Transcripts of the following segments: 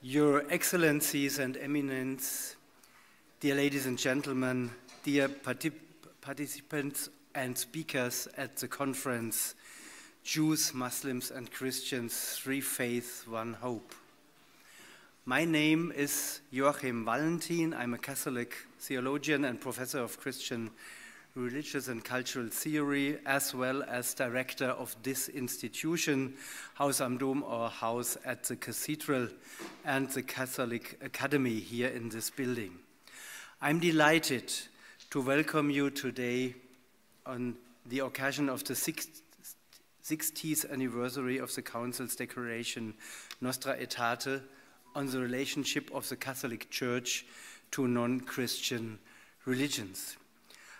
Your Excellencies and Eminence, dear ladies and gentlemen, dear participants and speakers at the conference, Jews, Muslims and Christians, Three Faiths, One Hope. My name is Joachim Valentin. I'm a Catholic theologian and professor of Christian religious and cultural theory, as well as director of this institution, Haus am Dom, or House at the Cathedral, and the Catholic Academy here in this building. I'm delighted to welcome you today on the occasion of the 60th anniversary of the Council's declaration, Nostra Aetate, on the relationship of the Catholic Church to non-Christian religions.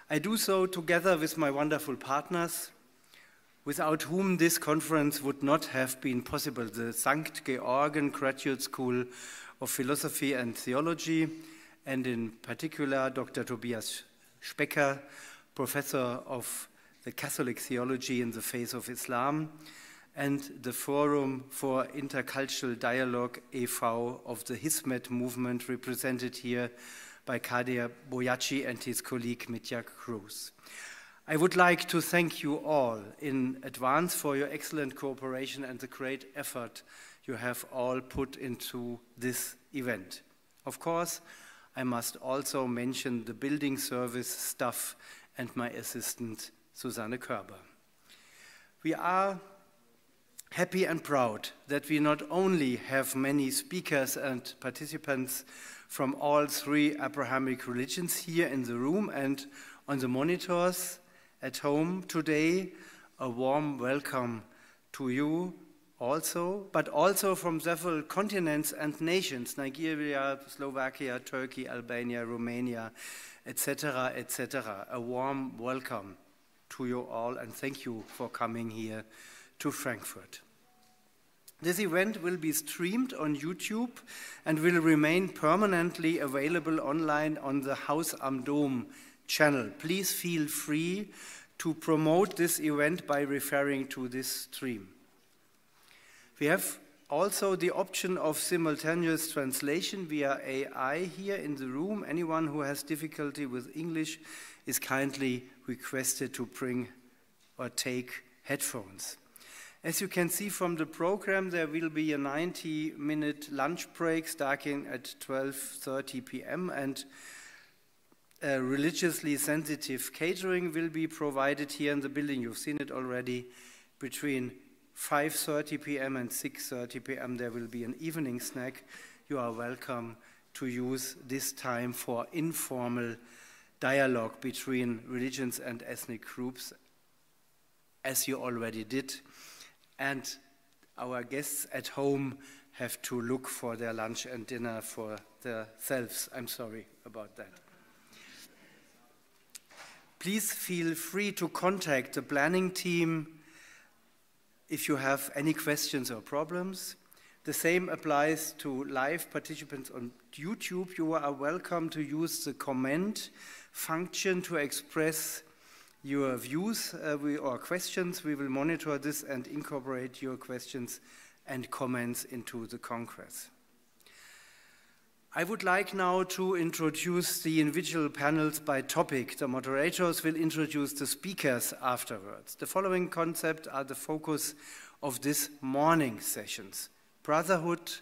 I do so together with my wonderful partners, without whom this conference would not have been possible: the St. Georgen Graduate School of Philosophy and Theology, and in particular Dr. Tobias Specker, professor of the Catholic Theology in the Faith of Islam, and the Forum for Intercultural Dialogue e.V. of the Hizmet movement, represented here by Kadir Boyaci and his colleague Mitya Cruz. I would like to thank you all in advance for your excellent cooperation and the great effort you have all put into this event. Of course, I must also mention the building service staff and my assistant, Susanne Körber. We are happy and proud that we not only have many speakers and participants from all three Abrahamic religions here in the room and on the monitors at home today. A warm welcome to you also, but also from several continents and nations: Nigeria, Slovakia, Turkey, Albania, Romania, etc., etc. A warm welcome to you all, and thank you for coming here to Frankfurt. This event will be streamed on YouTube and will remain permanently available online on the Haus am Dom channel. Please feel free to promote this event by referring to this stream. We have also the option of simultaneous translation via AI here in the room. Anyone who has difficulty with English is kindly requested to bring or take headphones. As you can see from the program, there will be a 90-minute lunch break starting at 12:30 p.m. and religiously sensitive catering will be provided here in the building. You've seen it already. Between 5:30 p.m. and 6:30 p.m. there will be an evening snack. You are welcome to use this time for informal dialogue between religions and ethnic groups, as you already did. And our guests at home have to look for their lunch and dinner for themselves. I'm sorry about that. Please feel free to contact the planning team if you have any questions or problems. The same applies to live participants on YouTube. You are welcome to use the comment function to express your views or questions. We will monitor this and incorporate your questions and comments into the Congress. I would like now to introduce the individual panels by topic. The moderators will introduce the speakers afterwards. The following concepts are the focus of this morning sessions: brotherhood,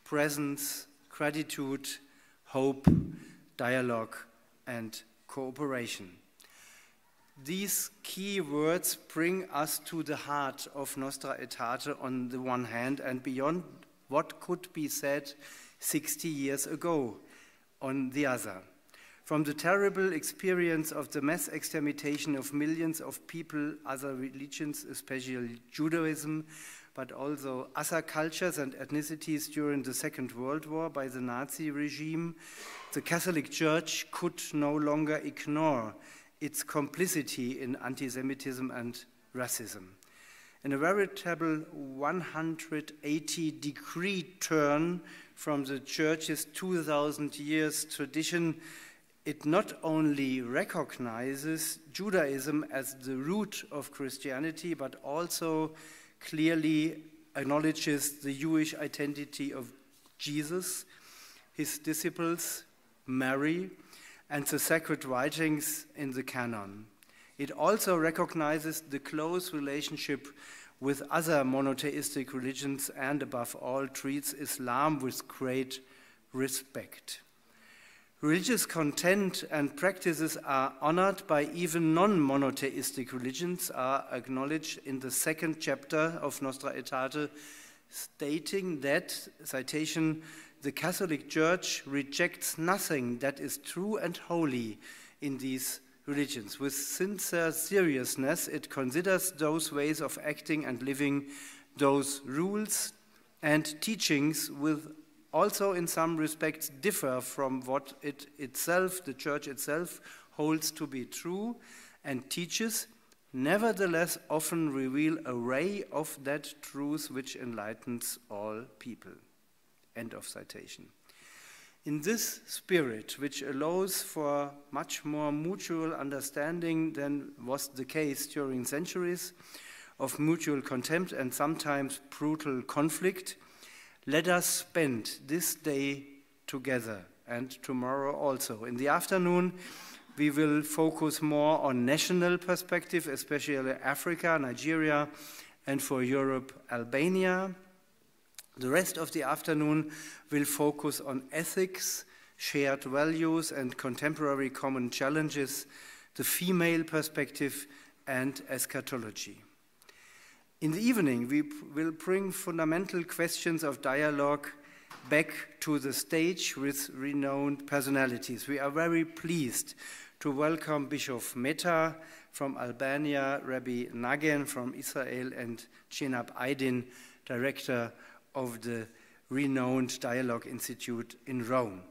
presence, gratitude, hope, dialogue, and cooperation. These key words bring us to the heart of Nostra Aetate on the one hand, and beyond what could be said 60 years ago on the other. From the terrible experience of the mass extermination of millions of people, other religions, especially Judaism, but also other cultures and ethnicities during the Second World War by the Nazi regime, the Catholic Church could no longer ignore its complicity in anti-Semitism and racism. In a veritable 180-degree turn from the Church's 2,000 years tradition, it not only recognizes Judaism as the root of Christianity, but also clearly acknowledges the Jewish identity of Jesus, his disciples, Mary, and the sacred writings in the canon. It also recognizes the close relationship with other monotheistic religions and, above all, treats Islam with great respect. Religious content and practices are honored by even non-monotheistic religions, are acknowledged in the second chapter of Nostra Aetate, stating that, citation, the Catholic Church rejects nothing that is true and holy in these religions. With sincere seriousness, it considers those ways of acting and living, those rules and teachings with also in some respects differ from what it itself, the Church itself, holds to be true and teaches, nevertheless often reveal a ray of that truth which enlightens all people. End of citation. In this spirit, which allows for much more mutual understanding than was the case during centuries of mutual contempt and sometimes brutal conflict, let us spend this day together and tomorrow also. In the afternoon, we will focus more on national perspective, especially Africa, Nigeria, and for Europe, Albania. The rest of the afternoon will focus on ethics, shared values, and contemporary common challenges, the female perspective, and eschatology. In the evening, we will bring fundamental questions of dialogue back to the stage with renowned personalities. We are very pleased to welcome Bishop Meta from Albania, Rabbi Nagen from Israel, and Cenab Aydin, director of the renowned Dialogue Institute in Rome.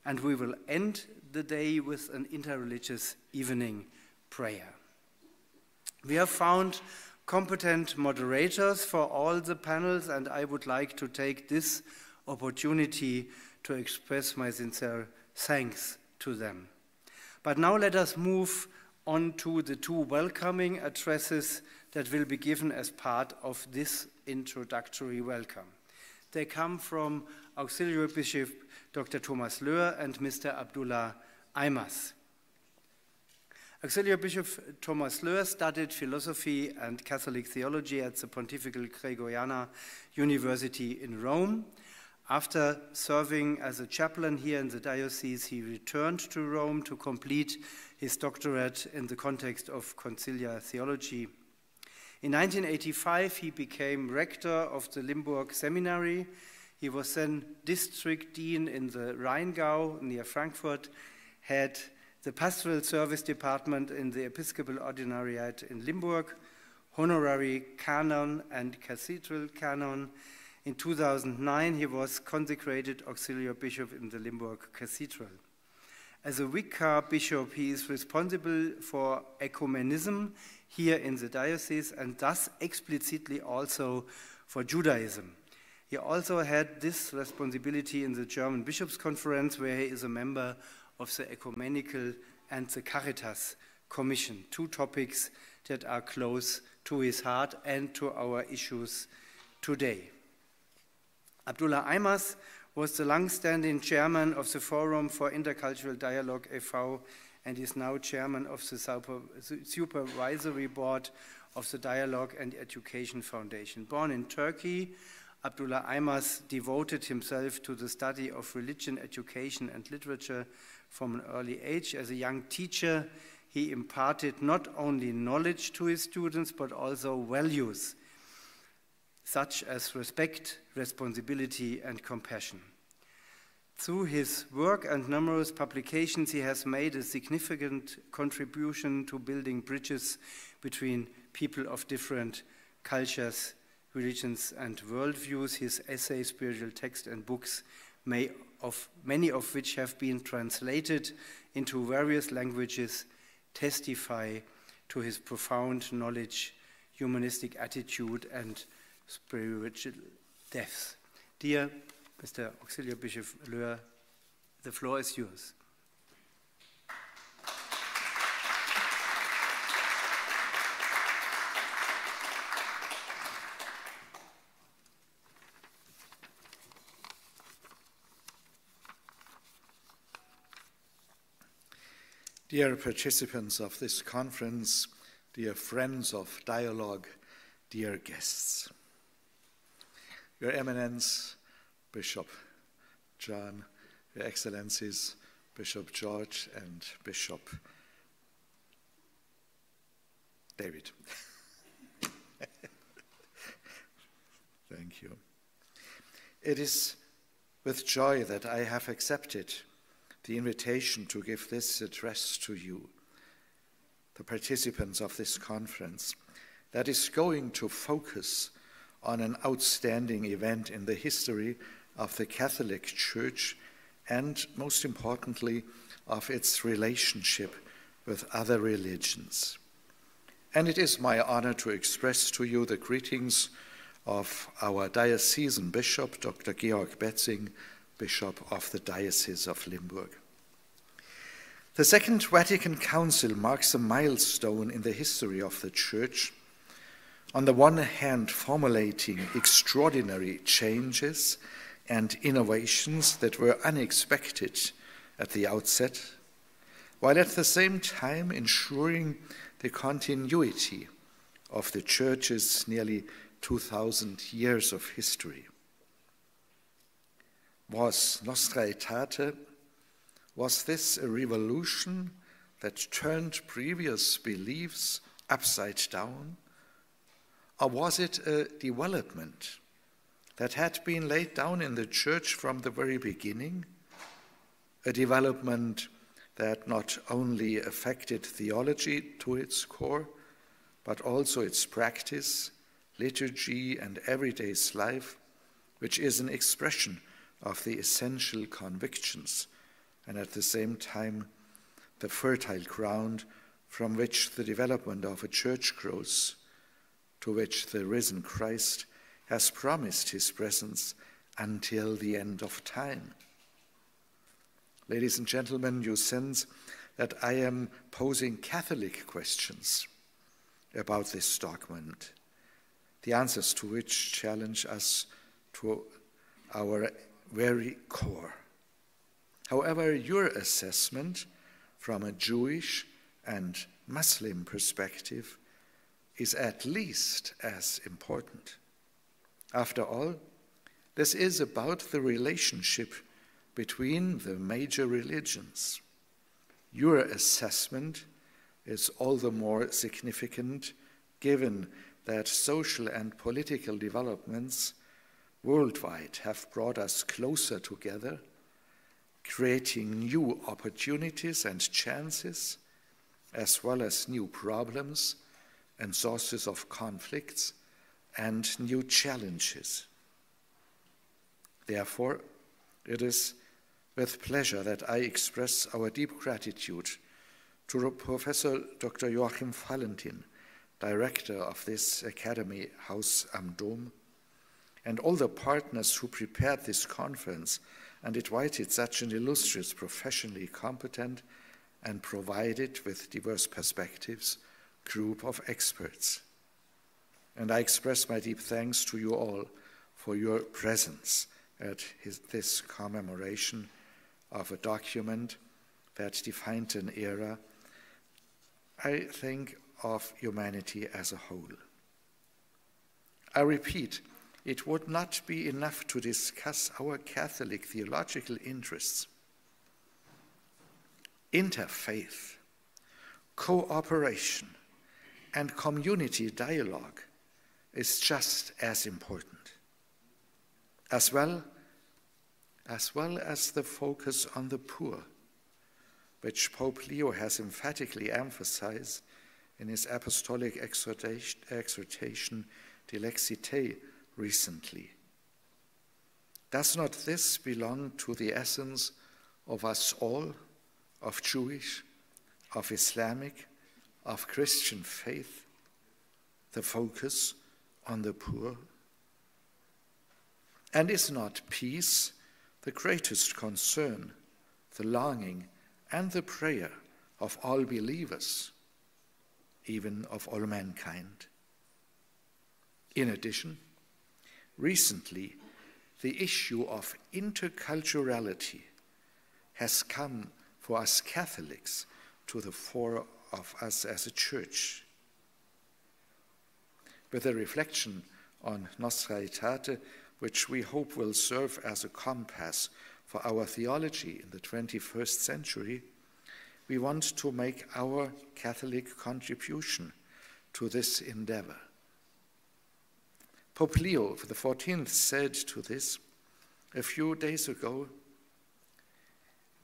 And we will end the day with an interreligious evening prayer. We have found competent moderators for all the panels, and I would like to take this opportunity to express my sincere thanks to them. But now let us move on to the two welcoming addresses that will be given as part of this introductory welcome. They come from Auxiliary Bishop Dr. Thomas Löhr and Mr. Abdullah Aymas. Auxiliary Bishop Thomas Löhr studied philosophy and Catholic theology at the Pontifical Gregoriana University in Rome. After serving as a chaplain here in the diocese, he returned to Rome to complete his doctorate in the context of conciliar theology. In 1985, he became rector of the Limburg Seminary. He was then district dean in the Rheingau near Frankfurt, had the pastoral service department in the Episcopal Ordinariate in Limburg, honorary canon and cathedral canon. In 2009, he was consecrated auxiliary bishop in the Limburg Cathedral. As a vicar bishop, he is responsible for ecumenism here in the diocese and thus explicitly also for Judaism. He also had this responsibility in the German Bishops' Conference, where he is a member of the Ecumenical and the Caritas Commission, two topics that are close to his heart and to our issues today. Abdullah Aymas was the long-standing chairman of the Forum for Intercultural Dialogue e.V. and is now chairman of the supervisory board of the Dialogue and Education Foundation. Born in Turkey, Abdullah Aymas devoted himself to the study of religion, education, and literature from an early age. As a young teacher, he imparted not only knowledge to his students, but also values, such as respect, responsibility, and compassion. Through his work and numerous publications, he has made a significant contribution to building bridges between people of different cultures, religions, and worldviews. His essays, spiritual texts, and books, many of which have been translated into various languages, testify to his profound knowledge, humanistic attitude, and spiritual depth. Dear Mr. Auxiliary Bishop Löhr, the floor is yours. Dear participants of this conference, dear friends of dialogue, dear guests. Your Eminence, Bishop John, Your Excellencies, Bishop George and Bishop David. Thank you. It is with joy that I have accepted the invitation to give this address to you, the participants of this conference, that is going to focus on an outstanding event in the history of the Catholic Church and, most importantly, of its relationship with other religions. And it is my honor to express to you the greetings of our diocesan bishop, Dr. Georg Betzing, Bishop of the Diocese of Limburg. The Second Vatican Council marks a milestone in the history of the Church, on the one hand formulating extraordinary changes and innovations that were unexpected at the outset, while at the same time ensuring the continuity of the Church's nearly 2,000 years of history. Was Nostra Aetate, was this a revolution that turned previous beliefs upside down? Or was it a development that had been laid down in the Church from the very beginning? A development that not only affected theology to its core, but also its practice, liturgy, and everyday life, which is an expression of the essential convictions, and at the same time the fertile ground from which the development of a church grows, to which the risen Christ has promised his presence until the end of time. Ladies and gentlemen, you sense that I am posing Catholic questions about this document, the answers to which challenge us to our very core. However, your assessment from a Jewish and Muslim perspective is at least as important. After all, this is about the relationship between the major religions. Your assessment is all the more significant given that social and political developments worldwide have brought us closer together, creating new opportunities and chances, as well as new problems and sources of conflicts and new challenges. Therefore, it is with pleasure that I express our deep gratitude to Professor Dr. Joachim Valentin, director of this academy, Haus am Dom, and all the partners who prepared this conference and invited such an illustrious, professionally competent and provided with diverse perspectives group of experts. And I express my deep thanks to you all for your presence at this commemoration of a document that defined an era, I think, of humanity as a whole. I repeat, it would not be enough to discuss our Catholic theological interests. Interfaith, cooperation, and community dialogue is just as important, as well as the focus on the poor, which Pope Leo has emphatically emphasized in his apostolic exhortation, Dilexite, recently. Does not this belong to the essence of us all, of Jewish, of Islamic, of Christian faith, the focus on the poor? And is not peace the greatest concern, the longing, and the prayer of all believers, even of all mankind? In addition, recently, the issue of interculturality has come for us Catholics to the four of us as a church. With a reflection on Nostra Aetate, which we hope will serve as a compass for our theology in the 21st century, we want to make our Catholic contribution to this endeavor. Pope Leo XIV said to this a few days ago,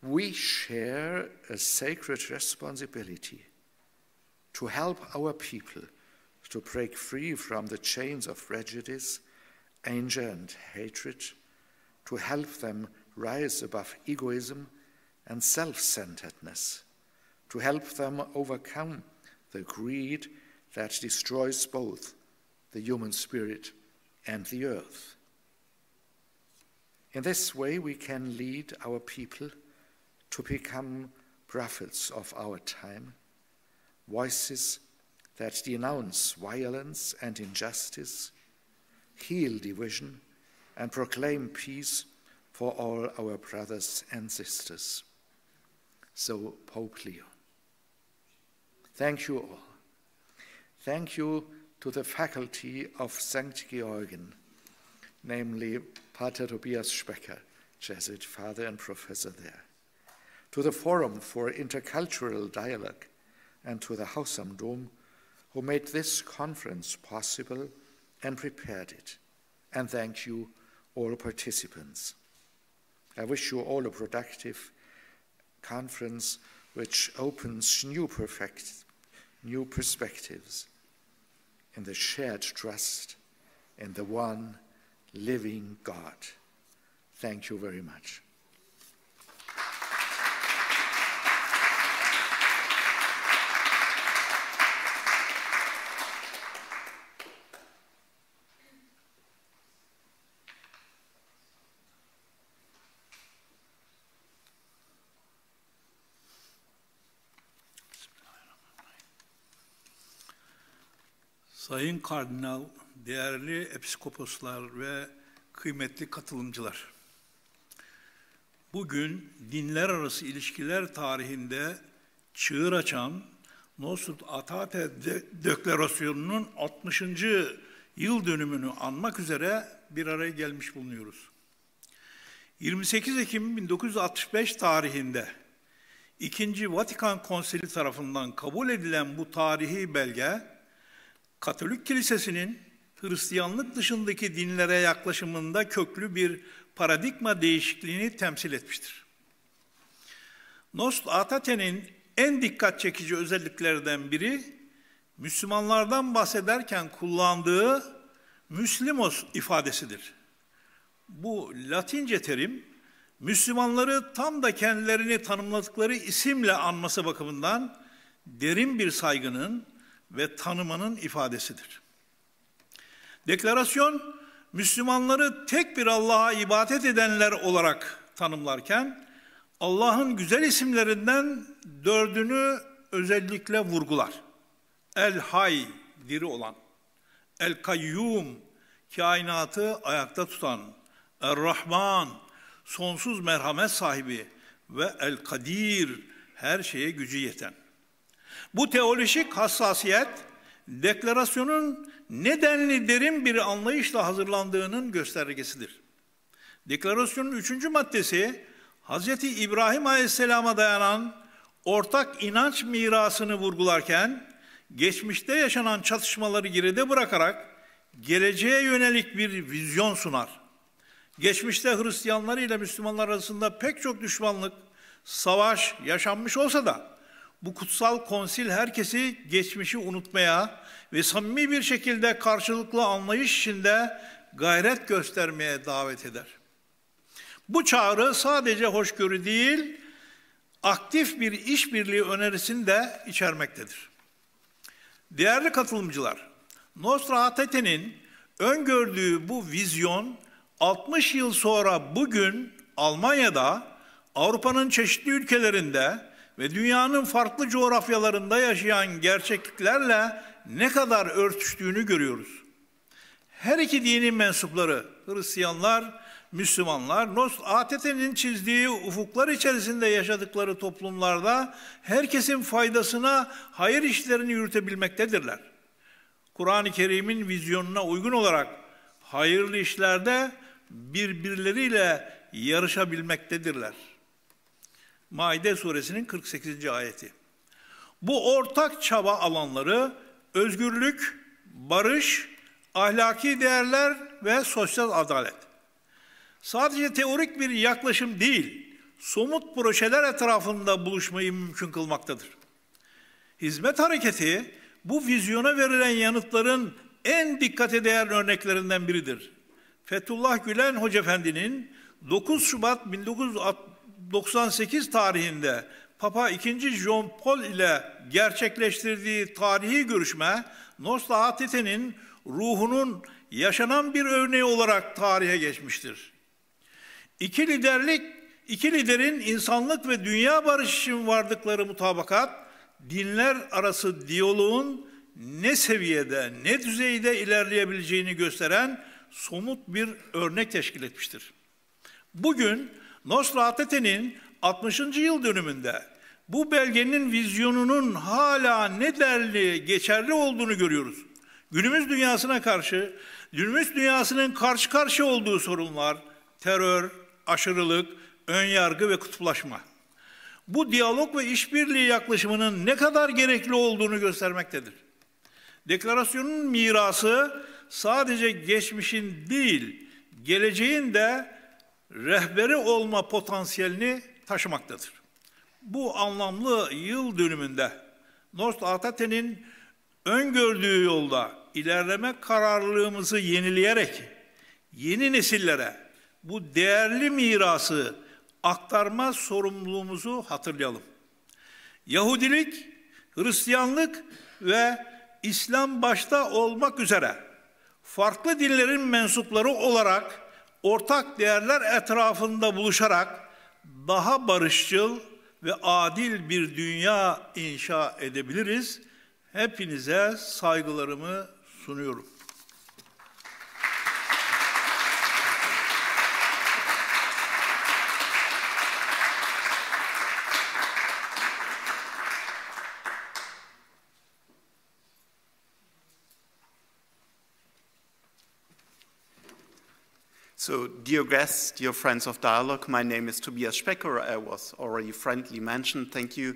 "We share a sacred responsibility to help our people to break free from the chains of prejudice, anger, and hatred, to help them rise above egoism and self-centeredness, to help them overcome the greed that destroys both the human spirit and the earth. In this way, we can lead our people to become prophets of our time, voices that denounce violence and injustice, heal division, and proclaim peace for all our brothers and sisters." So, Pope Leo. Thank you all. Thank you to the faculty of St. Georgen, namely Pater Tobias Specker, Jesuit father and professor there, to the Forum for Intercultural Dialogue, and to the Haus am Dom, who made this conference possible and prepared it. And thank you, all participants. I wish you all a productive conference which opens new perspectives in the shared trust in the one living God. Thank you very much. Sayın Kardinal, değerli episkoposlar ve kıymetli katılımcılar. Bugün dinler arası ilişkiler tarihinde çığır açan Nostra Aetate Deklarasyonu'nun 60. yıl dönümünü anmak üzere bir araya gelmiş bulunuyoruz. 28 Ekim 1965 tarihinde II. Vatikan Konsili tarafından kabul edilen bu tarihi belge, Katolik Kilisesi'nin Hristiyanlık dışındaki dinlere yaklaşımında köklü bir paradigma değişikliğini temsil etmiştir. Nostra Aetate'nin en dikkat çekici özelliklerden biri, Müslümanlardan bahsederken kullandığı Müslimos ifadesidir. Bu Latince terim, Müslümanları tam da kendilerini tanımladıkları isimle anması bakımından derin bir saygının ve tanımanın ifadesidir. Deklarasyon, Müslümanları tek bir Allah'a ibadet edenler olarak tanımlarken, Allah'ın güzel isimlerinden 4'ünü özellikle vurgular. El-Hay, diri olan; El-Kayyum, kainatı ayakta tutan; Er-Rahman, sonsuz merhamet sahibi; ve El-Kadir, her şeye gücü yeten. Bu teolojik hassasiyet, deklarasyonun nedenli derin bir anlayışla hazırlandığının göstergesidir. Deklarasyonun 3. maddesi, Hz. İbrahim Aleyhisselam'a dayanan ortak inanç mirasını vurgularken, geçmişte yaşanan çatışmaları geride bırakarak geleceğe yönelik bir vizyon sunar. Geçmişte Hristiyanlar ile Müslümanlar arasında pek çok düşmanlık, savaş yaşanmış olsa da, bu kutsal konsil herkesi geçmişi unutmaya ve samimi bir şekilde karşılıklı anlayış içinde gayret göstermeye davet eder. Bu çağrı sadece hoşgörü değil, aktif bir işbirliği önerisini de içermektedir. Değerli katılımcılar, Nostra Aetate'nin öngördüğü bu vizyon, 60 yıl sonra bugün Almanya'da, Avrupa'nın çeşitli ülkelerinde ve dünyanın farklı coğrafyalarında yaşayan gerçekliklerle ne kadar örtüştüğünü görüyoruz. Her iki dinin mensupları, Hristiyanlar Müslümanlar, Nostra Aetate'nin çizdiği ufuklar içerisinde yaşadıkları toplumlarda herkesin faydasına hayır işlerini yürütebilmektedirler. Kur'an-ı Kerim'in vizyonuna uygun olarak hayırlı işlerde birbirleriyle yarışabilmektedirler. Maide suresinin 48. ayeti. Bu ortak çaba alanları özgürlük, barış, ahlaki değerler ve sosyal adalet. Sadece teorik bir yaklaşım değil, somut projeler etrafında buluşmayı mümkün kılmaktadır. Hizmet hareketi, bu vizyona verilen yanıtların en dikkate değer örneklerinden biridir. Fethullah Gülen Hoca Efendi'nin 9 Şubat 1998 tarihinde Papa II. John Paul ile gerçekleştirdiği tarihi görüşme, Nostra Aetate'nin ruhunun yaşanan bir örneği olarak tarihe geçmiştir. İki liderin insanlık ve dünya barışı için vardıkları mutabakat, dinler arası diyaloğun ne seviyede, ne düzeyde ilerleyebileceğini gösteren somut bir örnek teşkil etmiştir. Bugün Nostra Aetate'nin 60. yıl dönümünde bu belgenin vizyonunun hala ne değerli, geçerli olduğunu görüyoruz. Günümüz dünyasının karşı karşıya olduğu sorunlar, terör, aşırılık, önyargı ve kutuplaşma. Bu diyalog ve işbirliği yaklaşımının ne kadar gerekli olduğunu göstermektedir. Deklarasyonun mirası sadece geçmişin değil, geleceğin de rehberi olma potansiyelini taşımaktadır. Bu anlamlı yıl dönümünde Nostra Aetate'nin öngördüğü yolda ilerleme kararlılığımızı yenileyerek yeni nesillere bu değerli mirası aktarma sorumluluğumuzu hatırlayalım. Yahudilik, Hristiyanlık ve İslam başta olmak üzere farklı dinlerin mensupları olarak ortak değerler etrafında buluşarak daha barışçıl ve adil bir dünya inşa edebiliriz. Hepinize saygılarımı sunuyorum. So, dear guests, dear friends of dialogue, my name is Tobias Specker. I was already friendly mentioned. Thank you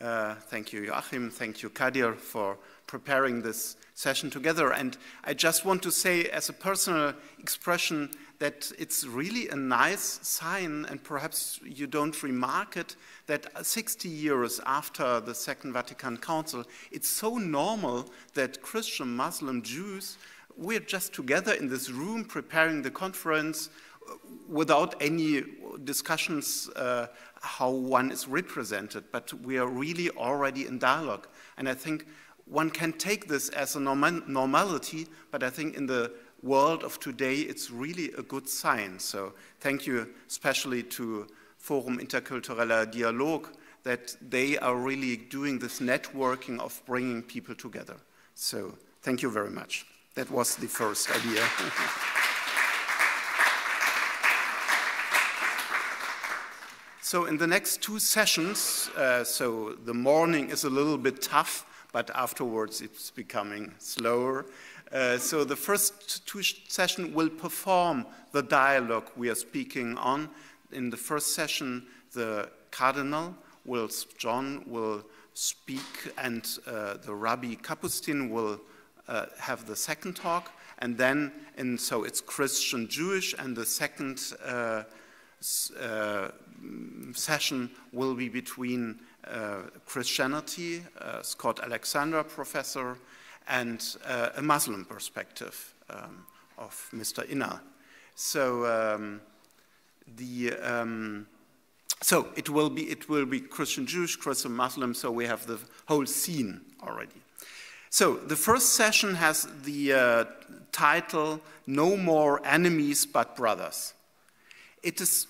Joachim, thank you Kadir for preparing this session together. And I just want to say as a personal expression that it's really a nice sign, and perhaps you don't remark it, that 60 years after the Second Vatican Council, it's so normal that Christian, Muslim, Jews, we're just together in this room preparing the conference without any discussions how one is represented, but we are really already in dialogue. And I think one can take this as a normality, but I think in the world of today it's really a good sign. So thank you especially to Forum Interkultureller Dialog that they are really doing this networking of bringing people together. So thank you very much. That was the first idea. So in the next two sessions, so the morning is a little bit tough, but afterwards it's becoming slower. So the first two sessions will perform the dialogue we are speaking on. In the first session, the Cardinal John will speak, and the Rabbi Kapustin will have the second talk, and then, so it's Christian Jewish, and the second session will be between Christianity, Scott Alexander professor, and a Muslim perspective of Mr. Inal. So so it will be Christian Jewish, Christian Muslim, so we have the whole scene already. So the first session has the title, No More Enemies But Brothers. It is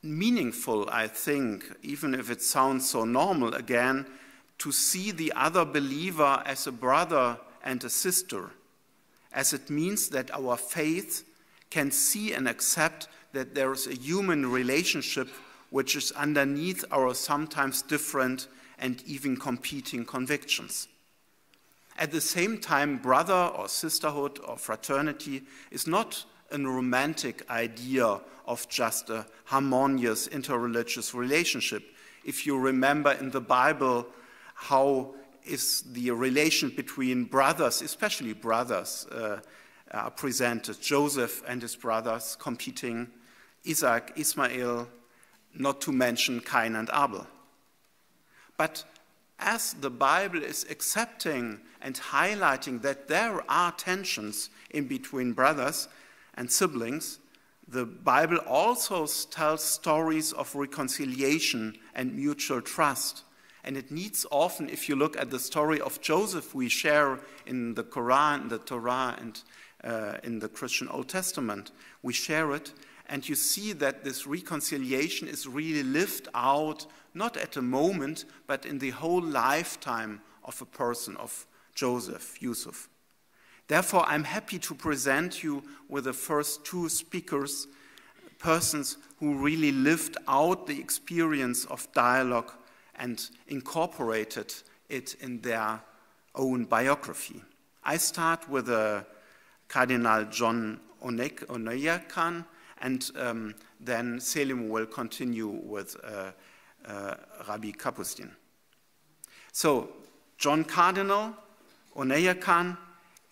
meaningful, I think, even if it sounds so normal again, to see the other believer as a brother and a sister, as it means that our faith can see and accept that there is a human relationship which is underneath our sometimes different and even competing convictions. At the same time, brother or sisterhood or fraternity is not a romantic idea of just a harmonious interreligious relationship. If you remember in the Bible, how is the relation between brothers, especially brothers, are presented. Joseph and his brothers competing, Isaac, Ismael, not to mention Cain and Abel. But as the Bible is accepting and highlighting that there are tensions in between brothers and siblings, the Bible also tells stories of reconciliation and mutual trust. And it needs often, if you look at the story of Joseph we share in the Quran, the Torah, and in the Christian Old Testament, we share it, and you see that this reconciliation is really lived out, not at a moment, but in the whole lifetime of a person, of Joseph, Yusuf. Therefore, I'm happy to present you with the first two speakers, persons who really lived out the experience of dialogue and incorporated it in their own biography. I start with Cardinal John Onayekhan, and then Selim will continue with Rabbi Kapustin. So, John Cardinal Onayekhan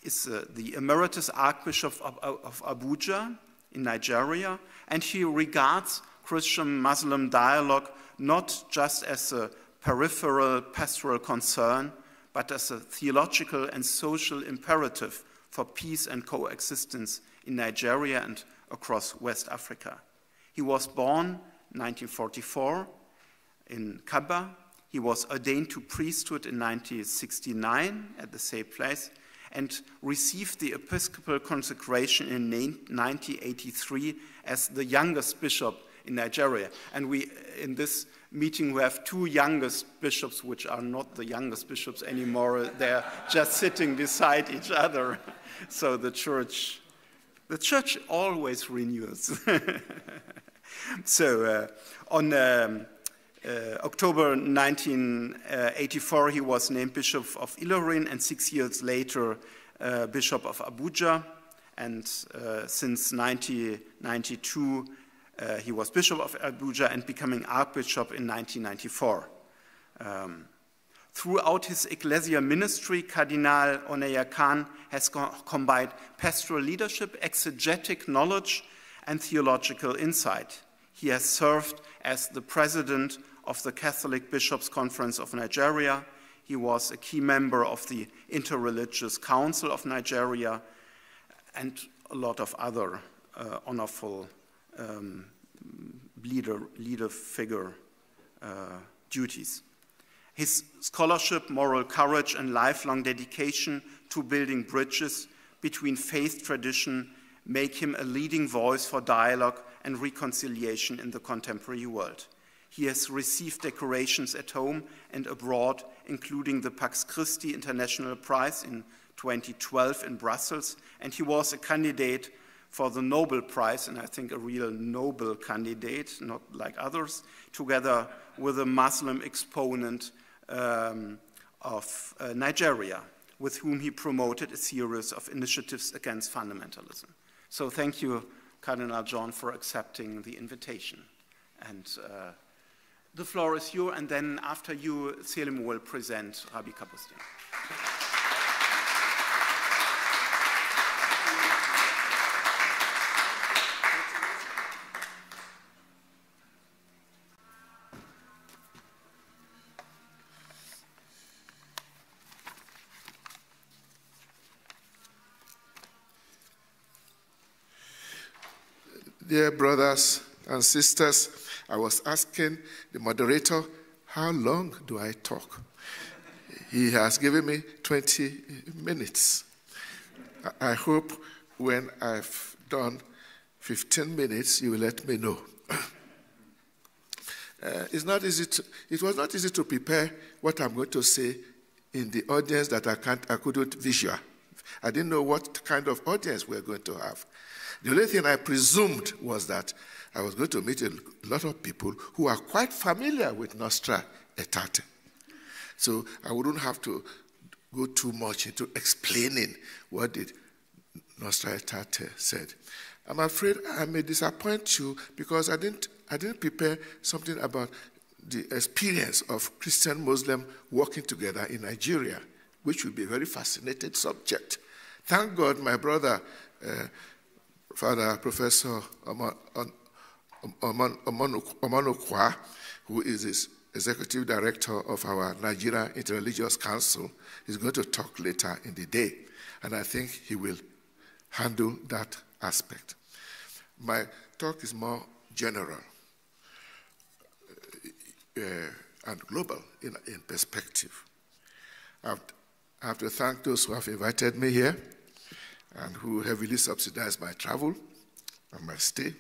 is the Emeritus Archbishop of Abuja in Nigeria, and he regards Christian-Muslim dialogue not just as a peripheral pastoral concern, but as a theological and social imperative for peace and coexistence in Nigeria and across West Africa. He was born in 1944 in Kaba. He was ordained to priesthood in 1969 at the same place and received the episcopal consecration in 1983 as the youngest bishop in Nigeria. And we, in this meeting, we have two youngest bishops, which are not the youngest bishops anymore. They're just sitting beside each other. So the church always renews. So on October 1984, he was named Bishop of Ilorin, and 6 years later, Bishop of Abuja. And since 1992, he was Bishop of Abuja and becoming Archbishop in 1994. Throughout his ecclesial ministry, Cardinal Onayekhan has combined pastoral leadership, exegetic knowledge, and theological insight. He has served as the president of the Catholic Bishops' Conference of Nigeria. He was a key member of the Interreligious Council of Nigeria, and a lot of other honorful leader figure duties. His scholarship, moral courage, and lifelong dedication to building bridges between faith tradition make him a leading voice for dialogue and reconciliation in the contemporary world. He has received decorations at home and abroad, including the Pax Christi International Prize in 2012 in Brussels, and he was a candidate for the Nobel Prize, and I think a real Nobel candidate, not like others, together with a Muslim exponent of Nigeria, with whom he promoted a series of initiatives against fundamentalism. So thank you, Cardinal John, for accepting the invitation. And the floor is yours, and then after you, Selim will present Rabbi Kapustin. Dear brothers and sisters, I was asking the moderator, how long do I talk? He has given me 20 minutes. I hope when I've done 15 minutes, you will let me know. It was not easy to prepare what I'm going to say in the audience that I couldn't I didn't know what kind of audience we were going to have. The only thing I presumed was that I was going to meet a lot of people who are quite familiar with Nostra Aetate. So I wouldn't have to go too much into explaining what the Nostra Aetate said. I'm afraid I may disappoint you because I didn't prepare something about the experience of Christian-Muslim working together in Nigeria, which will be a very fascinating subject. Thank God my brother, Father Professor Omanokwa, who is his executive director of our Nigeria Interreligious Council, is going to talk later in the day. And I think he will handle that aspect. My talk is more general and global in perspective. I have to thank those who have invited me here and who heavily subsidized my travel and my stay.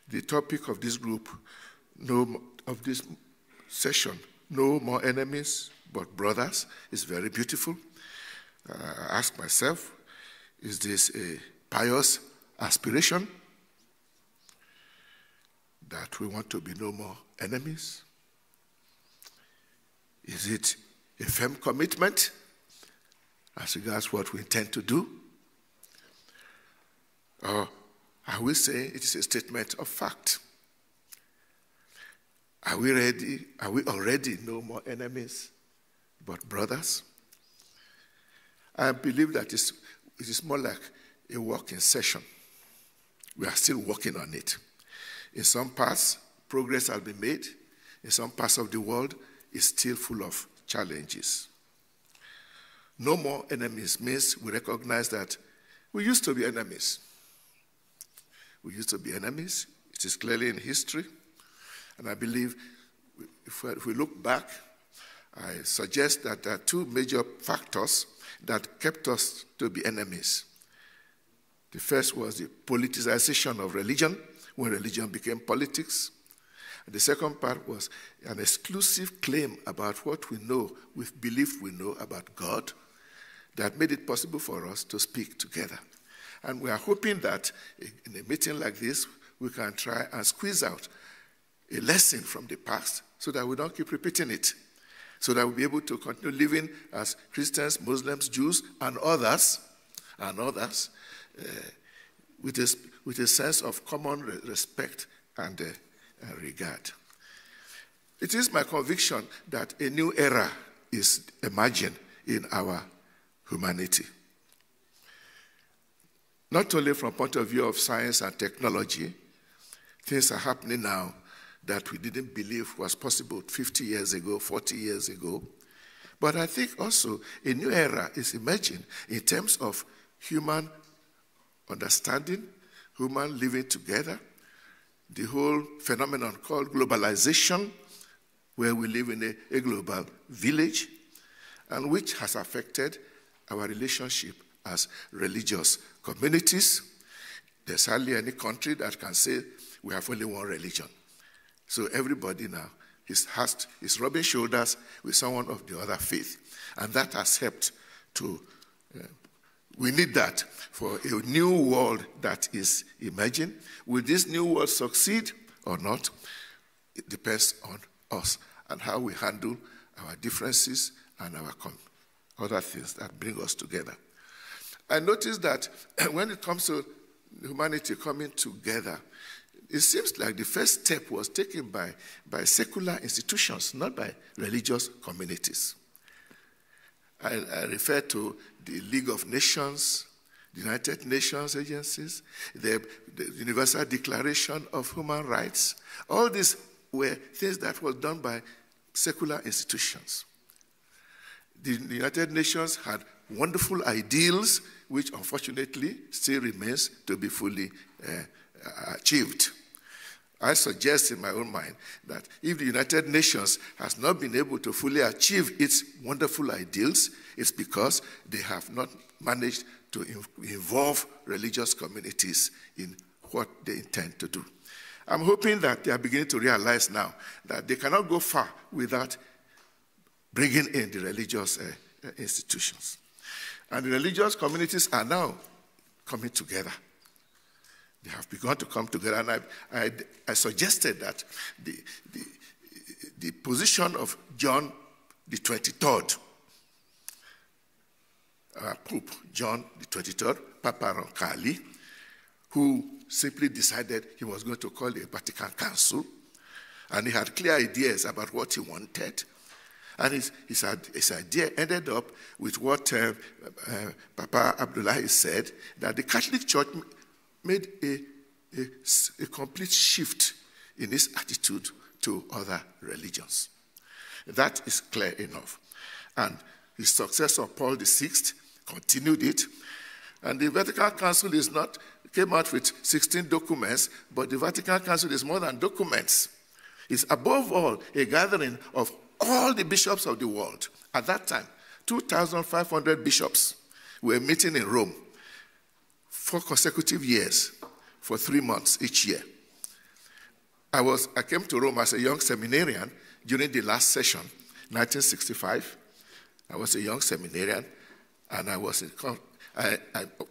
The topic of this group, of this session, no more enemies but brothers, is very beautiful. I ask myself, is this a pious aspiration that we want to be no more enemies? Is it a firm commitment as regards what we intend to do? Or are we saying it is a statement of fact? Are we ready? Are we already no more enemies but brothers? I believe that it is more like a working session. We are still working on it. In some parts, progress has been made. In some parts of the world, it's still full of challenges. No more enemies means we recognize that we used to be enemies. We used to be enemies. It is clearly in history. And I believe if we look back, I suggest that there are two major factors that kept us to be enemies. The first was the politicization of religion, when religion became politics. And the second part was an exclusive claim about what we know, we believe we know about God, that made it possible for us to speak together. And we are hoping that in a meeting like this, we can try and squeeze out a lesson from the past so that we don't keep repeating it, so that we'll be able to continue living as Christians, Muslims, Jews, and others with a sense of common respect and regard. It is my conviction that a new era is emerging in our humanity. Not only from the point of view of science and technology, things are happening now that we didn't believe was possible 50 years ago, 40 years ago. But I think also a new era is emerging in terms of human understanding, human living together, the whole phenomenon called globalization, where we live in a global village, and which has affected our relationship as religious communities. There's hardly any country that can say we have only one religion. So everybody now is rubbing shoulders with someone of the other faith. And that has helped to, we need that for a new world that is emerging. Will this new world succeed or not? It depends on us and how we handle our differences and our other things that bring us together. I noticed that when it comes to humanity coming together, it seems like the first step was taken by secular institutions, not by religious communities. I refer to the League of Nations, the United Nations agencies, the Universal Declaration of Human Rights. All these were things that were done by secular institutions. The United Nations had wonderful ideals, which unfortunately still remains to be fully achieved. I suggest in my own mind that if the United Nations has not been able to fully achieve its wonderful ideals, it's because they have not managed to involve religious communities in what they intend to do. I'm hoping that they are beginning to realize now that they cannot go far without bringing in the religious institutions. And the religious communities are now coming together. They have begun to come together, and I suggested that the position of John the 23rd, Pope John the 23rd, Papa Roncalli, who simply decided he was going to call a Vatican Council, and he had clear ideas about what he wanted. And his idea ended up with what Papa Abdullahi said, that the Catholic Church made a complete shift in its attitude to other religions. That is clear enough. And his successor, Paul VI, continued it. And the Vatican Council came out with 16 documents, but the Vatican Council is more than documents. It's above all a gathering of all the bishops of the world. At that time, 2,500 bishops were meeting in Rome 4 consecutive years for 3 months each year. I came to Rome as a young seminarian during the last session, 1965. I was a young seminarian, and I was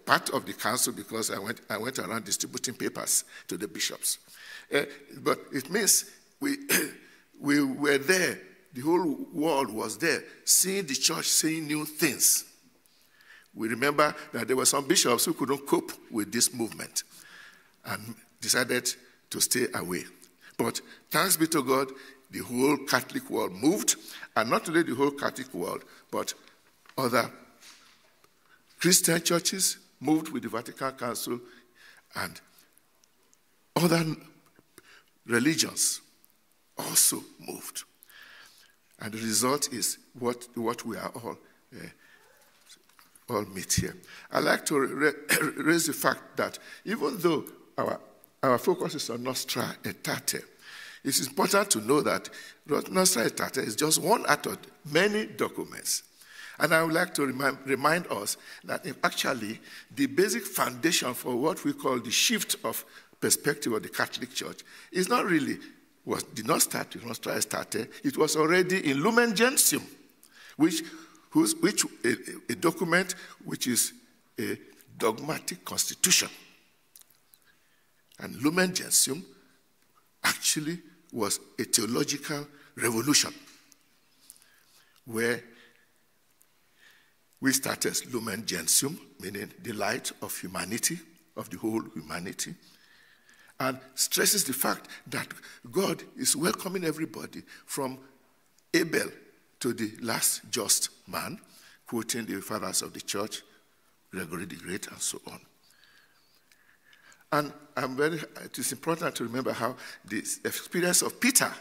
part of the council because I went around distributing papers to the bishops. But it means we were there. The whole world was there, seeing the church, seeing new things. We remember that there were some bishops who couldn't cope with this movement and decided to stay away. But thanks be to God, the whole Catholic world moved, and not only the whole Catholic world, but other Christian churches moved with the Vatican Council, and other religions also moved. And the result is what we are all meet here. I like to raise the fact that even though our focus is on Nostra Aetate, it's important to know that Nostra Aetate is just one out of many documents. And I would like to remind us that actually the basic foundation for what we call the shift of perspective of the Catholic Church is not really, did not start with Nostra Aetate. It was already in Lumen Gentium, a document which is a dogmatic constitution. And Lumen Gentium actually was a theological revolution where we started Lumen Gentium, meaning the light of humanity, of the whole humanity, and stresses the fact that God is welcoming everybody from Abel to the last just man, quoting the fathers of the church, Gregory the Great, and so on. And it is important to remember how the experience of Peter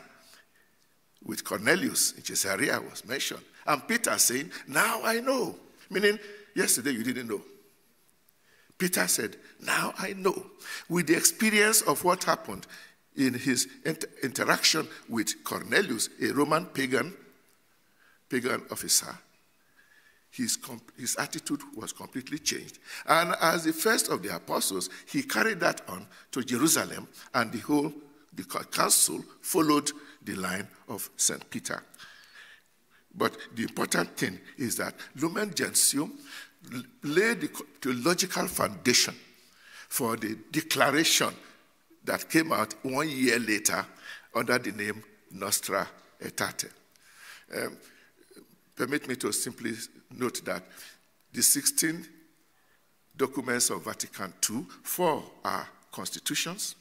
with Cornelius in Caesarea was mentioned. And Peter saying, now I know. Meaning, yesterday you didn't know. Peter said, now I know. With the experience of what happened in his interaction with Cornelius, a Roman pagan officer, his attitude was completely changed. And as the first of the apostles, he carried that on to Jerusalem, and the council followed the line of St. Peter. But the important thing is that Lumen Gentium laid the theological foundation for the declaration that came out 1 year later under the name Nostra Aetate. Permit me to simply note that the 16 documents of Vatican II, 4 are constitutions,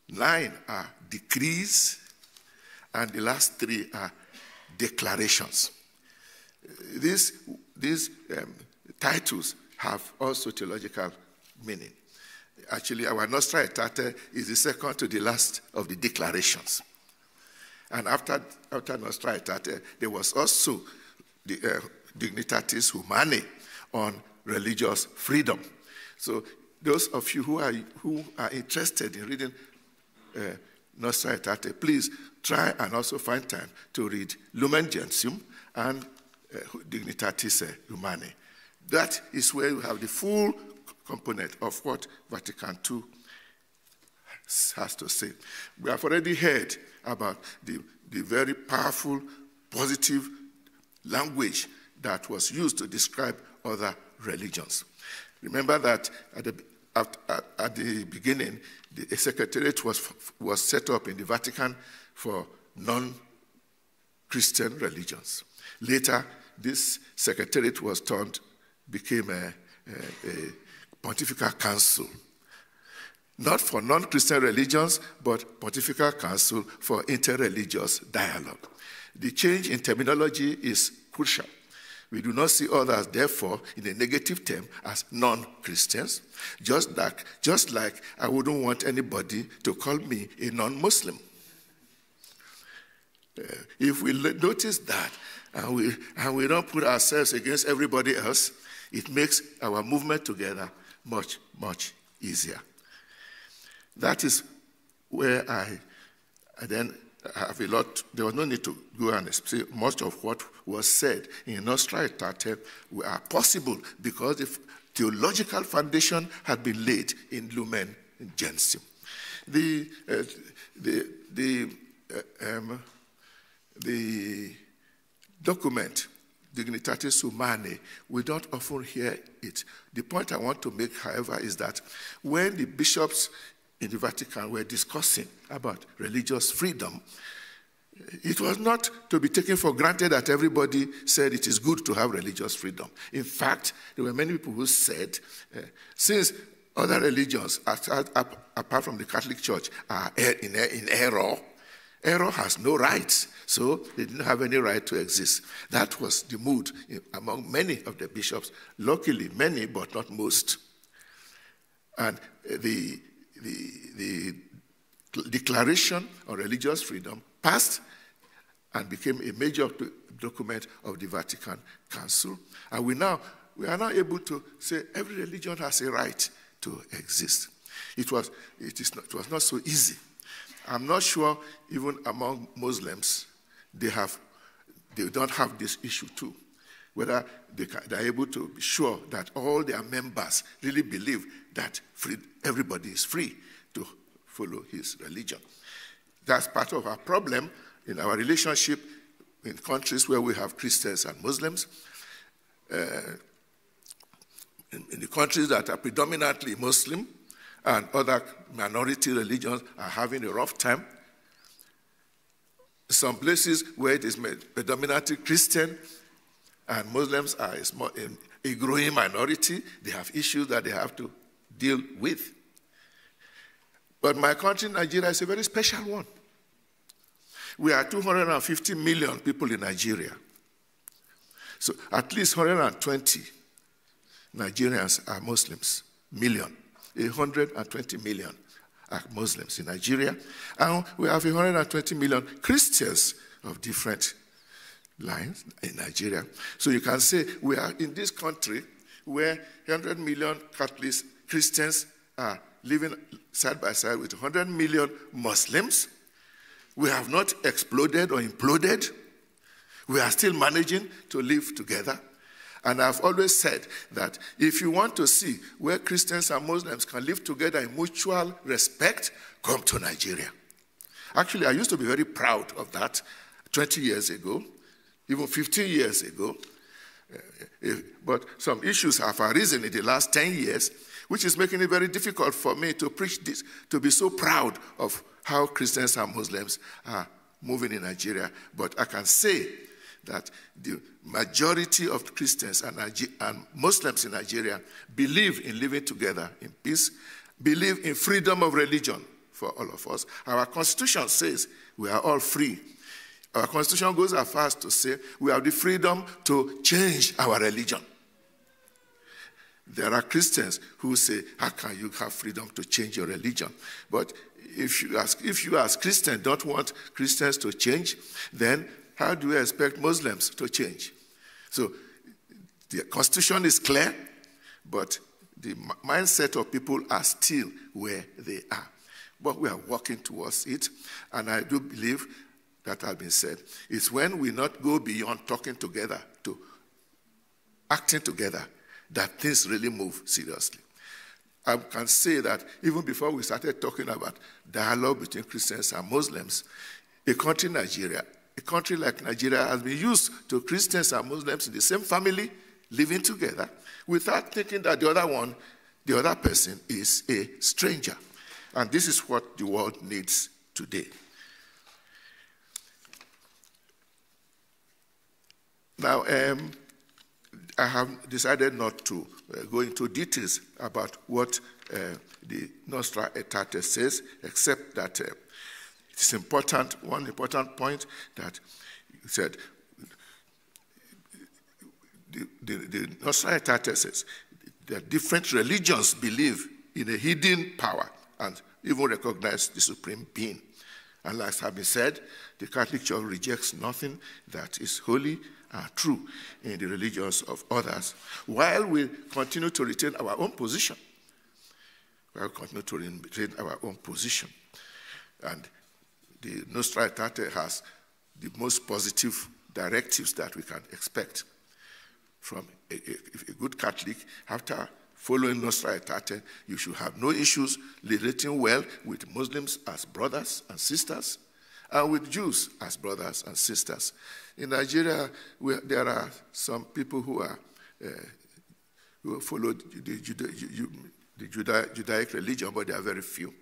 9 are decrees, and the last 3 are declarations. These titles have also theological meaning. Actually, our Nostra Aetate is the second to the last of the declarations. And after Nostra Aetate, there was also the Dignitatis Humanae on religious freedom. So those of you who are interested in reading Nostra Aetate, please try and also find time to read Lumen Gentium and Dignitatis Humanae. That is where you have the full component of what Vatican II has to say. We have already heard about the very powerful, positive language that was used to describe other religions. Remember that at the beginning, a secretariat was set up in the Vatican for non-Christian religions. Later, this secretariat became a pontifical council. Not for non-Christian religions, but pontifical council for interreligious dialogue. The change in terminology is crucial. We do not see others, therefore, in a negative term as non-Christians, just like I wouldn't want anybody to call me a non-Muslim. If we notice that and we don't put ourselves against everybody else, it makes our movement together much, much easier. That is where I then have a lot. There was no need to go and say much of what was said in Nostra Aetate were possible because the theological foundation had been laid in Lumen Gentium. The document, Dignitatis Humanae, we don't often hear it. The point I want to make, however, is that when the bishops in the Vatican were discussing about religious freedom, it was not to be taken for granted that everybody said it is good to have religious freedom. In fact, there were many people who said, since other religions, apart from the Catholic Church, are in error, error has no rights, so they didn't have any right to exist. That was the mood among many of the bishops. Luckily, many, but not most. And the Declaration on Religious Freedom passed and became a major document of the Vatican Council. And we are now able to say every religion has a right to exist. It was not so easy. I'm not sure even among Muslims they don't have this issue too. Whether they're able to be sure that all their members really believe that everybody is free to follow his religion. That's part of our problem in our relationship in countries where we have Christians and Muslims. In the countries that are predominantly Muslim and other minority religions are having a rough time. Some places where it is predominantly Christian and Muslims are a growing minority, they have issues that they have to deal with. But my country, Nigeria, is a very special one. We are 250 million people in Nigeria. So at least 120 Nigerians are Muslims, million. 120 million are Muslims in Nigeria. And we have 120 million Christians of different lines in Nigeria. So you can say we are in this country where 100 million Catholics, Christians are living side by side with 100 million Muslims. We have not exploded or imploded. We are still managing to live together. And I've always said that if you want to see where Christians and Muslims can live together in mutual respect, come to Nigeria. Actually, I used to be very proud of that 20 years ago, even 15 years ago. But some issues have arisen in the last 10 years, which is making it very difficult for me to preach this, to be so proud of how Christians and Muslims are moving in Nigeria. But I can say that the majority of Christians and Muslims in Nigeria believe in living together in peace, believe in freedom of religion for all of us. Our constitution says we are all free. Our constitution goes as far as to say we have the freedom to change our religion. There are Christians who say, how can you have freedom to change your religion? But if you as Christians don't want Christians to change, then how do you expect Muslims to change? So the constitution is clear, but the mindset of people are still where they are. But we are working towards it, and I do believe that has been said. It's when we not go beyond talking together to acting together that things really move seriously. I can say that even before we started talking about dialogue between Christians and Muslims, a country like Nigeria has been used to Christians and Muslims in the same family living together without thinking that the other person is a stranger. And this is what the world needs today. Now, I have decided not to go into details about what the Nostra Aetate says, except that it's important, one important point that it said, the Nostra Aetate says that different religions believe in a hidden power and even recognize the supreme being. And as has been said, the Catholic Church rejects nothing that is holy and true in the religions of others, while we continue to retain our own position. And the Nostra Aetate has the most positive directives that we can expect from a good Catholic. After following Nostra Aetate, you should have no issues relating well with Muslims as brothers and sisters, and with Jews as brothers and sisters. In Nigeria, there are some people who follow the Judaic religion, but they are very few.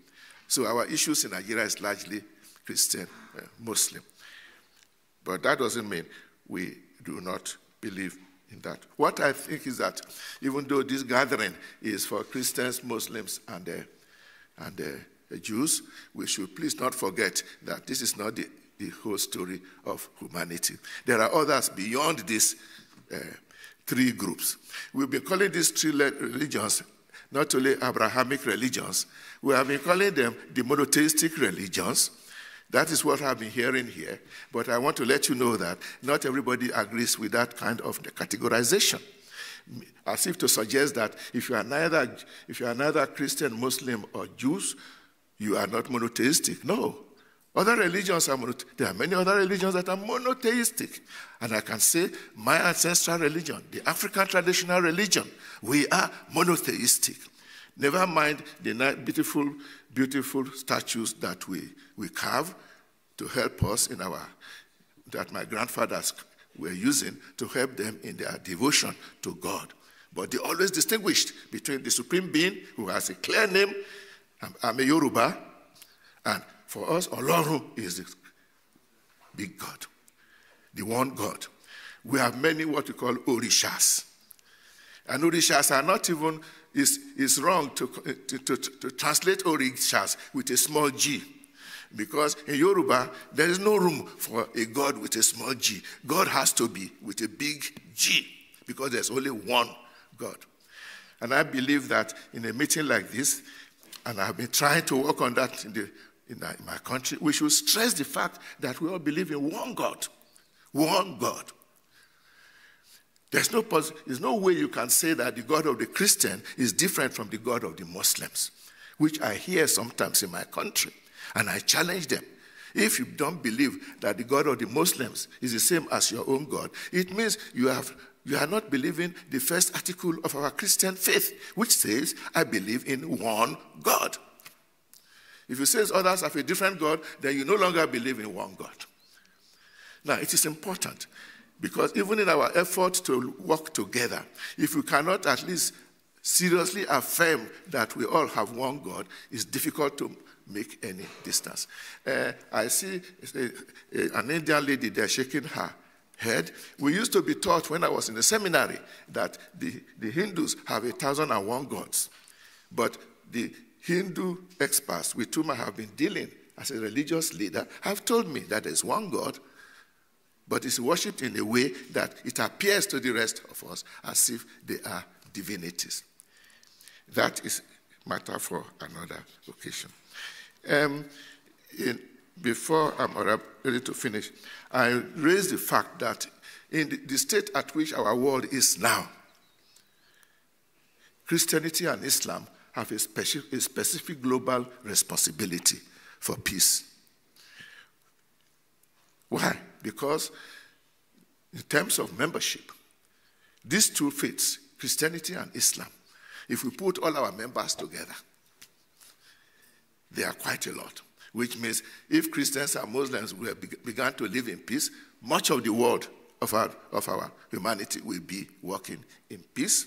So our issues in Nigeria is largely Christian, Muslim. But that doesn't mean we do not believe in that. What I think is that even though this gathering is for Christians, Muslims, and Jews, we should please not forget that this is not the whole story of humanity. There are others beyond these three groups. We've been calling these three religions not only Abrahamic religions, we have been calling them the monotheistic religions. That is what I've been hearing here. But I want to let you know that not everybody agrees with that kind of categorization. As if to suggest that if you are neither Christian, Muslim, or Jews, you are not monotheistic. No. Other religions are monotheistic. There are many other religions that are monotheistic. And I can say my ancestral religion, the African traditional religion, we are monotheistic. Never mind the beautiful, beautiful statues that we carve to help us in that my grandfathers were using to help them in their devotion to God. But they always distinguished between the Supreme Being, who has a clear name, I'm a Yoruba, and for us, Ọlọ́run is the big God, the one God. We have many what we call orishas. And orishas are not even, it's wrong to translate orishas with a small g. Because in Yoruba, there is no room for a God with a small g. God has to be with a big G, because there's only one God. And I believe that in a meeting like this, and I've been trying to work on that in my country, we should stress the fact that we all believe in one God. One God. There's no way you can say that the God of the Christian is different from the God of the Muslims, which I hear sometimes in my country. And I challenge them. If you don't believe that the God of the Muslims is the same as your own God, it means you are not believing the first article of our Christian faith, which says, I believe in one God. If you say others have a different God, then you no longer believe in one God. Now, it is important, because even in our effort to work together, if we cannot at least seriously affirm that we all have one God, it's difficult to make any distance. I see an Indian lady there shaking her head. We used to be taught when I was in the seminary that the Hindus have 1,001 gods. But the Hindu experts with whom I have been dealing as a religious leader have told me that there's one God, but it's worshipped in a way that it appears to the rest of us as if they are divinities. That is matter for another occasion. Before I'm ready to finish, I raised the fact that in the state at which our world is now, Christianity and Islam have a specific global responsibility for peace. Why? Because in terms of membership, these two faiths, Christianity and Islam, if we put all our members together, they are quite a lot, which means if Christians and Muslims began to live in peace, much of the world our humanity will be walking in peace.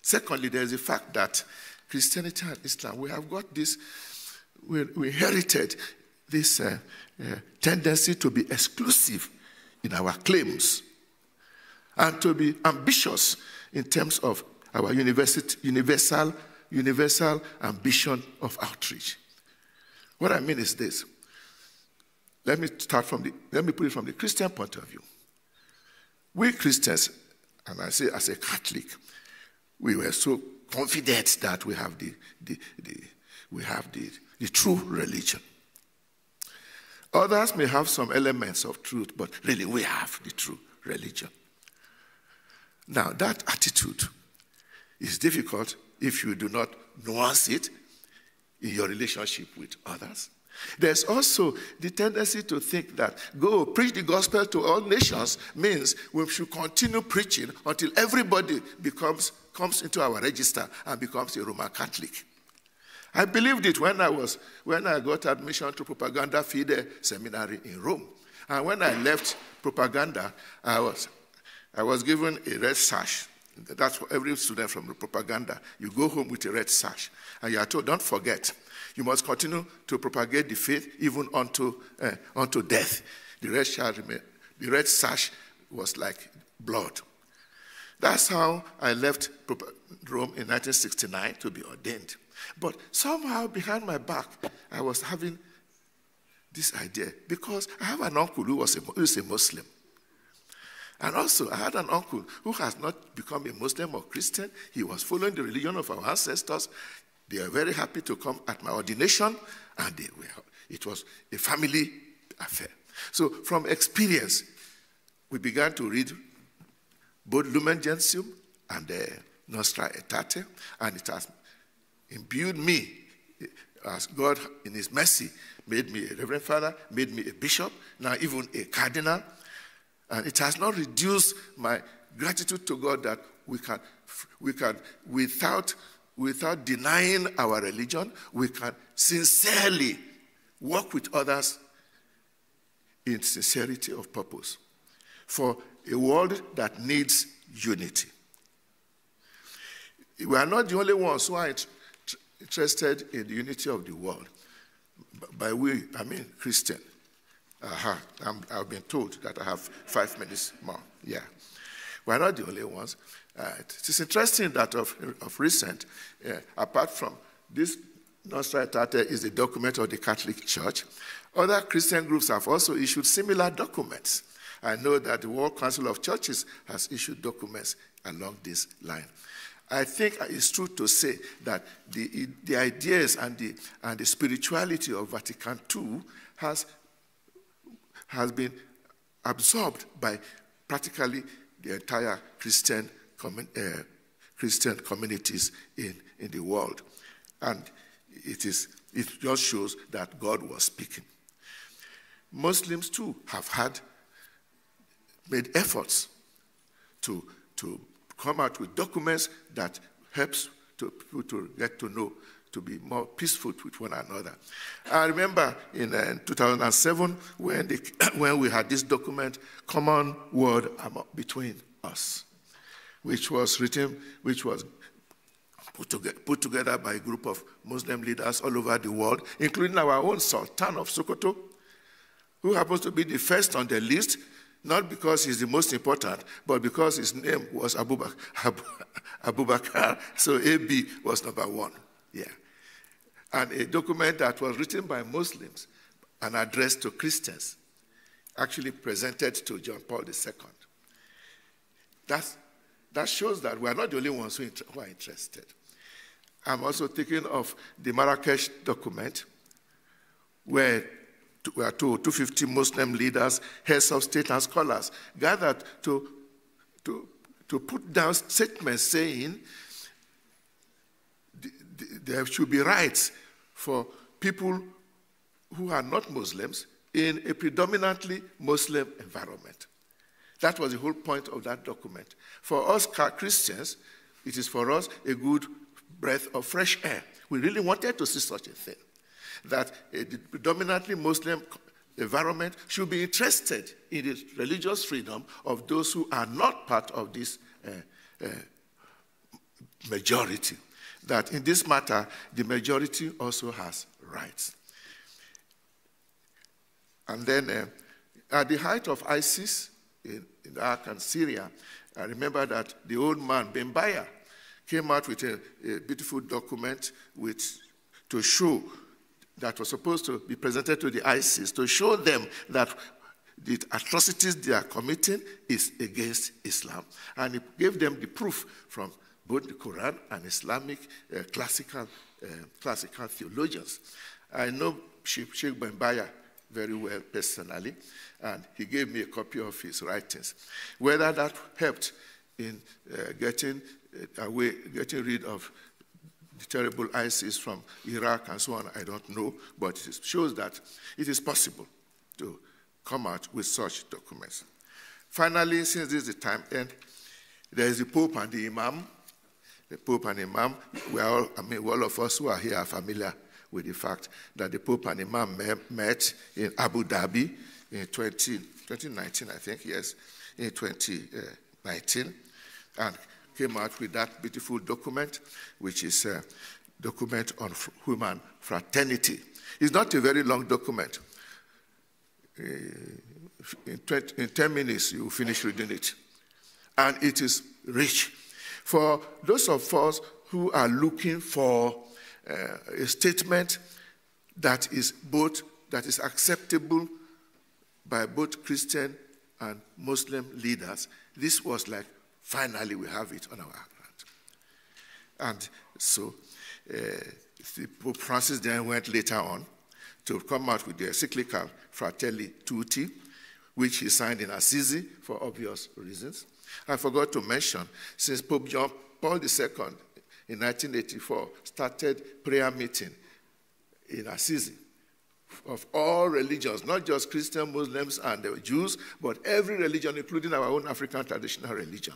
Secondly, there is the fact that Christianity and Islam, we have got this, we inherited this tendency to be exclusive in our claims and to be ambitious in terms of our universal ambition of outreach. What I mean is this. Let me put it from the Christian point of view. We Christians, and I say as a Catholic, we were so confident that we have the true religion. Others may have some elements of truth, but really we have the true religion. Now, that attitude is difficult if you do not nuance it in your relationship with others. There's also the tendency to think that go preach the gospel to all nations means we should continue preaching until everybody comes into our register and becomes a Roman Catholic. I believed it when I got admission to Propaganda Fide Seminary in Rome. And when I left propaganda, I was given a red sash. That's for every student from the propaganda. You go home with a red sash. And you are told, don't forget, you must continue to propagate the faith even unto death. The red sash was like blood. That's how I left Rome in 1969 to be ordained. But somehow behind my back, I was having this idea because I have an uncle who is a Muslim. And also, I had an uncle who has not become a Muslim or Christian. He was following the religion of our ancestors. They were very happy to come at my ordination, and it was a family affair. So from experience, we began to read both Lumen Gentium and Nostra Aetate, and it has imbued me, as God in his mercy made me a reverend father, made me a bishop, now even a cardinal. And it has not reduced my gratitude to God that we can without denying our religion, we can sincerely work with others in sincerity of purpose for a world that needs unity. We are not the only ones who are interested in the unity of the world. By we, I mean Christian. I've been told that I have 5 minutes more. Yeah. We're not the only ones. It is interesting that of recent, apart from this, Nostra Aetate is a document of the Catholic Church. Other Christian groups have also issued similar documents. I know that the World Council of Churches has issued documents along this line. I think it's true to say that the ideas and the spirituality of Vatican II has been absorbed by practically the entire Christian communities in the world. And it just shows that God was speaking. Muslims too have made efforts to come out with documents that helps people to get to know, to be more peaceful with one another. I remember in 2007 when we had this document, Common Word Between Us, which was put together by a group of Muslim leaders all over the world, including our own Sultan of Sokoto, who happens to be the first on the list, not because he's the most important, but because his name was Abubakar, so AB was number one. Yeah. And a document that was written by Muslims and addressed to Christians, actually presented to John Paul II. That shows that we are not the only ones who are interested. I'm also thinking of the Marrakesh document, where we are told 250 Muslim leaders, heads of state and scholars gathered to put down statements saying there should be rights for people who are not Muslims in a predominantly Muslim environment. That was the whole point of that document. For us Christians, it is for us a good breath of fresh air. We really wanted to see such a thing, that a predominantly Muslim environment should be interested in the religious freedom of those who are not part of this majority. That in this matter, the majority also has rights. And then at the height of ISIS in Iraq and Syria, I remember that the old man, Ben Bayer, came out with a beautiful document to show that was supposed to be presented to the ISIS, to show them that the atrocities they are committing is against Islam. And he gave them the proof from both the Quran and Islamic classical theologians. I know Sheikh Ben Bayer very well personally, and he gave me a copy of his writings. Whether that helped in getting rid of the terrible ISIS from Iraq and so on, I don't know, but it shows that it is possible to come out with such documents. Finally, since this is the time end, there is the Pope and the Imam. The Pope and Imam, all of us who are here are familiar with the fact that the Pope and Imam met in Abu Dhabi in 2019, I think, yes, in 2019, and came out with that beautiful document, which is a document on human fraternity. It's not a very long document. In 10 minutes, you will finish reading it. And it is rich. For those of us who are looking for a statement that is acceptable by both Christian and Muslim leaders, this was like, finally we have it on our hand. And so Pope Francis then went later on to come out with the encyclical Fratelli Tutti, which he signed in Assisi for obvious reasons. I forgot to mention, since Pope John Paul II in 1984 started prayer meeting in Assisi of all religions, not just Christian, Muslims, and the Jews, but every religion, including our own African traditional religion.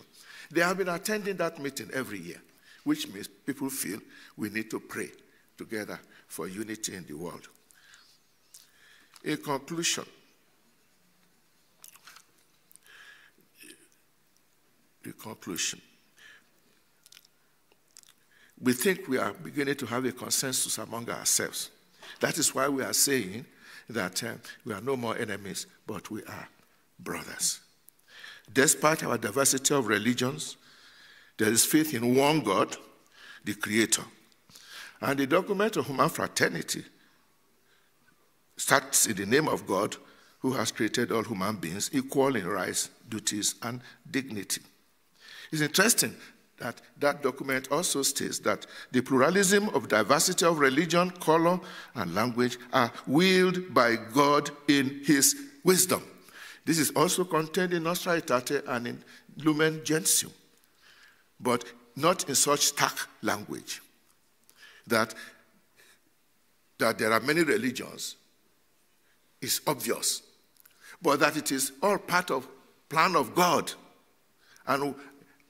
They have been attending that meeting every year, which means people feel we need to pray together for unity in the world. In conclusion, we think we are beginning to have a consensus among ourselves. That is why we are saying that we are no more enemies, but we are brothers. Despite our diversity of religions, there is faith in one God, the Creator. And the document of human fraternity starts in the name of God, who has created all human beings equal in rights, duties, and dignity. It's interesting that that document also states that the pluralism of diversity of religion, color, and language are willed by God in his wisdom. This is also contained in Nostra Aetate and in Lumen Gentium, but not in such stark language that there are many religions is obvious, but that it is all part of plan of God and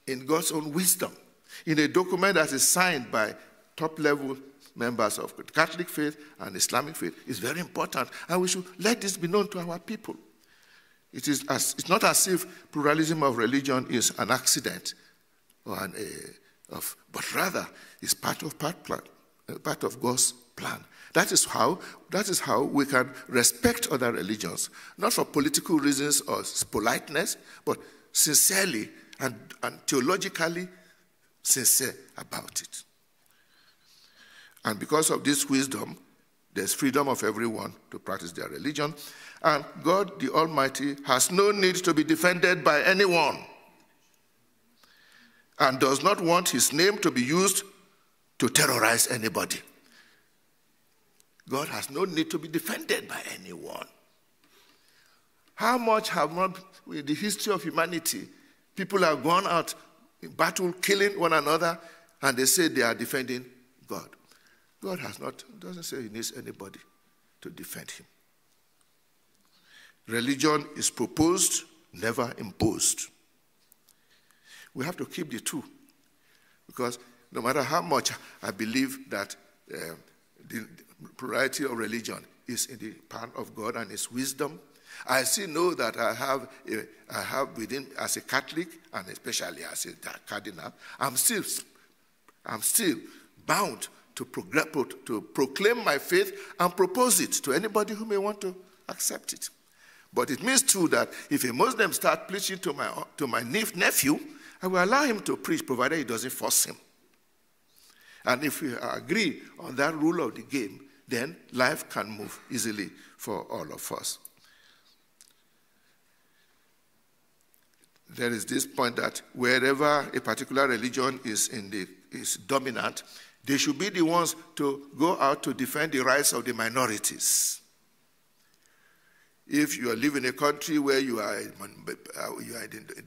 in God's own wisdom, in a document that is signed by top-level members of the Catholic faith and Islamic faith, is very important, and we should let this be known to our people. It's not as if pluralism of religion is an accident, but rather is part of God's plan. That is how we can respect other religions, not for political reasons or politeness, but sincerely and theologically sincere about it. And because of this wisdom, there's freedom of everyone to practice their religion, and God the Almighty has no need to be defended by anyone and does not want his name to be used to terrorize anybody. God has no need to be defended by anyone. How much have in the history of humanity people have gone out in battle, killing one another, and they say they are defending God. God doesn't say he needs anybody to defend him. Religion is proposed, never imposed. We have to keep the two, because no matter how much I believe that the plurality of religion is in the power of God and His wisdom. I still know that I have within, as a Catholic, and especially as a cardinal, I'm still bound to proclaim my faith and propose it to anybody who may want to accept it. But it means too that if a Muslim starts preaching to my nephew, I will allow him to preach, provided he doesn't force him. And if we agree on that rule of the game, then life can move easily for all of us. There is this point that wherever a particular religion is dominant, they should be the ones to go out to defend the rights of the minorities. If you live in a country where you are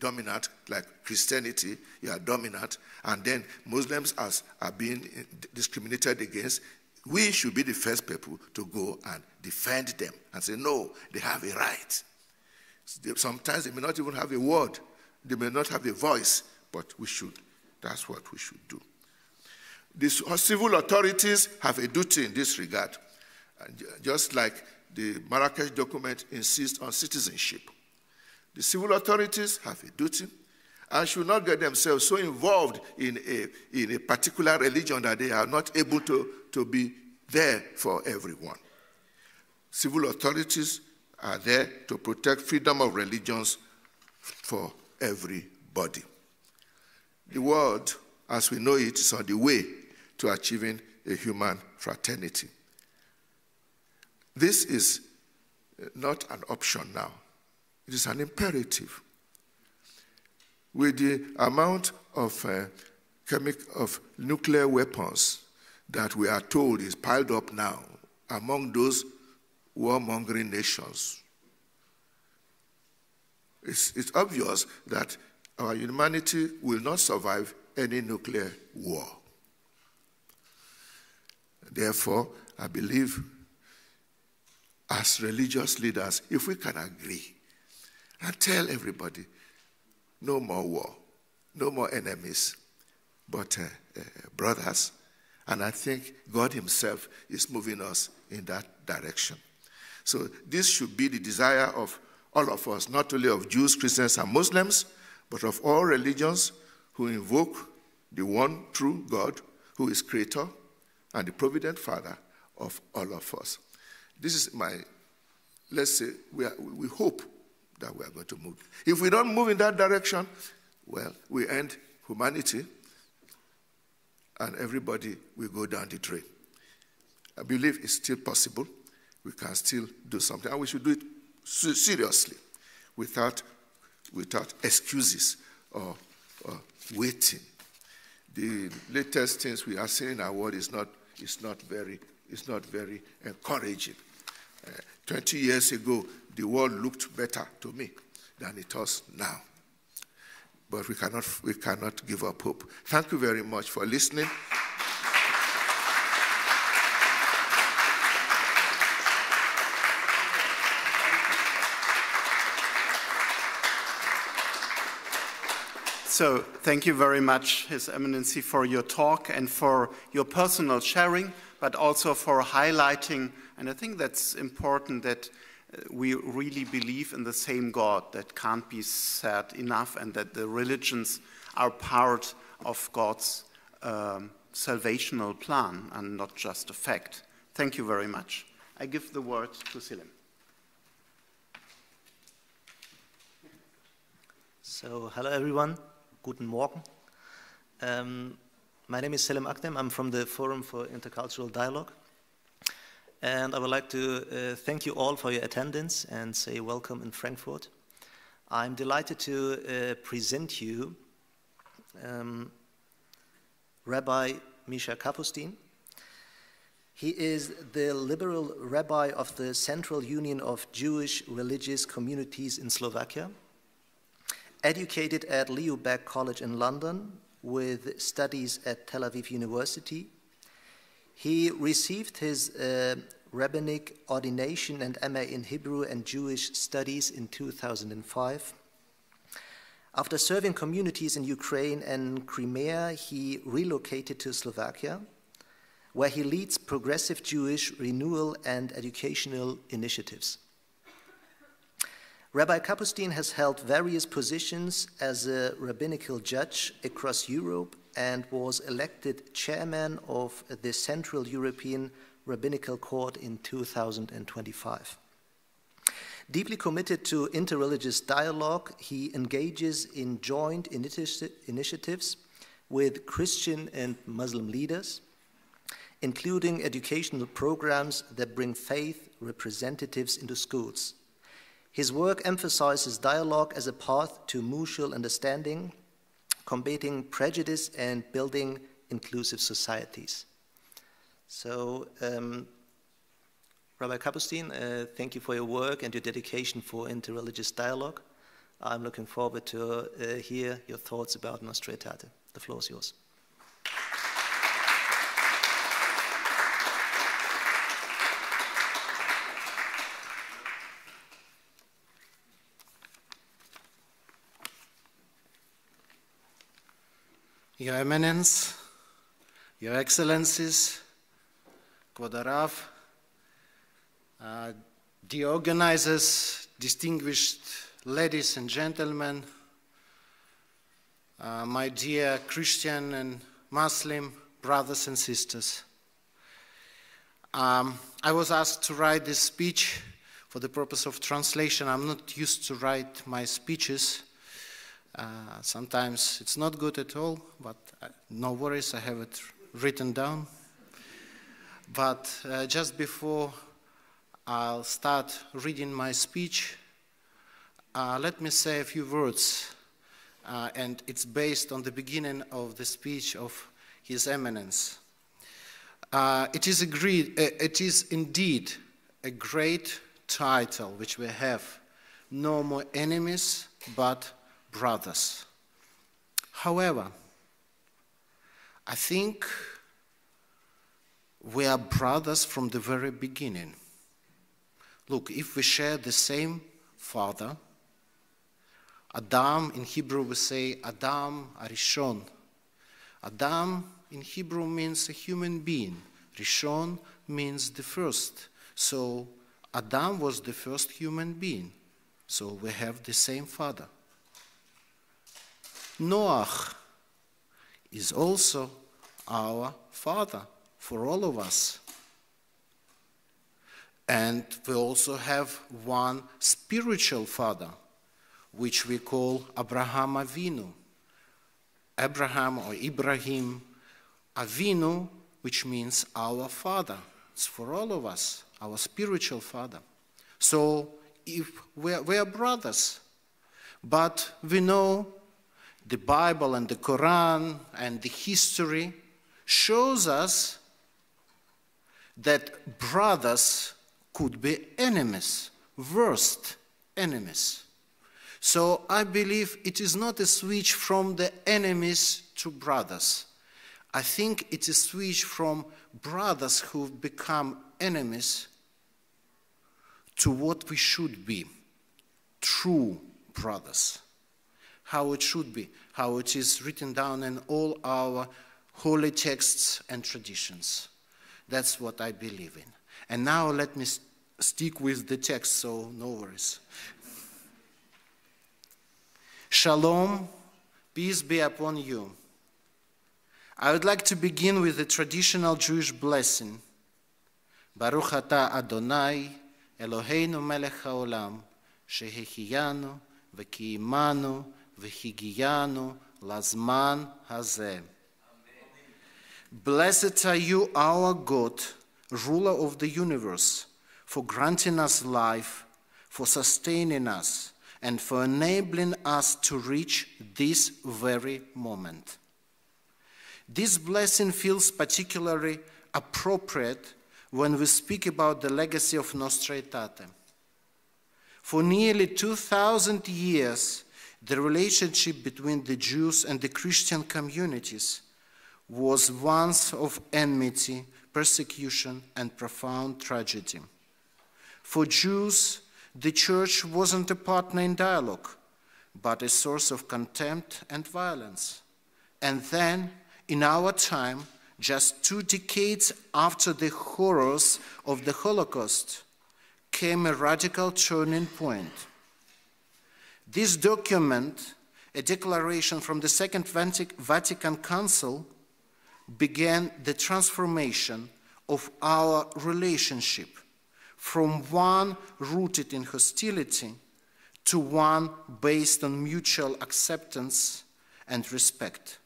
dominant, like Christianity, you are dominant, and then Muslims are being discriminated against, we should be the first people to go and defend them and say, no, they have a right. Sometimes they may not even have a word. They may not have a voice, but we should. That's what we should do. The civil authorities have a duty in this regard. And just like the Marrakesh document insists on citizenship, the civil authorities have a duty and should not get themselves so involved in a particular religion that they are not able to be there for everyone. Civil authorities are there to protect freedom of religions for everybody. The world, as we know it, is on the way to achieving a human fraternity. This is not an option now. It is an imperative. With the amount of nuclear weapons that we are told is piled up now among those warmongering nations, it's obvious that our humanity will not survive any nuclear war. Therefore, I believe as religious leaders, if we can agree and tell everybody, no more war, no more enemies, but brothers, and I think God Himself is moving us in that direction. So this should be the desire of all of us, not only of Jews, Christians, and Muslims, but of all religions who invoke the one true God who is Creator and the Provident Father of all of us. This is let's say, we hope that we are going to move. If we don't move in that direction, well, we end humanity and everybody will go down the drain. I believe it's still possible. We can still do something, and we should do it seriously, without excuses or waiting. The latest things we are seeing in our world is not very encouraging. 20 years ago, the world looked better to me than it does now. But we cannot give up hope. Thank you very much for listening. So thank you very much, His Eminency, for your talk and for your personal sharing, but also for highlighting, and I think that's important, that we really believe in the same God. That can't be said enough, and that the religions are part of God's salvational plan and not just a fact. Thank you very much. I give the word to Selim. So, hello everyone. Guten Morgen. My name is Selim Akdem. I'm from the Forum for Intercultural Dialogue. And I would like to thank you all for your attendance and say welcome in Frankfurt. I'm delighted to present you Rabbi Misha Kapustin. He is the liberal rabbi of the Central Union of Jewish Religious Communities in Slovakia. Educated at Leo Baeck College in London with studies at Tel Aviv University. He received his rabbinic ordination and MA in Hebrew and Jewish studies in 2005. After serving communities in Ukraine and Crimea, he relocated to Slovakia, where he leads progressive Jewish renewal and educational initiatives. Rabbi Kapustin has held various positions as a rabbinical judge across Europe and was elected chairman of the Central European Rabbinical Court in 2025. Deeply committed to interreligious dialogue, he engages in joint initiatives with Christian and Muslim leaders, including educational programs that bring faith representatives into schools. His work emphasizes dialogue as a path to mutual understanding, combating prejudice, and building inclusive societies. So, Rabbi Kapustin, thank you for your work and your dedication for interreligious dialogue. I'm looking forward to hear your thoughts about Nostra Aetate. The floor is yours. Your Eminence, Your Excellencies, Kvod Harav, dear organizers, distinguished ladies and gentlemen, my dear Christian and Muslim brothers and sisters. I was asked to write this speech for the purpose of translation. I'm not used to write my speeches. Sometimes it's not good at all, but no worries, I have it written down. But just before I'll start reading my speech, let me say a few words, and it's based on the beginning of the speech of His Eminence. It is indeed a great title which we have, no more enemies but brothers. However, I think we are brothers from the very beginning. Look, if we share the same father, Adam, in Hebrew we say Adam Arishon. Adam in Hebrew means a human being. Rishon means the first. So Adam was the first human being. So we have the same father. Noach is also our father for all of us. And we also have one spiritual father, which we call Abraham Avinu. Abraham or Ibrahim Avinu, which means our father. It's for all of us, our spiritual father. So if we are brothers, but we know the Bible and the Quran and the history shows us that brothers could be enemies, worst enemies. So I believe it is not a switch from the enemies to brothers. I think it's a switch from brothers who've become enemies to what we should be, true brothers. How it should be, how it is written down in all our holy texts and traditions. That's what I believe in. And now let me stick with the text, so no worries. Shalom, peace be upon you. I would like to begin with the traditional Jewish blessing. Baruch atah Adonai, Eloheinu melech haolam, shehechiyanu v'kiimanu v'higiyanu lazman hazeh. Blessed are you, our God, ruler of the universe, for granting us life, for sustaining us, and for enabling us to reach this very moment. This blessing feels particularly appropriate when we speak about the legacy of Nostra Aetate. For nearly 2,000 years, the relationship between the Jews and the Christian communities was one of enmity, persecution, and profound tragedy. For Jews, the church wasn't a partner in dialogue, but a source of contempt and violence. And then, in our time, just 2 decades after the horrors of the Holocaust, came a radical turning point. This document, a declaration from the Second Vatican Council, began the transformation of our relationship from one rooted in hostility to one based on mutual acceptance and respect.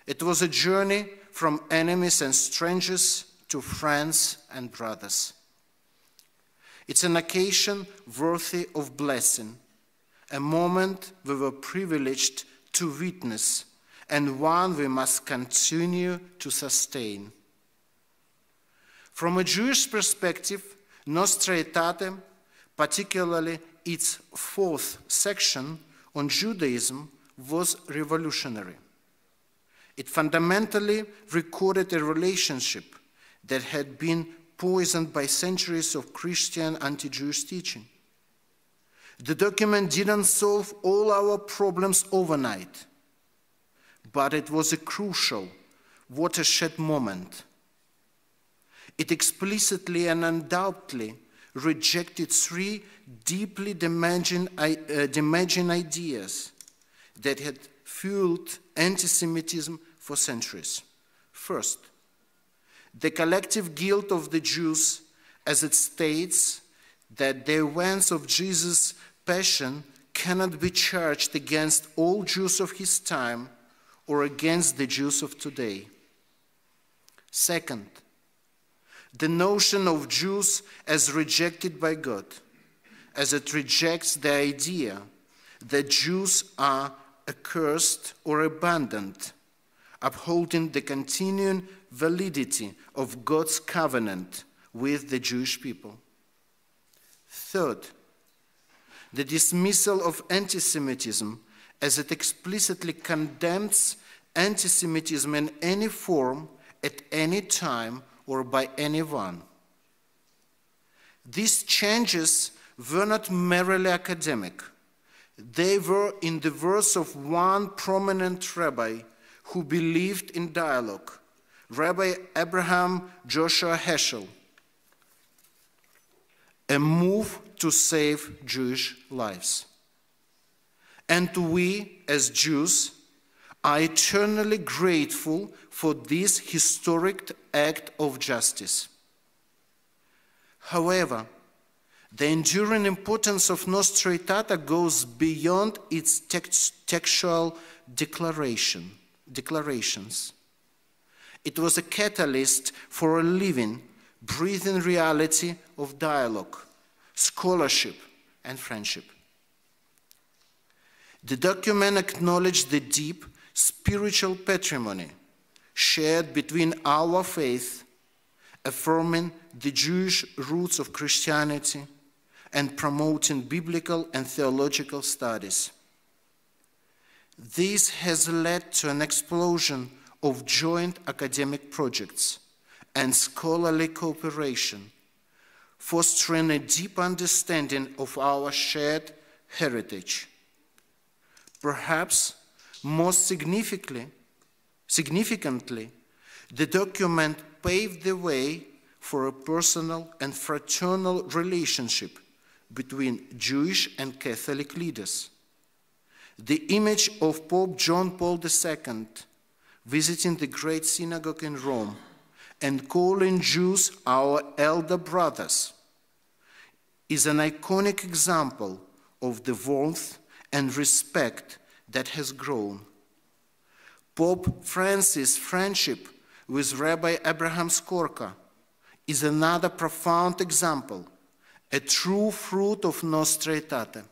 It was a journey from enemies and strangers to friends and brothers. It's an occasion worthy of blessing, a moment we were privileged to witness, and one we must continue to sustain. From a Jewish perspective, Nostra Aetate, particularly its 4th section on Judaism, was revolutionary. It fundamentally recorded a relationship that had been poisoned by centuries of Christian anti-Jewish teaching. The document didn't solve all our problems overnight, but it was a crucial watershed moment. It explicitly and undoubtedly rejected 3 deeply damaging ideas that had fueled anti-Semitism for centuries. First, the collective guilt of the Jews, as it states that the events of Jesus' passion cannot be charged against all Jews of his time or against the Jews of today. Second, the notion of Jews as rejected by God, as it rejects the idea that Jews are accursed or abandoned, upholding the continuing validity of God's covenant with the Jewish people. Third, the dismissal of anti-Semitism as it explicitly condemns anti-Semitism in any form, at any time, or by anyone. These changes were not merely academic. They were, in the words of one prominent rabbi who believed in dialogue, Rabbi Abraham Joshua Heschel, a move to save Jewish lives. And we, as Jews, are eternally grateful for this historic act of justice. However, the enduring importance of Nostra Aetate goes beyond its textual declarations. It was a catalyst for a living, breathing reality of dialogue, scholarship, and friendship. The document acknowledged the deep spiritual patrimony shared between our faith, affirming the Jewish roots of Christianity and promoting biblical and theological studies. This has led to an explosion of joint academic projects and scholarly cooperation, fostering a deep understanding of our shared heritage. Perhaps most significantly, the document paved the way for a personal and fraternal relationship between Jewish and Catholic leaders. The image of Pope John Paul II visiting the Great Synagogue in Rome and calling Jews our elder brothers is an iconic example of the warmth and respect that has grown. Pope Francis' friendship with Rabbi Abraham Skorka is another profound example, a true fruit of Nostra Aetate.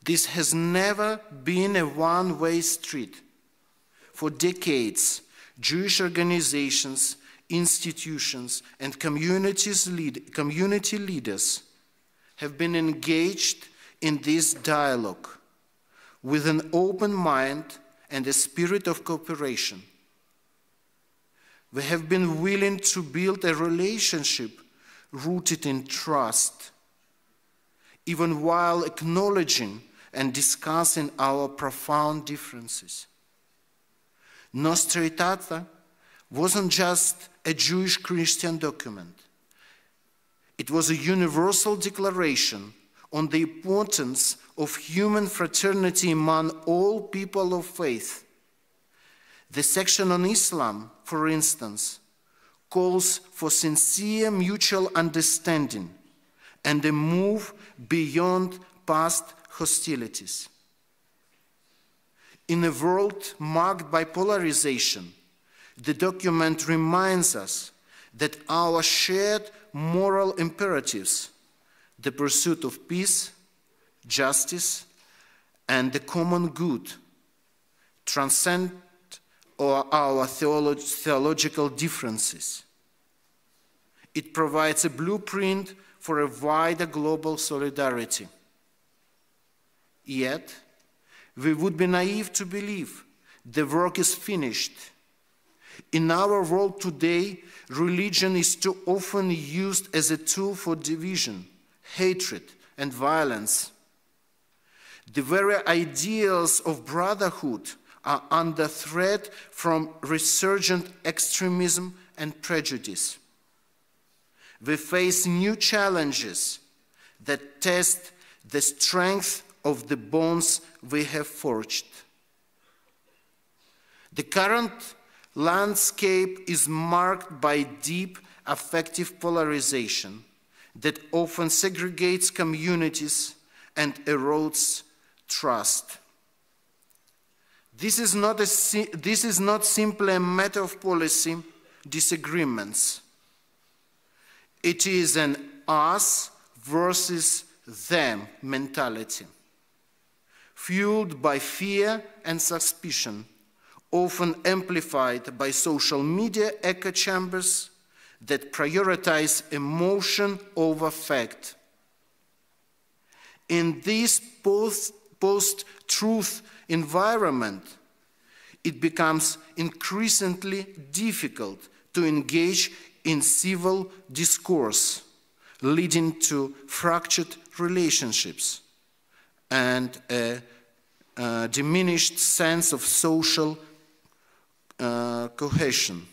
This has never been a one-way street. For decades, Jewish organizations, institutions, and community leaders have been engaged in this dialogue with an open mind and a spirit of cooperation. We have been willing to build a relationship rooted in trust, even while acknowledging and discussing our profound differences. Nostra Aetate wasn't just a Jewish-Christian document. It was a universal declaration on the importance of human fraternity among all people of faith. The section on Islam, for instance, calls for sincere mutual understanding and a move beyond past hostilities. In a world marked by polarization, the document reminds us that our shared moral imperatives, the pursuit of peace, justice, and the common good, transcend our theological differences. It provides a blueprint for a wider global solidarity. Yet, we would be naive to believe the work is finished. In our world today, religion is too often used as a tool for division, hatred, and violence. The very ideals of brotherhood are under threat from resurgent extremism and prejudice. We face new challenges that test the strength of the bonds we have forged. The current landscape is marked by deep affective polarization that often segregates communities and erodes trust. This is not simply a matter of policy disagreements. It is an us versus them mentality, fueled by fear and suspicion, often amplified by social media echo chambers that prioritize emotion over fact. In this post-truth environment, it becomes increasingly difficult to engage in civil discourse, leading to fractured relationships and a diminished sense of social cohesion.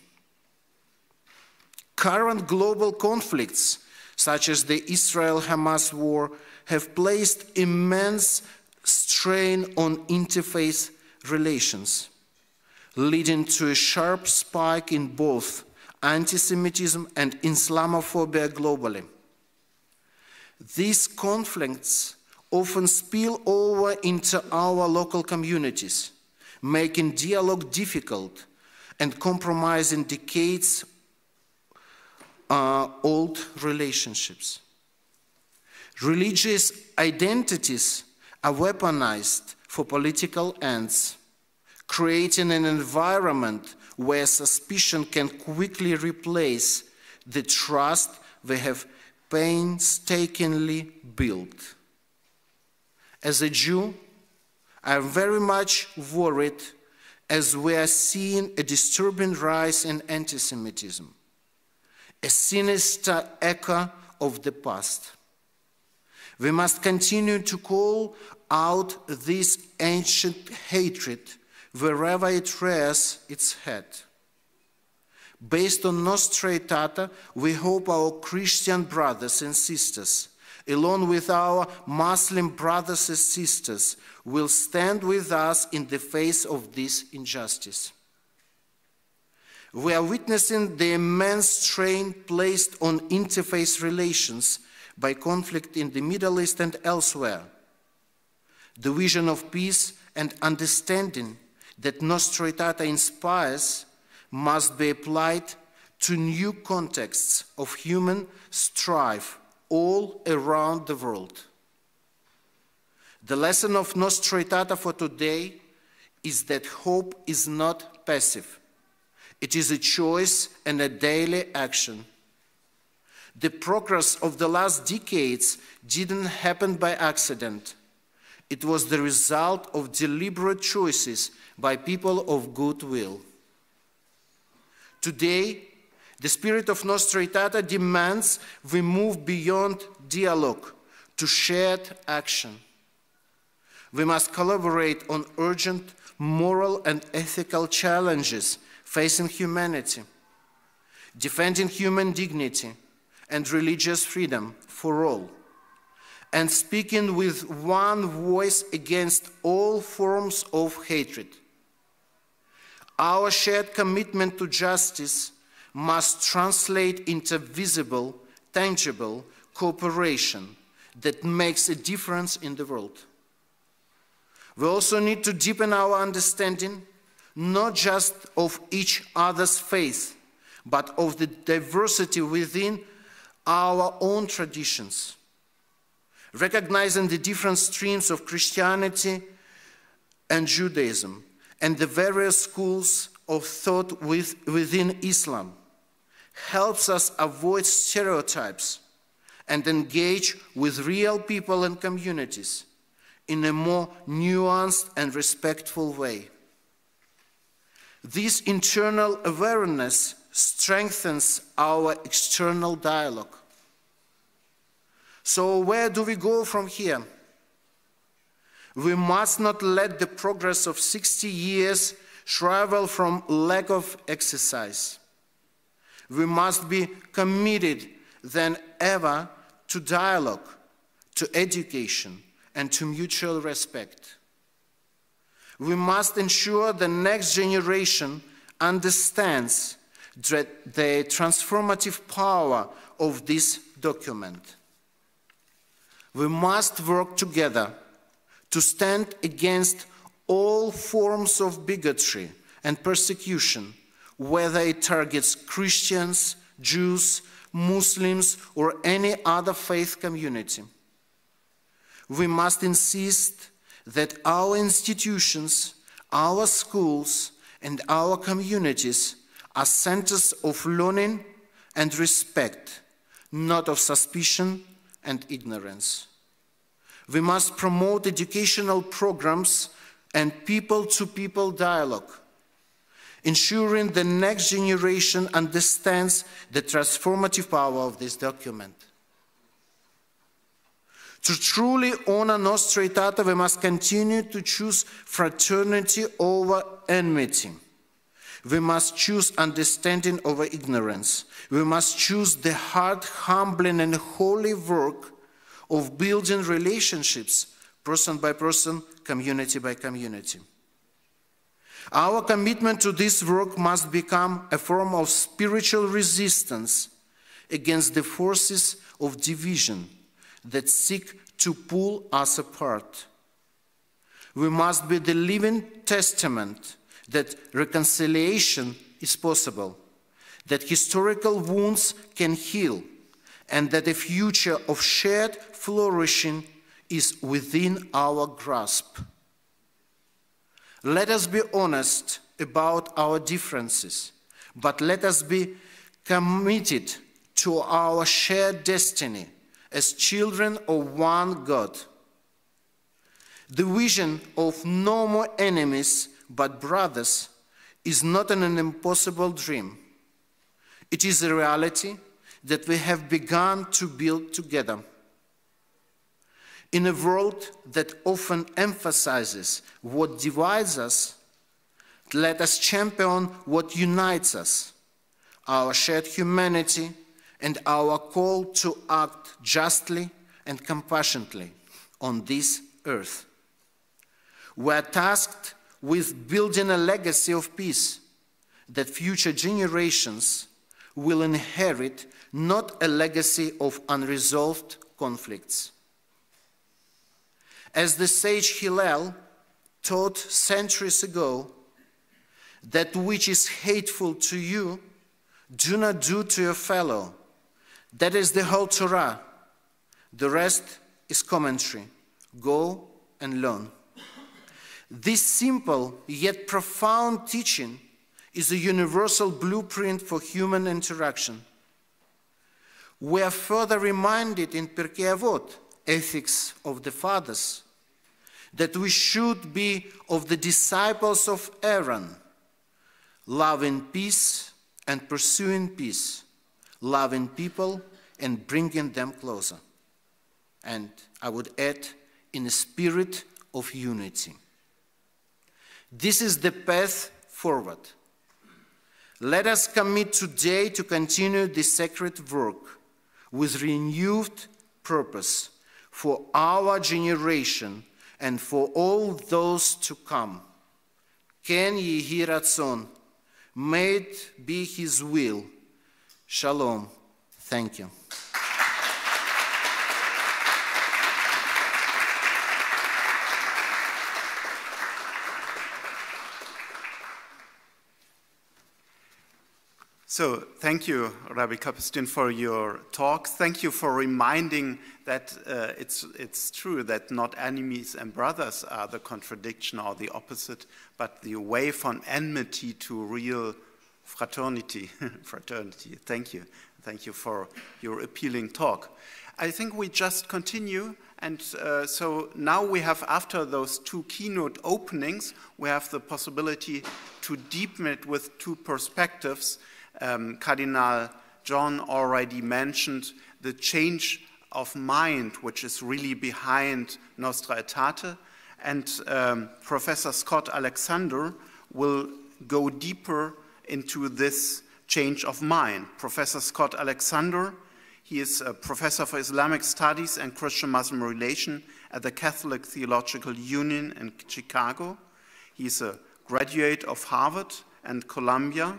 Current global conflicts, such as the Israel-Hamas war, have placed immense strain on interfaith relations, leading to a sharp spike in both anti-Semitism and Islamophobia globally. These conflicts often spill over into our local communities, making dialogue difficult and compromising decades-old relationships. Religious identities are weaponized for political ends, creating an environment where suspicion can quickly replace the trust we have painstakingly built. As a Jew, I am very much worried as we are seeing a disturbing rise in anti-Semitism, a sinister echo of the past. We must continue to call out this ancient hatred wherever it rears its head. Based on Nostra Aetate, we hope our Christian brothers and sisters, along with our Muslim brothers and sisters, will stand with us in the face of this injustice. We are witnessing the immense strain placed on interfaith relations by conflict in the Middle East and elsewhere. The vision of peace and understanding that Nostra Aetate inspires must be applied to new contexts of human strife all around the world. The lesson of Nostra Aetate for today is that hope is not passive. It is a choice and a daily action. The progress of the last decades didn't happen by accident. It was the result of deliberate choices by people of goodwill. Today, the spirit of Nostra Aetate demands we move beyond dialogue to shared action. We must collaborate on urgent moral and ethical challenges facing humanity, defending human dignity and religious freedom for all, and speaking with one voice against all forms of hatred. Our shared commitment to justice must translate into visible, tangible cooperation that makes a difference in the world. We also need to deepen our understanding, not just of each other's faith, but of the diversity within our own traditions. Recognizing the different streams of Christianity and Judaism and the various schools of thought within Islam helps us avoid stereotypes and engage with real people and communities in a more nuanced and respectful way. This internal awareness strengthens our external dialogue. So where do we go from here? We must not let the progress of 60 years shrivel from lack of exercise. We must be committed than ever to dialogue, to education, and to mutual respect. We must ensure the next generation understands the transformative power of this document. We must work together to stand against all forms of bigotry and persecution, whether it targets Christians, Jews, Muslims, or any other faith community. We must insist that our institutions, our schools, and our communities are centers of learning and respect, not of suspicion and ignorance. We must promote educational programs and people-to-people dialogue, ensuring the next generation understands the transformative power of this document. To truly honor Nostra Aetate, we must continue to choose fraternity over enmity. We must choose understanding over ignorance. We must choose the hard, humbling, and holy work of building relationships, person by person, community by community. Our commitment to this work must become a form of spiritual resistance against the forces of division that seek to pull us apart. We must be the living testament that reconciliation is possible, that historical wounds can heal, and that a future of shared flourishing is within our grasp. Let us be honest about our differences, but let us be committed to our shared destiny as children of one God. The vision of no more enemies but brothers is not an impossible dream. It is a reality that we have begun to build together. In a world that often emphasizes what divides us, let us champion what unites us, our shared humanity and our call to act justly and compassionately on this earth. We are tasked with building a legacy of peace that future generations will inherit, not a legacy of unresolved conflicts. As the sage Hillel taught centuries ago, that which is hateful to you, do not do to your fellow. That is the whole Torah. The rest is commentary. Go and learn. This simple yet profound teaching is a universal blueprint for human interaction. We are further reminded in Pirkei Avot, Ethics of the Fathers, that we should be of the disciples of Aaron, loving peace and pursuing peace, loving people and bringing them closer. And I would add, in a spirit of unity. This is the path forward. Let us commit today to continue this sacred work with renewed purpose for our generation and for all those to come. Ken yehi ratzon, may it be his will. Shalom. Thank you. So thank you, Rabbi Kapustin, for your talks. Thank you for reminding that it's true that not enemies and brothers are the contradiction or the opposite, but the way from enmity to real fraternity. Fraternity. Thank you. Thank you for your appealing talk. I think we just continue. And so now we have, after those two keynote openings, we have the possibility to deepen it with two perspectives. Cardinal John already mentioned the change of mind, which is really behind Nostra Aetate, and Professor Scott Alexander will go deeper into this change of mind. Professor Scott Alexander, he is a professor for Islamic Studies and Christian-Muslim Relation at the Catholic Theological Union in Chicago. He is a graduate of Harvard and Columbia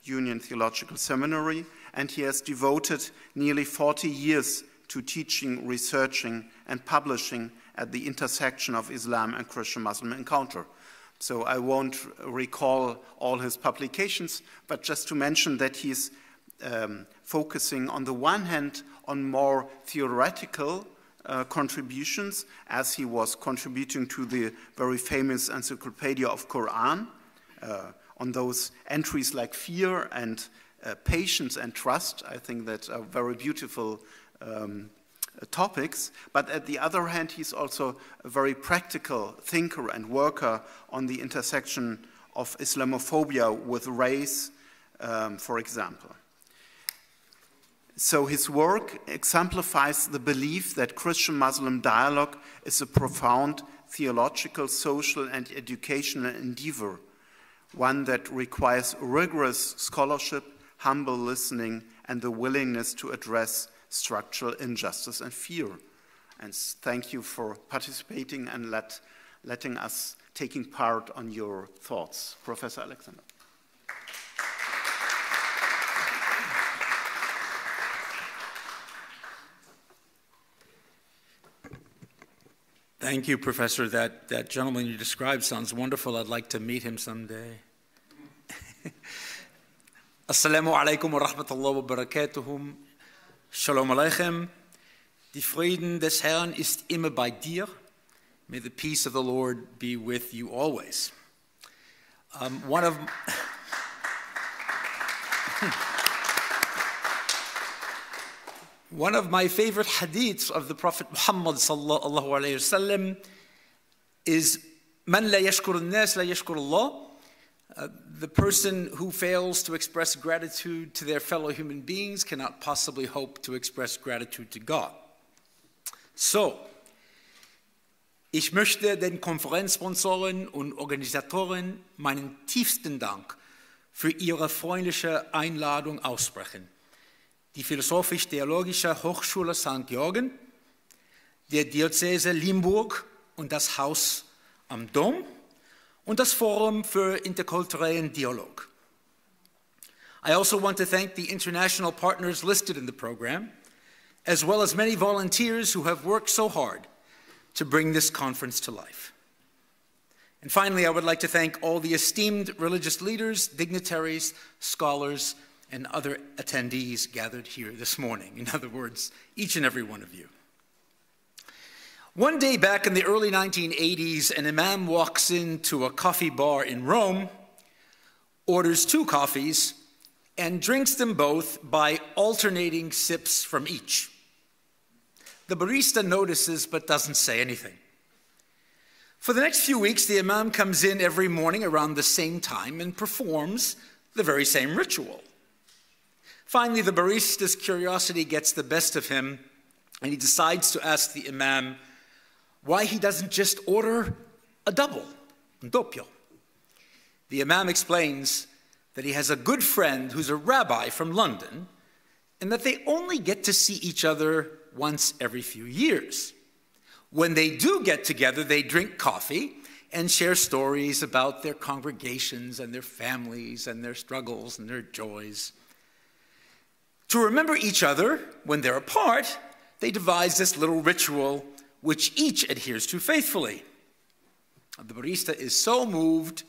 Union Theological Seminary, and he has devoted nearly 40 years to teaching, researching, and publishing at the intersection of Islam and Christian-Muslim encounter. So I won't recall all his publications, but just to mention that he's focusing on the one hand on more theoretical contributions, as he was contributing to the very famous Encyclopedia of Quran, on those entries like fear and patience and trust. I think that are very beautiful topics. But at the other hand, he's also a very practical thinker and worker on the intersection of Islamophobia with race, for example. So his work exemplifies the belief that Christian-Muslim dialogue is a profound theological, social, and educational endeavor, one that requires rigorous scholarship, humble listening, and the willingness to address structural injustice and fear. And thank you for participating and letting us taking part on your thoughts. Professor Alexander. Thank you, Professor. That gentleman you described sounds wonderful. I'd like to meet him someday. Assalamu alaikum wa rahmatullahi wa barakatuhum. Shalom aleichem. Die Frieden des Herrn ist immer bei dir. May the peace of the Lord be with you always. One of my favorite hadiths of the Prophet Muhammad sallallahu alayhi wasallam is "Man la yashkur an-nas la yashkur Allah." The person who fails to express gratitude to their fellow human beings cannot possibly hope to express gratitude to God. So, ich möchte den Konferenzsponsoren und Organisatoren meinen tiefsten Dank für ihre freundliche Einladung aussprechen. Die Philosophisch-Theologische Hochschule St. Georgen, der Diözese Limburg und das Haus am Dom und das Forum für interkulturellen Dialog. I also want to thank the international partners listed in the program, as well as many volunteers who have worked so hard to bring this conference to life. And finally, I would like to thank all the esteemed religious leaders, dignitaries, scholars, and other attendees gathered here this morning. In other words, each and every one of you. One day back in the early 1980s, an imam walks into a coffee bar in Rome, orders 2 coffees, and drinks them both by alternating sips from each. The barista notices but doesn't say anything. For the next few weeks, the imam comes in every morning around the same time and performs the very same ritual. Finally, the barista's curiosity gets the best of him, and he decides to ask the imam why he doesn't just order a double, un doppio. the Imam explains that he has a good friend who's a rabbi from London, and that they only get to see each other once every few years. When they do get together, they drink coffee and share stories about their congregations and their families and their struggles and their joys. To remember each other when they're apart, they devise this little ritual which each adheres to faithfully. The barista is so moved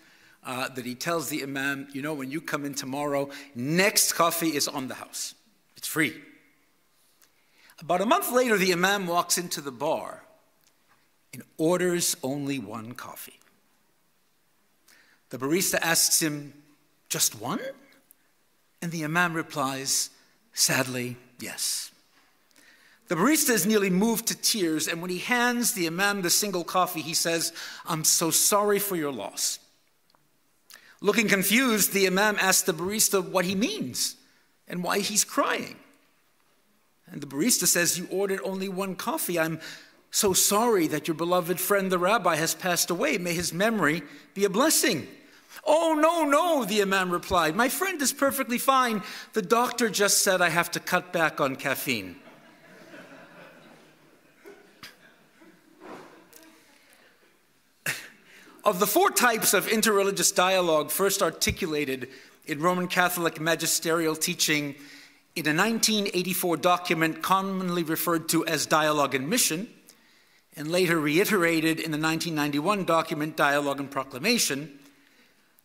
that he tells the Imam, you know, when you come in tomorrow, next coffee is on the house. It's free. About a month later, the Imam walks into the bar and orders only one coffee. The barista asks him, just one? And the Imam replies, sadly, yes. The barista is nearly moved to tears, and when he hands the Imam the single coffee, he says, I'm so sorry for your loss. Looking confused, the Imam asks the barista what he means and why he's crying. And the barista says, you ordered only one coffee. I'm so sorry that your beloved friend, the rabbi, has passed away. May his memory be a blessing. Oh, no, the Imam replied. My friend is perfectly fine. The doctor just said I have to cut back on caffeine. Of the 4 types of interreligious dialogue first articulated in Roman Catholic magisterial teaching in a 1984 document commonly referred to as Dialogue and Mission, and later reiterated in the 1991 document Dialogue and Proclamation,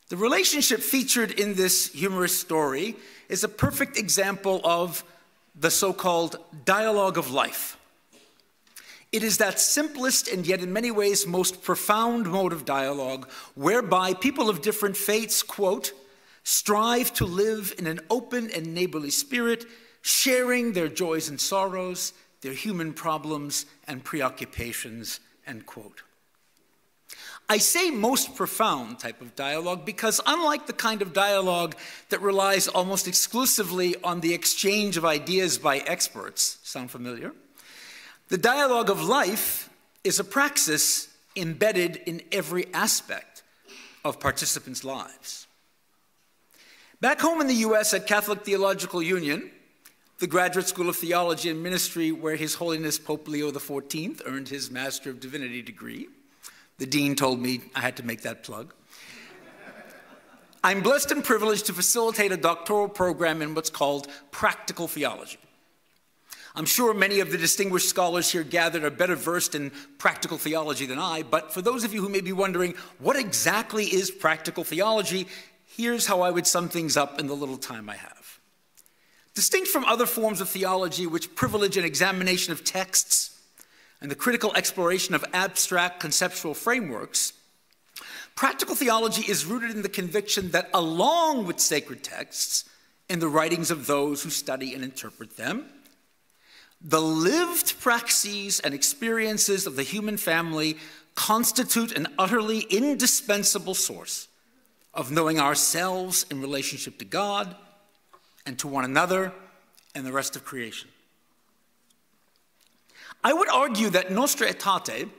the relationship featured in this humorous story is a perfect example of the so-called dialogue of life. It is that simplest and yet in many ways most profound mode of dialogue whereby people of different faiths, quote, strive to live in an open and neighborly spirit, sharing their joys and sorrows, their human problems and preoccupations, end quote. I say most profound type of dialogue because unlike the kind of dialogue that relies almost exclusively on the exchange of ideas by experts, sound familiar? The dialogue of life is a praxis embedded in every aspect of participants' lives. Back home in the US at Catholic Theological Union, the Graduate School of Theology and Ministry where His Holiness Pope Leo XIV earned his Master of Divinity degree, the dean told me I had to make that plug. I'm blessed and privileged to facilitate a doctoral program in what's called practical theology. I'm sure many of the distinguished scholars here gathered are better versed in practical theology than I, but for those of you who may be wondering, what exactly is practical theology? Here's how I would sum things up in the little time I have. Distinct from other forms of theology which privilege an examination of texts and the critical exploration of abstract conceptual frameworks, practical theology is rooted in the conviction that along with sacred texts and the writings of those who study and interpret them, the lived praxes and experiences of the human family constitute an utterly indispensable source of knowing ourselves in relationship to God and to one another and the rest of creation. I would argue that Nostra Aetate,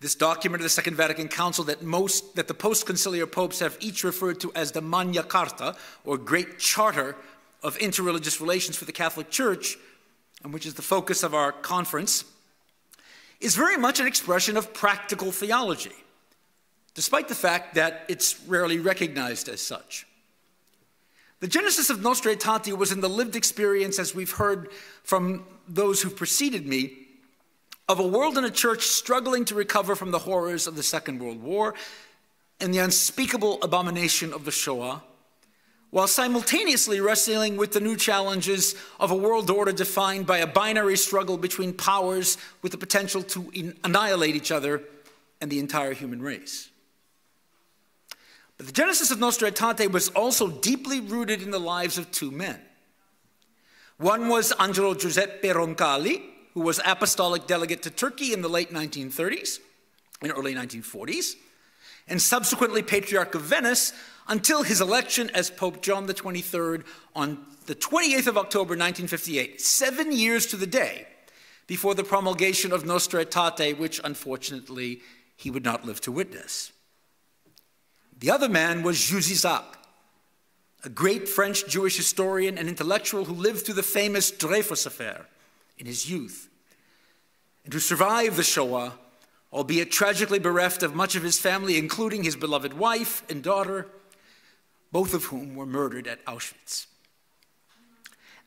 this document of the Second Vatican Council that the post-conciliar popes have each referred to as the Magna Carta, or Great Charter of Interreligious Relations for the Catholic Church, and which is the focus of our conference, is very much an expression of practical theology, despite the fact that it's rarely recognized as such. The genesis of Nostra Aetate was in the lived experience, as we've heard from those who preceded me, of a world and a church struggling to recover from the horrors of the Second World War and the unspeakable abomination of the Shoah, while simultaneously wrestling with the new challenges of a world order defined by a binary struggle between powers with the potential to annihilate each other and the entire human race. But the genesis of Nostra Aetate was also deeply rooted in the lives of 2 men. One was Angelo Giuseppe Roncalli, who was apostolic delegate to Turkey in the late 1930s and early 1940s, and subsequently Patriarch of Venice until his election as Pope John XXIII on the 28th of October 1958, 7 years to the day before the promulgation of Nostra Aetate, which unfortunately he would not live to witness. The other man was Jules, a great French Jewish historian and intellectual who lived through the famous Dreyfus affair in his youth, and who survived the Shoah, albeit tragically bereft of much of his family, including his beloved wife and daughter, both of whom were murdered at Auschwitz.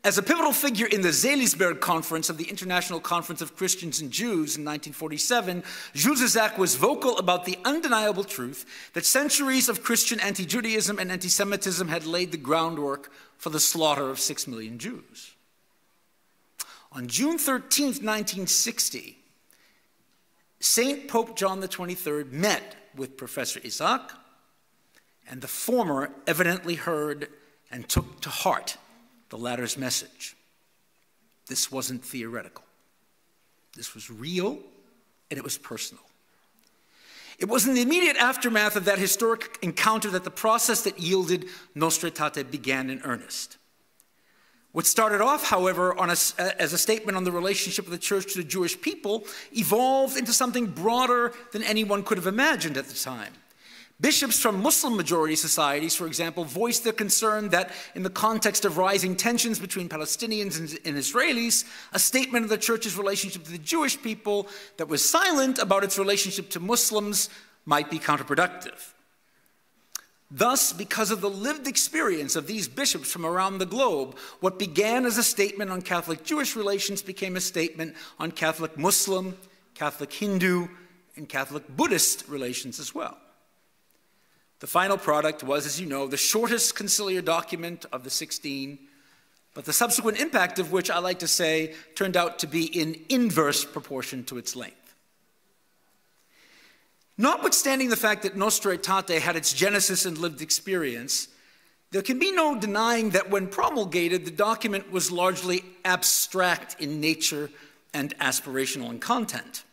As a pivotal figure in the Seligsberg Conference of the International Conference of Christians and Jews in 1947, Jules was vocal about the undeniable truth that centuries of Christian anti-Judaism and anti-Semitism had laid the groundwork for the slaughter of 6 million Jews. On June 13, 1960, Saint Pope John XXIII met with Professor Isaac, and the former evidently heard and took to heart the latter's message. This wasn't theoretical. This was real, and it was personal. It was in the immediate aftermath of that historic encounter that the process that yielded Nostra Aetate began in earnest. What started off, however, as a statement on the relationship of the church to the Jewish people evolved into something broader than anyone could have imagined at the time. Bishops from Muslim-majority societies, for example, voiced their concern that in the context of rising tensions between Palestinians and Israelis, a statement of the church's relationship to the Jewish people that was silent about its relationship to Muslims might be counterproductive. Thus, because of the lived experience of these bishops from around the globe, what began as a statement on Catholic-Jewish relations became a statement on Catholic-Muslim, Catholic-Hindu, and Catholic-Buddhist relations as well. The final product was, as you know, the shortest conciliar document of the 16, but the subsequent impact of which, I like to say, turned out to be in inverse proportion to its length. Notwithstanding the fact that Nostra Aetate had its genesis and lived experience, there can be no denying that when promulgated, the document was largely abstract in nature and aspirational in content.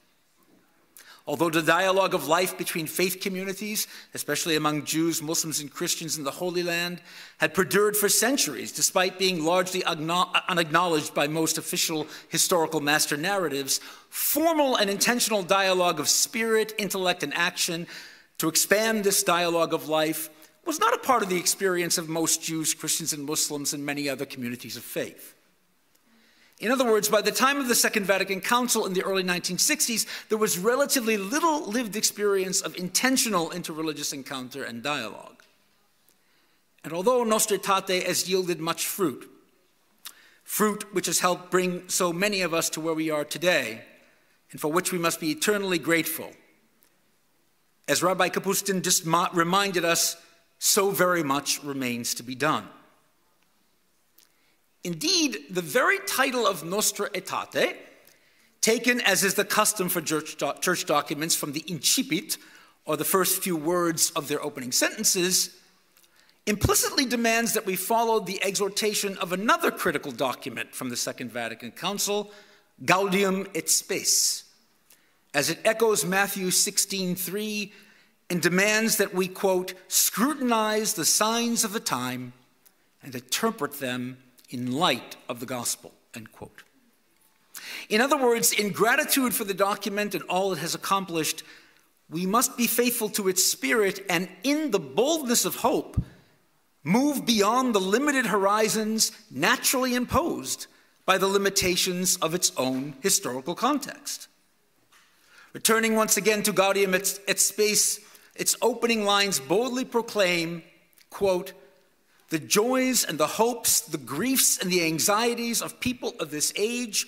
Although the dialogue of life between faith communities, especially among Jews, Muslims, and Christians in the Holy Land, had perdured for centuries, despite being largely unacknowledged by most official historical master narratives, formal and intentional dialogue of spirit, intellect, and action to expand this dialogue of life was not a part of the experience of most Jews, Christians, and Muslims and many other communities of faith. In other words, by the time of the Second Vatican Council in the early 1960s, there was relatively little lived experience of intentional interreligious encounter and dialogue. And although Nostra Aetate has yielded much fruit which has helped bring so many of us to where we are today, and for which we must be eternally grateful, as Rabbi Kapustin just reminded us, so very much remains to be done. Indeed, the very title of Nostra Aetate, taken as is the custom for church documents from the incipit, or the first few words of their opening sentences, implicitly demands that we follow the exhortation of another critical document from the Second Vatican Council, Gaudium et Spes, as it echoes Matthew 16:3 and demands that we, quote, scrutinize the signs of the time and interpret them in light of the gospel, end quote. In other words, in gratitude for the document and all it has accomplished, we must be faithful to its spirit and in the boldness of hope, move beyond the limited horizons naturally imposed by the limitations of its own historical context. Returning once again to Gaudium et Spes, its opening lines boldly proclaim, quote, the joys and the hopes, the griefs and the anxieties of people of this age,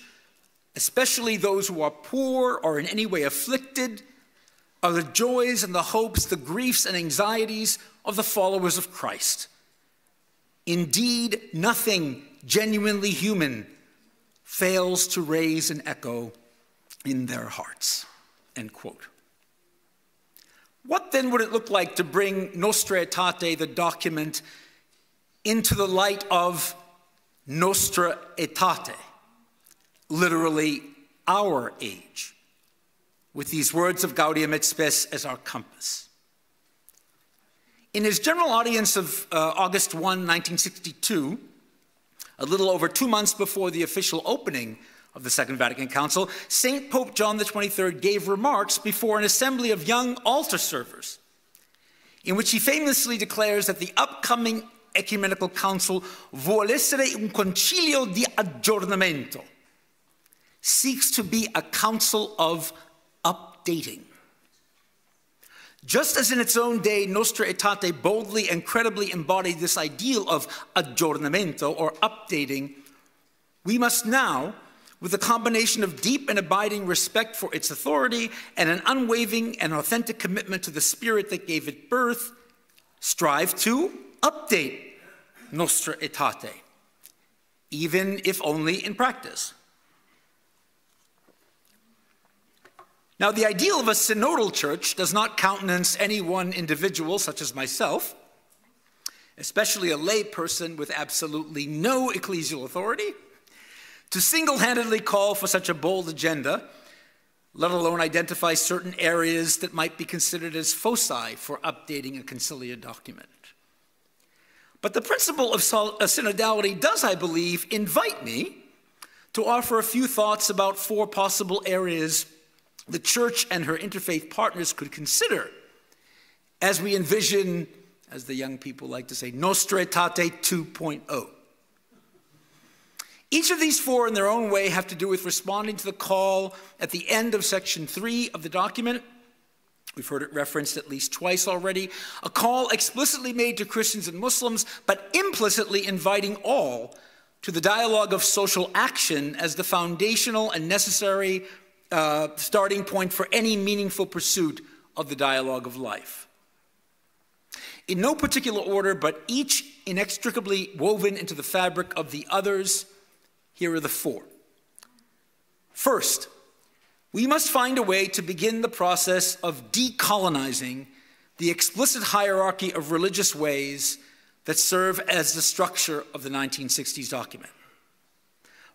especially those who are poor or in any way afflicted, are the joys and the hopes, the griefs and anxieties of the followers of Christ. Indeed, nothing genuinely human fails to raise an echo in their hearts, end quote. What then would it look like to bring Nostra Aetate, the document, into the light of Nostra Aetate, literally our age, with these words of Gaudium et Spes as our compass? In his general audience of August 1, 1962, a little over 2 months before the official opening of the Second Vatican Council, Saint Pope John XXIII gave remarks before an assembly of young altar servers. in which he famously declares that the upcoming ecumenical council vuole essere un concilio di aggiornamento, seeks to be a council of updating. Just as in its own day, Nostra Aetate boldly and credibly embodied this ideal of aggiornamento, or updating, we must now, with a combination of deep and abiding respect for its authority and an unwavering and authentic commitment to the spirit that gave it birth, strive to update Nostra Aetate, even if only in practice. Now, the ideal of a synodal church does not countenance any one individual, such as myself, especially a lay person with absolutely no ecclesial authority, to single-handedly call for such a bold agenda, let alone identify certain areas that might be considered as foci for updating a conciliar document. But the principle of synodality does, I believe, invite me to offer a few thoughts about 4 possible areas the Church and her interfaith partners could consider as we envision, as the young people like to say, Nostra Aetate 2.0. Each of these 4 in their own way have to do with responding to the call at the end of section 3 of the document. We've heard it referenced at least twice already. A call explicitly made to Christians and Muslims, but implicitly inviting all to the dialogue of social action as the foundational and necessary starting point for any meaningful pursuit of the dialogue of life. In no particular order, but each inextricably woven into the fabric of the others, here are the 4. First, we must find a way to begin the process of decolonizing the explicit hierarchy of religious ways that serve as the structure of the 1960s document.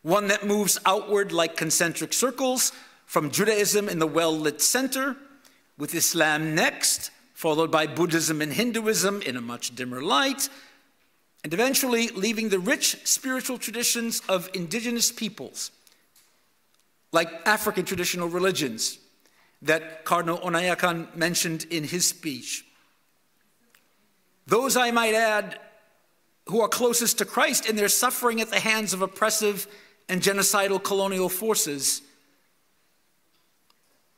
One that moves outward like concentric circles, from Judaism in the well-lit center, with Islam next, followed by Buddhism and Hinduism in a much dimmer light, and eventually leaving the rich spiritual traditions of indigenous peoples, like African traditional religions that Cardinal Onayekhan mentioned in his speech. Those, I might add, who are closest to Christ in their suffering at the hands of oppressive and genocidal colonial forces,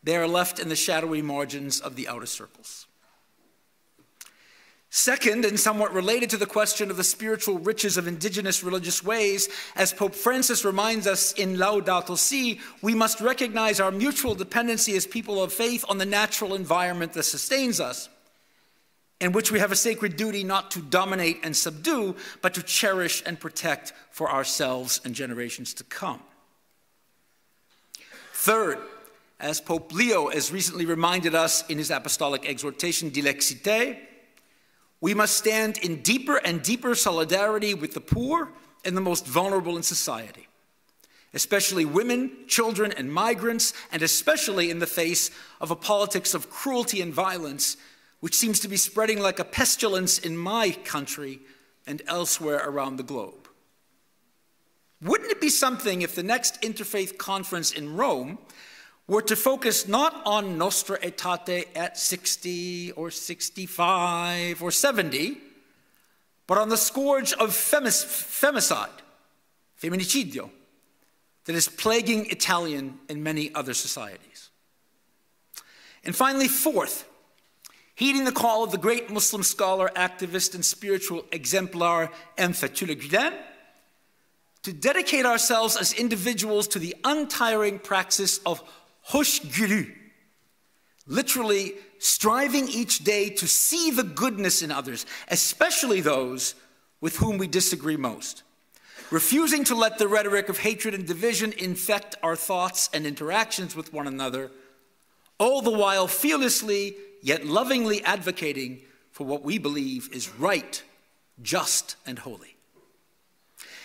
they are left in the shadowy margins of the outer circles. Second, and somewhat related to the question of the spiritual riches of indigenous religious ways, as Pope Francis reminds us in Laudato Si, we must recognize our mutual dependency as people of faith on the natural environment that sustains us, in which we have a sacred duty not to dominate and subdue, but to cherish and protect for ourselves and generations to come. Third, as Pope Leo has recently reminded us in his apostolic exhortation, Dilexite, we must stand in deeper and deeper solidarity with the poor and the most vulnerable in society, especially women, children, and migrants, and especially in the face of a politics of cruelty and violence, which seems to be spreading like a pestilence in my country and elsewhere around the globe. Wouldn't it be something if the next interfaith conference in Rome were to focus not on Nostra Aetate at 60 or 65 or 70, but on the scourge of femicide, femminicidio, that is plaguing Italian and many other societies. And finally, fourth, heeding the call of the great Muslim scholar, activist, and spiritual exemplar Fethullah Gülen, to dedicate ourselves as individuals to the untiring praxis of hoşgörü, literally striving each day to see the goodness in others, especially those with whom we disagree most, refusing to let the rhetoric of hatred and division infect our thoughts and interactions with one another, all the while fearlessly yet lovingly advocating for what we believe is right, just, and holy.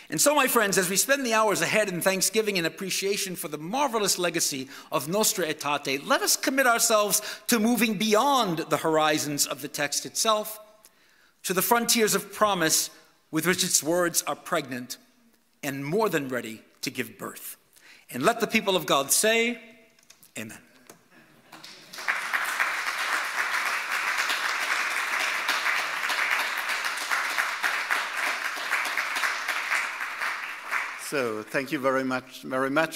And so, my friends, as we spend the hours ahead in thanksgiving and appreciation for the marvelous legacy of Nostra Aetate, let us commit ourselves to moving beyond the horizons of the text itself, to the frontiers of promise with which its words are pregnant and more than ready to give birth. And let the people of God say, Amen. So thank you very much,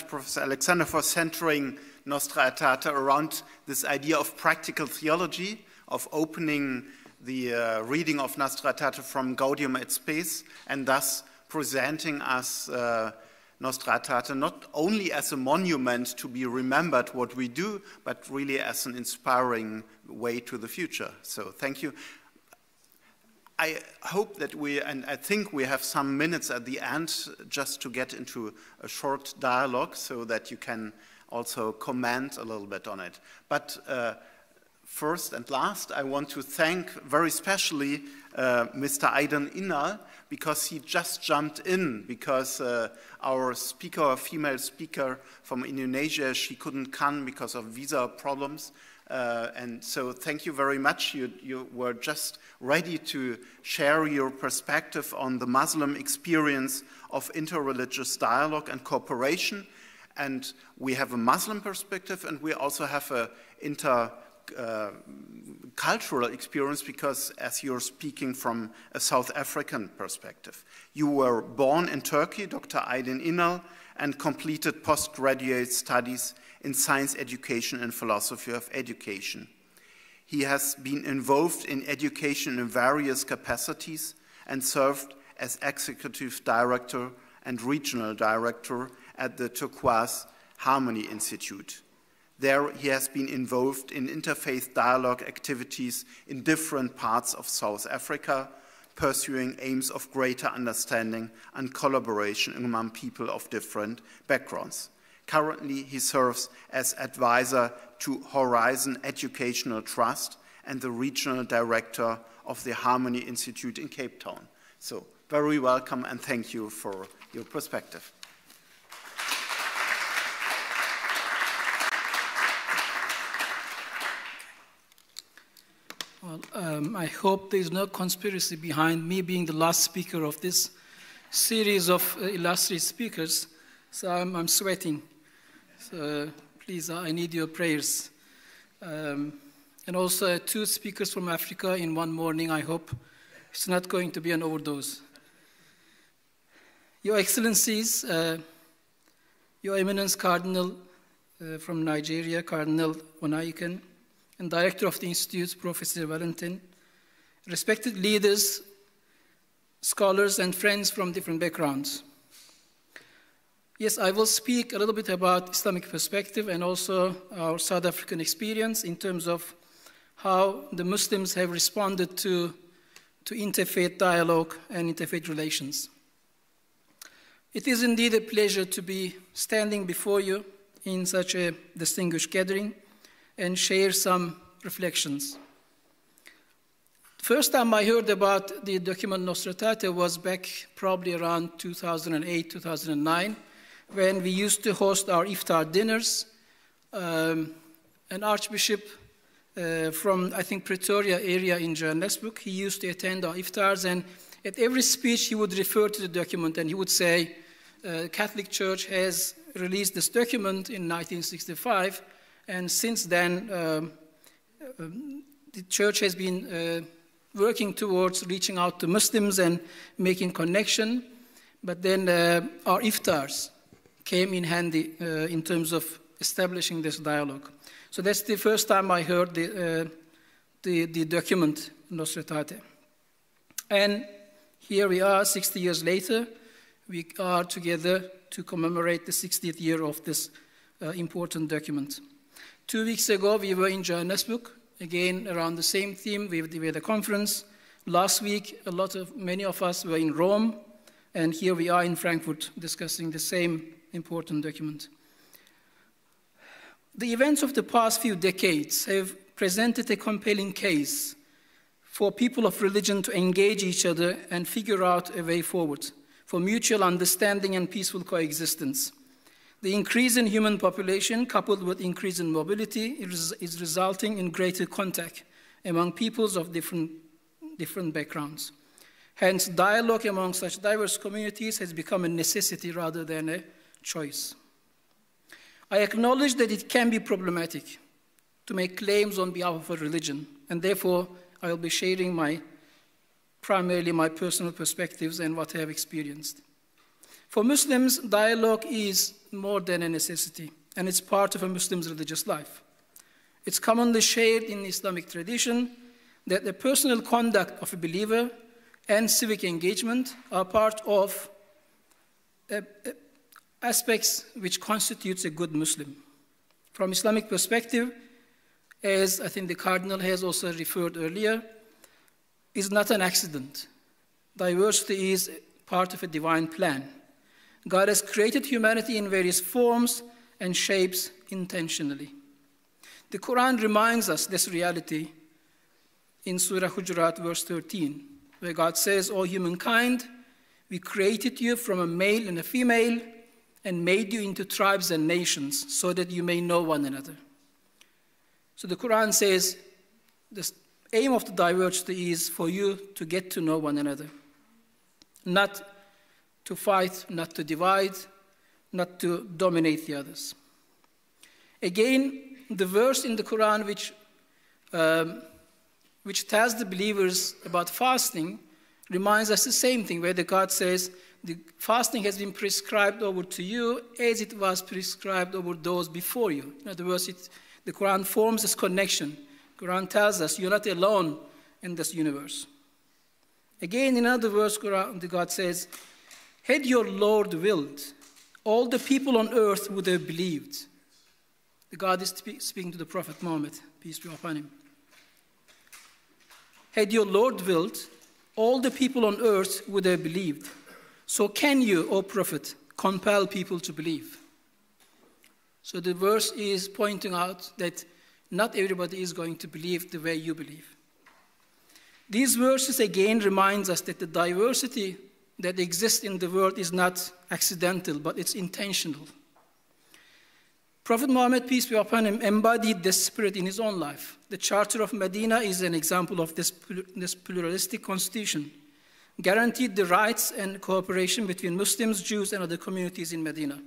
Professor Alexander, for centering Nostra Aetate around this idea of practical theology, of opening the reading of Nostra Aetate from Gaudium et Spes, and thus presenting us Nostra Aetate not only as a monument to be remembered what we do, but really as an inspiring way to the future. So thank you. I hope that and I think we have some minutes at the end just to get into a short dialogue so that you can also comment a little bit on it. But first and last, I want to thank very specially Mr. Aydın İnal, because he just jumped in, because our female speaker from Indonesia, she couldn't come because of visa problems. And so thank you very much. You were just ready to share your perspective on the Muslim experience of interreligious dialogue and cooperation. And we have a Muslim perspective, and we also have an intercultural experience, because as you're speaking from a South African perspective. You were born in Turkey, Dr. Aydın İnal, and completed postgraduate studies in science education and philosophy of education. He has been involved in education in various capacities and served as executive director and regional director at the Turquoise Harmony Institute. There he has been involved in interfaith dialogue activities in different parts of South Africa, pursuing aims of greater understanding and collaboration among people of different backgrounds. Currently, he serves as advisor to Horizon Educational Trust and the regional director of the Harmony Institute in Cape Town. So, very welcome and thank you for your perspective. Well, I hope there is no conspiracy behind me being the last speaker of this series of illustrious speakers, so I'm sweating. So please, I need your prayers. And also 2 speakers from Africa in one morning. I hope it's not going to be an overdose. Your Excellencies, Your Eminence Cardinal from Nigeria, Cardinal Onayekhan, and Director of the Institute, Professor Valentin, respected leaders, scholars, and friends from different backgrounds. Yes, I will speak a little bit about Islamic perspective and also our South African experience in terms of how the Muslims have responded to interfaith dialogue and interfaith relations. It is indeed a pleasure to be standing before you in such a distinguished gathering and share some reflections. First time I heard about the document Nostra Aetate was back probably around 2008, 2009, when we used to host our iftar dinners. An archbishop from, I think, Pretoria area in Johannesburg, he used to attend our iftars, and at every speech he would refer to the document and he would say, Catholic Church has released this document in 1965, and since then the Church has been working towards reaching out to Muslims and making connection, but then our iftars came in handy in terms of establishing this dialogue. So that's the first time I heard the document, Nostra Aetate. And here we are, 60 years later, we are together to commemorate the 60th year of this important document. 2 weeks ago, we were in Johannesburg, again around the same theme. We had a conference. Last week, many of us were in Rome, and here we are in Frankfurt discussing the same important document. The events of the past few decades have presented a compelling case for people of religion to engage each other and figure out a way forward for mutual understanding and peaceful coexistence. The increase in human population, coupled with increase in mobility, is resulting in greater contact among peoples of different backgrounds. Hence, dialogue among such diverse communities has become a necessity rather than a choice. I acknowledge that it can be problematic to make claims on behalf of a religion, and therefore I will be sharing primarily my personal perspectives and what I have experienced. For Muslims, dialogue is more than a necessity, and it's part of a Muslim's religious life. It's commonly shared in Islamic tradition that the personal conduct of a believer and civic engagement are part of aspects which constitutes a good Muslim. From Islamic perspective, as I think the Cardinal has also referred earlier, is not an accident. Diversity is part of a divine plan. God has created humanity in various forms and shapes intentionally. The Quran reminds us this reality in Surah Hujurat, verse 13, where God says, "O humankind, we created you from a male and a female and made you into tribes and nations so that you may know one another." So the Quran says the aim of the diversity is for you to get to know one another, not to fight, not to divide, not to dominate the others. Again, the verse in the Quran which tells the believers about fasting reminds us the same thing, where the God says, the fasting has been prescribed over to you as it was prescribed over those before you. In other words, the Quran forms this connection. The Quran tells us you're not alone in this universe. Again, in another verse, the God says, "Had your Lord willed, all the people on earth would have believed." The God is speaking to the Prophet Muhammad, peace be upon him. "Had your Lord willed, all the people on earth would have believed. So can you, O Prophet, compel people to believe?" So the verse is pointing out that not everybody is going to believe the way you believe. These verses again remind us that the diversity that exists in the world is not accidental, but it's intentional. Prophet Muhammad, peace be upon him, embodied this spirit in his own life. The Charter of Medina is an example of this pluralistic constitution, guaranteed the rights and cooperation between Muslims, Jews, and other communities in Medina.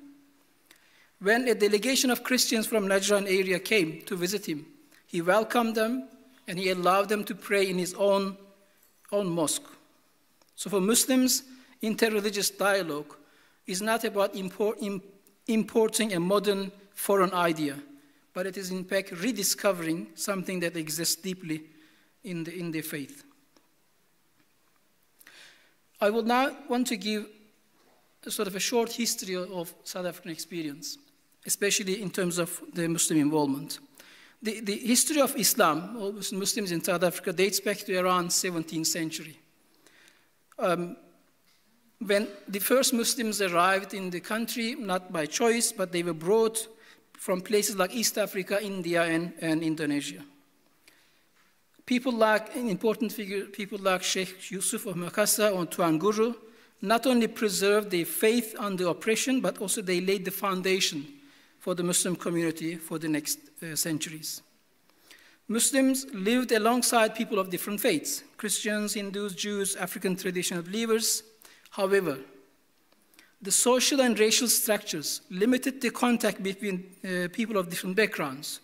When a delegation of Christians from Najran area came to visit him, he welcomed them and he allowed them to pray in his own mosque. So for Muslims, interreligious dialogue is not about importing a modern foreign idea, but it is in fact rediscovering something that exists deeply in the faith. I would now want to give sort of a short history of South African experience, especially in terms of the Muslim involvement. The history of Islam, or Muslims in South Africa, dates back to around 17th century. When the first Muslims arrived in the country, not by choice, but they were brought from places like East Africa, India, and Indonesia. People like, an important figure, people like Sheikh Yusuf of Makassar or Tuan Guru, not only preserved their faith under oppression, but also they laid the foundation for the Muslim community for the next centuries. Muslims lived alongside people of different faiths, Christians, Hindus, Jews, African traditional believers. However, the social and racial structures limited the contact between people of different backgrounds.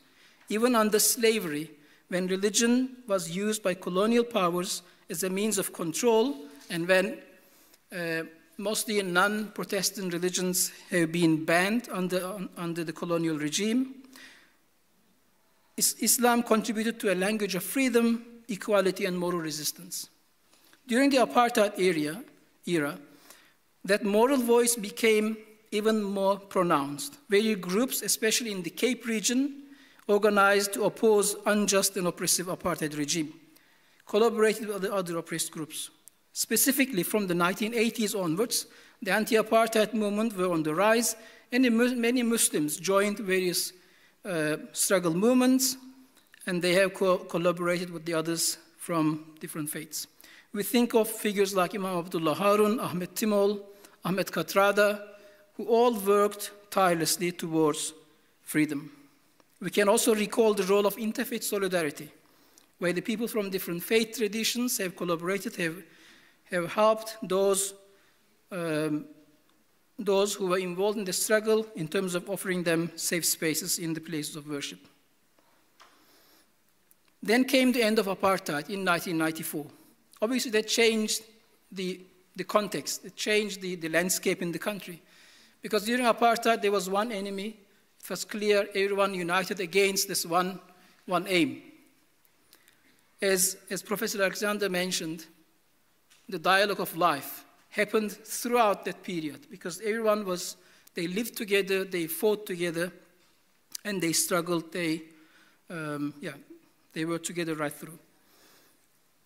Even under slavery, when religion was used by colonial powers as a means of control, and when mostly non-Protestant religions have been banned under the colonial regime, Islam contributed to a language of freedom, equality, and moral resistance. During the apartheid era, that moral voice became even more pronounced. Various groups, especially in the Cape region, organized to oppose unjust and oppressive apartheid regime, collaborated with other oppressed groups. Specifically, from the 1980s onwards, the anti-apartheid movement were on the rise, and many Muslims joined various struggle movements, and they have collaborated with the others from different faiths. We think of figures like Imam Abdullah Harun, Ahmed Timol, Ahmed Katrada, who all worked tirelessly towards freedom. We can also recall the role of interfaith solidarity, where the people from different faith traditions have collaborated, have helped those who were involved in the struggle in terms of offering them safe spaces in the places of worship. Then came the end of apartheid in 1994. Obviously, that changed the the context. It changed the landscape in the country. Because during apartheid, there was one enemy. It was clear everyone united against this one aim. As Professor Alexander mentioned, the dialogue of life happened throughout that period because everyone they lived together, they fought together, and they struggled, they were together right through.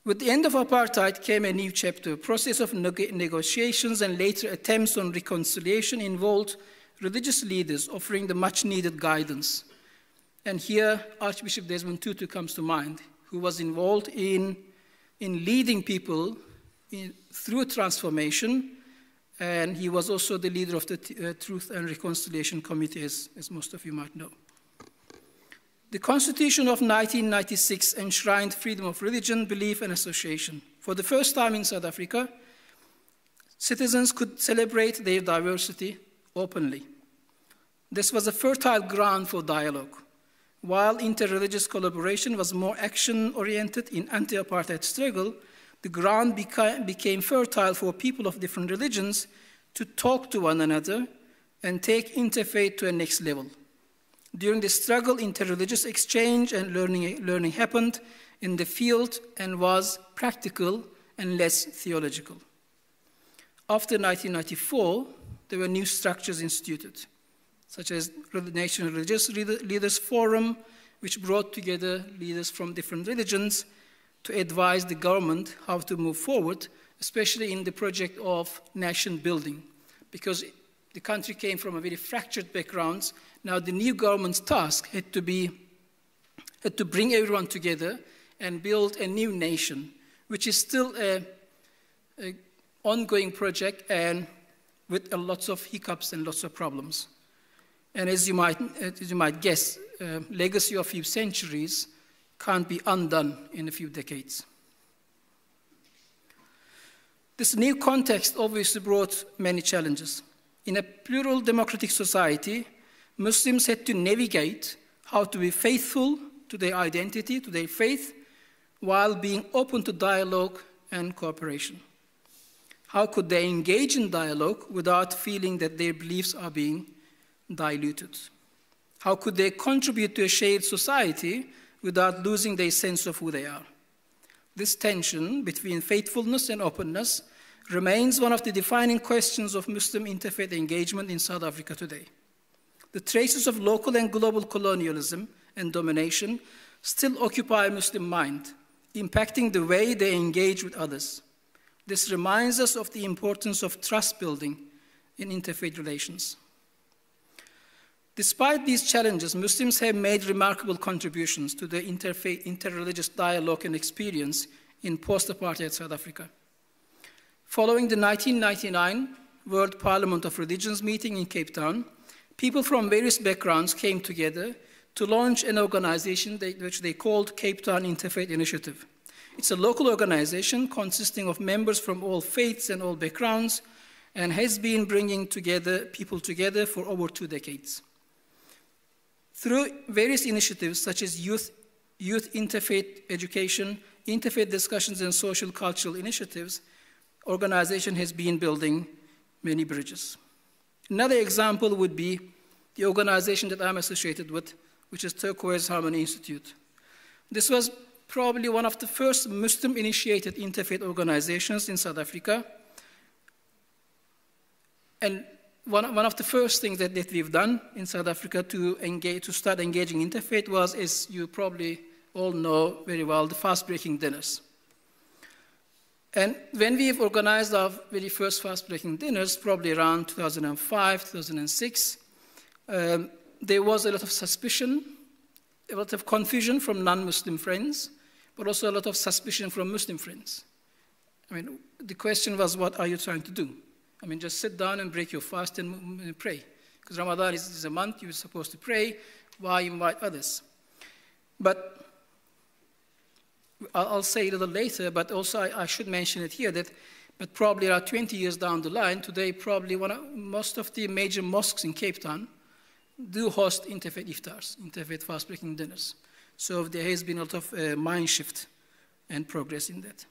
With the end of apartheid came a new chapter. A process of negotiations and later attempts on reconciliation involved religious leaders offering the much-needed guidance. And here, Archbishop Desmond Tutu comes to mind, who was involved in leading people through transformation, and he was also the leader of the Truth and Reconciliation Committee, as most of you might know. The Constitution of 1996 enshrined freedom of religion, belief, and association. For the first time in South Africa, citizens could celebrate their diversity openly. This was a fertile ground for dialogue. While interreligious collaboration was more action-oriented in anti-apartheid struggle, the ground became fertile for people of different religions to talk to one another and take interfaith to a next level. During the struggle, interreligious exchange and learning happened in the field and was practical and less theological. After 1994, there were new structures instituted, such as the National Religious Leaders Forum, which brought together leaders from different religions to advise the government how to move forward, especially in the project of nation building, because the country came from a very fractured background. Now the new government's task had to bring everyone together and build a new nation, which is still an ongoing project and with lots of hiccups and lots of problems. And as you might guess, legacy of a few centuries can't be undone in a few decades. This new context obviously brought many challenges. In a plural democratic society, Muslims had to navigate how to be faithful to their identity, to their faith, while being open to dialogue and cooperation. How could they engage in dialogue without feeling that their beliefs are being diluted? How could they contribute to a shared society without losing their sense of who they are? This tension between faithfulness and openness remains one of the defining questions of Muslim interfaith engagement in South Africa today. The traces of local and global colonialism and domination still occupy Muslim mind, impacting the way they engage with others. This reminds us of the importance of trust building in interfaith relations. Despite these challenges, Muslims have made remarkable contributions to the interreligious dialogue and experience in post-apartheid South Africa. Following the 1999 World Parliament of Religions meeting in Cape Town, people from various backgrounds came together to launch an organization which they called Cape Town Interfaith Initiative. It's a local organization consisting of members from all faiths and all backgrounds and has been bringing people together for over 2 decades. Through various initiatives such as youth interfaith education, interfaith discussions, and social cultural initiatives, organization has been building many bridges. Another example would be the organization that I'm associated with, which is Turquoise Harmony Institute. This was probably one of the first Muslim-initiated interfaith organizations in South Africa. And one of the first things that we've done in South Africa to start engaging interfaith was, as you probably all know very well, the fast-breaking dinners. And when we've organized our very first fast-breaking dinners, probably around 2005, 2006, there was a lot of suspicion, a lot of confusion from non-Muslim friends, but also a lot of suspicion from Muslim friends. I mean, the question was, what are you trying to do? I mean, just sit down and break your fast and pray. Because Ramadan is a month you're supposed to pray. Why invite others? But I'll say it a little later, but also I should mention it here but probably about 20 years down the line, today probably most of the major mosques in Cape Town do host interfaith iftars, interfaith fast-breaking dinners. So there has been a lot of mind shift and progress in that.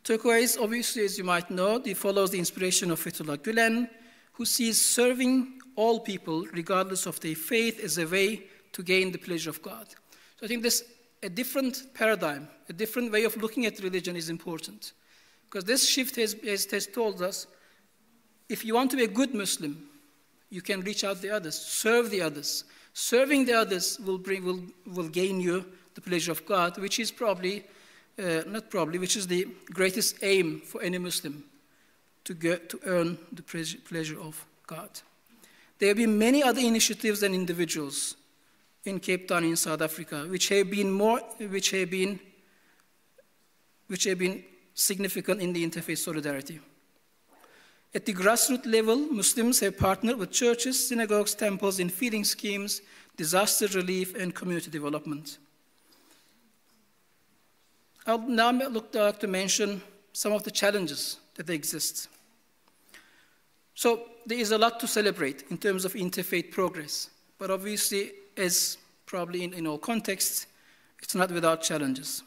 Turquoise, obviously, as you might know, follows the inspiration of Fethullah Gülen, who sees serving all people, regardless of their faith, as a way to gain the pleasure of God. So I think this a different paradigm, a different way of looking at religion is important. Because this shift has told us, if you want to be a good Muslim, you can reach out to the others, serve the others. Serving the others will gain you the pleasure of God, which is which is the greatest aim for any Muslim, to earn the pleasure of God. There have been many other initiatives and individuals in Cape Town, in South Africa, which have been significant in the interfaith solidarity. At the grassroots level, Muslims have partnered with churches, synagogues, temples in feeding schemes, disaster relief, and community development. I'll now like to mention some of the challenges that exist. So there is a lot to celebrate in terms of interfaith progress, but obviously, as probably in all contexts, it's not without challenges.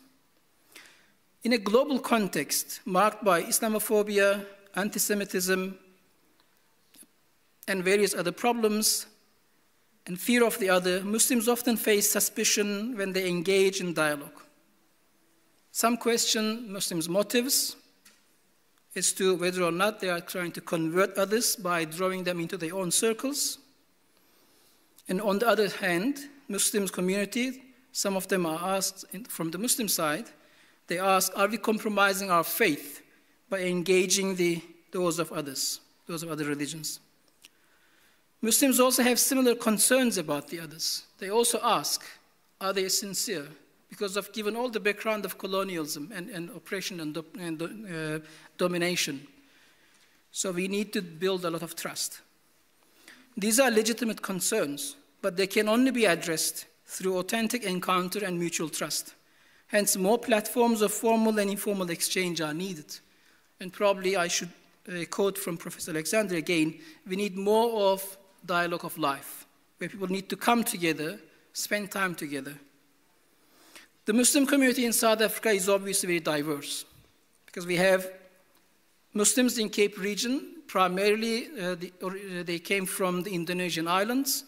In a global context marked by Islamophobia, anti-Semitism, and various other problems, and fear of the other, Muslims often face suspicion when they engage in dialogue. Some question Muslims' motives as to whether or not they are trying to convert others by drawing them into their own circles. And on the other hand, Muslims community, some of them are asked from the Muslim side, they ask, are we compromising our faith by engaging those of others, those of other religions? Muslims also have similar concerns about the others. They also ask, are they sincere? Because of given all the background of colonialism and oppression and domination. So we need to build a lot of trust. These are legitimate concerns, but they can only be addressed through authentic encounter and mutual trust. Hence, more platforms of formal and informal exchange are needed. And probably I should quote from Professor Alexander again, we need more of dialogue of life, where people need to come together, spend time together. The Muslim community in South Africa is obviously very diverse, because we have Muslims in Cape region, primarily they came from the Indonesian islands.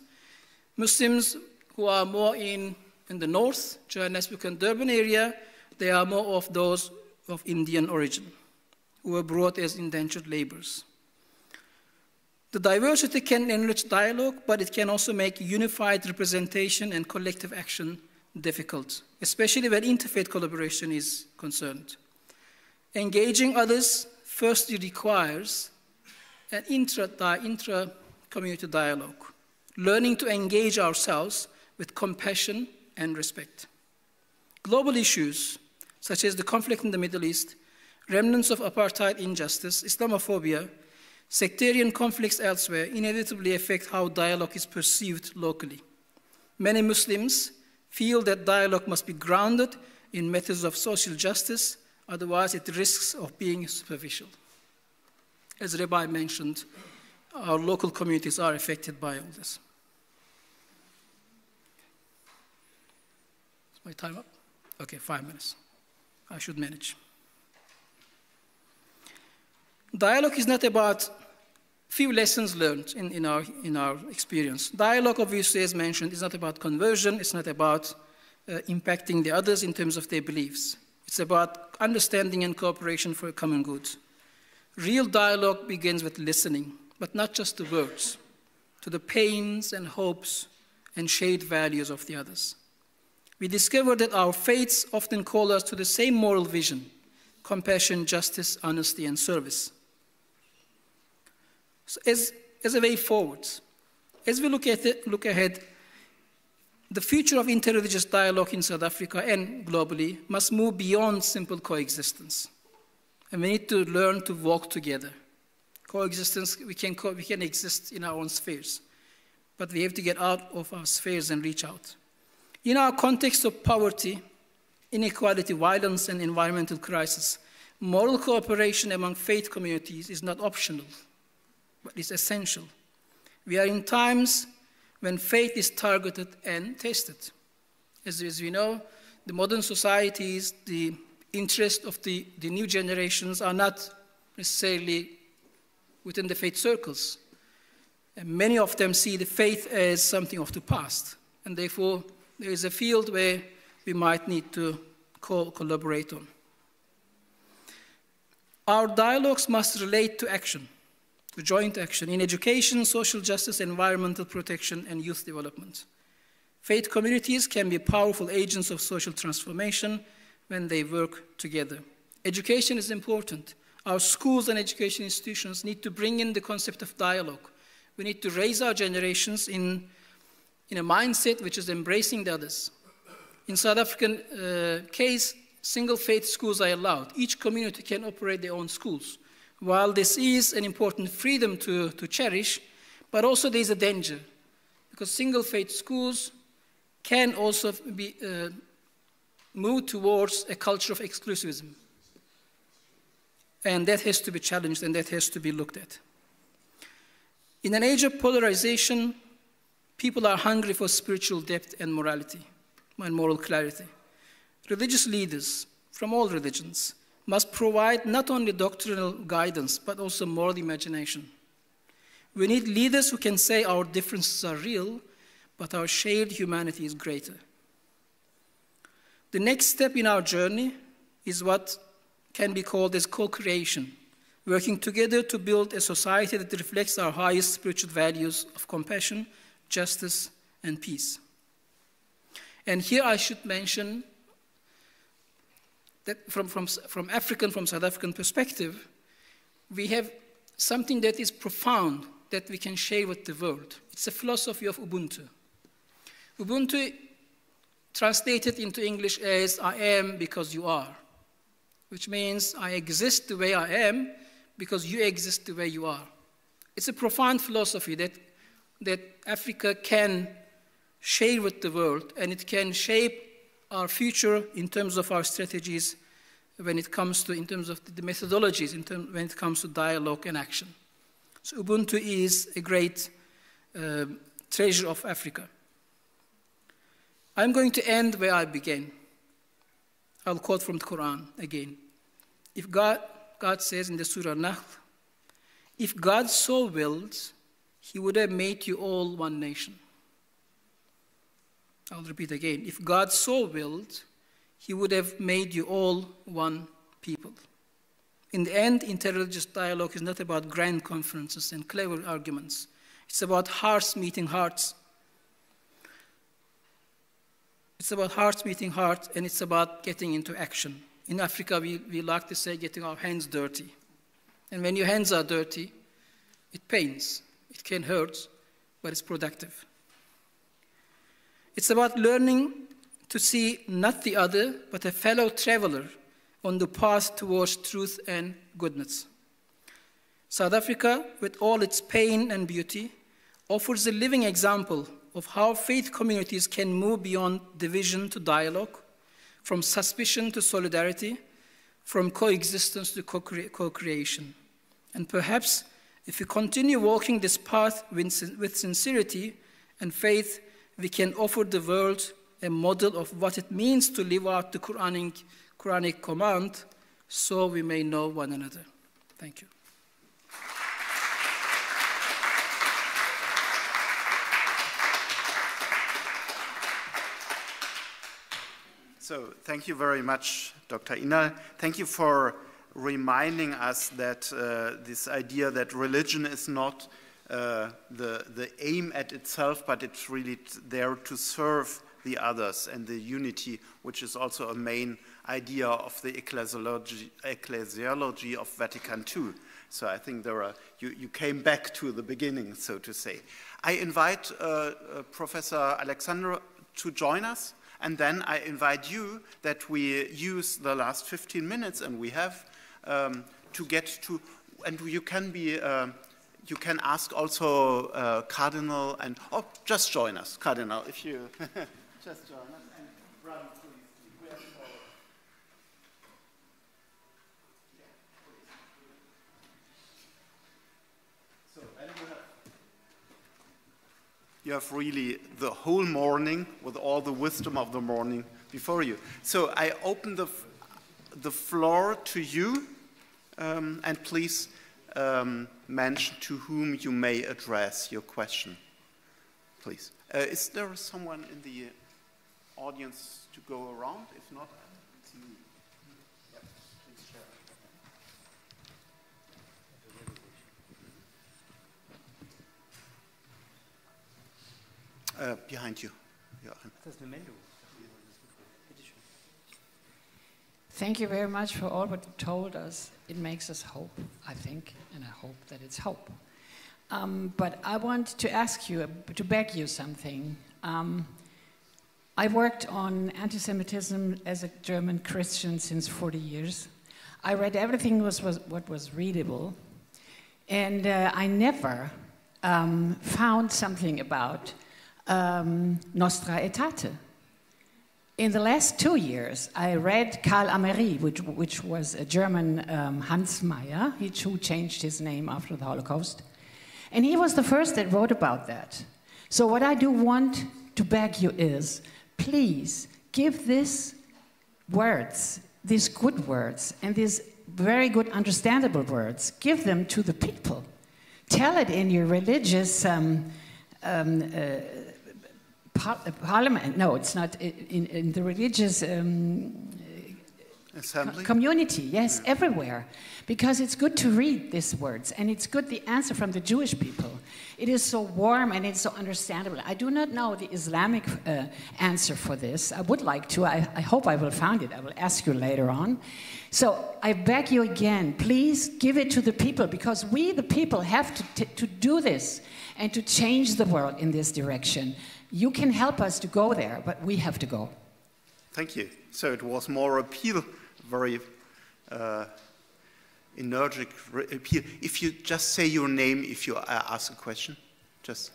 Muslims who are more in the north, Johannesburg and Durban area, they are more of those of Indian origin, who were brought as indentured laborers. The diversity can enrich dialogue, but it can also make unified representation and collective action difficult, especially when interfaith collaboration is concerned. Engaging others firstly requires an intra-community dialogue, learning to engage ourselves with compassion and respect. Global issues, such as the conflict in the Middle East, remnants of apartheid injustice, Islamophobia, sectarian conflicts elsewhere, inevitably affect how dialogue is perceived locally. Many Muslims feel that dialogue must be grounded in methods of social justice, otherwise it risks of being superficial. As Rabbi mentioned, our local communities are affected by all this. Is my time up? Okay, 5 minutes. I should manage. Dialogue is not about few lessons learned in our experience. Dialogue, obviously, as mentioned, is not about conversion. It's not about impacting the others in terms of their beliefs. It's about understanding and cooperation for a common good. Real dialogue begins with listening, but not just to words, to the pains and hopes and shared values of the others. We discover that our faiths often call us to the same moral vision: compassion, justice, honesty, and service. So as a way forward, as we look ahead, the future of interreligious dialogue in South Africa and globally must move beyond simple coexistence. And we need to learn to walk together. Coexistence, we can exist in our own spheres, but we have to get out of our spheres and reach out. In our context of poverty, inequality, violence, and environmental crisis, moral cooperation among faith communities is not optional, but it's essential. We are in times when faith is targeted and tested. As we know, the modern societies, the interests of the new generations are not necessarily within the faith circles. And many of them see the faith as something of the past. And therefore, there is a field where we might need to collaborate on. Our dialogues must relate to action, to joint action in education, social justice, environmental protection, and youth development. Faith communities can be powerful agents of social transformation when they work together. Education is important. Our schools and education institutions need to bring in the concept of dialogue. We need to raise our generations in a mindset which is embracing the others. In South African case, single faith schools are allowed. Each community can operate their own schools. While this is an important freedom to cherish, but also there is a danger, because single faith schools can also be moved towards a culture of exclusivism. And that has to be challenged, and that has to be looked at. In an age of polarization, people are hungry for spiritual depth and morality, and moral clarity. Religious leaders from all religions must provide not only doctrinal guidance, but also moral imagination. We need leaders who can say our differences are real, but our shared humanity is greater. The next step in our journey is what can be called as co-creation, working together to build a society that reflects our highest spiritual values of compassion, justice, and peace. And here I should mention that from South African perspective, we have something that is profound that we can share with the world. It's a philosophy of Ubuntu. Ubuntu translated into English as I am because you are, which means I exist the way I am because you exist the way you are. It's a profound philosophy that Africa can share with the world, and it can shape our future in terms of our strategies when it comes to, in terms of the methodologies, when it comes to dialogue and action. So Ubuntu is a great treasure of Africa. I'm going to end where I began. I'll quote from the Quran again. If God says in the Surah Nahl, if God so willed, he would have made you all one nation. I'll repeat again. If God so willed, he would have made you all one people. In the end, interreligious dialogue is not about grand conferences and clever arguments. It's about hearts meeting hearts. It's about hearts meeting hearts, and it's about getting into action. In Africa, we like to say getting our hands dirty. And when your hands are dirty, it pains. It can hurt, but it's productive. It's about learning to see not the other, but a fellow traveler on the path towards truth and goodness. South Africa, with all its pain and beauty, offers a living example of how faith communities can move beyond division to dialogue, from suspicion to solidarity, from coexistence to co-creation. And perhaps if we continue walking this path with sincerity and faith, we can offer the world a model of what it means to live out the Quranic command, so we may know one another. Thank you. So thank you very much, Dr. Inal. Thank you for reminding us that this idea that religion is not the aim at itself, but it's really there to serve the others, and the unity, which is also a main idea of the ecclesiology of Vatican II. So I think you came back to the beginning, so to say. I invite Professor Alexander to join us, and then I invite you that we use the last 15 minutes, and we have to get to, and you can be, you can ask also Cardinal, and just join us, Cardinal, if you just join us and run, please. So, and you have really the whole morning with all the wisdom of the morning before you. So I open the floor to you, and please mention to whom you may address your question. Please. Is there someone in the audience to go around? If not, it's me. Yep, please share. Behind you, Joachim. Thank you very much for all what you told us. It makes us hope, I think, and I hope that it's hope. But I want to ask you, to beg you something. I worked on anti-Semitism as a German Christian since 40 years. I read everything what was readable, and I never found something about Nostra Aetate. In the last 2 years, I read Karl Amery, which was a German Hans Meyer, who changed his name after the Holocaust. And he was the first that wrote about that. So what I do want to beg you is, please give these words, these good words, and these very good understandable words, give them to the people. Tell it in your religious parliament. No, it's not in the religious assembly? Community, yes, yeah. Everywhere. Because it's good to read these words, and it's good the answer from the Jewish people. It is so warm and it's so understandable. I do not know the Islamic answer for this. I would like to. I hope I will find it. I will ask you later on. So I beg you again, please give it to the people, because we, the people, have to do this and to change the world in this direction. You can help us to go there, but we have to go. Thank you. So it was more appeal, very energetic appeal. If you just say your name, if you ask a question, just.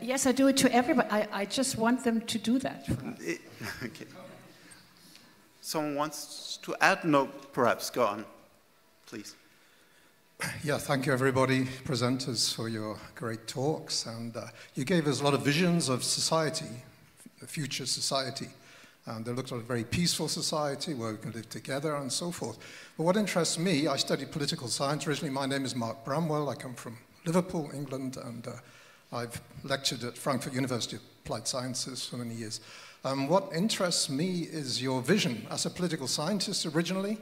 Yes, I do it to everybody. I just want them to do that for us. Okay. Someone wants to add? No, perhaps. Go on, please. Yeah, thank you, everybody, presenters, for your great talks. And you gave us a lot of visions of society, a future society. And they looked like a very peaceful society where we can live together and so forth. But what interests me, I studied political science originally. My name is Mark Bramwell. I come from Liverpool, England, and I've lectured at Frankfurt University of Applied Sciences for many years. What interests me is your vision. As a political scientist originally,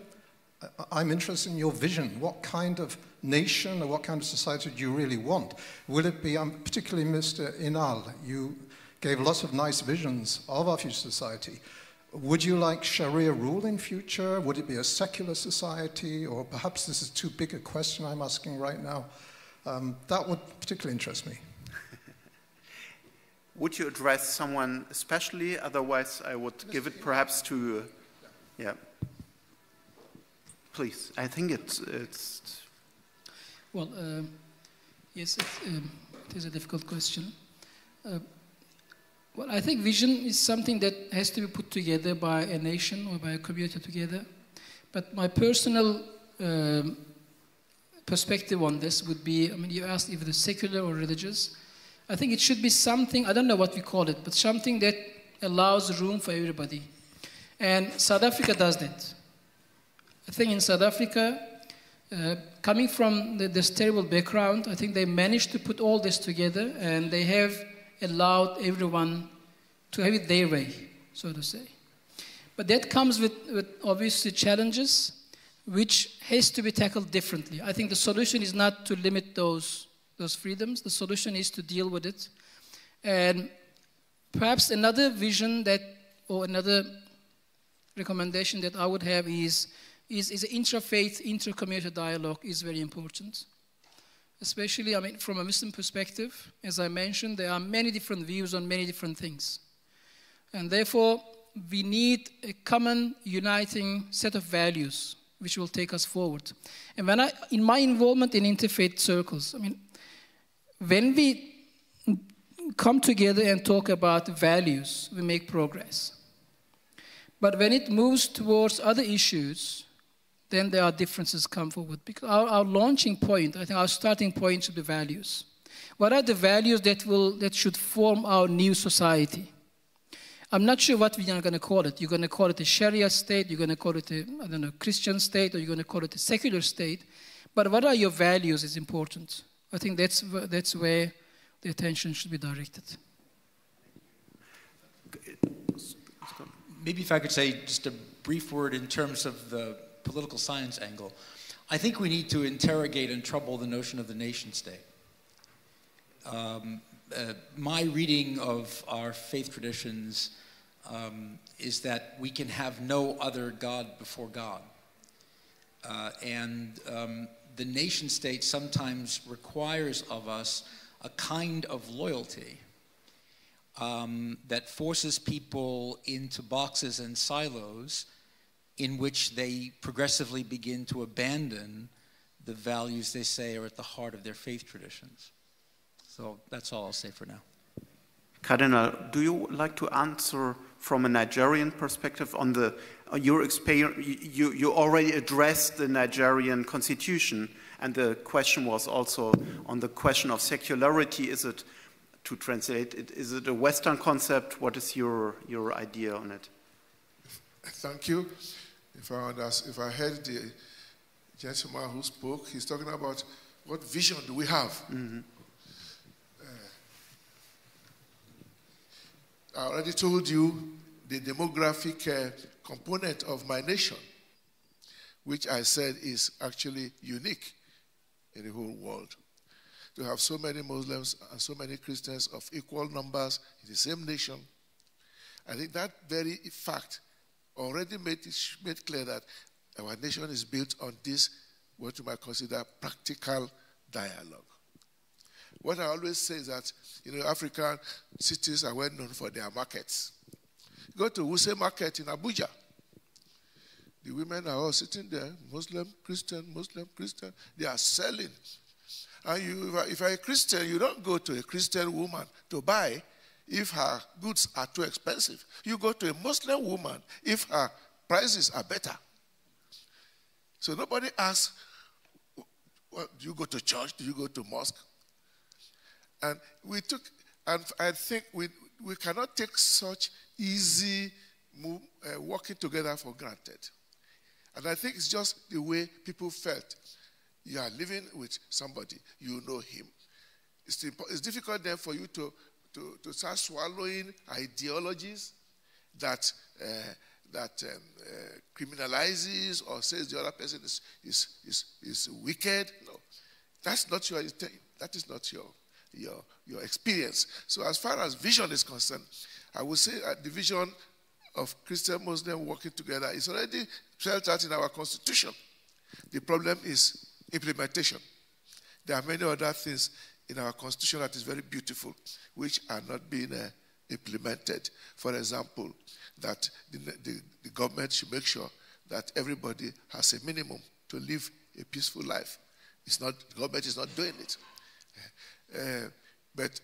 I'm interested in your vision. What kind of nation or what kind of society do you really want? Will it be, particularly Mr. Inal, you gave lots of nice visions of our future society. Would you like Sharia rule in future? Would it be a secular society? Or perhaps this is too big a question I'm asking right now. That would particularly interest me. Would you address someone especially? Otherwise, I would give it perhaps to, yeah. Please, I think it's... Well, yes, it is a difficult question. Well, I think vision is something that has to be put together by a nation or by a community together. But my personal perspective on this would be, I mean, you asked if it is secular or religious. I think it should be something, I don't know what we call it, but something that allows room for everybody. And South Africa does that. I think in South Africa, coming from this terrible background, I think they managed to put all this together, and they have allowed everyone to have it their way, so to say. But that comes with obviously challenges, which has to be tackled differently. I think the solution is not to limit those freedoms. The solution is to deal with it. And perhaps another vision that, or another recommendation that I would have is interfaith, inter-community dialogue is very important. Especially, I mean, from a Muslim perspective, as I mentioned, there are many different views on many different things. And therefore, we need a common, uniting set of values which will take us forward. And in my involvement in interfaith circles, I mean, when we come together and talk about values, we make progress. But when it moves towards other issues, then there are differences come forward. Because our launching point, I think our starting point should be values. What are the values that should form our new society? I'm not sure what we are going to call it. You're going to call it a Sharia state, you're going to call it a, I don't know, Christian state, or you're going to call it a secular state. But what are your values is important. I think that's where the attention should be directed. Maybe if I could say just a brief word in terms of the political science angle. I think we need to interrogate and trouble the notion of the nation state. My reading of our faith traditions is that we can have no other God before God. The nation state sometimes requires of us a kind of loyalty that forces people into boxes and silos in which they progressively begin to abandon the values they say are at the heart of their faith traditions. So that's all I'll say for now. Cardinal, do you like to answer from a Nigerian perspective on your experience? You already addressed the Nigerian constitution, and the question was also on the question of secularity. Is it, to translate it, is it a Western concept? What is your idea on it? Thank you. If I heard the gentleman who spoke, he's talking about what vision do we have? Mm-hmm. I already told you the demographic component of my nation, which I said is actually unique in the whole world. To have so many Muslims and so many Christians of equal numbers in the same nation, I think that very fact already made clear that our nation is built on this, what you might consider practical dialogue. What I always say is that, African cities are well known for their markets. Go to Wuse Market in Abuja. The women are all sitting there, Muslim, Christian, they are selling. And if you're a Christian, you don't go to a Christian woman to buy if her goods are too expensive. You go to a Muslim woman if her prices are better. So nobody asks, well, do you go to church? Do you go to mosque? And I think we cannot take such easy working together for granted. And I think it's just the way people felt. You are living with somebody, you know him. It's difficult then for you to start swallowing ideologies that criminalizes or says the other person is wicked. No, that's not your. That is not your experience. So as far as vision is concerned, I would say the vision of Christian Muslim working together is already spelled out in our constitution. The problem is implementation. There are many other things in our constitution that is very beautiful, which are not being implemented. For example, that the government should make sure that everybody has a minimum to live a peaceful life. The government is not doing it. But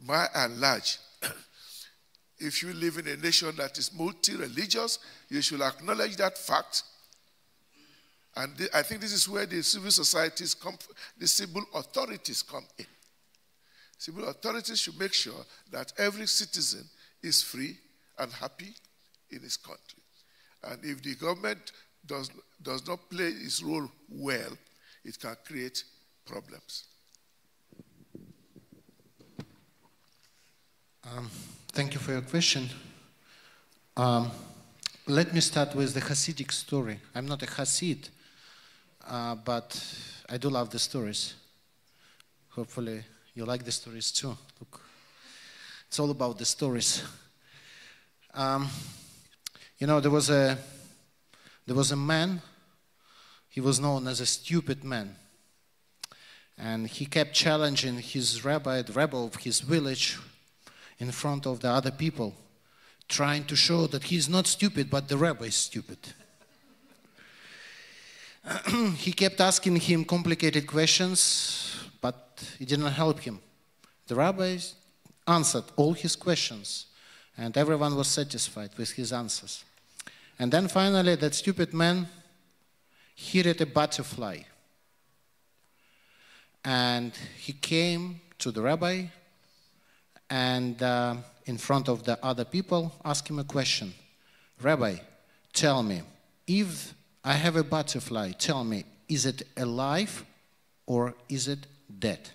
by and large, if you live in a nation that is multi-religious, you should acknowledge that fact. And I think this is where the civil societies the civil authorities come in. Civil authorities should make sure that every citizen is free and happy in his country. And if the government does not play its role well, it can create problems. Thank you for your question. Let me start with the Hasidic story. I'm not a Hasid, but I do love the stories. Hopefully you like the stories too. Look, it's all about the stories. There was a man. He was known as a stupid man, and he kept challenging his rabbi, the rabbi of his village, in front of the other people, trying to show that he's not stupid, but the rabbi is stupid. He kept asking him complicated questions, but it didn't help him. The rabbi answered all his questions, and everyone was satisfied with his answers. And then finally, that stupid man hit a butterfly. And he came to the rabbi, and in front of the other people, ask him a question. Rabbi, tell me, if I have a butterfly, tell me, is it alive or is it dead?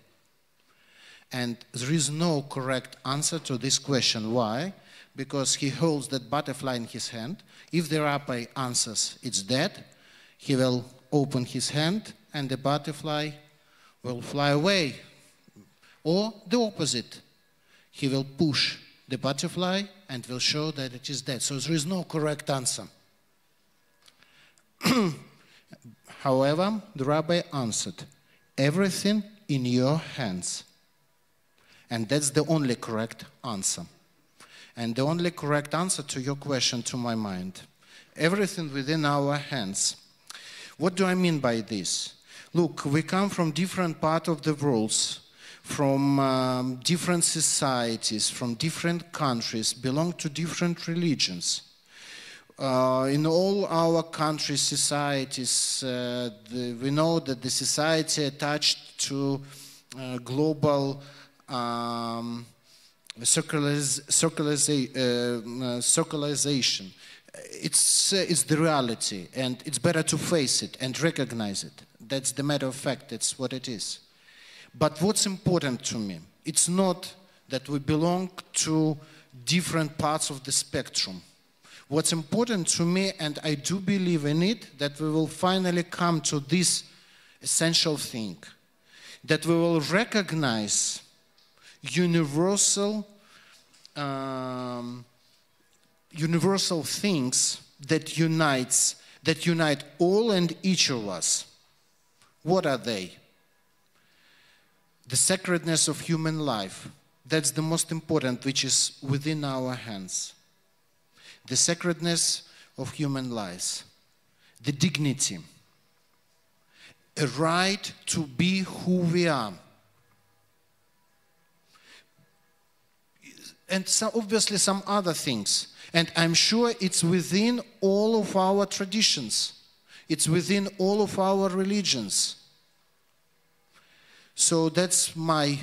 And there is no correct answer to this question. Why? Because he holds that butterfly in his hand. If the rabbi answers it's dead, he will open his hand and the butterfly will fly away. Or the opposite. He will push the butterfly and will show that it is dead. So there is no correct answer. However, the rabbi answered, everything in your hands. And that's the only correct answer. And the only correct answer to your question, to my mind. Everything within our hands. What do I mean by this? Look, we come from different parts of the world, from different societies, from different countries, belong to different religions. In all our countries, societies, we know that the society attached to global circularization. It's the reality, and it's better to face it and recognize it. That's the matter of fact, that's what it is. But what's important to me, it's not that we belong to different parts of the spectrum. What's important to me, and I do believe in it, that we will finally come to this essential thing, that we will recognize universal things that unite all and each of us. What are they? The sacredness of human life, that's the most important, which is within our hands. The sacredness of human lives, the dignity, a right to be who we are. And so obviously some other things. And I'm sure it's within all of our traditions. It's within all of our religions. So that's my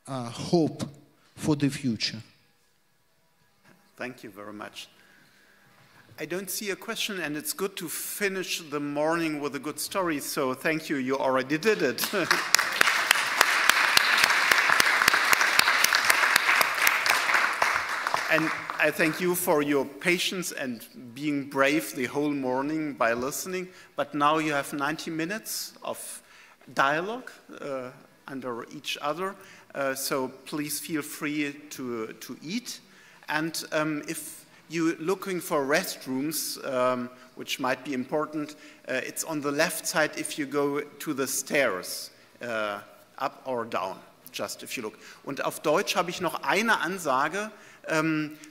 hope for the future. Thank you very much. I don't see a question, and it's good to finish the morning with a good story, so thank you, you already did it. And I thank you for your patience and being brave the whole morning by listening. But now you have 90 minutes of dialogue under each other. So please feel free to eat. And if you're looking for restrooms, which might be important, it's on the left side if you go to the stairs, up or down, just if you look. Und auf Deutsch habe ich noch eine Ansage.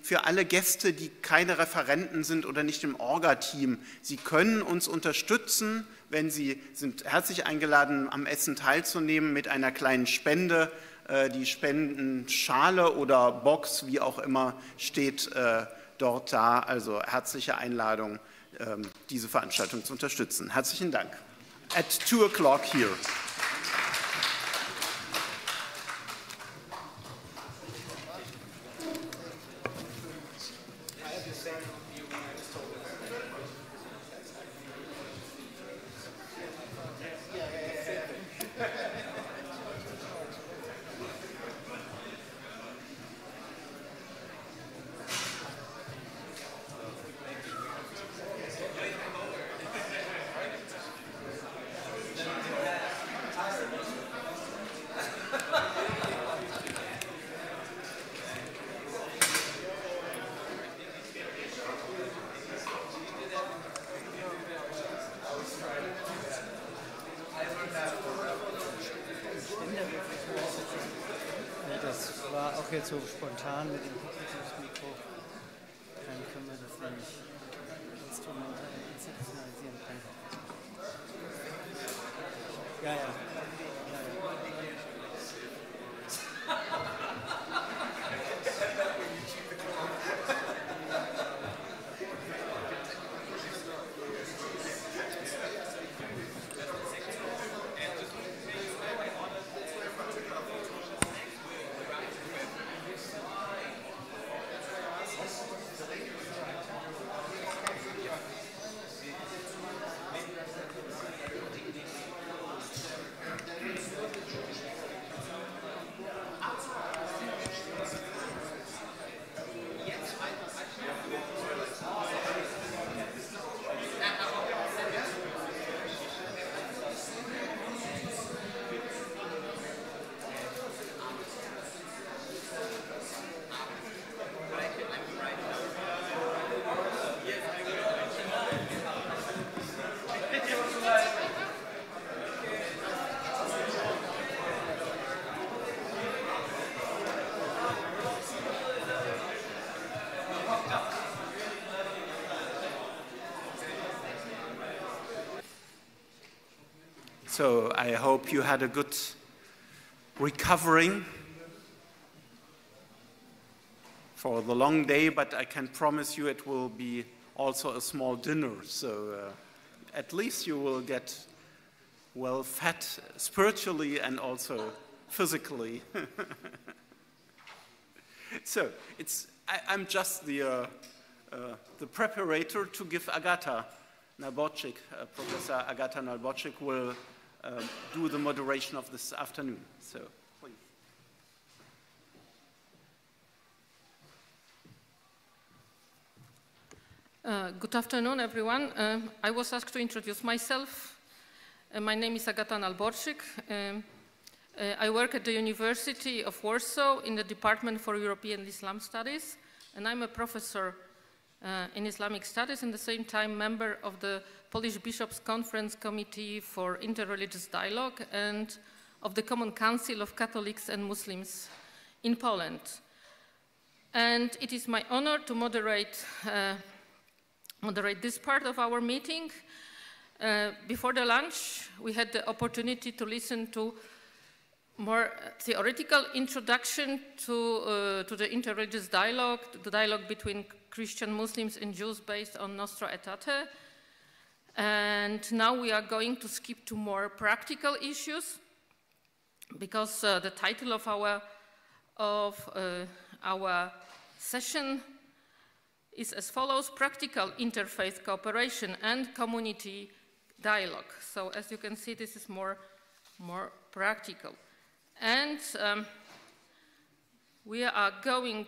Für alle Gäste, die keine Referenten sind oder nicht im Orga-Team. Sie können uns unterstützen, wenn Sie sind herzlich eingeladen, am Essen teilzunehmen mit einer kleinen Spende. Die Spendenschale oder Box, wie auch immer, steht dort da. Also herzliche Einladung, diese Veranstaltung zu unterstützen. Herzlichen Dank. At 2 o'clock here. Jetzt so spontan mit dem Publikumsmikro, dann können wir das nämlich institutionalisieren. Ja. So I hope you had a good recovering for the long day, but I can promise you it will be also a small dinner. So at least you will get well fed spiritually and also physically. So I'm just the preparator to give Agata Nalborczyk, Professor Agata Nalborczyk will do the moderation of this afternoon. So please. Good afternoon, everyone. I was asked to introduce myself. My name is Agata Nalborczyk. I work at the University of Warsaw in the Department for European Islam Studies, and I'm a professor in Islamic Studies and at the same time member of the Polish Bishops' Conference Committee for Interreligious Dialogue and of the Common Council of Catholics and Muslims in Poland. And it is my honor to moderate this part of our meeting. Before the lunch, we had the opportunity to listen to more theoretical introduction to the interreligious dialogue, the dialogue between Christian Muslims and Jews based on Nostra Aetate. And now we are going to skip to more practical issues because the title of our session is as follows: Practical Interfaith Cooperation and Community Dialogue. So as you can see, this is more practical. And we are going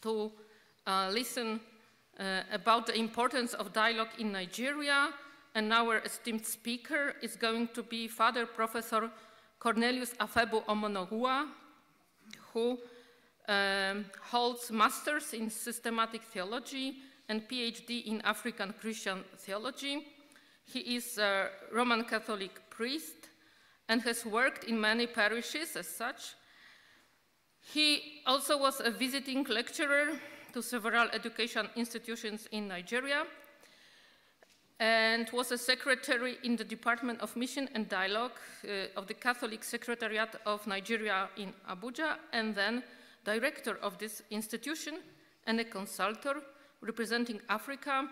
to listen about the importance of dialogue in Nigeria, and our esteemed speaker is going to be Father Professor Cornelius Afebu Omonogua, who holds Masters in Systematic Theology and PhD in African Christian Theology. He is a Roman Catholic priest and has worked in many parishes as such. He also was a visiting lecturer to several education institutions in Nigeria and was a secretary in the Department of Mission and Dialogue of the Catholic Secretariat of Nigeria in Abuja, and then director of this institution and a consultor representing Africa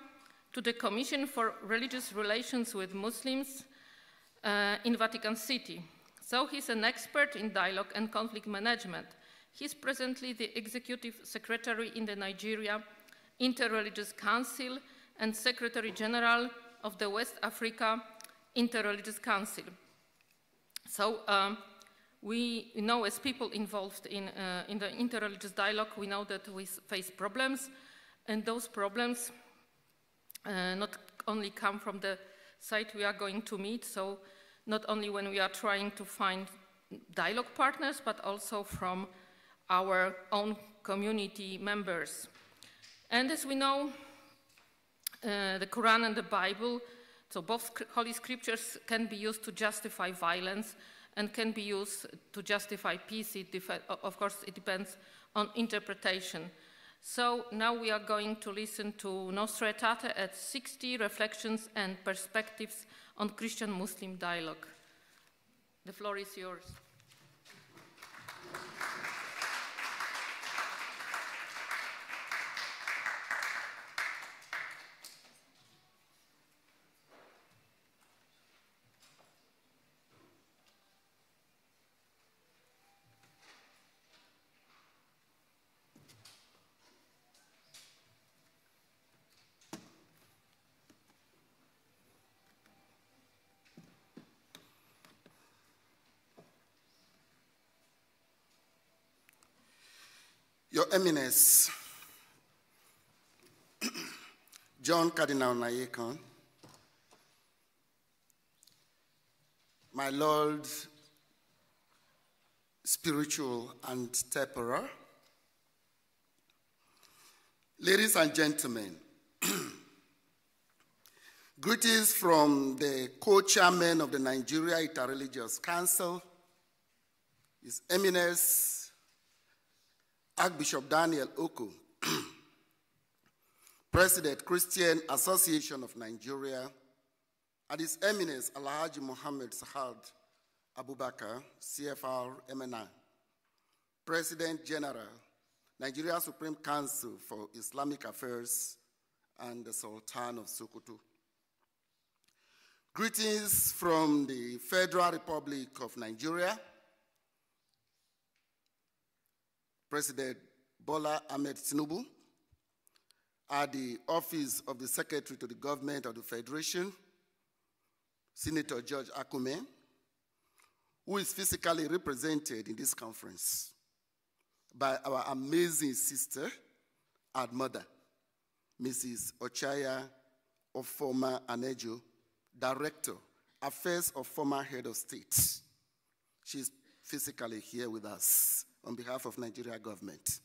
to the Commission for Religious Relations with Muslims in Vatican City. So he's an expert in dialogue and conflict management. He's presently the executive secretary in the Nigeria Interreligious Council and Secretary General of the West Africa Interreligious Council. So we know, as people involved in the interreligious dialogue, we know that we face problems, and those problems not only come from the side we are going to meet, so not only when we are trying to find dialogue partners, but also from our own community members. And as we know, the Quran and the Bible, so both Holy Scriptures can be used to justify violence and can be used to justify peace. Of course, it depends on interpretation. So now we are going to listen to Nostra Aetate at 60 Reflections and Perspectives on Christian-Muslim Dialogue. The floor is yours. Your Eminence, John Cardinal Onayekhan, my Lord, spiritual and temporal, ladies and gentlemen, greetings from the co-chairman of the Nigeria Interreligious Council, His Eminence, Archbishop Daniel Oko, President, Christian Association of Nigeria, and His Eminence Alhaji Muhammad Sahad Abubakar, CFR MNI, President General, Nigeria Supreme Council for Islamic Affairs, and the Sultan of Sokoto. Greetings from the Federal Republic of Nigeria, President Bola Ahmed Tinubu, at the Office of the Secretary to the Government of the Federation, Senator George Akume, who is physically represented in this conference by our amazing sister and mother, Mrs. Ochaya Ofoma Anejo, Director, Affairs of former Head of State. She's physically here with us on behalf of Nigeria government,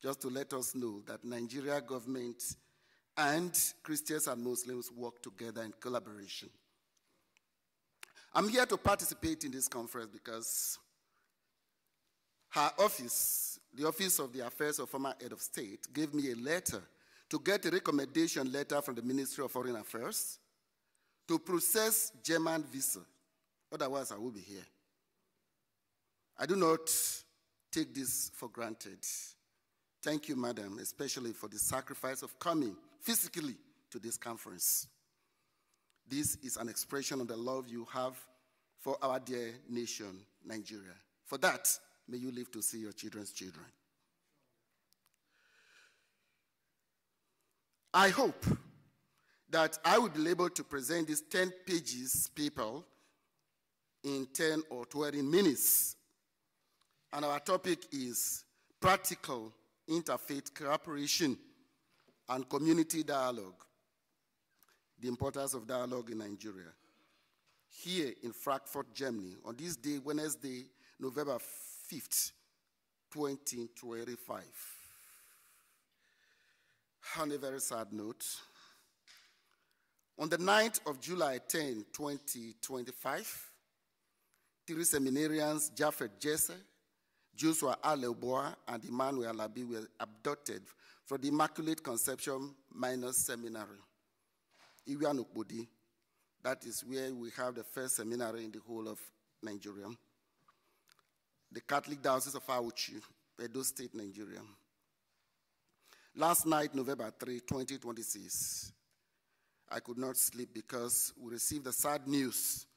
just to let us know that Nigeria government and Christians and Muslims work together in collaboration. I'm here to participate in this conference because her office, the Office of the Affairs of former Head of State, gave me a letter to get a recommendation letter from the Ministry of Foreign Affairs to process German visa. Otherwise, I will be here. I do not take this for granted. Thank you, madam, especially for the sacrifice of coming physically to this conference. This is an expression of the love you have for our dear nation, Nigeria. For that, may you live to see your children's children. I hope that I will be able to present these 10 pages paper in 10 or 20 minutes. And our topic is practical interfaith cooperation and community dialogue, the importance of dialogue in Nigeria. Here in Frankfurt, Germany, on this day, Wednesday, November 5th, 2025. On a very sad note, on the 9th of July 10, 2025, 3 seminarians, Japheth Jesse, Joshua Aleboa, and Emmanuel Alabi were abducted from the Immaculate Conception Minor Seminary, Iwianokbodi. That is where we have the first seminary in the whole of Nigeria. The Catholic Diocese of Auchi, Edo State, Nigeria. Last night, November 3, 2026, I could not sleep because we received the sad news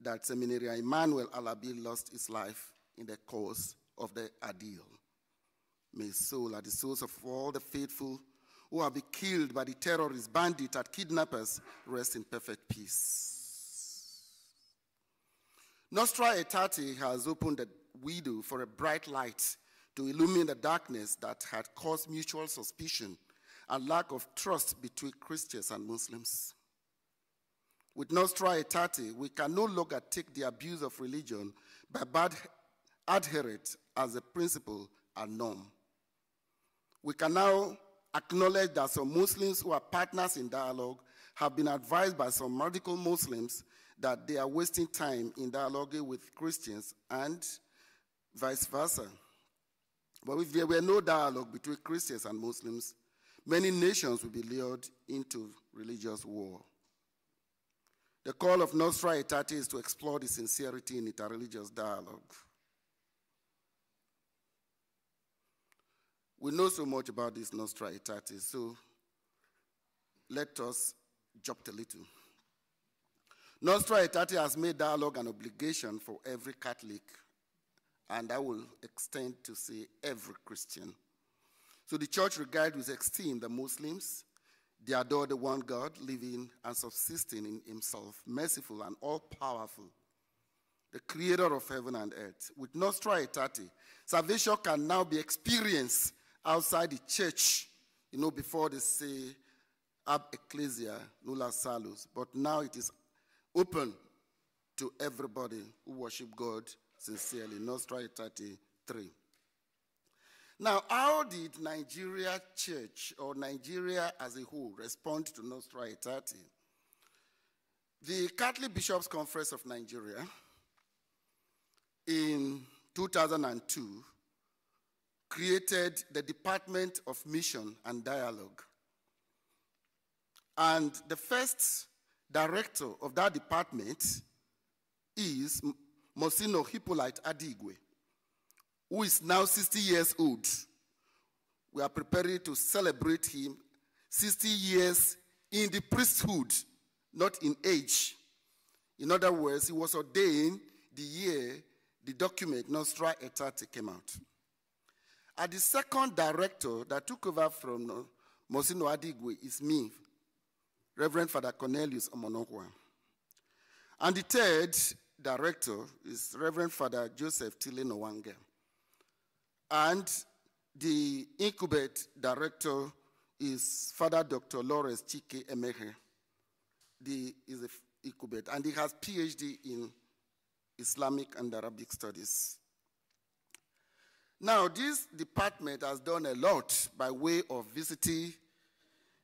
that Seminarian Emmanuel Alabi lost his life in the course of the ordeal. May his soul and the souls of all the faithful who have been killed by the terrorist bandits and kidnappers rest in perfect peace. Nostra Aetate has opened the window for a bright light to illumine the darkness that had caused mutual suspicion and lack of trust between Christians and Muslims. With Nostra Aetate, we can no longer take the abuse of religion by bad adherents as a principle and norm. We can now acknowledge that some Muslims who are partners in dialogue have been advised by some radical Muslims that they are wasting time in dialoguing with Christians and vice versa. But if there were no dialogue between Christians and Muslims, many nations would be lured into religious war. The call of Nostra Aetate is to explore the sincerity in interreligious dialogue. We know so much about this Nostra Aetate, so let us jump a little. Nostra Aetate has made dialogue an obligation for every Catholic, and I will extend to say every Christian. So the church regards with esteem the Muslims. They adore the one God, living and subsisting in himself, merciful and all-powerful, the creator of heaven and earth. With Nostra Aetate, salvation can now be experienced outside the church. You know, before they say, ab ecclesia nulla salus, but now it is open to everybody who worship God sincerely. Nostra Aetate 3. Now, how did Nigeria church, or Nigeria as a whole, respond to Nostra Aetate? The Catholic Bishops' Conference of Nigeria in 2002 created the Department of Mission and Dialogue. And the first director of that department is Monsignor Hippolyte Adigwe, who is now 60 years old. We are preparing to celebrate him 60 years in the priesthood, not in age. In other words, he was ordained the year the document Nostra Aetate came out. And the second director that took over from Monsignor Adigwe is me, Reverend Father Cornelius Omonokwa. And the third director is Reverend Father Joseph Tile Nwange. And the incubate director is Father Dr. Lawrence Chike Emehe. Is the incubate, and he has PhD in Islamic and Arabic studies. Now, this department has done a lot by way of visiting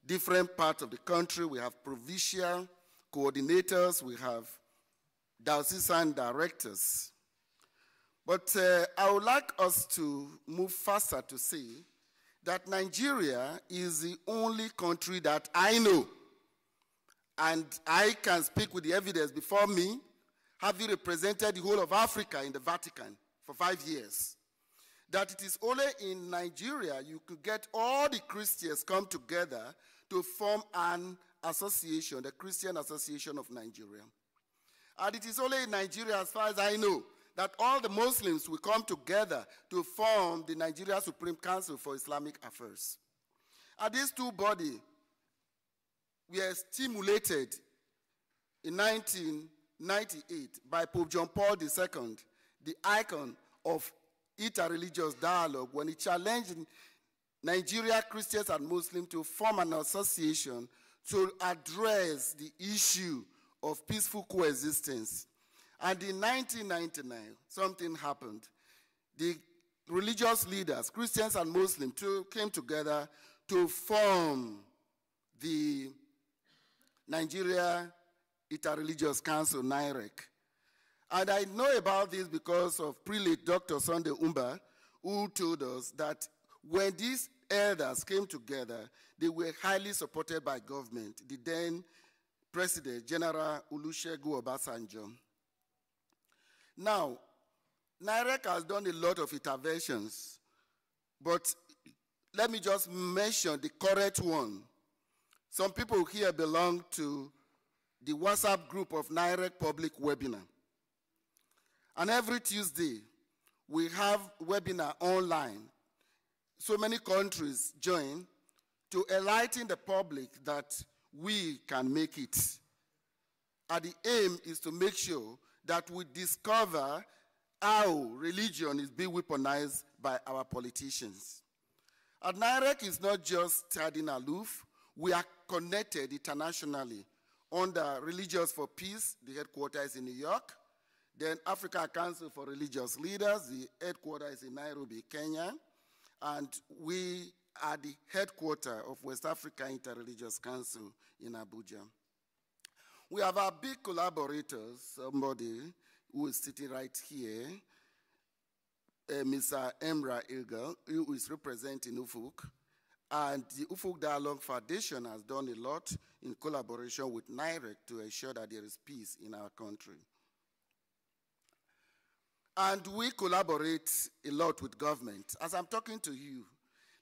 different parts of the country. We have provincial coordinators, we have diocesan directors. But I would like us to move faster to say that Nigeria is the only country that I know, and I can speak with the evidence before me, having represented the whole of Africa in the Vatican for 5 years, that it is only in Nigeria you could get all the Christians come together to form an association, the Christian Association of Nigeria. And it is only in Nigeria, as far as I know, that all the Muslims will come together to form the Nigeria Supreme Council for Islamic Affairs. And these two bodies were stimulated in 1998 by Pope John Paul II, the icon of interreligious dialogue, when he challenged Nigeria Christians and Muslims to form an association to address the issue of peaceful coexistence. And in 1999, something happened. The religious leaders, Christians and Muslims, came together to form the Nigeria Interreligious Council, NIREC. And I know about this because of prelate Dr. Sunday Umba, who told us that when these elders came together, they were highly supported by government, the then President, General Olusegun Obasanjo. Now, NIREC has done a lot of interventions, but let me just mention the correct one. Some people here belong to the WhatsApp group of NIREC public webinar. And every Tuesday, we have webinar online. So many countries join to enlighten the public that we can make it. And the aim is to make sure that we discover how religion is being weaponized by our politicians. And NIREC is not just standing aloof. We are connected internationally under Religious for Peace. The headquarters is in New York. Then Africa Council for Religious Leaders, the headquarters is in Nairobi, Kenya. And we are the headquarters of West Africa Interreligious Council in Abuja. We have our big collaborators, somebody who is sitting right here, Mr. Emra Ilgal, who is representing UFUK. And the UFUK Dialogue Foundation has done a lot in collaboration with NIREC to ensure that there is peace in our country. And we collaborate a lot with government. As I'm talking to you,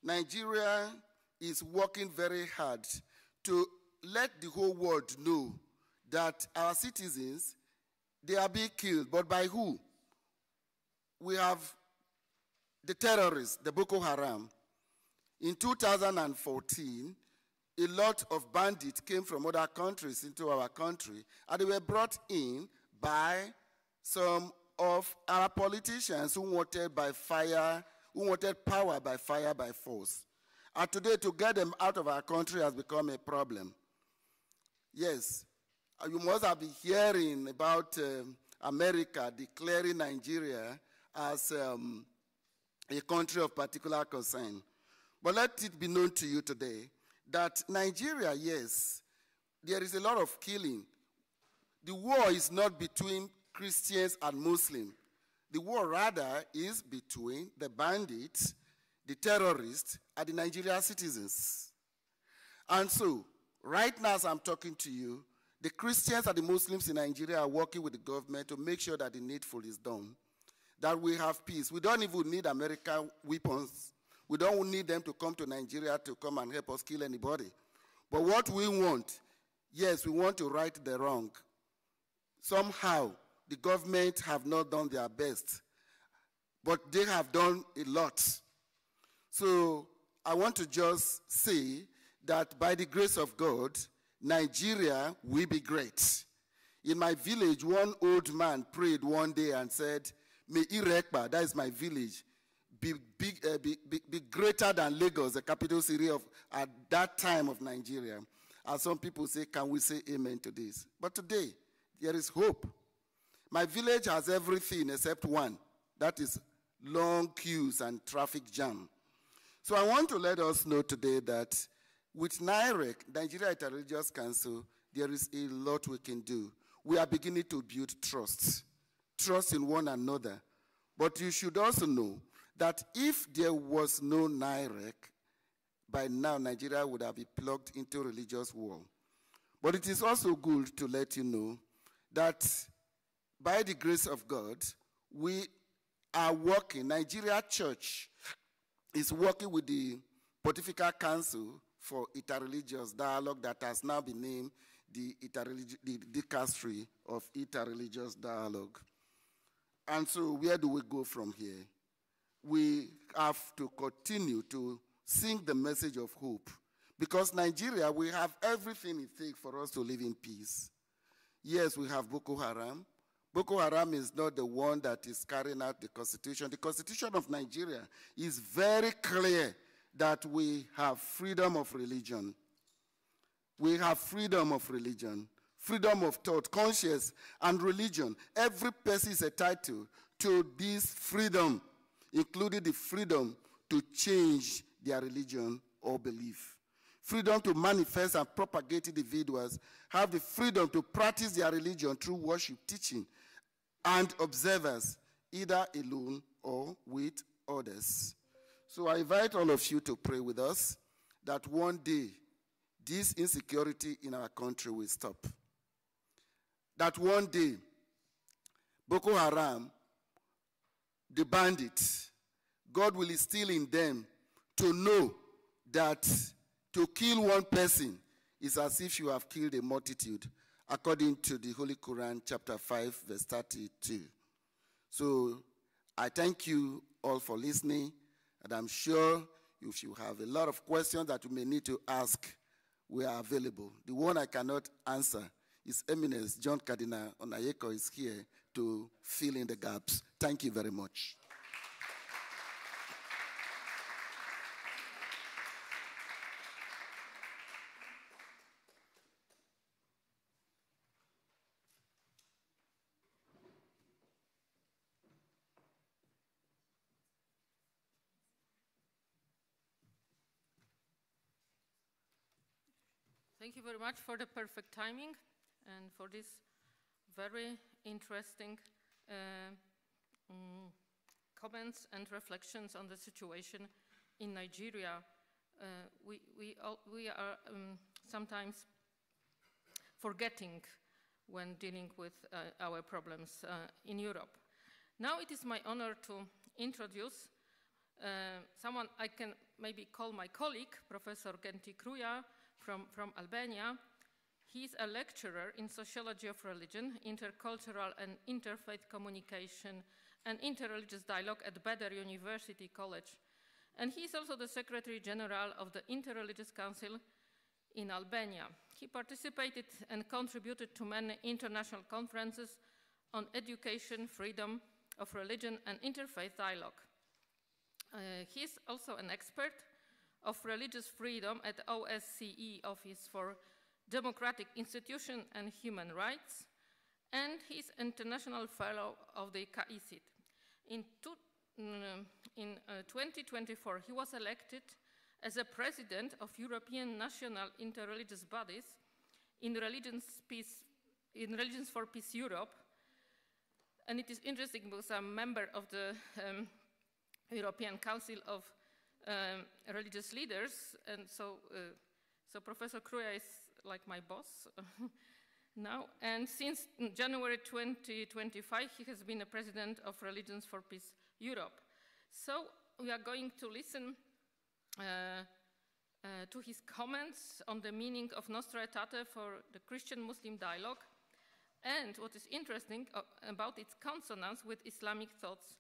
Nigeria is working very hard to let the whole world know that our citizens, they are being killed. But by who? We have the terrorists, the Boko Haram. In 2014, a lot of bandits came from other countries into our country, and they were brought in by some of our politicians who wanted power by fire, by force. And today, to get them out of our country has become a problem. Yes, you must have been hearing about America declaring Nigeria as a country of particular concern. But let it be known to you today that Nigeria, yes, there is a lot of killing. The war is not between Christians and Muslims. The war, rather, is between the bandits, the terrorists, and the Nigerian citizens. And so, right now as I'm talking to you, The Christians and the Muslims in Nigeria are working with the government to make sure that the needful is done, that we have peace. We don't even need American weapons. We don't need them to come to Nigeria to come and help us kill anybody. But what we want, yes, we want to right the wrong. Somehow, the government have not done their best, but they have done a lot. So I want to just say that by the grace of God, Nigeria will be great. In my village, one old man prayed one day and said, may Irekpa, that is my village, be greater than Lagos, the capital city of at that time of Nigeria. And some people say, can we say amen to this? But today, there is hope. My village has everything except one. That is long queues and traffic jam. So I want to let us know today that with NIREC, Nigeria Interreligious Council, there is a lot we can do. We are beginning to build trust in one another. But you should also know that if there was no NIREC, by now Nigeria would have been plugged into religious war. But it is also good to let you know that by the grace of God, we are working. Nigeria Church is working with the Pontifical Council for Interreligious Dialogue that has now been named the Dicastery of Interreligious Dialogue. And so where do we go from here? We have to continue to sing the message of hope. Because Nigeria, we have everything it takes for us to live in peace. Yes, we have Boko Haram. Boko Haram is not the one that is carrying out the constitution. The constitution of Nigeria is very clear that we have freedom of religion. We have freedom of religion, freedom of thought, conscience, and religion. Every person is entitled to this freedom, including the freedom to change their religion or belief. Freedom to manifest and propagate. Individuals have the freedom to practice their religion through worship, teaching, and observance, either alone or with others. So I invite all of you to pray with us that one day this insecurity in our country will stop. That one day Boko Haram, the bandits, God will instill in them to know that to kill one person is as if you have killed a multitude, according to the Holy Quran, chapter 5, verse 32. So I thank you all for listening, and I'm sure if you have a lot of questions that you may need to ask, we are available. The one I cannot answer, His Eminence John Cardinal Onayekhan is here to fill in the gaps. Thank you very much. Thank you very much for the perfect timing and for this very interesting comments and reflections on the situation in Nigeria. We are sometimes forgetting when dealing with our problems in Europe. Now it is my honor to introduce someone I can maybe call my colleague, Professor Genti Kruja, from Albania. He's a lecturer in sociology of religion, intercultural and interfaith communication, and interreligious dialogue at Bedar University College. And he's also the Secretary General of the Interreligious Council in Albania. He participated and contributed to many international conferences on education, freedom of religion, and interfaith dialogue. He's also an expert of religious freedom at OSCE Office for Democratic Institutions and Human Rights, and he's International Fellow of the KICIT. In 2024, he was elected as a president of European National Interreligious Bodies in Religions for Peace Europe, and it is interesting because I'm a member of the European Council of Religious Leaders, and so Professor Kruja is like my boss. now. And since January 2025, he has been a president of Religions for Peace Europe. So we are going to listen to his comments on the meaning of Nostra Aetate for the Christian-Muslim dialogue, and what is interesting about its consonance with Islamic thoughts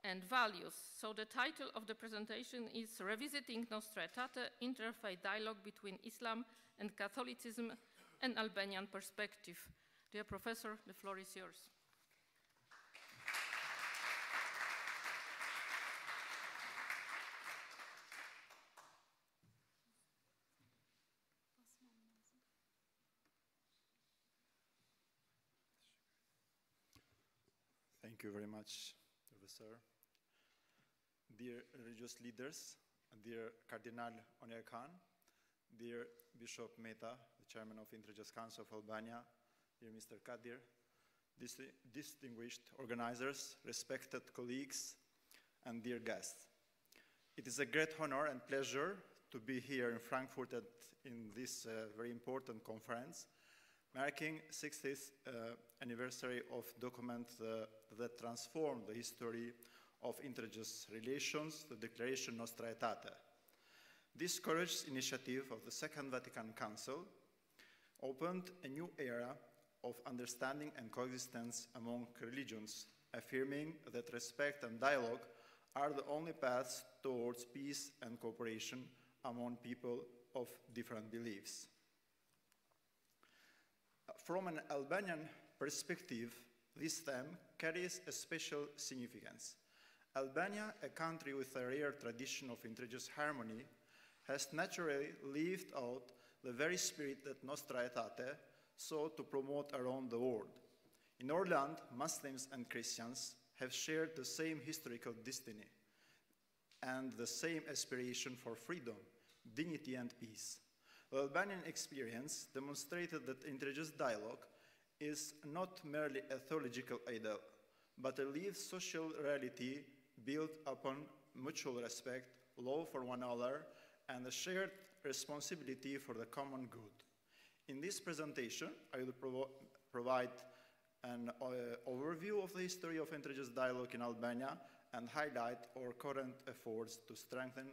and values. So the title of the presentation is Revisiting Nostra Aetate, Interfaith Dialogue Between Islam and Catholicism, an Albanian Perspective. Dear Professor, the floor is yours. Thank you very much, Professor. Dear religious leaders, dear Cardinal Onayekhan, dear Bishop Mehta, the Chairman of Interreligious Council of Albania, dear Mr. Kadir, distinguished organizers, respected colleagues, and dear guests. It is a great honor and pleasure to be here in Frankfurt in this very important conference, marking 60th anniversary of document that transformed the history of interreligious relations, the Declaration Nostra Aetate. This courageous initiative of the Second Vatican Council opened a new era of understanding and coexistence among religions, affirming that respect and dialogue are the only paths towards peace and cooperation among people of different beliefs. From an Albanian perspective, this theme carries a special significance. Albania, a country with a rare tradition of interreligious harmony, has naturally lived out the very spirit that Nostra Aetate sought to promote around the world. In our land, Muslims and Christians have shared the same historical destiny and the same aspiration for freedom, dignity, and peace. The Albanian experience demonstrated that interreligious dialogue is not merely a theological ideal, but a lived social reality built upon mutual respect, love for one another, and a shared responsibility for the common good. In this presentation, I will provide an overview of the history of interreligious dialogue in Albania and highlight our current efforts to strengthen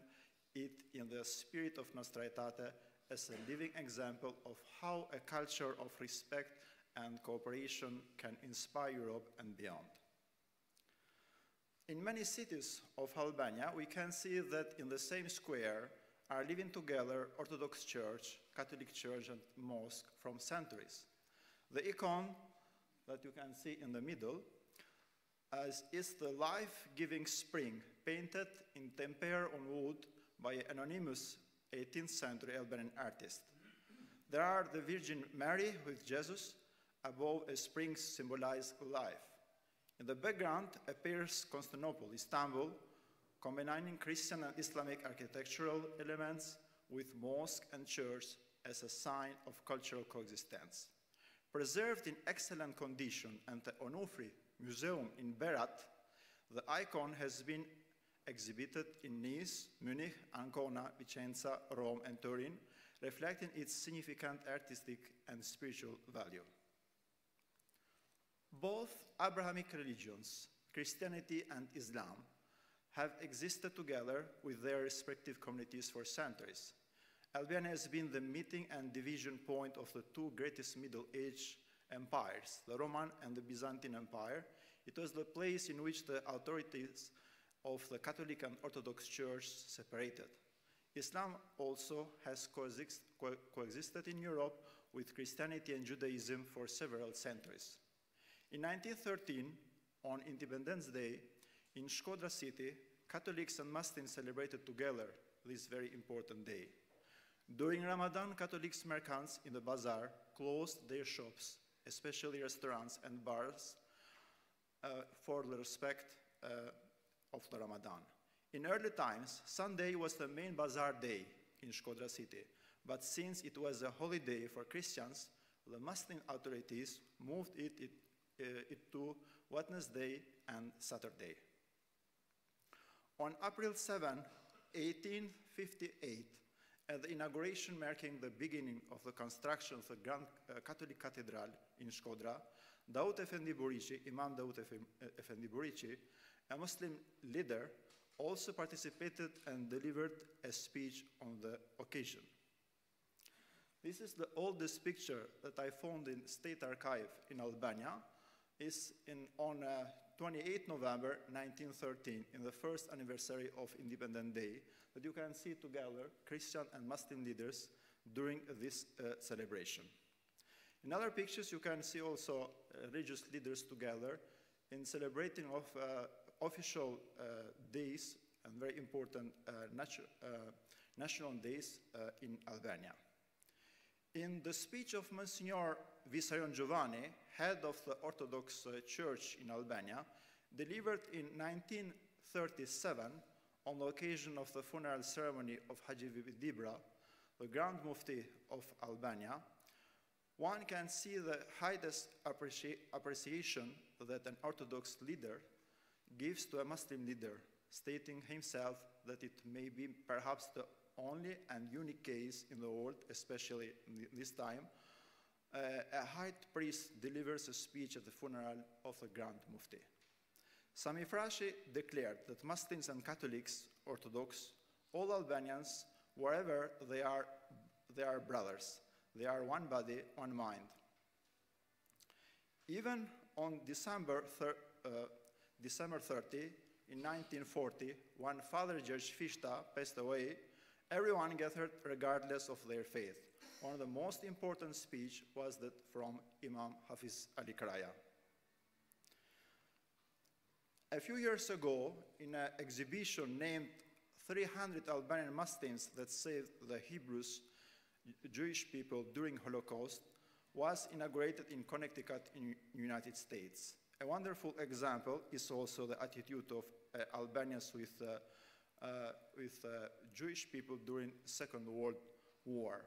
it in the spirit of Nostra Aetate as a living example of how a culture of respect and cooperation can inspire Europe and beyond. In many cities of Albania, we can see that in the same square are living together Orthodox Church, Catholic Church, and mosque from centuries. The icon that you can see in the middle is the life-giving spring painted in tempera on wood by an anonymous 18th century Albanian artist. There are the Virgin Mary with Jesus above a spring symbolizes life. In the background appears Constantinople, Istanbul, combining Christian and Islamic architectural elements with mosque and church as a sign of cultural coexistence. Preserved in excellent condition at the Onufri Museum in Berat, the icon has been exhibited in Nice, Munich, Ancona, Vicenza, Rome, and Turin, reflecting its significant artistic and spiritual value. Both Abrahamic religions, Christianity and Islam, have existed together with their respective communities for centuries. Albania has been the meeting and division point of the two greatest Middle Age empires, the Roman and the Byzantine Empire. It was the place in which the authorities of the Catholic and Orthodox Church separated. Islam also has coexisted in Europe with Christianity and Judaism for several centuries. In 1913, on Independence Day, in Shkodra city, Catholics and Muslims celebrated together this very important day. During Ramadan, Catholic merchants in the bazaar closed their shops, especially restaurants and bars, for the respect of the Ramadan. In early times, Sunday was the main bazaar day in Shkodra city, but since it was a holiday for Christians, the Muslim authorities moved it to Wednesday and Saturday. On April 7, 1858, At the inauguration marking the beginning of the construction of the Grand Catholic Cathedral in Shkodra, Davut Efendi Burici, Imam Davut Efendi Burici, a Muslim leader, also participated and delivered a speech on the occasion. This is the oldest picture that I found in State Archive in Albania. It's on 28 November 1913, in the first anniversary of Independence Day, that you can see together Christian and Muslim leaders during this celebration. In other pictures, you can see also religious leaders together in celebrating of official days and very important national days in Albania. In the speech of Monsignor Visayon Giovanni, head of the Orthodox Church in Albania, delivered in 1937 on the occasion of the funeral ceremony of Haji Dibra, the Grand Mufti of Albania, one can see the highest appreciation that an Orthodox leader gives to a Muslim leader, stating himself that it may be perhaps the only and unique case in the world, especially in this time, a high priest delivers a speech at the funeral of the Grand Mufti. Sami Frashi declared that Muslims and Catholics, Orthodox, all Albanians, wherever they are brothers. They are one body, one mind. Even on December 30, in 1940, when Father George Fishta passed away, everyone gathered regardless of their faith. One of the most important speeches was that from Imam Hafiz Ali Karaja. A few years ago, in an exhibition named 300 Albanian Muslims that saved the Hebrews, Jewish people during Holocaust, was inaugurated in Connecticut in United States. A wonderful example is also the attitude of Albanians with Jewish people during the Second World War.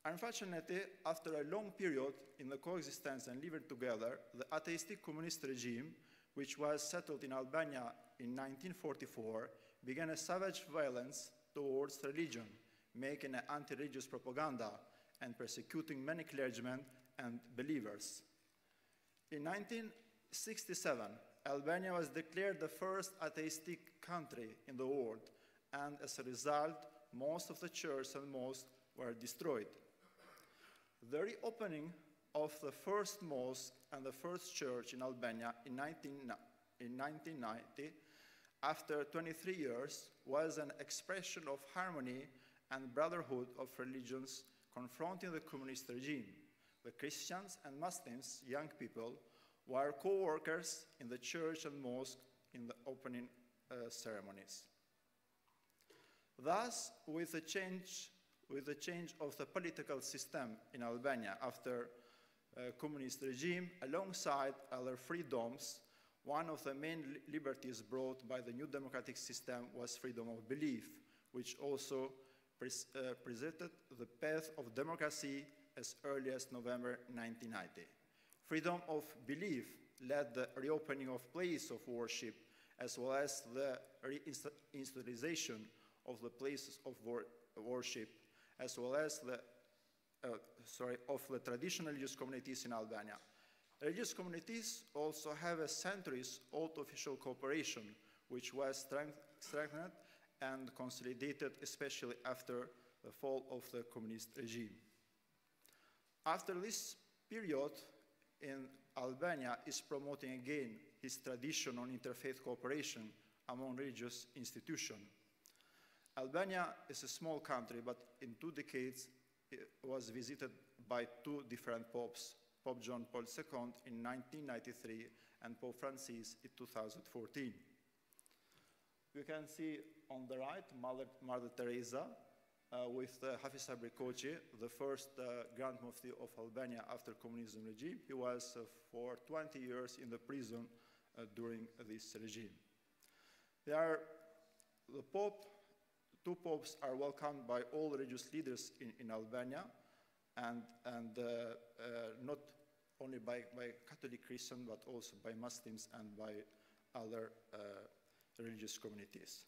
Unfortunately, after a long period in the coexistence and living together, the atheistic communist regime, which was settled in Albania in 1944, began a savage violence towards religion, making an anti-religious propaganda and persecuting many clergymen and believers. In 1967, Albania was declared the first atheistic country in the world, and as a result, most of the churches and mosques were destroyed. The reopening of the first mosque and the first church in Albania in 1990, after 23 years, was an expression of harmony and brotherhood of religions confronting the communist regime. The Christians and Muslims, young people, were co-workers in the church and mosque in the opening ceremonies. Thus, with the change of the political system in Albania after communist regime, alongside other freedoms, one of the main liberties brought by the new democratic system was freedom of belief, which also presented the path of democracy as early as November 1990. Freedom of belief led the reopening of places of worship, as well as the reinstitutionalization of the places of worship, as well as the traditional religious communities in Albania. Religious communities also have a centuries-old official cooperation, which was strengthened and consolidated, especially after the fall of the communist regime. After this period, in Albania is promoting again his tradition on interfaith cooperation among religious institutions. Albania is a small country, but in 2 decades it was visited by 2 different popes, Pope John Paul II in 1993 and Pope Francis in 2014. You can see on the right Mother Teresa with Hafiz Sabri Koçi, the first Grand Mufti of Albania after communism regime. He was for 20 years in the prison during this regime. The 2 popes are welcomed by all religious leaders in Albania, and not only by Catholic Christians, but also by Muslims and by other religious communities.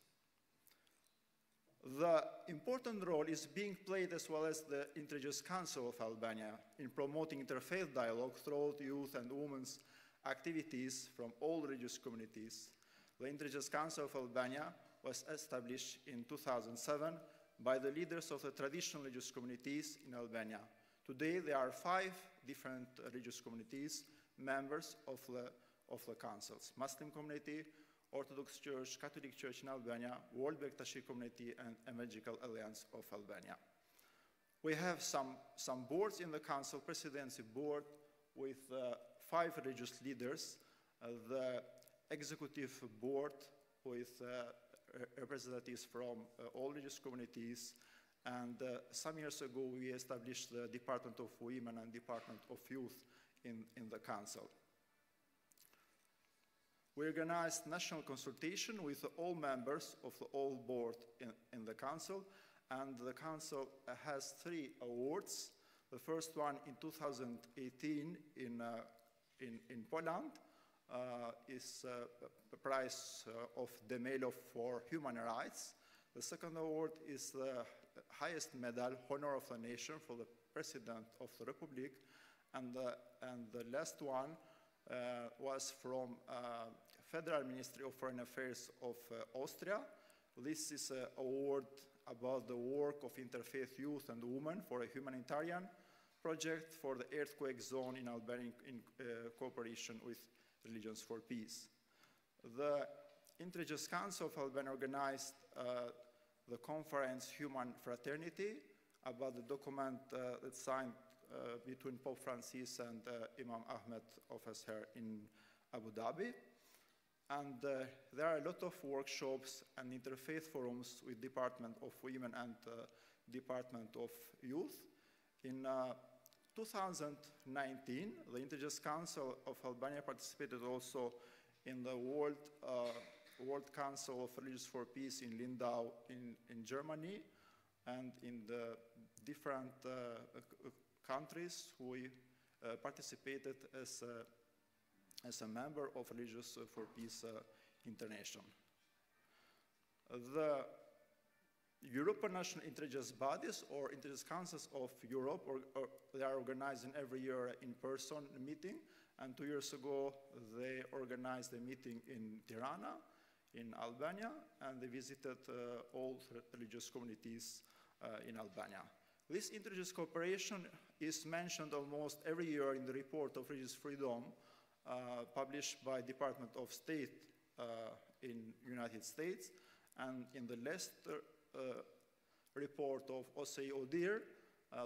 The important role is being played as well as the Interreligious Council of Albania in promoting interfaith dialogue throughout youth and women's activities from all religious communities. The Interreligious Council of Albania was established in 2007 by the leaders of the traditional religious communities in Albania. Today, there are 5 different religious communities, members of the councils: Muslim community, Orthodox Church, Catholic Church in Albania, World Bektashi Community, and Evangelical Alliance of Albania. We have some boards in the council, presidency board with 5 religious leaders, the executive board with representatives from all religious communities, and some years ago we established the Department of Women and Department of Youth in the council. We organized national consultation with all members of the whole board in the council, and the council has 3 awards. The first one in 2018 in Poland is the prize of the Medal for Human Rights. The second award is the highest medal, Honor of the Nation, for the President of the Republic, and the last one was from Federal Ministry of Foreign Affairs of Austria. This is an award about the work of interfaith youth and women for a humanitarian project for the earthquake zone in Albania in cooperation with Religions for Peace. The Interreligious Council of Albania organized the conference Human Fraternity about the document that's signed between Pope Francis and Imam Ahmed of Azhar in Abu Dhabi. And there are a lot of workshops and interfaith forums with Department of Women and Department of Youth. In 2019, the Interreligious Council of Albania participated also in the World Council of Religions for Peace in Lindau in Germany, and in the different countries we participated as a member of Religions for Peace International. The European national interreligious bodies or interreligious councils of Europe, they are organizing every year in-person meeting, and 2 years ago they organized a meeting in Tirana, in Albania, and they visited all religious communities in Albania. This interreligious cooperation is mentioned almost every year in the report of religious freedom published by Department of State in United States, and in the last report of OSCE-ODIHR,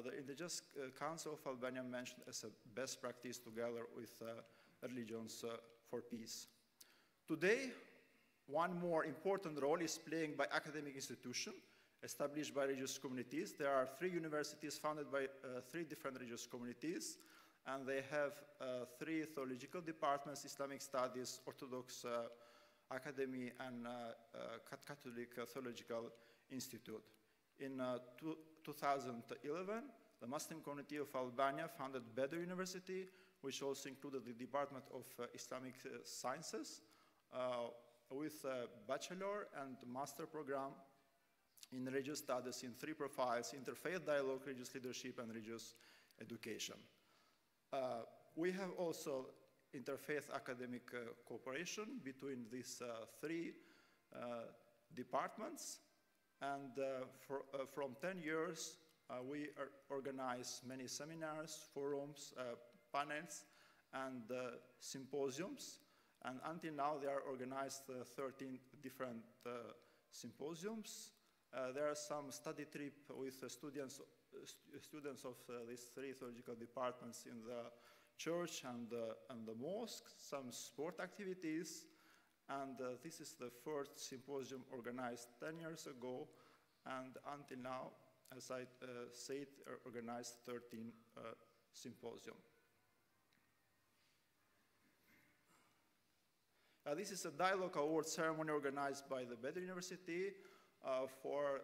the Interreligious Council of Albania mentioned as a best practice together with Religions for Peace. Today, one more important role is played by academic institutions established by religious communities. There are 3 universities founded by 3 different religious communities, and they have 3 theological departments: Islamic Studies, Orthodox Academy, and Catholic Theological Institute. In 2011, the Muslim community of Albania founded Bedr University, which also included the Department of Islamic Sciences, with a bachelor and master program in religious studies in 3 profiles: interfaith dialogue, religious leadership, and religious education. We have also interfaith academic cooperation between these 3 departments, and from 10 years we organize many seminars, forums, panels, and symposiums, and until now there are organized 13 different symposiums. There are some study trips with students of these 3 theological departments in the church and the mosque, some sport activities, and this is the first symposium organized 10 years ago, and until now, as I said, organized 13 symposiums. This is a dialogue award ceremony organized by the Bedr University for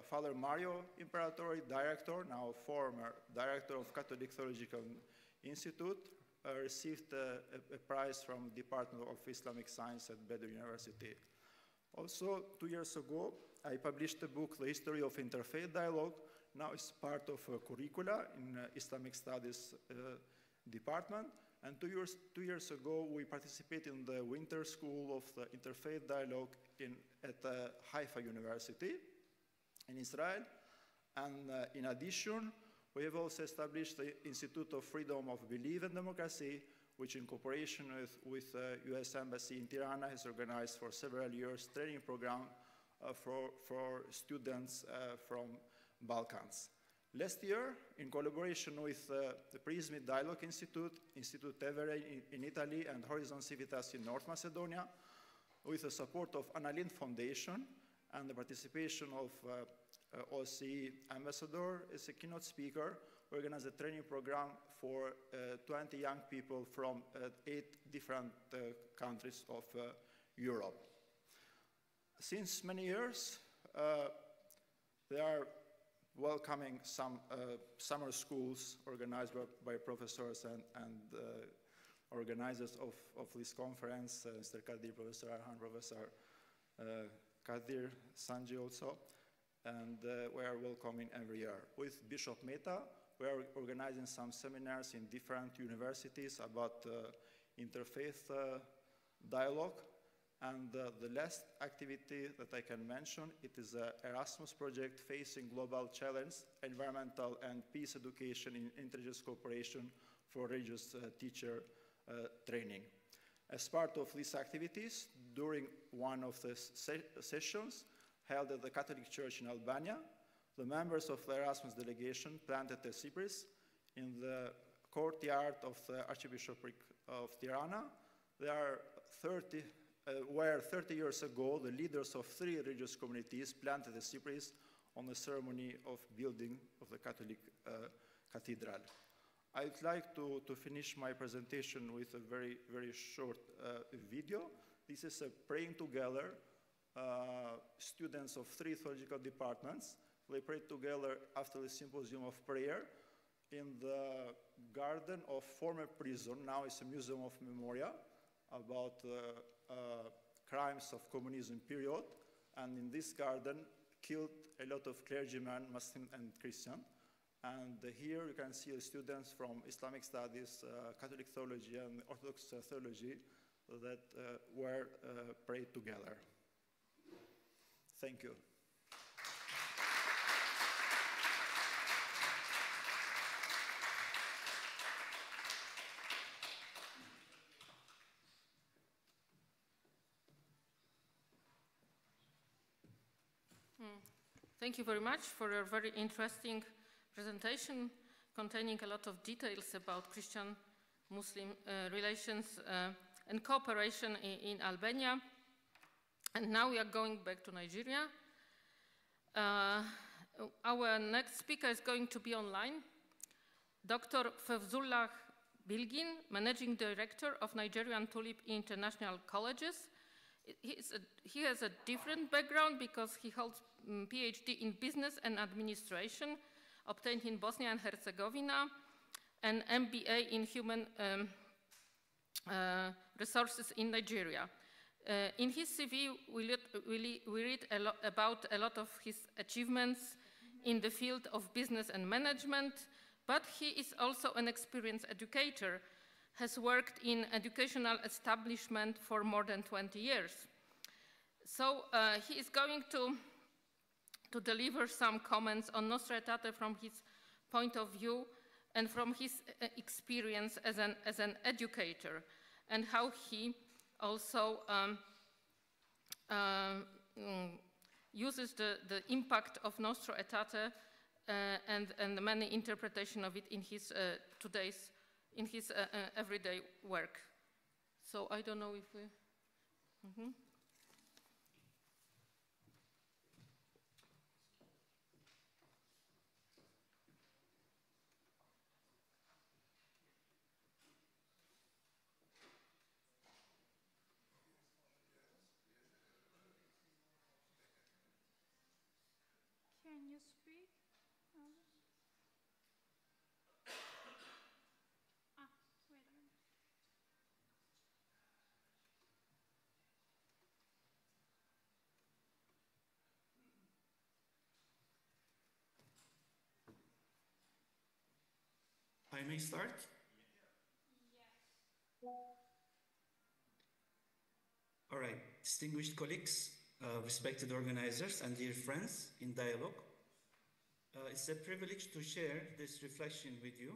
Father Mario Imperatori, director, now former director of Catholic Theological Institute, received a prize from Department of Islamic Science at Bedr University. Also, 2 years ago, I published a book, The History of Interfaith Dialogue. Now it's part of a curricula in Islamic Studies department. And 2 years ago, we participated in the winter school of the Interfaith Dialogue at Haifa University in Israel. And in addition, we have also established the Institute of Freedom of Belief and Democracy, which in cooperation with the US Embassy in Tirana has organized for several years training program for students from Balkans. Last year, in collaboration with the Prismi Dialogue Institute, Institute Tevere in Italy, and Horizon Civitas in North Macedonia, with the support of Annalyn Foundation and the participation of OSCE ambassador as a keynote speaker, we organized a training program for 20 young people from 8 different countries of Europe. Since many years, they are welcoming some summer schools organized by professors and organizers of this conference, Mr. Kadir, Professor Arhan, Professor Kadir Sanji also, and we are welcoming every year. With Bishop Mehta, we are organizing some seminars in different universities about interfaith dialogue. And the last activity that I can mention, it is an Erasmus project facing global challenge, environmental and peace education in interreligious cooperation for religious teacher training. As part of these activities, during one of the sessions held at the Catholic Church in Albania, the members of the Erasmus delegation planted a cypress in the courtyard of the Archbishopric of Tirana. There are where 30 years ago, the leaders of 3 religious communities planted a cypress on the ceremony of building of the Catholic cathedral. I'd like to finish my presentation with a very, very short video. This is a praying together, students of 3 theological departments. They prayed together after the symposium of prayer in the garden of former prison. Now it's a museum of memorial about crimes of communism period. And in this garden, killed a lot of clergymen, Muslim and Christian. And here you can see the students from Islamic studies, Catholic theology, and Orthodox theology that were prayed together. Thank you. Thank you very much for a very interesting presentation containing a lot of details about Christian-Muslim relations and cooperation in Albania. And now we are going back to Nigeria. Our next speaker is going to be online. Dr. Fevzullah Bilgin, Managing Director of Nigerian Tulip International Colleges. He has a different background because he holds PhD in Business and Administration, obtained in Bosnia and Herzegovina, and MBA in Human Resources in Nigeria. In his CV, we read about a lot of his achievements in the field of business and management, but he is also an experienced educator, has worked in educational establishment for more than 20 years. So he is going to deliver some comments on Nostra Aetate from his point of view and from his experience as an educator, and how he also uses the impact of Nostra Aetate and the many interpretation of it in his everyday work. So I don't know if we... Can you speak? Wait a minute. I may start? All right, distinguished colleagues, respected organizers, and dear friends in dialogue. It's a privilege to share this reflection with you,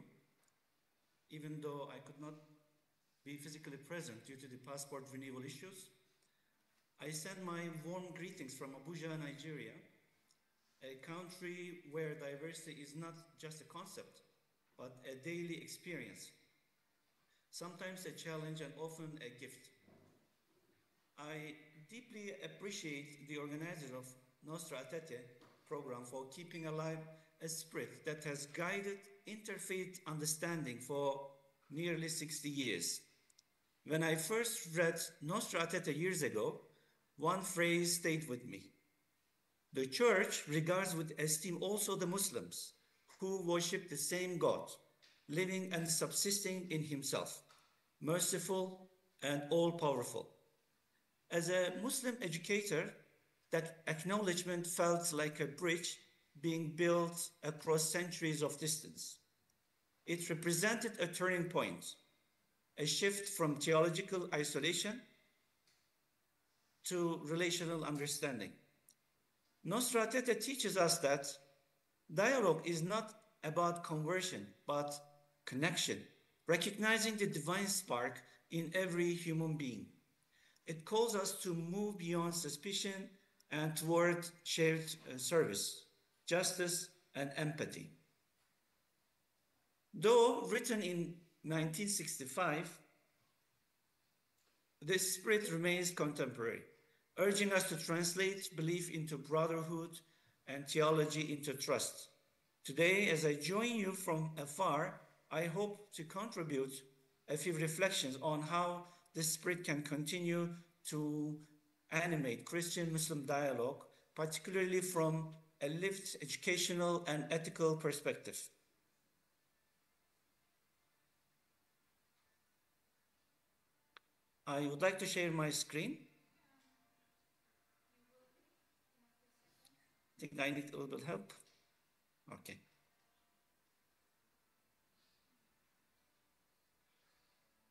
even though I could not be physically present due to the passport renewal issues. I send my warm greetings from Abuja, Nigeria, a country where diversity is not just a concept, but a daily experience, sometimes a challenge and often a gift. I deeply appreciate the organizers of Nostra Aetate program for keeping alive a spirit that has guided interfaith understanding for nearly 60 years. When I first read Nostra Aetate years ago, one phrase stayed with me. The Church regards with esteem also the Muslims who worship the same God, living and subsisting in himself, merciful and all-powerful. As a Muslim educator, that acknowledgement felt like a bridge being built across centuries of distance. It represented a turning point, a shift from theological isolation to relational understanding. Nostra Aetate teaches us that dialogue is not about conversion, but connection, recognizing the divine spark in every human being. It calls us to move beyond suspicion and toward shared service, justice, and empathy. Though written in 1965, this spirit remains contemporary, urging us to translate belief into brotherhood and theology into trust. Today, as I join you from afar, I hope to contribute a few reflections on how this spirit can continue to animate Christian-Muslim dialogue, particularly from a lived educational and ethical perspective. I would like to share my screen. I think I need a little help. Okay.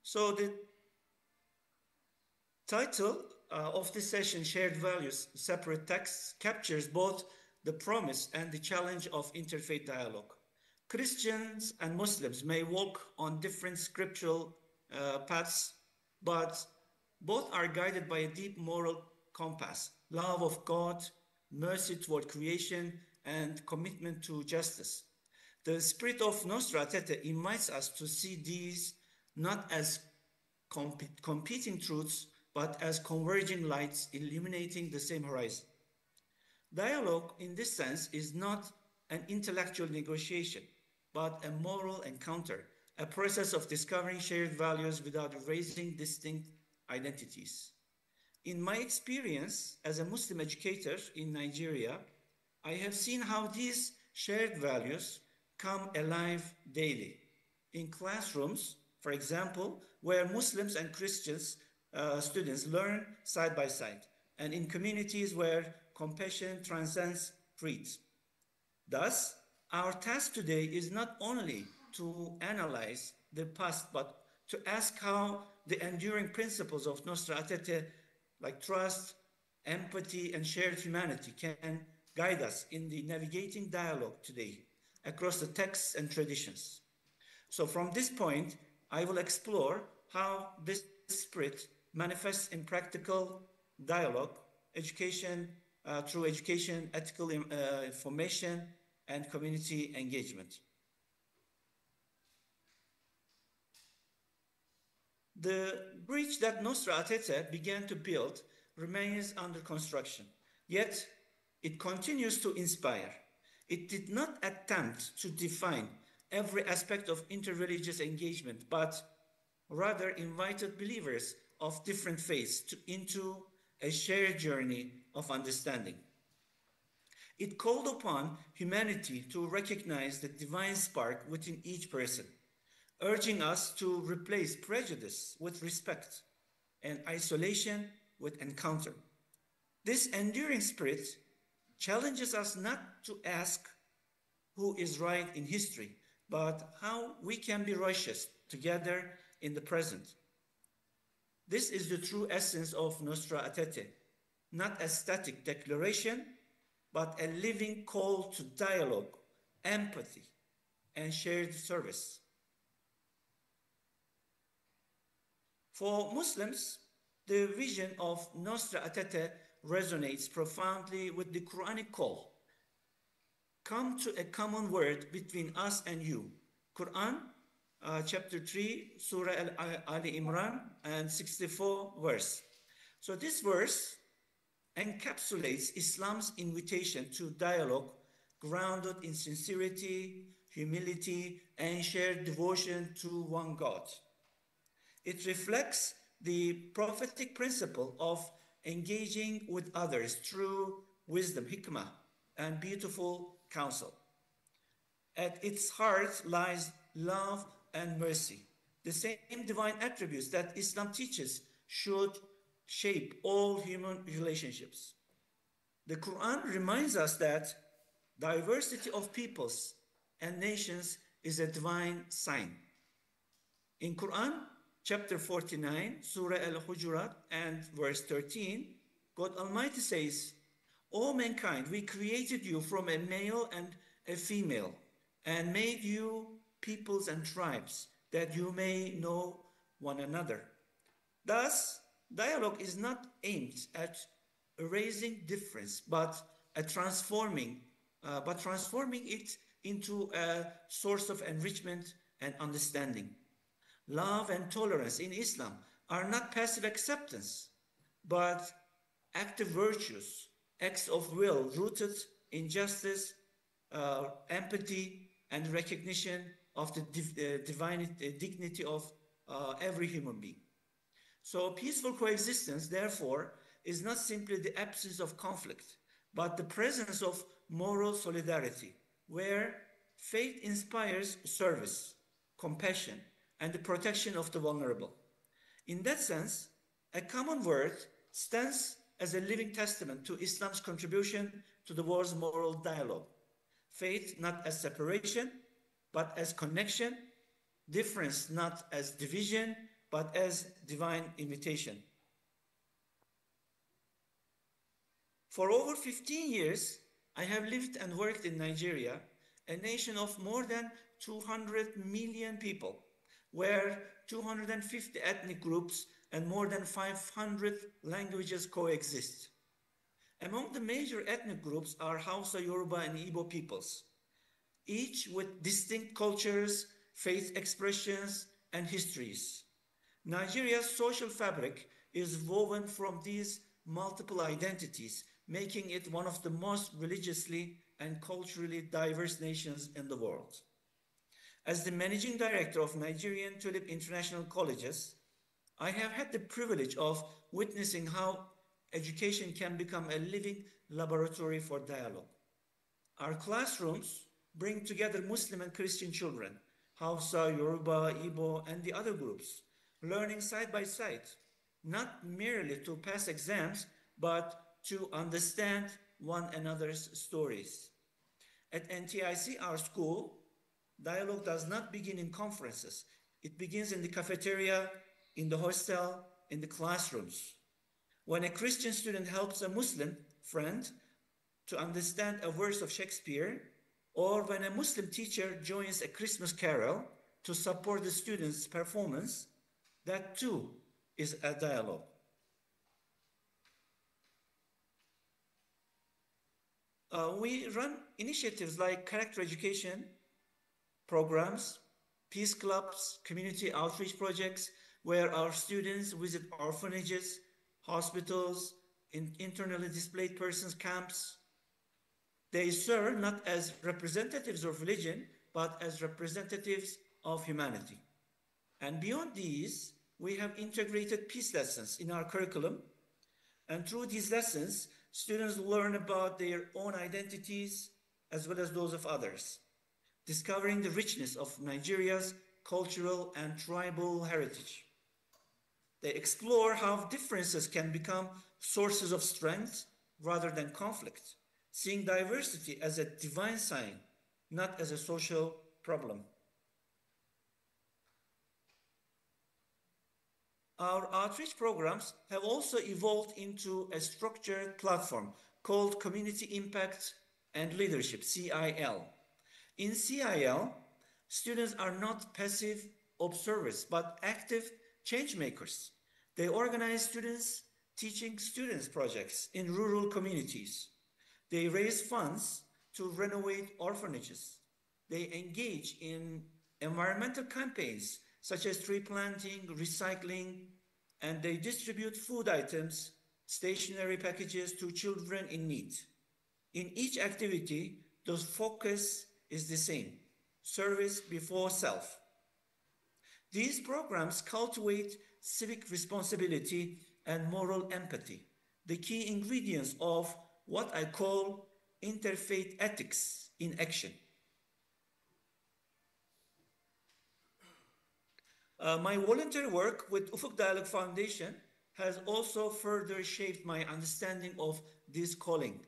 So the title of this session, Shared Values, Separate Texts, captures both the promise and the challenge of interfaith dialogue. Christians and Muslims may walk on different scriptural paths, but both are guided by a deep moral compass, love of God, mercy toward creation, and commitment to justice. The spirit of Nostra Aetate invites us to see these not as competing truths, but as converging lights illuminating the same horizon. Dialogue, in this sense, is not an intellectual negotiation, but a moral encounter, a process of discovering shared values without erasing distinct identities. In my experience as a Muslim educator in Nigeria, I have seen how these shared values come alive daily. In classrooms, for example, where Muslims and Christians students learn side by side, and in communities where compassion transcends creed. Thus, our task today is not only to analyze the past, but to ask how the enduring principles of Nostra Aetate, like trust, empathy, and shared humanity, can guide us in the navigating dialogue today across the texts and traditions. So from this point, I will explore how this spirit manifests in practical dialogue, education, through education, ethical information, and community engagement. The bridge that Nostra Aetate began to build remains under construction, yet it continues to inspire. It did not attempt to define every aspect of interreligious engagement, but rather invited believers of different faiths into a shared journey of understanding. It called upon humanity to recognize the divine spark within each person, urging us to replace prejudice with respect and isolation with encounter. This enduring spirit challenges us not to ask who is right in history, but how we can be righteous together in the present. This is the true essence of Nostra Aetate, not a static declaration, but a living call to dialogue, empathy, and shared service. For Muslims, the vision of Nostra Aetate resonates profoundly with the Quranic call. Come to a common word between us and you. Quran, chapter 3, Surah Ali Imran, and 64 verse. So this verse encapsulates Islam's invitation to dialogue grounded in sincerity, humility, and shared devotion to one God. It reflects the prophetic principle of engaging with others through wisdom, hikmah, and beautiful counsel. At its heart lies love and mercy, the same divine attributes that Islam teaches should shape all human relationships. The Quran reminds us that diversity of peoples and nations is a divine sign. In Quran, chapter 49, Surah Al-Hujurat, and verse 13, God Almighty says, "O mankind, we created you from a male and a female, and made you peoples and tribes, that you may know one another." Thus, dialogue is not aimed at erasing difference, but transforming it into a source of enrichment and understanding. Love and tolerance in Islam are not passive acceptance, but active virtues, acts of will rooted in justice, empathy, and recognition of the divine dignity of every human being. So peaceful coexistence, therefore, is not simply the absence of conflict, but the presence of moral solidarity, where faith inspires service, compassion, and the protection of the vulnerable. In that sense, a common word stands as a living testament to Islam's contribution to the world's moral dialogue. Faith not as separation, but as connection, difference not as division, but as divine invitation. For over 15 years, I have lived and worked in Nigeria, a nation of more than 200 million people, where 250 ethnic groups and more than 500 languages coexist. Among the major ethnic groups are Haus, Yoruba, and Igbo peoples, each with distinct cultures, faith expressions, and histories. Nigeria's social fabric is woven from these multiple identities, making it one of the most religiously and culturally diverse nations in the world. As the managing director of Nigerian Tulip International Colleges, I have had the privilege of witnessing how education can become a living laboratory for dialogue. Our classrooms bring together Muslim and Christian children, Hausa, Yoruba, Igbo, and the other groups, learning side by side, not merely to pass exams, but to understand one another's stories. At NTIC, our school, dialogue does not begin in conferences. It begins in the cafeteria, in the hostel, in the classrooms. When a Christian student helps a Muslim friend to understand a verse of Shakespeare, or when a Muslim teacher joins a Christmas carol to support the student's performance, that too is a dialogue. We run initiatives like character education programs, peace clubs, community outreach projects, where our students visit orphanages, hospitals, internally displaced persons camps. They serve not as representatives of religion, but as representatives of humanity. And beyond these, we have integrated peace lessons in our curriculum. And through these lessons, students learn about their own identities as well as those of others, discovering the richness of Nigeria's cultural and tribal heritage. They explore how differences can become sources of strength rather than conflict, seeing diversity as a divine sign, not as a social problem. Our outreach programs have also evolved into a structured platform called Community Impact and Leadership, CIL. In CIL, students are not passive observers, but active change makers. They organize students teaching students projects in rural communities. They raise funds to renovate orphanages. They engage in environmental campaigns such as tree planting, recycling, and they distribute food items, stationery packages to children in need. In each activity, the focus is the same: service before self. These programs cultivate civic responsibility and moral empathy, the key ingredients of what I call interfaith ethics in action. My voluntary work with Ufuk Dialogue Foundation has also further shaped my understanding of this calling.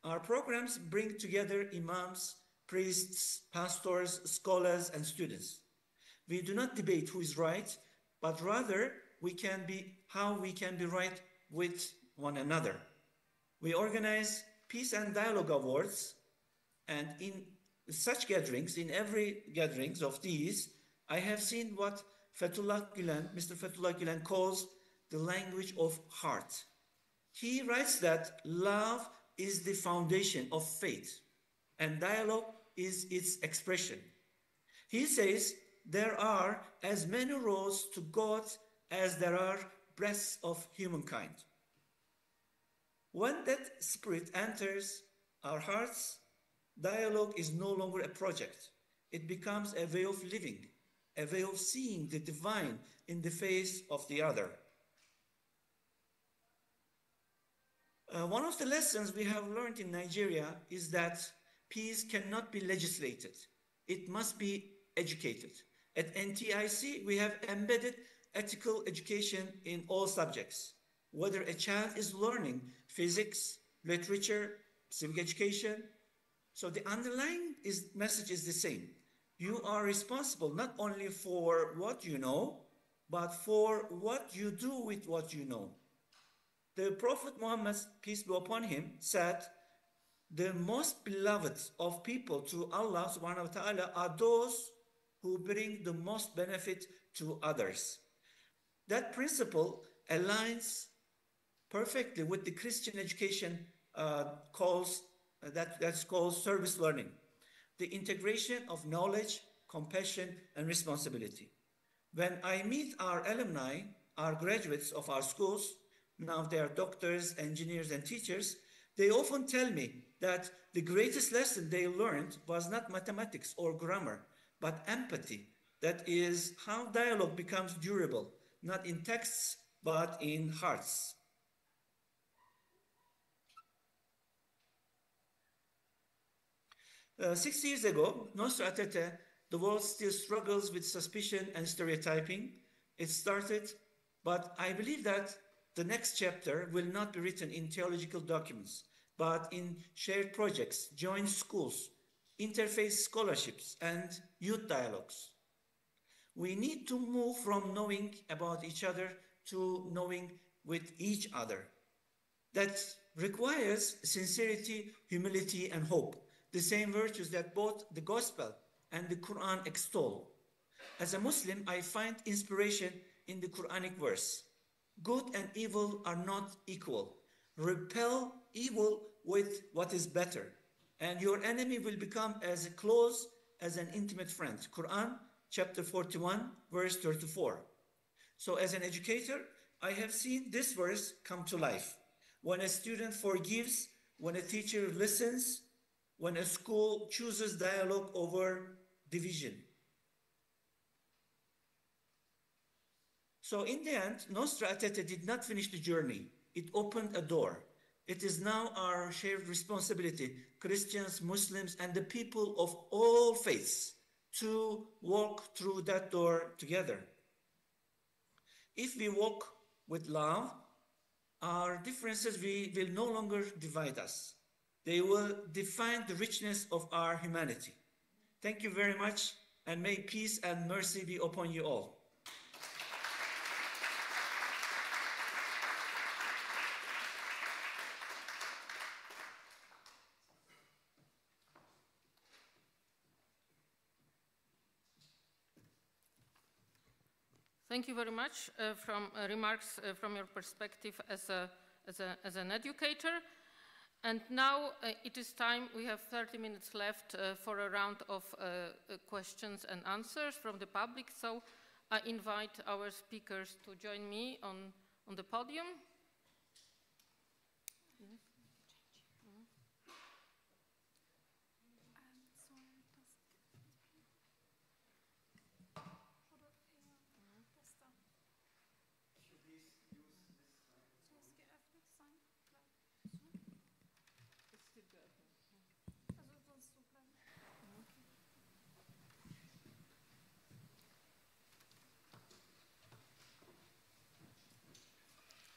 Our programs bring together imams, priests, pastors, scholars, and students. We do not debate who is right, but rather how we can be right with one another. We organize Peace and Dialogue Awards, and in such gatherings, in every gatherings of these, I have seen what Mr. Fethullah Gülen calls the language of heart. He writes that love is the foundation of faith, and dialogue is its expression. He says there are as many roads to God as there are breaths of humankind. When that spirit enters our hearts, dialogue is no longer a project. It becomes a way of living, a way of seeing the divine in the face of the other. One of the lessons we have learned in Nigeria is that peace cannot be legislated. It must be educated. At NTIC, we have embedded ethical education in all subjects. Whether a child is learning physics, literature, civic education, so the underlying message is the same. You are responsible not only for what you know, but for what you do with what you know. The Prophet Muhammad, peace be upon him, said, the most beloved of people to Allah subhanahu wa ta'ala are those who bring the most benefit to others. That principle aligns perfectly with the Christian education that's called service learning, the integration of knowledge, compassion, and responsibility. When I meet our alumni, our graduates of our schools, now they are doctors, engineers, and teachers, they often tell me that the greatest lesson they learned was not mathematics or grammar, but empathy. That is how dialogue becomes durable, not in texts, but in hearts. 6 years ago, Nostra Aetate, the world still struggles with suspicion and stereotyping. It started, but I believe that the next chapter will not be written in theological documents, but in shared projects, joint schools, interfaith scholarships, and youth dialogues. We need to move from knowing about each other to knowing with each other. That requires sincerity, humility, and hope, the same virtues that both the Gospel and the Quran extol. As a Muslim, I find inspiration in the Quranic verse. Good and evil are not equal. Repel evil with what is better, and your enemy will become as close as an intimate friend. Quran chapter 41, verse 34. So as an educator, I have seen this verse come to life. When a student forgives, when a teacher listens, when a school chooses dialogue over division. So in the end, Nostra Aetate did not finish the journey. It opened a door. It is now our shared responsibility, Christians, Muslims, and the people of all faiths, to walk through that door together. If we walk with love, our differences will no longer divide us. They will define the richness of our humanity. Thank you very much, and may peace and mercy be upon you all. Thank you very much from remarks from your perspective as an educator. And now it is time, we have 30 minutes left for a round of questions and answers from the public. So I invite our speakers to join me on the podium.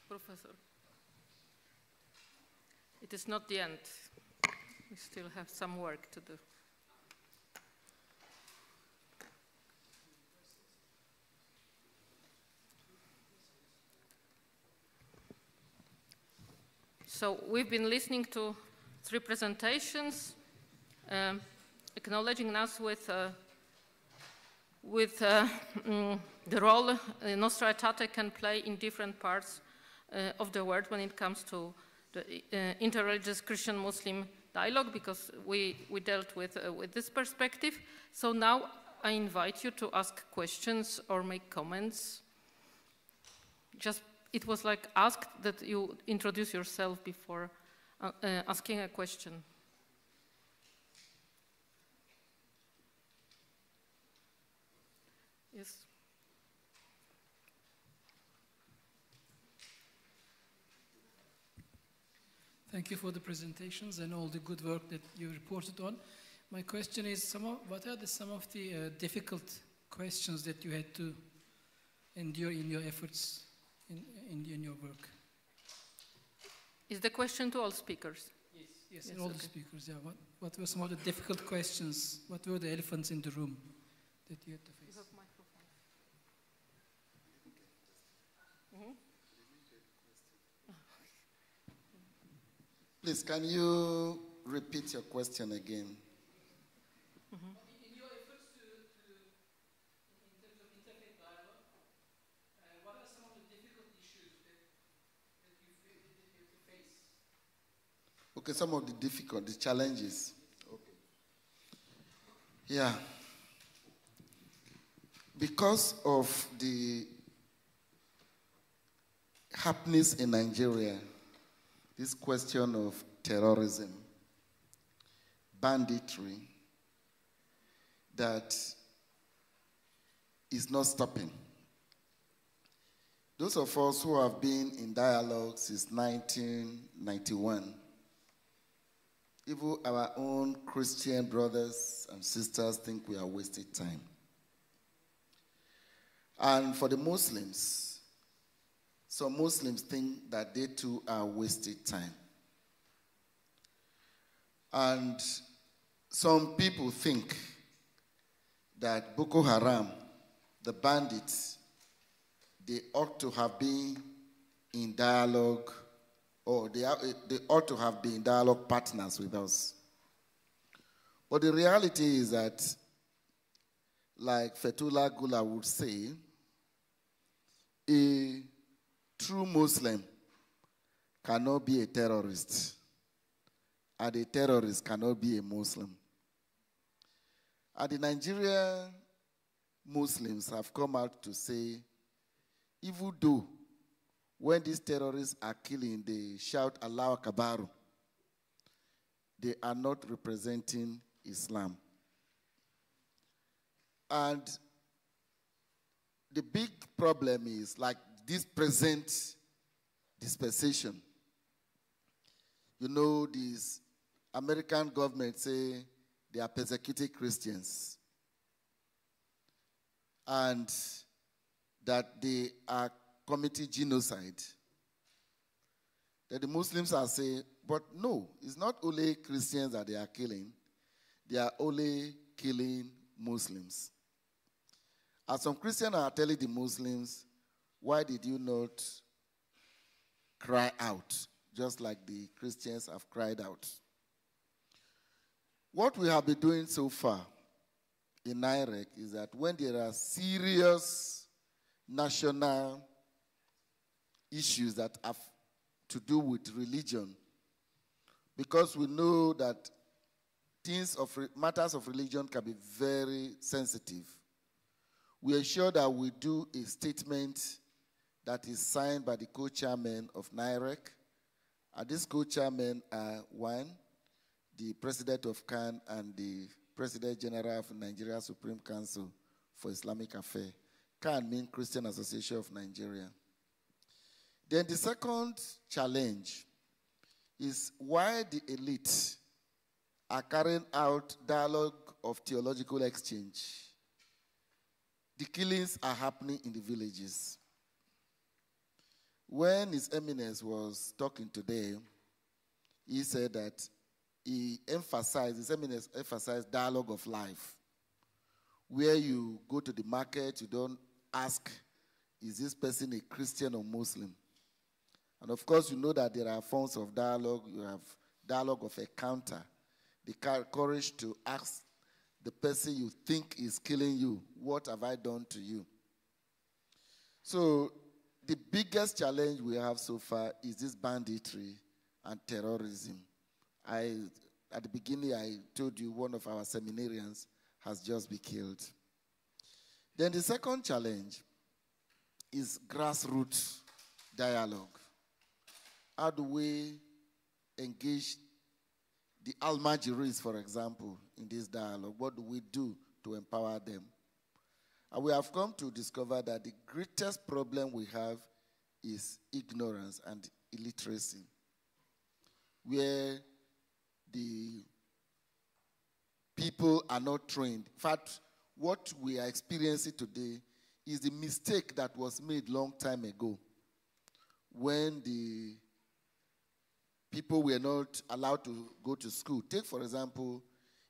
Professor, it is not the end. We still have some work to do. So we've been listening to 3 presentations, acknowledging us with the role Nostra Aetate can play in different parts of the world when it comes to the interreligious Christian-Muslim dialogue, because we dealt with this perspective. So now I invite you to ask questions or make comments. Just, it was like asked that you introduce yourself before asking a question. Yes. Thank you for the presentations and all the good work that you reported on. My question is, what are some of the difficult questions that you had to endure in your efforts in your work? Is the question to all speakers? Yes, all the speakers, yeah. What were some of the difficult questions? What were the elephants in the room that you had to face? You have microphone. Mm-hmm. Please, can you repeat your question again? Mm-hmm. In your efforts in terms of interfaith dialogue, what are some of the difficult issues that you have to face? Okay, some of the challenges. Okay. Yeah. Because of the happenings in Nigeria, this question of terrorism, banditry, that is not stopping. Those of us who have been in dialogue since 1991, even our own Christian brothers and sisters think we are wasting time. And for the Muslims, some Muslims think that they too are wasted time. And some people think that Boko Haram, the bandits, they ought to have been in dialogue, or they ought to have been dialogue partners with us. But the reality is that, like Fethullah Gulen would say, a true Muslim cannot be a terrorist, and a terrorist cannot be a Muslim. And the Nigerian Muslims have come out to say, even though when these terrorists are killing, they shout Allahu Akbar, they are not representing Islam. And the big problem is, like this present dispensation, you know, this American government say they are persecuting Christians and that they are committing genocide. That the Muslims are saying, but no, it's not only Christians that they are killing, they are only killing Muslims. And some Christians are telling the Muslims, why did you not cry out, just like the Christians have cried out? What we have been doing so far in Iraq is that when there are serious national issues that have to do with religion, because we know that matters of religion can be very sensitive. We ensure that we do a statement that is signed by the co-chairmen of NIREC, and these co-chairmen are one, the president of kann and the president general of Nigeria Supreme Council for Islamic Affairs. Kann means Christian Association of Nigeria. Then the second challenge is why the elite are carrying out dialogue of theological exchange. The killings are happening in the villages. When His Eminence was talking today, he said that His Eminence emphasized dialogue of life, where you go to the market, you don't ask, is this person a Christian or Muslim? And of course, you know that there are forms of dialogue. You have dialogue of encounter, the courage to ask the person you think is killing you, what have I done to you? So the biggest challenge we have so far is this banditry and terrorism. At the beginning, I told you one of our seminarians has just been killed. Then the second challenge is grassroots dialogue. How do we engage the Almajiris, for example, in this dialogue? What do we do to empower them? And we have come to discover that the greatest problem we have is ignorance and illiteracy, where the people are not trained. In fact, what we are experiencing today is the mistake that was made long time ago when the people were not allowed to go to school. Take, for example,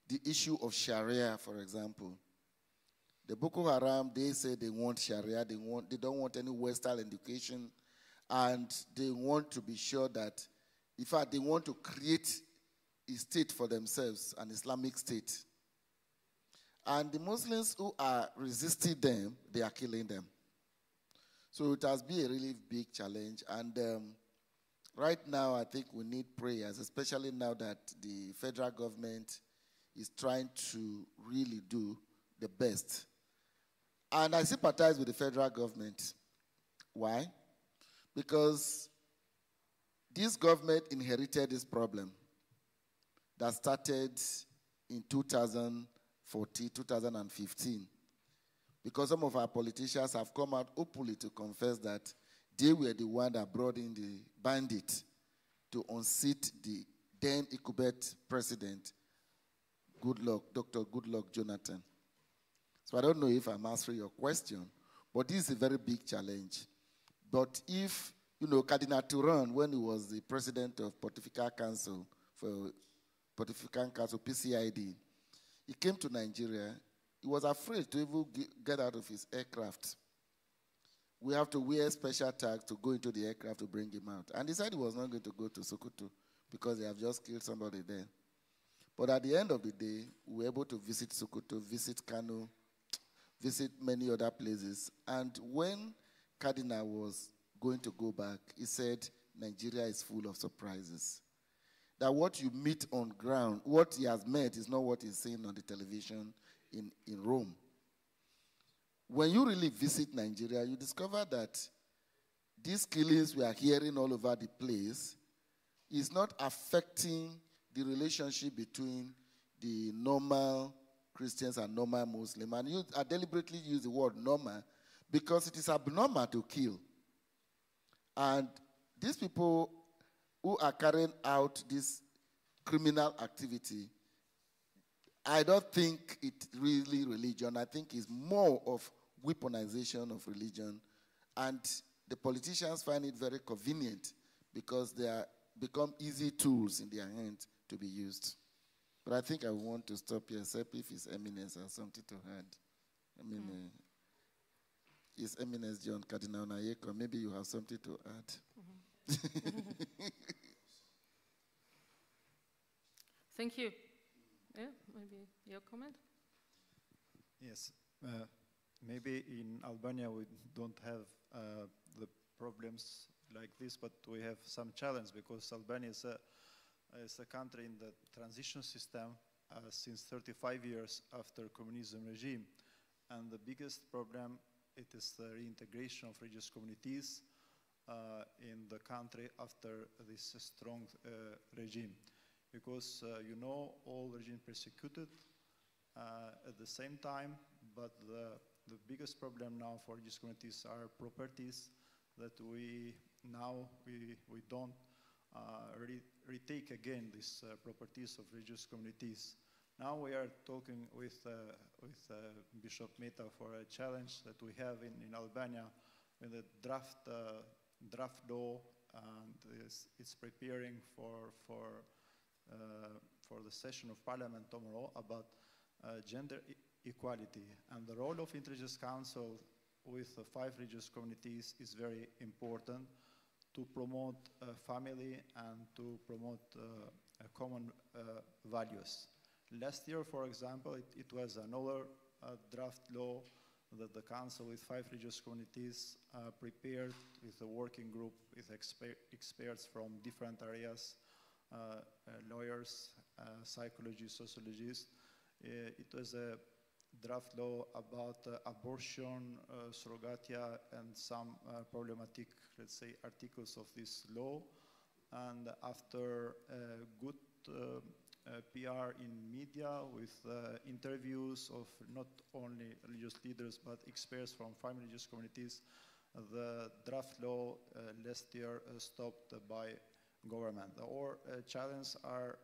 the issue of Sharia, for example. The Boko Haram, they say they want Sharia, they don't want any Western education, and they want to be sure that, in fact, they want to create a state for themselves, an Islamic state. And the Muslims who are resisting them, they are killing them. So it has been a really big challenge, and right now, I think we need prayers, especially now that the federal government is trying to really do the best. And I sympathize with the federal government. Why? Because this government inherited this problem that started in 2014, 2015. Because some of our politicians have come out openly to confess that they were the one that brought in the bandit to unseat the then incumbent president, Dr. Goodluck Jonathan. So I don't know if I'm answering your question, but this is a very big challenge. But if, Cardinal Turan, when he was the president of Pontifical Council, PCID, he came to Nigeria, he was afraid to even get out of his aircraft. We have to wear special tags to go into the aircraft to bring him out. And he said he was not going to go to Sokoto because they have just killed somebody there. But at the end of the day, we were able to visit Sokoto, visit Kano, visit many other places. And when Cardinal was going to go back, he said, Nigeria is full of surprises. That what you meet on ground, what he has met is not what he's seeing on the television in Rome. When you really visit Nigeria, you discover that these killings we are hearing all over the place is not affecting the relationship between the normal Christians and normal Muslims. And I deliberately use the word normal because it is abnormal to kill. And these people who are carrying out this criminal activity, I don't think it's really religion. I think it's more of weaponization of religion. And the politicians find it very convenient because they are become easy tools in their hands to be used. But I think I want to stop here, except if His Eminence has something to add. His Eminence John Cardinal Onayekhan, maybe you have something to add. Thank you. Yeah, maybe your comment? Yes. maybe in Albania we don't have the problems like this, but we have some challenge because Albania is a country in the transition system since 35 years after communism regime. And the biggest problem, it is the reintegration of religious communities in the country after this strong regime. Because, you know, all regime persecuted at the same time, but the biggest problem now for religious communities are properties that we don't retake again these properties of religious communities. Now we are talking with Bishop Meta for a challenge that we have in Albania with a draft law, and it's preparing for the session of Parliament tomorrow about gender equality. And the role of Interreligious Council with the 5 religious communities is very important to promote family and to promote common values. Last year, for example, it was another draft law that the Council with 5 religious communities prepared with a working group with experts from different areas, lawyers, psychologists, sociologists. It was a draft law about abortion, surrogatia, and some problematic, let's say, articles of this law. And after good PR in media with interviews of not only religious leaders but experts from 5 religious communities, the draft law last year stopped by government. Our challenges are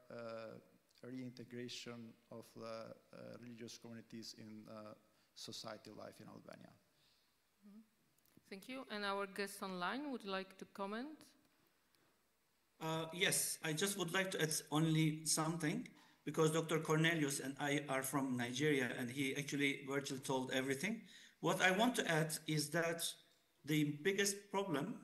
reintegration of the religious communities in society life in Albania. Thank you. And our guest online would like to comment? Yes, I just would like to add only something, because Dr. Cornelius and I are from Nigeria, and he actually virtually told everything. What I want to add is that the biggest problem,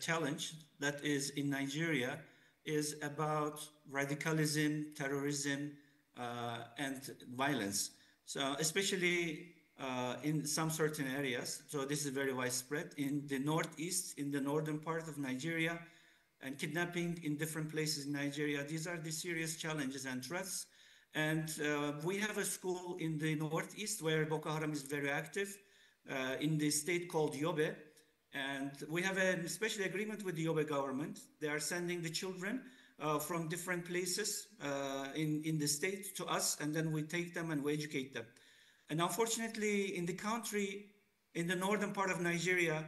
challenge that is in Nigeria is about radicalism, terrorism, and violence. So especially in some certain areas, so this is very widespread, in the northeast, in the northern part of Nigeria, and kidnapping in different places in Nigeria. These are the serious challenges and threats. And we have a school in the northeast where Boko Haram is very active, in the state called Yobe. And we have a special agreement with the Yobe government. They are sending the children from different places in the state to us, and then we take them and we educate them. And unfortunately, in the country, in the northern part of Nigeria,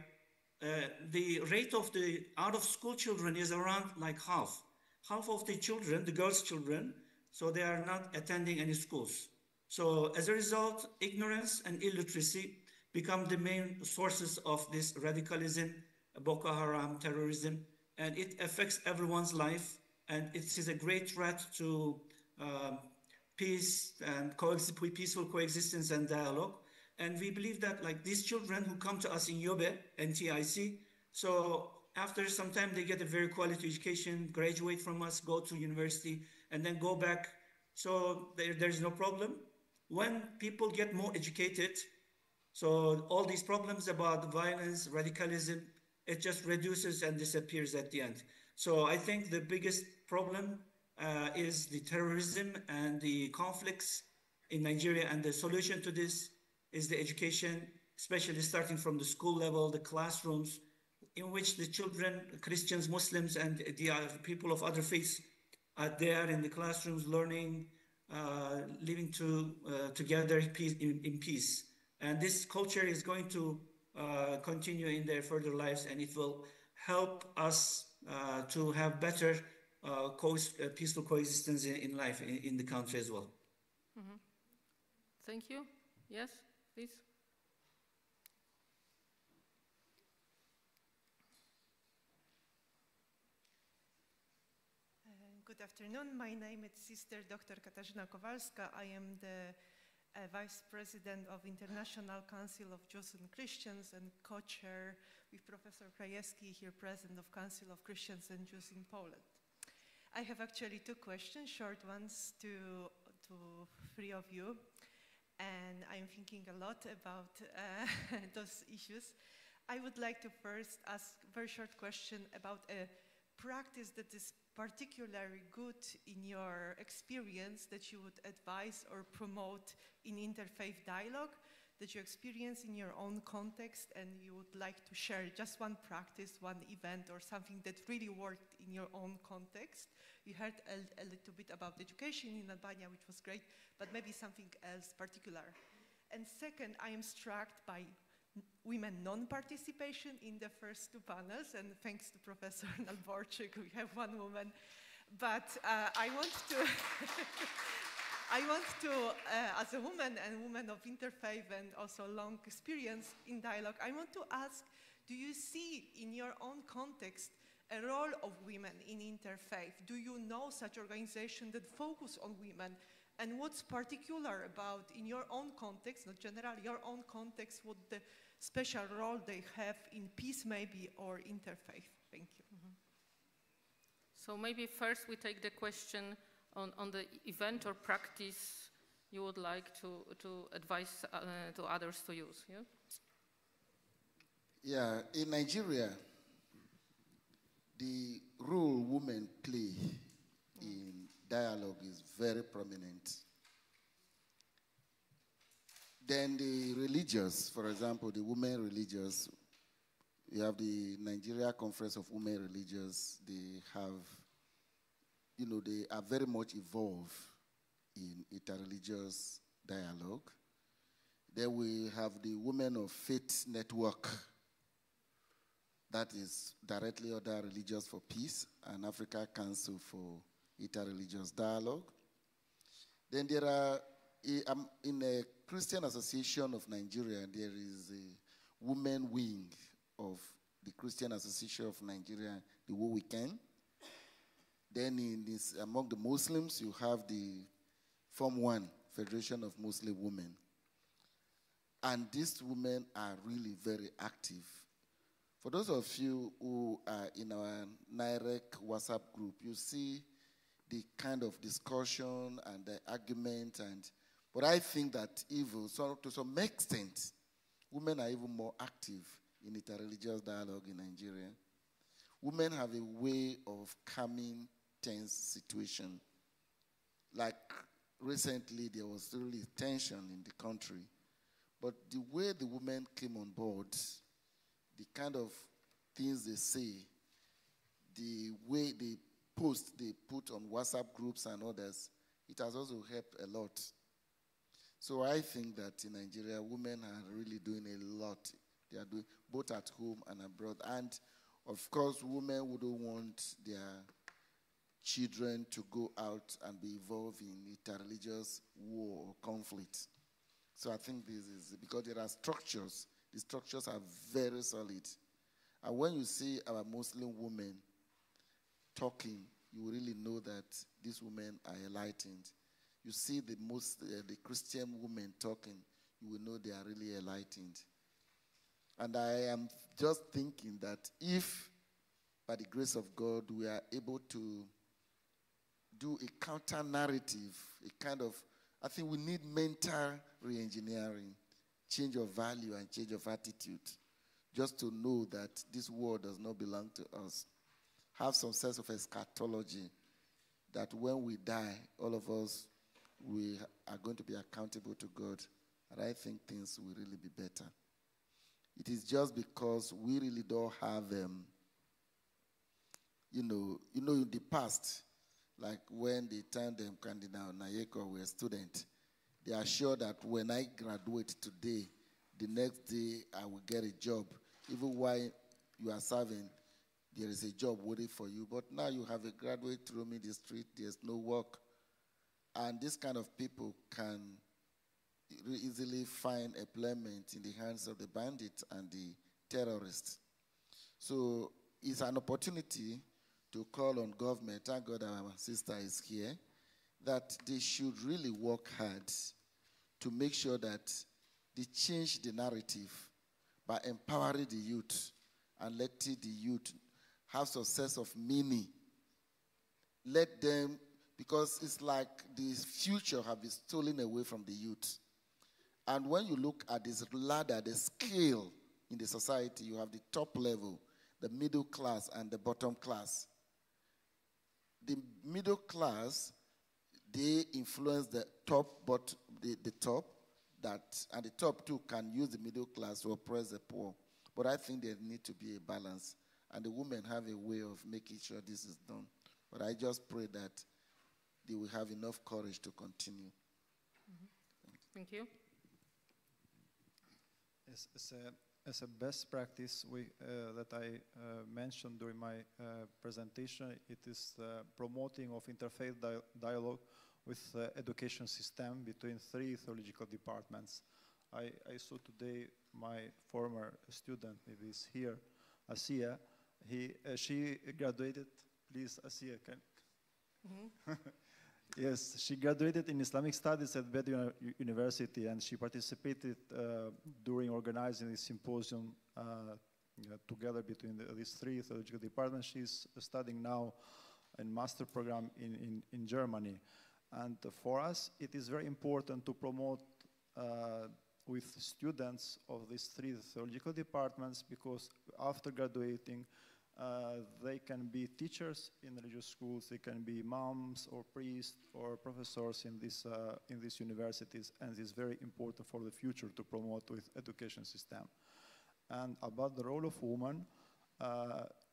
the rate of the out-of-school children is around like half. Half of the children, the girls' children, so they are not attending any schools. So as a result, ignorance and illiteracy become the main sources of this radicalism, Boko Haram, terrorism, and it affects everyone's life, and it is a great threat to peace and peaceful coexistence and dialogue. And we believe that like these children who come to us in Yobe and TIC, so after some time they get a very quality education, graduate from us, go to university, and then go back. So there's no problem. When people get more educated, so all these problems about violence, radicalism, it just reduces and disappears at the end. So I think the biggest problem is the terrorism and the conflicts in Nigeria, and the solution to this is the education, especially starting from the school level, the classrooms, in which the children, Christians, Muslims, and the people of other faiths are there in the classrooms learning, living together in peace. And this culture is going to continue in their further lives, and it will help us to have better peaceful coexistence in life in the country as well. Mm-hmm. Thank you. Yes, please. Good afternoon. My name is Sister Dr. Katarzyna Kowalska. I am the Vice President of International Council of Jews and Christians and co-chair with Professor Krajewski here present of Council of Christians and Jews in Poland. I have actually 2 questions, short ones to 3 of you. and I'm thinking a lot about those issues. I would like to first ask a very short question about a practice that is particularly good in your experience that you would advise or promote in interfaith dialogue, that you experience in your own context and you would like to share just one practice, one event, or something that really worked in your own context. You heard a little bit about education in Albania, which was great, but maybe something else particular. And second, I am struck by women non-participation in the first two panels, and thanks to Professor Nalborczyk, we have one woman. But I want to, as a woman and woman of interfaith and also long experience in dialogue, I want to ask, do you see in your own context a role of women in interfaith? Do you know such organizations that focus on women? And what's particular about, in your own context, not general, your own context, what the special role they have in peace maybe or interfaith? Thank you. Mm-hmm. So maybe first we take the question on the event or practice you would like to advise to others to use. Yeah? Yeah, in Nigeria, the role women play in dialogue is very prominent. Then the religious, for example, the women religious, we have the Nigeria Conference of Women Religious. They have, they are very much involved in interreligious dialogue. Then we have the Women of Faith Network, that is directly under Religious for Peace and Africa Council for Interreligious Dialogue. Then there are, in a Christian Association of Nigeria, there is a women wing of the Christian Association of Nigeria, the Wo We Can. Then among the Muslims, you have the Form 1, Federation of Muslim Women. And these women are really very active. For those of you who are in our NIREC WhatsApp group, you see the kind of discussion and the argument. But I think that to some extent, women are even more active in interreligious dialogue in Nigeria. Women have a way of calming tense situation. Like recently, there was really tension in the country. But the way the women came on board, the kind of things they say, the way they put on WhatsApp groups and others, it has also helped a lot. So I think that in Nigeria, women are really doing a lot. They are doing both at home and abroad. And of course, women wouldn't want their children to go out and be involved in interreligious war or conflict. So I think this is because there are structures. The structures are very solid. And when you see our Muslim women talking, you really know that these women are enlightened. You see the Christian women talking, you will know they are really enlightened. And I am just thinking that if, by the grace of God, we are able to do a counter-narrative, a kind of, I think we need mental re-engineering, change of value and change of attitude, just to know that this world does not belong to us. Have some sense of eschatology, that when we die, all of us, we are going to be accountable to God. And I think things will really be better. It is just because we really don't have, in the past, like when the time Cardinal John Onayekhan were a student, they are sure that when I graduate today, the next day I will get a job. Even while you are serving, there is a job waiting for you. But now you have a graduate roaming the street, there's no work. And this kind of people can easily find employment in the hands of the bandits and the terrorists. So it's an opportunity to call on government, thank God our sister is here, that they should really work hard to make sure that they change the narrative by empowering the youth and letting the youth have some sense of meaning. Let them, because it's like the future have been stolen away from the youth. And when you look at this ladder, the scale in the society, you have the top level, the middle class, and the bottom class. The middle class, they influence the top, but the top, and the top too can use the middle class to oppress the poor. But I think there needs to be a balance, and the women have a way of making sure this is done. But I just pray that they will have enough courage to continue. Thank you. As a best practice that I mentioned during my presentation, it is the promoting of interfaith dialogue with the education system between 3 theological departments. I saw today my former student, maybe is here, Asiya. She graduated. Please, Asiya, can. Yes, she graduated in Islamic Studies at Bedu University, and she participated during organizing this symposium together between these 3 theological departments. She's studying now in master program in Germany. And for us, it is very important to promote with students of these 3 theological departments, because after graduating, they can be teachers in religious schools, they can be imams or priests or professors in these universities, and it is very important for the future to promote with education system. And about the role of women,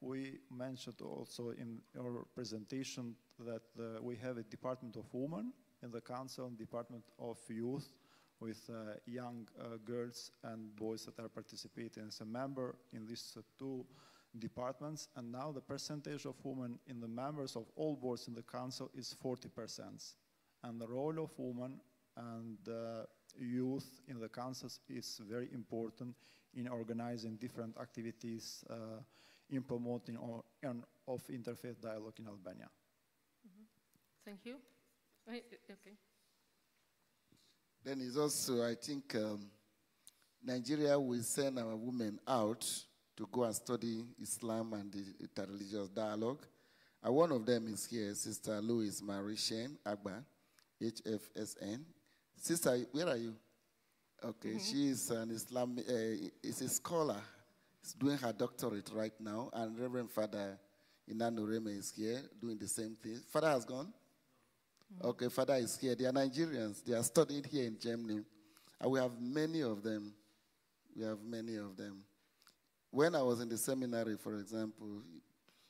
we mentioned also in our presentation that we have a Department of Women in the Council and Department of Youth with young girls and boys that are participating as a member in these 2 departments. And now the percentage of women in the members of all boards in the Council is 40%. And the role of women and youth in the councils is very important in organizing different activities in promoting of interfaith dialogue in Albania. Thank you. Okay. Then it's also, I think, Nigeria will send our women out to go and study Islam and the interreligious dialogue. And one of them is here, Sister Louise Marishen Agba, HFSN. Sister, where are you? Okay, she is an Islamic, is a scholar. She's doing her doctorate right now, and Reverend Father Inanureme is here doing the same thing. Father has gone? Okay, Father is here. They are Nigerians. They are studying here in Germany. And we have many of them. We have many of them. When I was in the seminary, for example,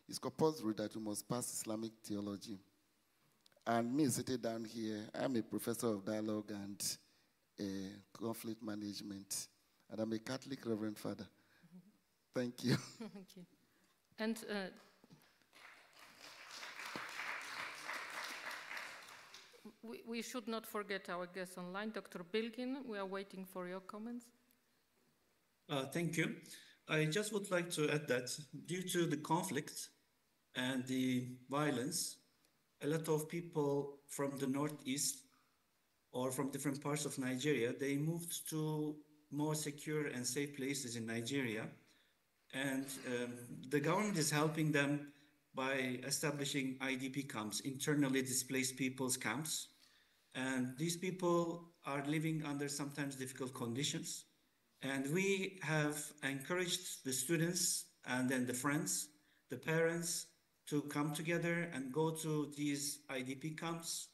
it's compulsory that you must pass Islamic theology. And me sitting down here, I'm a professor of dialogue and conflict management. And I'm a Catholic Reverend Father. Thank you. Thank you. And we should not forget our guest online, Dr. Bilgin. We are waiting for your comments. Thank you. I just would like to add that due to the conflict and the violence, a lot of people from the northeast or from different parts of Nigeria, they moved to more secure and safe places in Nigeria. And the government is helping them by establishing IDP camps, internally displaced people's camps. And these people are living under sometimes difficult conditions. And we have encouraged the students and then the friends, the parents, to come together and go to these IDP camps,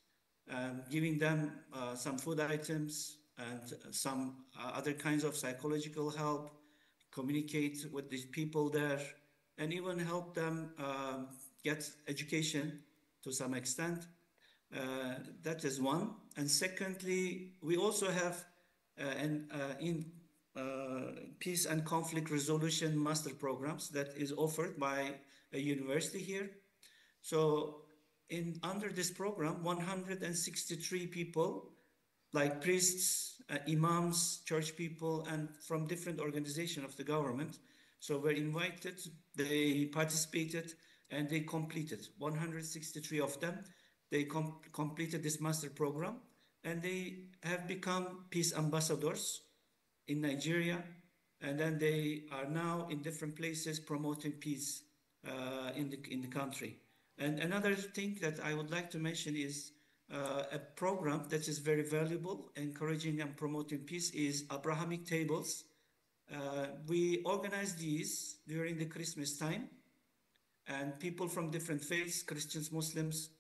giving them some food items and some other kinds of psychological help, communicate with these people there, and even help them get education to some extent. That is one. And secondly, we also have in peace and conflict resolution master programs that is offered by a university here. So under this program, 163 people, like priests, imams, church people, and from different organizations of the government, so were invited, they participated, and they completed. 163 of them, they completed this master program, and they have become peace ambassadors in Nigeria, and then they are now in different places promoting peace in the country. And another thing that I would like to mention is a program that is very valuable, encouraging and promoting peace, is Abrahamic tables. We organize these during the Christmas time, and people from different faiths, Christians, Muslims,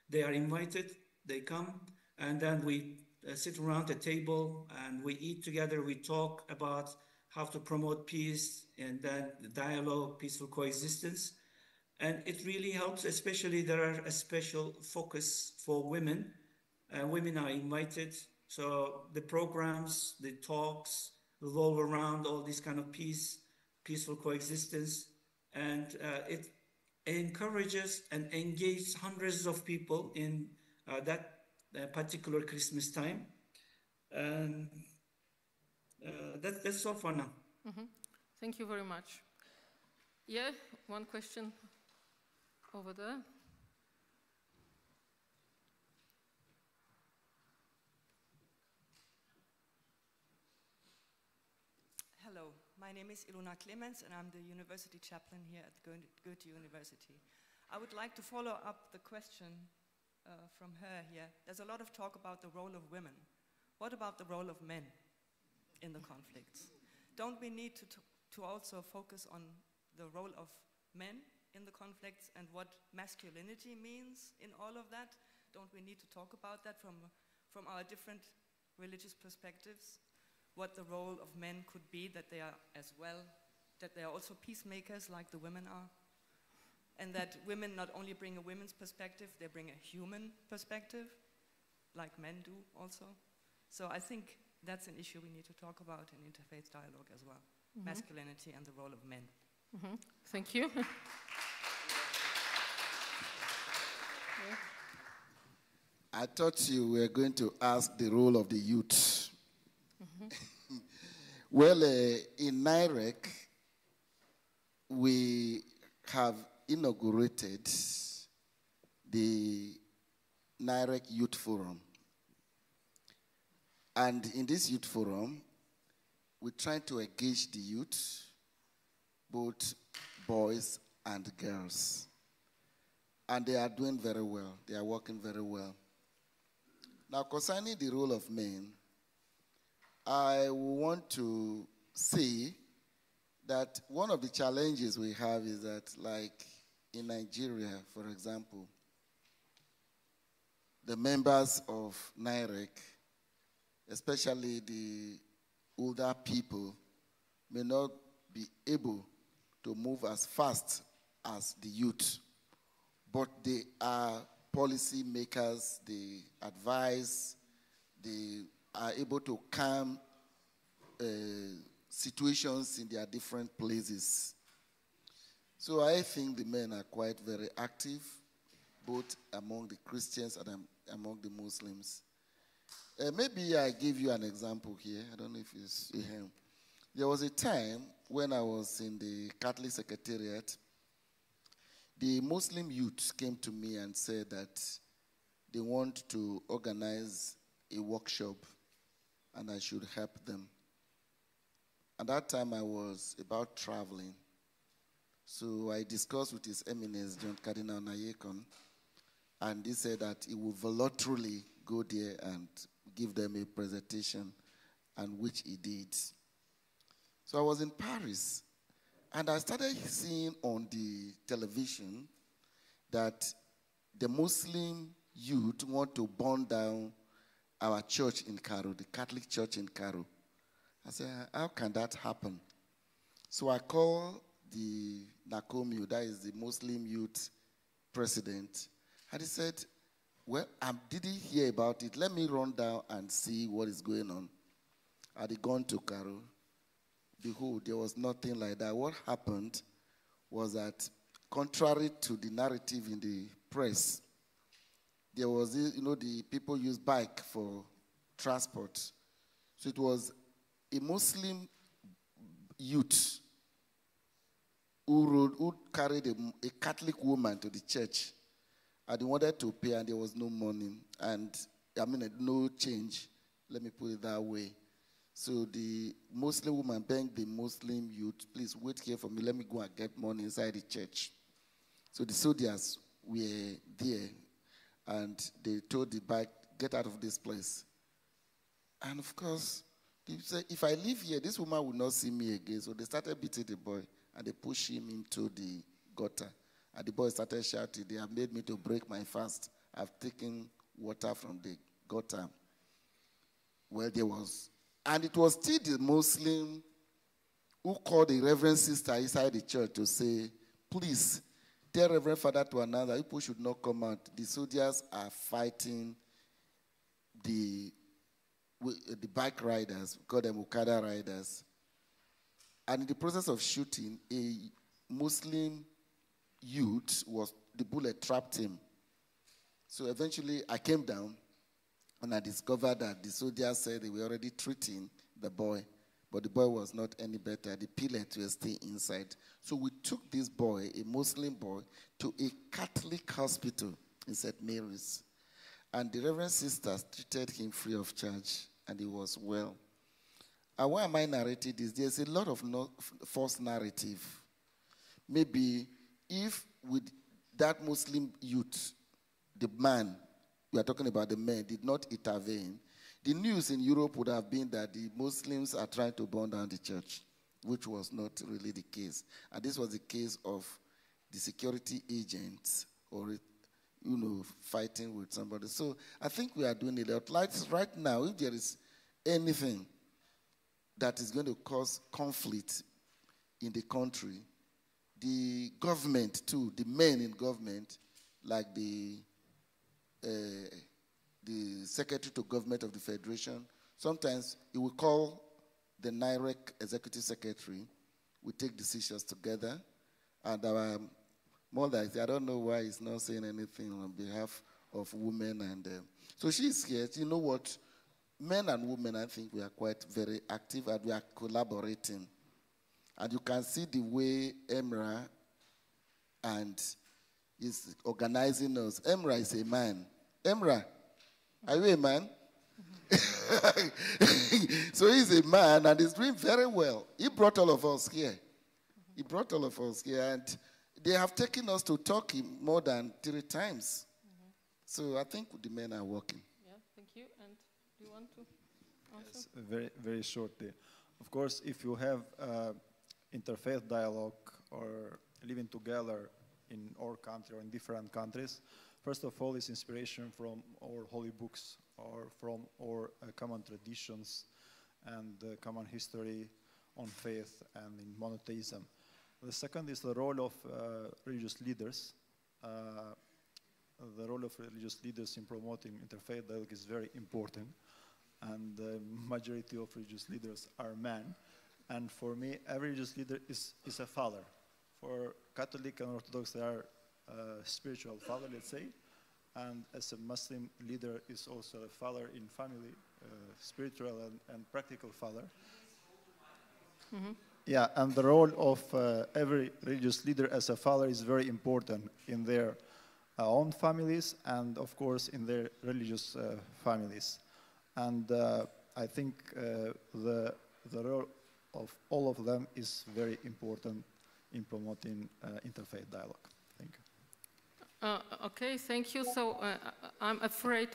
they are invited, they come, and then we sit around a table and we eat together, we talk about how to promote peace and then dialogue, peaceful coexistence. And it really helps, especially there are a special focus for women. Women are invited, so the programs, the talks revolve around all this kind of peaceful coexistence, and it encourages and engages hundreds of people in that particular Christmas time. And that's all for now. Mm-hmm. Thank you very much. Yeah, one question over there. Hello, my name is Ilona Clemens and I'm the university chaplain here at Goethe University. I would like to follow up the question from her here. There's a lot of talk about the role of women. What about the role of men in the conflicts? Don't we need to also focus on the role of men in the conflicts and what masculinity means in all of that? Don't we need to talk about that from our different religious perspectives? What the role of men could be, that they are as well, that they are also peacemakers like the women are, and that women not only bring a women's perspective, they bring a human perspective, like men do also. So I think that's an issue we need to talk about in interfaith dialogue as well, masculinity and the role of men. Mm-hmm. Thank you. I thought you were going to ask the role of the youth. Mm-hmm. Well, in NIREC, we have inaugurated the NIREC Youth Forum. And in this youth forum, we try to engage the youth, both boys and girls. And they are doing very well. They are working very well. Now, concerning the role of men, I want to say that one of the challenges we have is that, like in Nigeria, for example, the members of NIREC, especially the older people, may not be able to move as fast as the youth. But they are policy makers, they advise, they are able to calm situations in their different places. So I think the men are quite very active, both among the Christians and among the Muslims. Maybe I give you an example here. I don't know if it's him. There was a time when I was in the Catholic Secretariat, the Muslim youth came to me and said that they want to organize a workshop and I should help them. At that time, I was about traveling. So I discussed with His Eminence, Cardinal John Onayekhan, and he said that he would voluntarily go there and give them a presentation, and which he did. So I was in Paris, and I started seeing on the television that the Muslim youth want to burn down our church in Cairo, the Catholic church in Cairo. I said, how can that happen? So I called the NACOMU, that is the Muslim youth president, and he said, well, I didn't hear about it. Let me run down and see what is going on. I had gone to Cairo. Behold, there was nothing like that. What happened was that, contrary to the narrative in the press, there was, the people use bike for transport. So it was a Muslim youth who carried a Catholic woman to the church. And they wanted to pay, and there was no money, and no change. Let me put it that way. So the Muslim woman begged the Muslim youth, please wait here for me. Let me go and get money inside the church. So the soldiers were there, and they told the bike, get out of this place. And of course, they said, if I leave here, this woman will not see me again. So they started beating the boy, and they pushed him into the gutter. And the boy started shouting, they have made me to break my fast. I've taken water from the gutter. Well, there was. And it was still the Muslim who called the Reverend Sister inside the church to say, please, tell Reverend Father to announce that people should not come out. The soldiers are fighting the bike riders, we call them Okada riders. And in the process of shooting, a Muslim youth, the bullet trapped him. So eventually I came down and I discovered that the soldiers said they were already treating the boy, but the boy was not any better. The pellets were still inside. So we took this boy, a Muslim boy, to a Catholic hospital in St. Mary's. And the Reverend Sisters treated him free of charge, and he was well. And why am I narrating this? There's a lot of false narrative. Maybe if with that Muslim youth, the man, we are talking about the man, did not intervene, the news in Europe would have been that the Muslims are trying to burn down the church, which was not really the case. And this was the case of the security agents or, fighting with somebody. So I think we are doing a lot. Like right now, if there is anything that is going to cause conflict in the country, the government too, the men in government, like the secretary to government of the federation, sometimes he will call the NIREC executive secretary. We take decisions together, and our mother, I don't know why he's not saying anything on behalf of women, and so she's here. You know what? Men and women, I think we are quite very active, and we are collaborating. And you can see the way Emra and is organizing us. Emra is a man. Emra, are you a man? So he's a man, and he's doing very well. He brought all of us here. He brought all of us here, and they have taken us to Turkey more than 3 times. So I think the men are working. Yeah, thank you. And do you want to answer? Yes, very, very shortly. Of course, if you have interfaith dialogue or living together in our country or in different countries, first of all, it's inspiration from our holy books or from our common traditions and common history on faith and in monotheism. The second is the role of religious leaders. The role of religious leaders in promoting interfaith dialogue is very important, and the majority of religious leaders are men. And for me, every religious leader is a father. For Catholic and Orthodox, they are spiritual father, let's say. And as a Muslim leader is also a father in family, spiritual and practical father. Mm-hmm. Yeah, and the role of every religious leader as a father is very important in their own families and, of course, in their religious families. And I think the role of all of them is very important in promoting interfaith dialogue. Thank you. Okay, thank you. So I'm afraid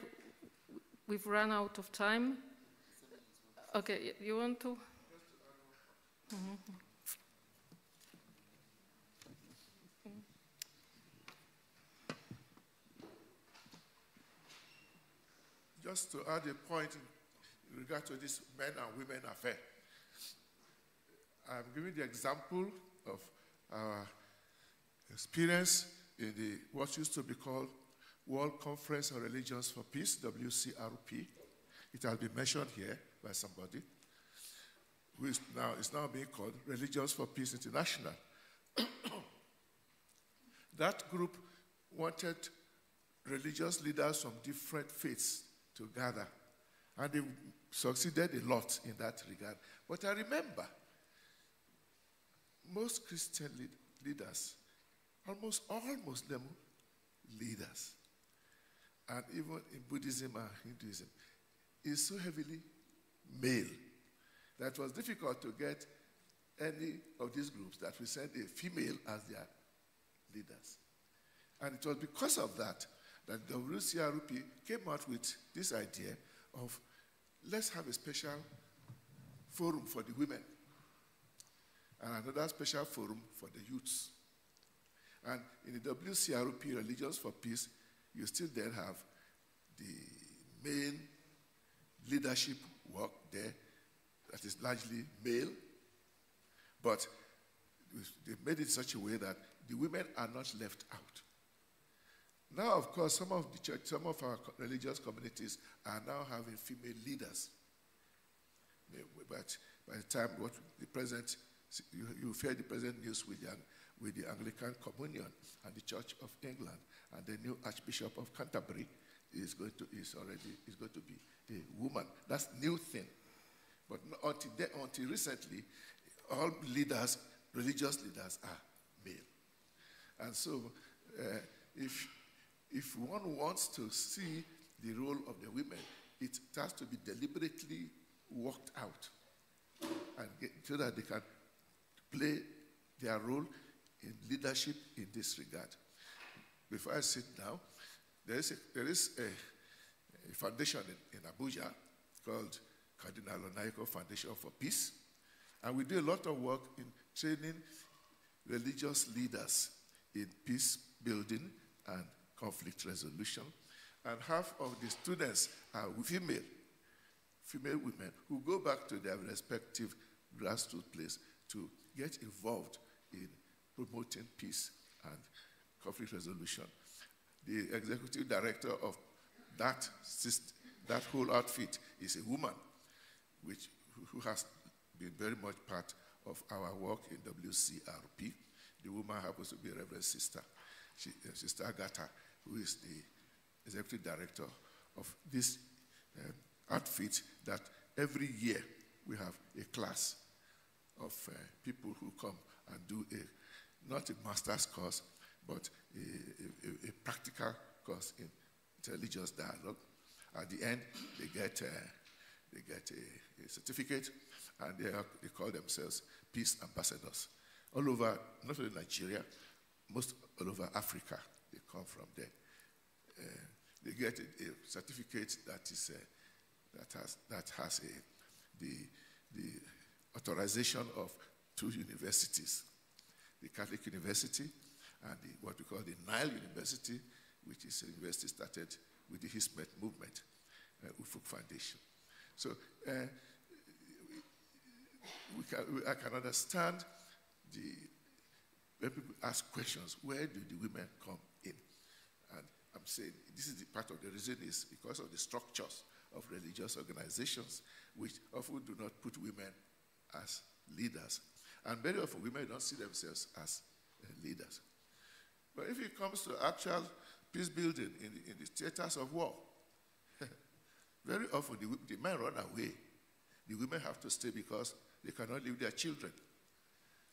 we've run out of time. Okay, you want to? Mm-hmm. Just to add a point in regard to this men and women affair. I'm giving the example of our experience in the what used to be called World Conference on Religions for Peace, WCRP. It has been mentioned here by somebody, who is now being called Religions for Peace International. That group wanted religious leaders from different faiths to gather, and they succeeded a lot in that regard. But I remember most Christian leaders, almost all Muslim leaders, and even in Buddhism and Hinduism, is so heavily male that it was difficult to get any of these groups that we send a female as their leaders. And it was because of that that WCRP came out with this idea of let's have a special forum for the women and another special forum for the youths. And in the WCRP, Religions for Peace, you still then have the main leadership work there that is largely male, but they made it in such a way that the women are not left out. Now, of course, some of the church, some of our religious communities are now having female leaders. But by the time you hear the present news with the Anglican Communion and the Church of England and the new Archbishop of Canterbury is going to be a woman. That's new thing. But until recently, all leaders, religious leaders, are male. And so, if one wants to see the role of the women, it has to be deliberately worked out, and so that they can play their role in leadership in this regard. Before I sit down, there is a foundation in Abuja called Cardinal John Onayekhan Foundation for Peace, and we do a lot of work in training religious leaders in peace building and conflict resolution, and half of the students are female women who go back to their respective grassroots place to get involved in promoting peace and conflict resolution. The executive director of that whole outfit is a woman, who has been very much part of our work in WCRP. The woman happens to be Reverend Sister Agatha, who is the executive director of this outfit that every year we have a class of people who come and do not a master's course, but a practical course in religious dialogue. At the end, they get a certificate, and they call themselves peace ambassadors. All over, not only Nigeria, most all over Africa, they come from there. They get a certificate that has the authorization of 2 universities, the Catholic University and what we call the Nile University, which is a university started with the Hismet movement, Ufuk Foundation. So I can understand when people ask questions, where do the women come in? And I'm saying this is the part of the reason is because of the structures of religious organizations, which often do not put women as leaders. And very often women don't see themselves as leaders. But if it comes to actual peace building in the theaters of war, very often the men run away. The women have to stay because they cannot leave their children.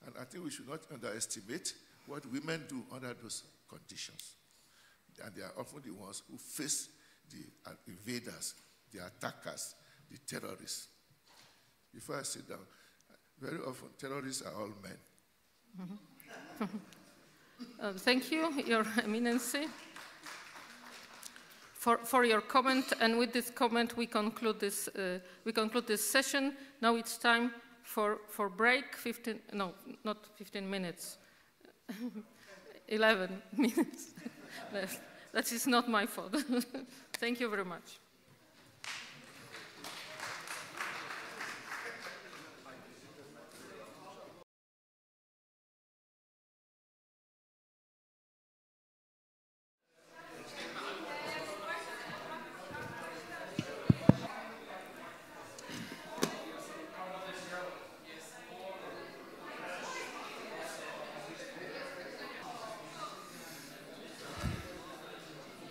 And I think we should not underestimate what women do under those conditions. And they are often the ones who face the invaders, the attackers, the terrorists. Before I sit down, very often terrorists are all men. Mm-hmm. Thank you, Your Eminency, for your comment. And with this comment, we conclude this session. Now it's time for break. 15 minutes. 11 minutes. That is not my fault. Thank you very much.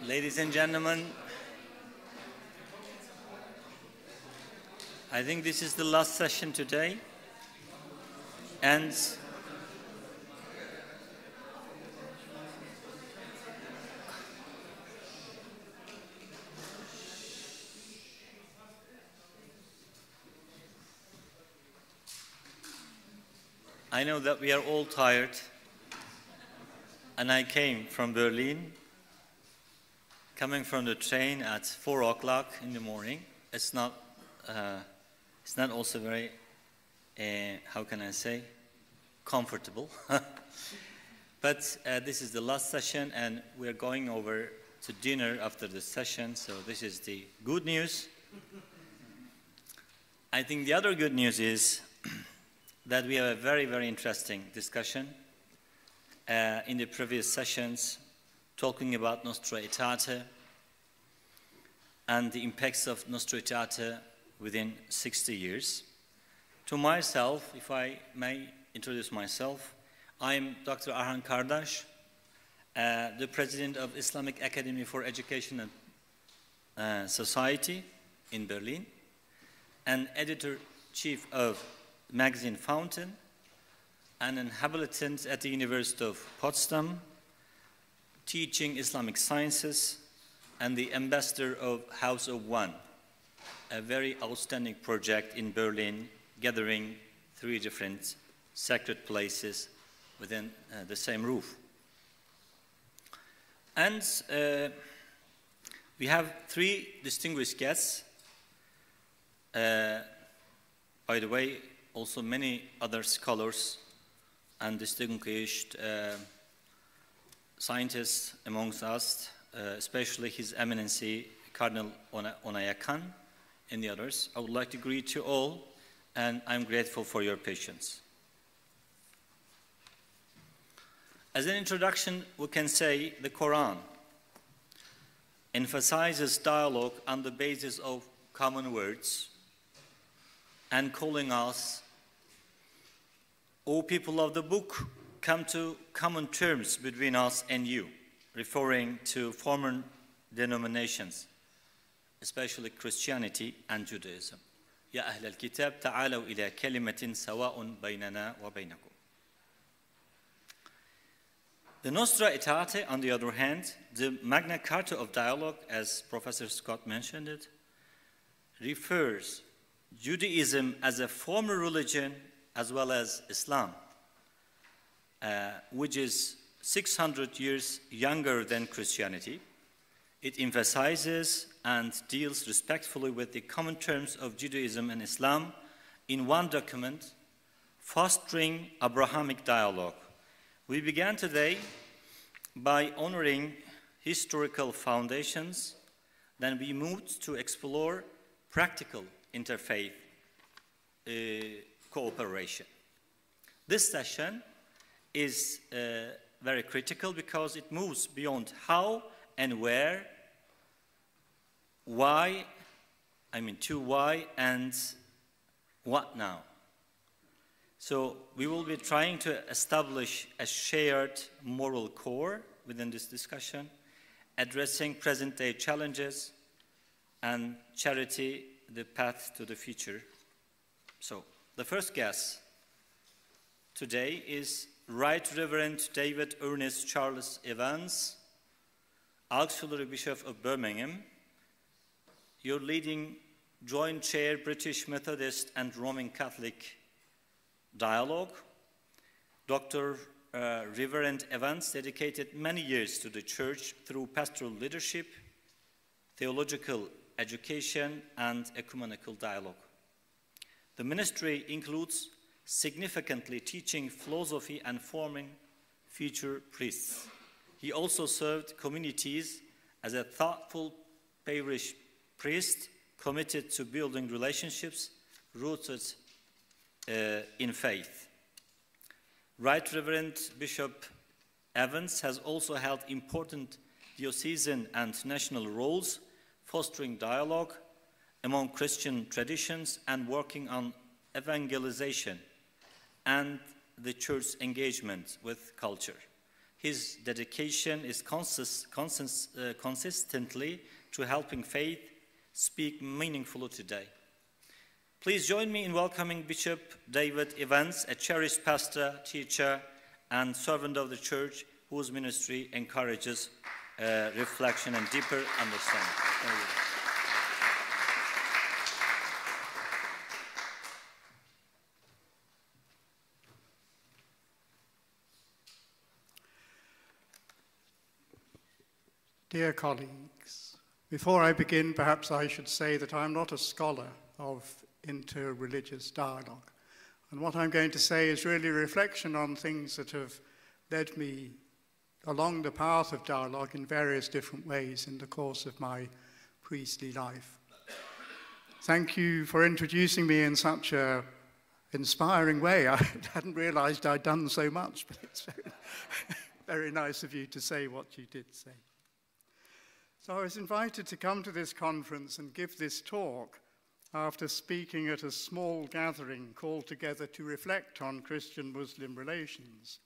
Ladies and gentlemen, I think this is the last session today, and I know that we are all tired, and I came from Berlin, coming from the train at 4 o'clock in the morning. It's not also very, how can I say, comfortable. But this is the last session, and we're going over to dinner after the session, so this is the good news. I think the other good news is that we have a very, very interesting discussion in the previous sessions, talking about Nostra Aetate and the impacts of Nostra Aetate within 60 years. To myself, if I may introduce myself, I'm Dr. Arhan Kardash, the president of Islamic Academy for Education and Society in Berlin, and editor-chief of magazine Fountain, and an habitant at the University of Potsdam, teaching Islamic sciences, and the ambassador of Haus of One, a very outstanding project in Berlin, gathering 3 different sacred places within the same roof. And we have 3 distinguished guests. By the way, also many other scholars and distinguished scientists amongst us, especially His Eminency Cardinal Onayekhan and the others. I would like to greet you all, and I'm grateful for your patience. As an introduction, we can say the Quran emphasizes dialogue on the basis of common words and calling us, O people of the book, come to common terms between us and you, referring to former denominations, especially Christianity and Judaism. Ya ahl al-kitab, ta'alaw ila kalimatin sawa'un baynana wa baynakum. The Nostra Aetate, on the other hand, the Magna Carta of dialogue, as Professor Scott mentioned it, refers Judaism as a former religion as well as Islam, which is 600 years younger than Christianity. It emphasizes and deals respectfully with the common terms of Judaism and Islam in one document, fostering Abrahamic dialogue. We began today by honoring historical foundations, then we moved to explore practical interfaith cooperation. This session is very critical because it moves beyond how and where, why, to why and what now. So we will be trying to establish a shared moral core within this discussion, addressing present-day challenges and charity, the path to the future. So the first guest today is Right Reverend David Ernest Charles Evans, Auxiliary Bishop of Birmingham. You're leading Joint Chair British Methodist and Roman Catholic Dialogue. Dr. Reverend Evans dedicated many years to the church through pastoral leadership, theological education, and ecumenical dialogue. The ministry includes significantly teaching philosophy and forming future priests. He also served communities as a thoughtful parish priest committed to building relationships rooted in faith. Right Reverend Bishop Evans has also held important diocesan and national roles, fostering dialogue among Christian traditions and working on evangelization and the church's engagement with culture. His dedication is consistently to helping faith speak meaningfully today. Please join me in welcoming Bishop David Evans, a cherished pastor, teacher, and servant of the church whose ministry encourages reflection and deeper understanding. Thank you. Dear colleagues, Before I begin, perhaps I should say that I'm not a scholar of interreligious dialogue. And what I'm going to say is really a reflection on things that have led me along the path of dialogue in various different ways in the course of my priestly life. Thank you for introducing me in such an inspiring way. I hadn't realized I'd done so much, but it's very nice of you to say what you did say. So I was invited to come to this conference and give this talk after speaking at a small gathering called together to reflect on Christian-Muslim relations.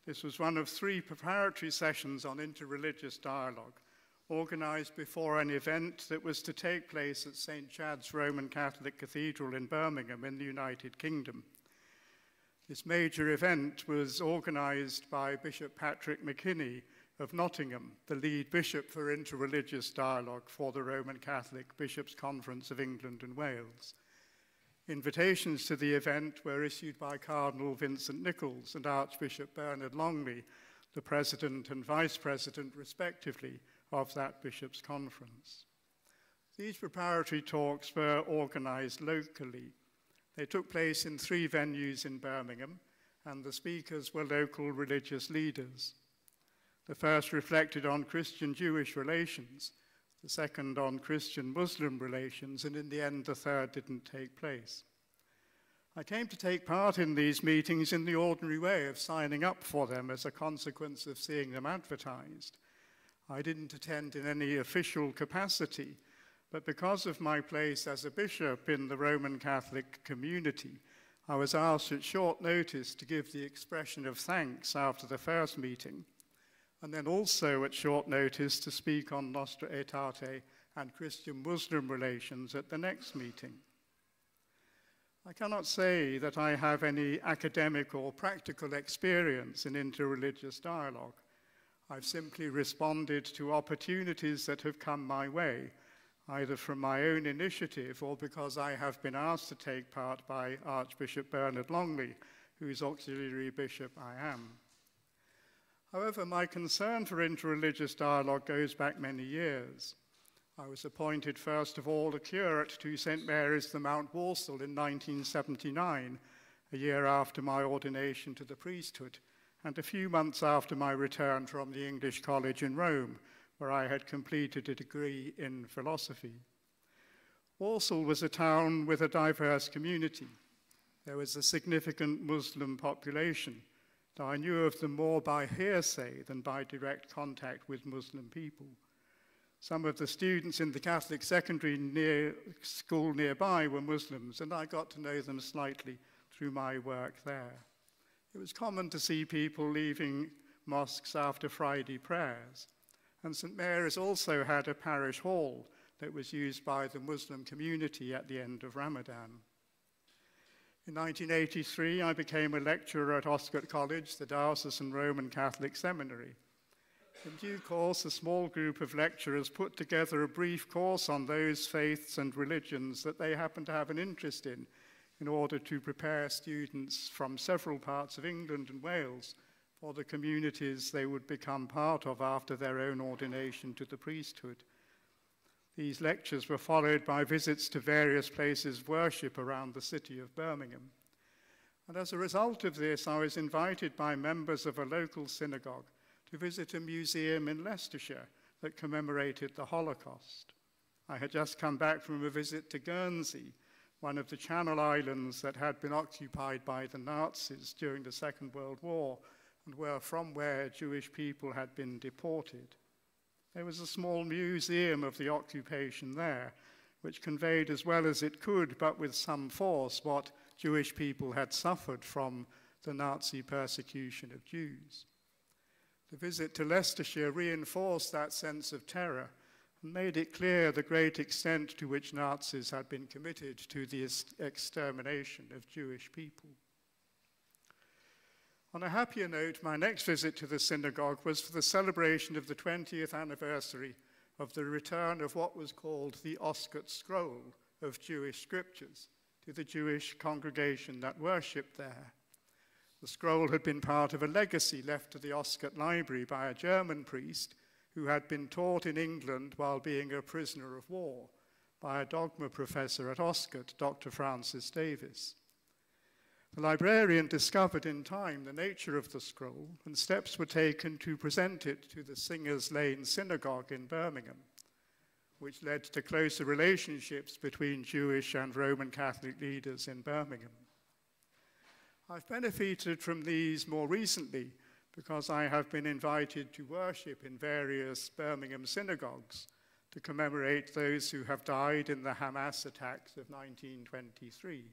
This was one of 3 preparatory sessions on interreligious dialogue, organized before an event that was to take place at St. Chad's Roman Catholic Cathedral in Birmingham in the United Kingdom. This major event was organized by Bishop Patrick McKinney of Nottingham, the lead bishop for interreligious dialogue for the Roman Catholic Bishops' Conference of England and Wales. Invitations to the event were issued by Cardinal Vincent Nichols and Archbishop Bernard Longley, the president and vice president, respectively, of that bishops' conference. These preparatory talks were organized locally. They took place in 3 venues in Birmingham, and the speakers were local religious leaders. The first reflected on Christian-Jewish relations, the second on Christian-Muslim relations, and in the end, the third didn't take place. I came to take part in these meetings in the ordinary way of signing up for them as a consequence of seeing them advertised. I didn't attend in any official capacity, but because of my place as a bishop in the Roman Catholic community, I was asked at short notice to give the expression of thanks after the first meeting, and then also at short notice to speak on Nostra Aetate and Christian-Muslim relations at the next meeting. I cannot say that I have any academic or practical experience in interreligious dialogue. I've simply responded to opportunities that have come my way, either from my own initiative or because I have been asked to take part by Archbishop Bernard Longley, whose auxiliary bishop I am. However, my concern for interreligious dialogue goes back many years. I was appointed first of all a curate to St. Mary's the Mount Walsall in 1979, a year after my ordination to the priesthood, and a few months after my return from the English College in Rome, where I had completed a degree in philosophy. Walsall was a town with a diverse community. There was a significant Muslim population, though I knew of them more by hearsay than by direct contact with Muslim people. Some of the students in the Catholic secondary school nearby were Muslims, and I got to know them slightly through my work there. It was common to see people leaving mosques after Friday prayers, and St. Mary's also had a parish hall that was used by the Muslim community at the end of Ramadan. In 1983, I became a lecturer at Oscott College, the diocesan Roman Catholic seminary. In due course, a small group of lecturers put together a brief course on those faiths and religions that they happened to have an interest in order to prepare students from several parts of England and Wales for the communities they would become part of after their own ordination to the priesthood. These lectures were followed by visits to various places of worship around the city of Birmingham. And as a result of this, I was invited by members of a local synagogue to visit a museum in Leicestershire that commemorated the Holocaust. I had just come back from a visit to Guernsey, one of the Channel Islands that had been occupied by the Nazis during the Second World War and from where Jewish people had been deported. There was a small museum of the occupation there, which conveyed as well as it could, but with some force, what Jewish people had suffered from the Nazi persecution of Jews. The visit to Leicestershire reinforced that sense of terror and made it clear the great extent to which Nazis had been committed to the extermination of Jewish people. On a happier note, my next visit to the synagogue was for the celebration of the 20th anniversary of the return of what was called the Oscott Scroll of Jewish scriptures to the Jewish congregation that worshipped there. The scroll had been part of a legacy left to the Oscott Library by a German priest who had been taught in England while being a prisoner of war by a dogma professor at Oscott, Dr. Francis Davis. The librarian discovered in time the nature of the scroll, and steps were taken to present it to the Singers Lane Synagogue in Birmingham, which led to closer relationships between Jewish and Roman Catholic leaders in Birmingham. I've benefited from these more recently because I have been invited to worship in various Birmingham synagogues to commemorate those who have died in the Hamas attacks of 1923.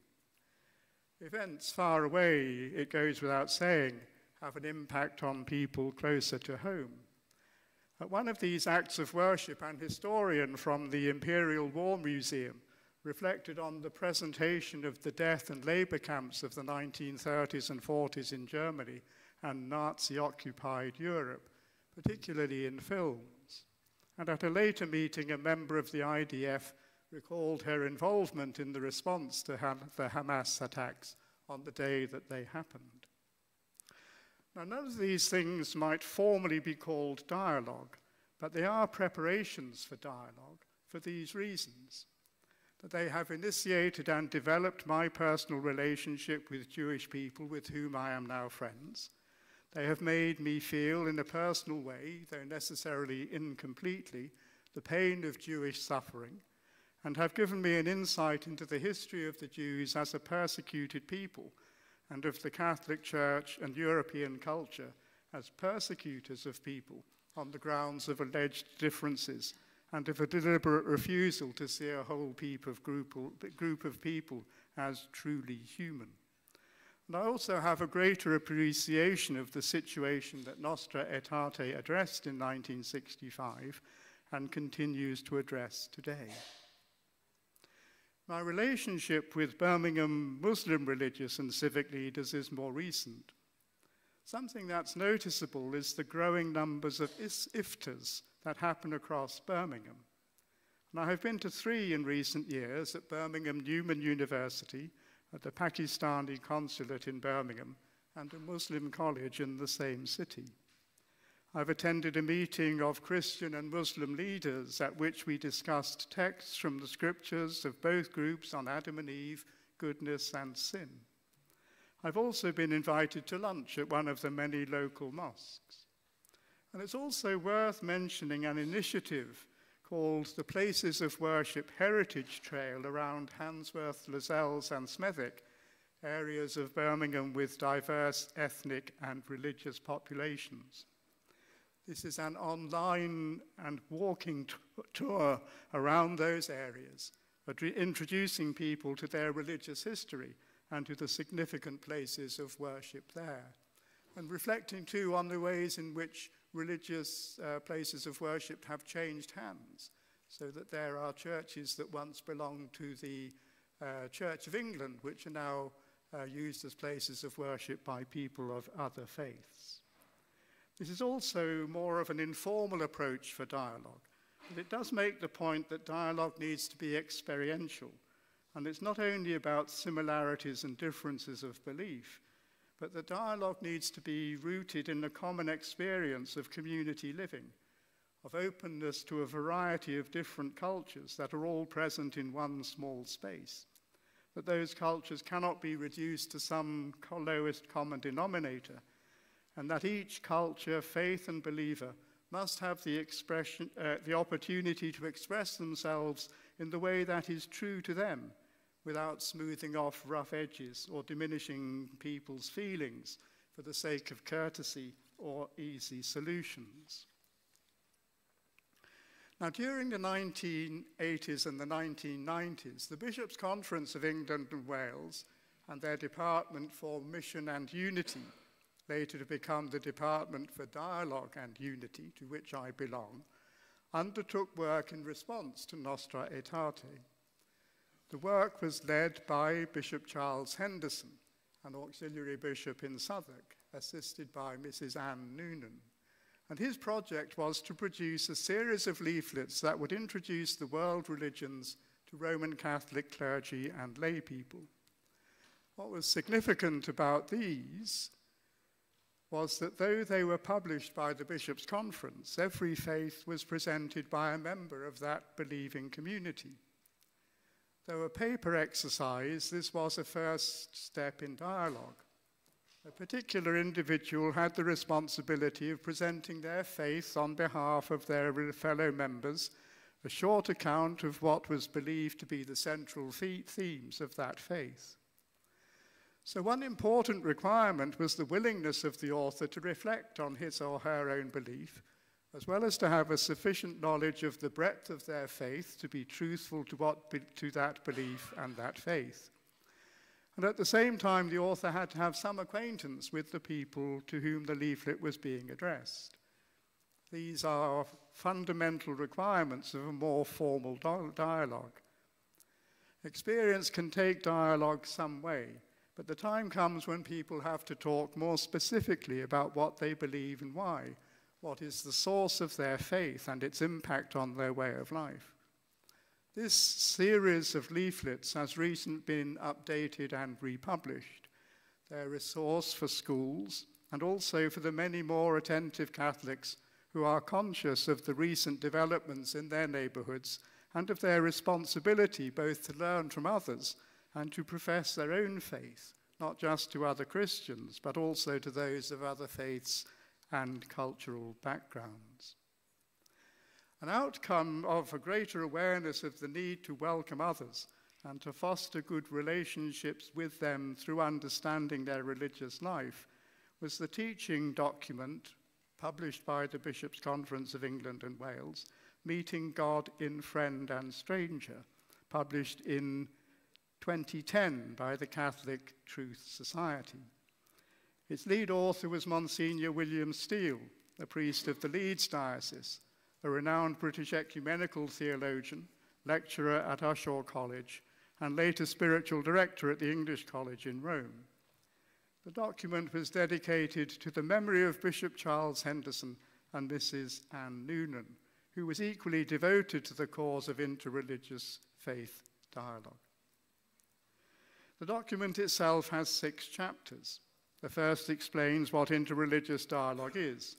Events far away, it goes without saying, have an impact on people closer to home. At one of these acts of worship, an historian from the Imperial War Museum reflected on the presentation of the death and labor camps of the 1930s and 40s in Germany and Nazi-occupied Europe, particularly in films. And at a later meeting, a member of the IDF recalled her involvement in the response to the Hamas attacks on the day that they happened. Now, none of these things might formally be called dialogue, but they are preparations for dialogue for these reasons: that they have initiated and developed my personal relationship with Jewish people with whom I am now friends. They have made me feel in a personal way, though necessarily incompletely, the pain of Jewish suffering, and have given me an insight into the history of the Jews as a persecuted people, and of the Catholic Church and European culture as persecutors of people on the grounds of alleged differences, and of a deliberate refusal to see a whole group of people as truly human. And I also have a greater appreciation of the situation that Nostra Aetate addressed in 1965 and continues to address today. My relationship with Birmingham Muslim religious and civic leaders is more recent. Something that's noticeable is the growing numbers of iftars that happen across Birmingham. And I have been to 3 in recent years at Birmingham Newman University, at the Pakistani consulate in Birmingham, and a Muslim college in the same city. I've attended a meeting of Christian and Muslim leaders at which we discussed texts from the scriptures of both groups on Adam and Eve, goodness and sin. I've also been invited to lunch at one of the many local mosques. And it's also worth mentioning an initiative called the Places of Worship Heritage Trail around Handsworth, Lozells and Smethwick, areas of Birmingham with diverse ethnic and religious populations. This is an online and walking tour around those areas, introducing people to their religious history and to the significant places of worship there, and reflecting too on the ways in which religious places of worship have changed hands, so that there are churches that once belonged to the Church of England, which are now used as places of worship by people of other faiths. This is also more of an informal approach for dialogue, but it does make the point that dialogue needs to be experiential, and it's not only about similarities and differences of belief, but the dialogue needs to be rooted in a common experience of community living, of openness to a variety of different cultures that are all present in one small space, that those cultures cannot be reduced to some lowest common denominator, and that each culture, faith and believer must have the opportunity to express themselves in the way that is true to them, without smoothing off rough edges or diminishing people's feelings for the sake of courtesy or easy solutions. Now, during the 1980s and the 1990s, the Bishops' Conference of England and Wales and their Department for Mission and Unity, later to become the Department for Dialogue and Unity, to which I belong, undertook work in response to Nostra Aetate. The work was led by Bishop Charles Henderson, an auxiliary bishop in Southwark, assisted by Mrs. Anne Noonan. And his project was to produce a series of leaflets that would introduce the world religions to Roman Catholic clergy and lay people. What was significant about these was that though they were published by the Bishops' Conference, every faith was presented by a member of that believing community. Though a paper exercise, this was a first step in dialogue. A particular individual had the responsibility of presenting their faith on behalf of their fellow members, a short account of what was believed to be the central themes of that faith. So one important requirement was the willingness of the author to reflect on his or her own belief, as well as to have a sufficient knowledge of the breadth of their faith to be truthful to that belief and that faith. And at the same time, the author had to have some acquaintance with the people to whom the leaflet was being addressed. These are fundamental requirements of a more formal dialogue. Experience can take dialogue some way, but the time comes when people have to talk more specifically about what they believe and why, what is the source of their faith and its impact on their way of life. This series of leaflets has recently been updated and republished. They're a source for schools and also for the many more attentive Catholics who are conscious of the recent developments in their neighborhoods and of their responsibility both to learn from others and to profess their own faith, not just to other Christians, but also to those of other faiths and cultural backgrounds. An outcome of a greater awareness of the need to welcome others and to foster good relationships with them through understanding their religious life was the teaching document published by the Bishops' Conference of England and Wales, Meeting God in Friend and Stranger, published in 2010 by the Catholic Truth Society. Its lead author was Monsignor William Steele, a priest of the Leeds Diocese, a renowned British ecumenical theologian, lecturer at Ushaw College, and later spiritual director at the English College in Rome. The document was dedicated to the memory of Bishop Charles Henderson and Mrs. Anne Noonan, who was equally devoted to the cause of interreligious faith dialogue. The document itself has 6 chapters. The first explains what interreligious dialogue is.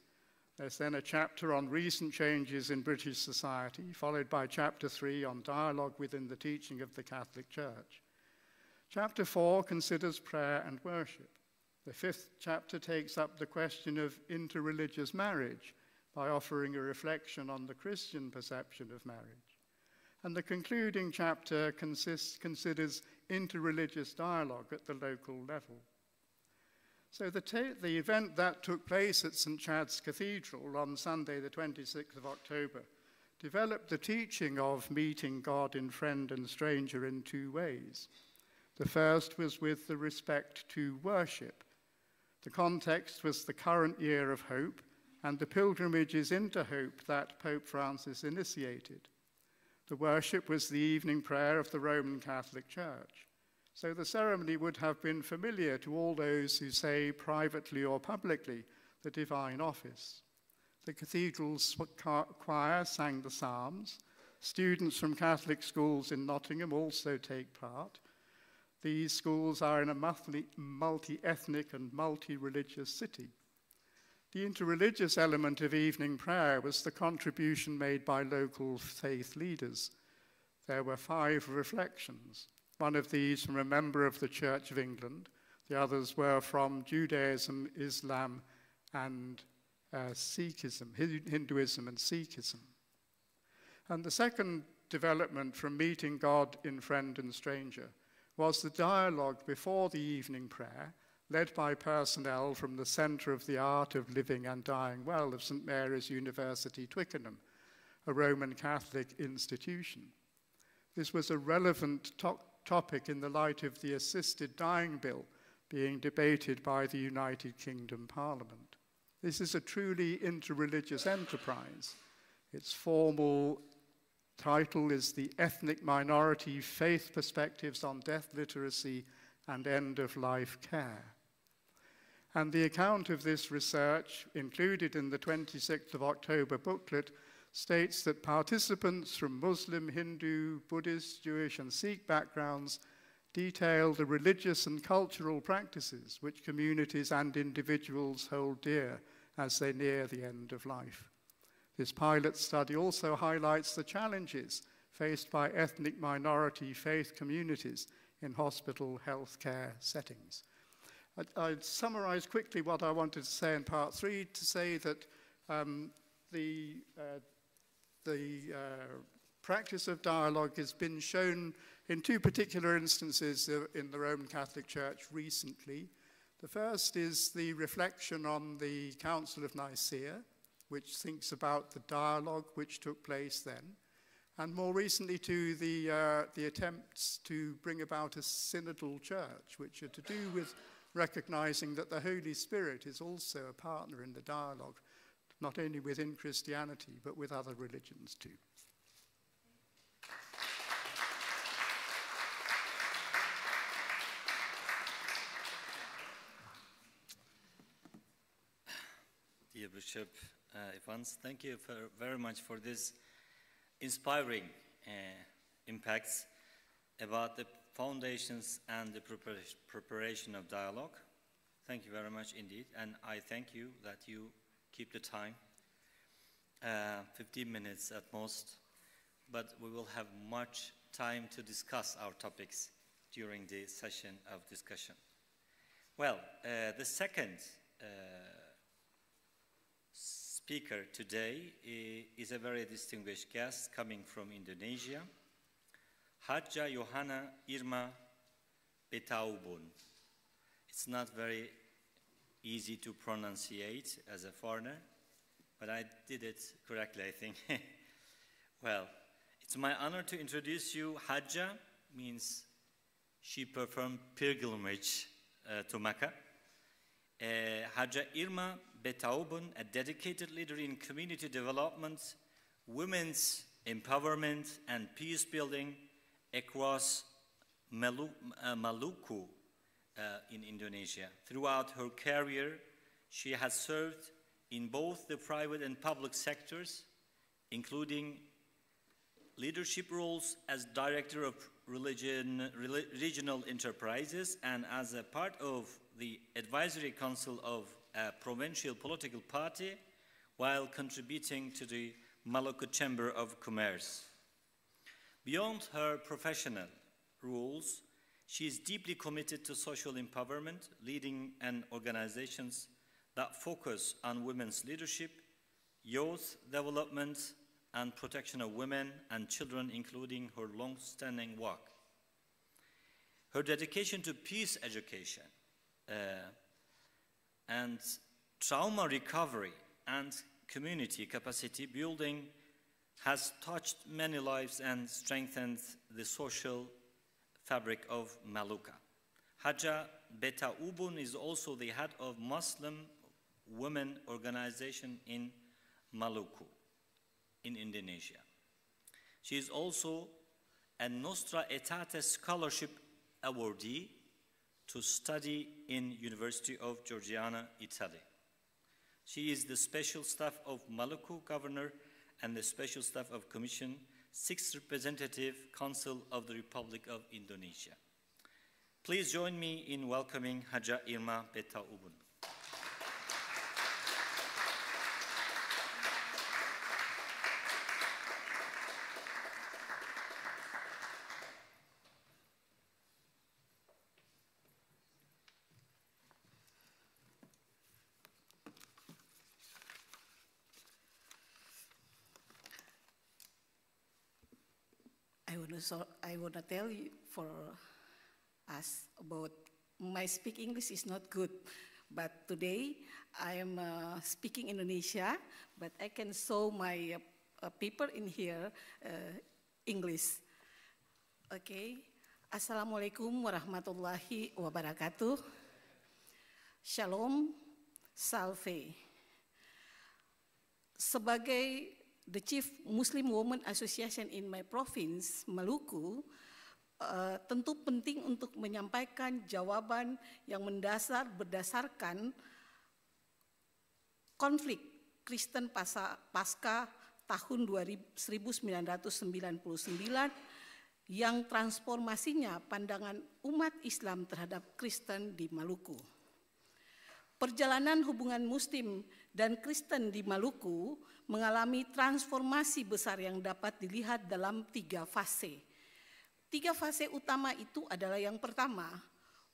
There's then a chapter on recent changes in British society, followed by chapter 3 on dialogue within the teaching of the Catholic Church. Chapter 4 considers prayer and worship. The 5th chapter takes up the question of interreligious marriage by offering a reflection on the Christian perception of marriage. And the concluding chapter considers interreligious dialogue at the local level. So the event that took place at St. Chad's Cathedral on Sunday, the 26th of October, developed the teaching of meeting God in friend and stranger in 2 ways. The first was with the respect to worship. The context was the current year of hope and the pilgrimages into hope that Pope Francis initiated. The worship was the evening prayer of the Roman Catholic Church. So the ceremony would have been familiar to all those who say privately or publicly the divine office. The cathedral's choir sang the psalms. Students from Catholic schools in Nottingham also take part. These schools are in a multi-ethnic and multi-religious city. The interreligious element of evening prayer was the contribution made by local faith leaders. There were 5 reflections. One of these from a member of the Church of England. The others were from Judaism, Islam, and Sikhism, Hinduism and Sikhism. And the second development from meeting God in friend and stranger was the dialogue before the evening prayer, led by personnel from the Centre of the Art of Living and Dying Well of St. Mary's University, Twickenham, a Roman Catholic institution. This was a relevant topic in the light of the assisted dying bill being debated by the United Kingdom Parliament. This is a truly interreligious enterprise. Its formal title is The Ethnic Minority Faith Perspectives on Death Literacy and End-of-Life Care. And the account of this research, included in the 26th of October booklet, states that participants from Muslim, Hindu, Buddhist, Jewish, and Sikh backgrounds detail the religious and cultural practices which communities and individuals hold dear as they near the end of life. This pilot study also highlights the challenges faced by ethnic minority faith communities in hospital healthcare settings. I'd summarize quickly what I wanted to say in part 3, to say that the practice of dialogue has been shown in 2 particular instances in the Roman Catholic Church recently. The first is the reflection on the Council of Nicaea, which thinks about the dialogue which took place then, and more recently to the attempts to bring about a synodal church, which are to do with recognizing that the Holy Spirit is also a partner in the dialogue, not only within Christianity, but with other religions too. Dear Bishop Evans, thank you very much for this inspiring impacts about the foundations and the preparation of dialogue. Thank you very much indeed, and I thank you that you keep the time, 15 minutes at most, but we will have much time to discuss our topics during the session of discussion. Well, the second speaker today is a very distinguished guest coming from Indonesia, Hajja Yohana Irma Betaubun. It's not very easy to pronunciate as a foreigner, but I did it correctly, I think. Well, it's my honor to introduce you. Hajja means she performed pilgrimage to Mecca. Hajja Irma Betaubun, a dedicated leader in community development, women's empowerment, and peace building across Maluku in Indonesia. Throughout her career, she has served in both the private and public sectors, including leadership roles as Director of Regional Enterprises and as a part of the Advisory Council of a provincial political party, while contributing to the Maluku Chamber of Commerce. Beyond her professional roles, she is deeply committed to social empowerment, leading organizations that focus on women's leadership, youth development, and protection of women and children, including her long-standing work. Her dedication to peace education and trauma recovery and community capacity building has touched many lives and strengthened the social fabric of Maluku. Hajja Betaubun is also the head of Muslim Women Organization in Maluku, in Indonesia. She is also a Nostra Aetate scholarship awardee to study in University of Georgiana, Italy. She is the special staff of Maluku Governor and the special staff of Commission 6th Representative Council of the Republic of Indonesia. Please join me in welcoming Hajja Irma Betaubun. I want to tell you for us about my speak English is not good, but today I am speaking Indonesia, but I can show my people in here English. Okay, Assalamualaikum warahmatullahi wabarakatuh. Shalom, salve. Sebagai the Chief Muslim Women Association in my province, Maluku, tentu penting untuk menyampaikan jawaban yang berdasarkan konflik Kristen pasca tahun 1999 yang transformasinya pandangan umat Islam terhadap Kristen di Maluku. Perjalanan hubungan Muslim dan Kristen di Maluku mengalami transformasi besar yang dapat dilihat dalam 3 fase. 3 fase utama itu adalah yang pertama,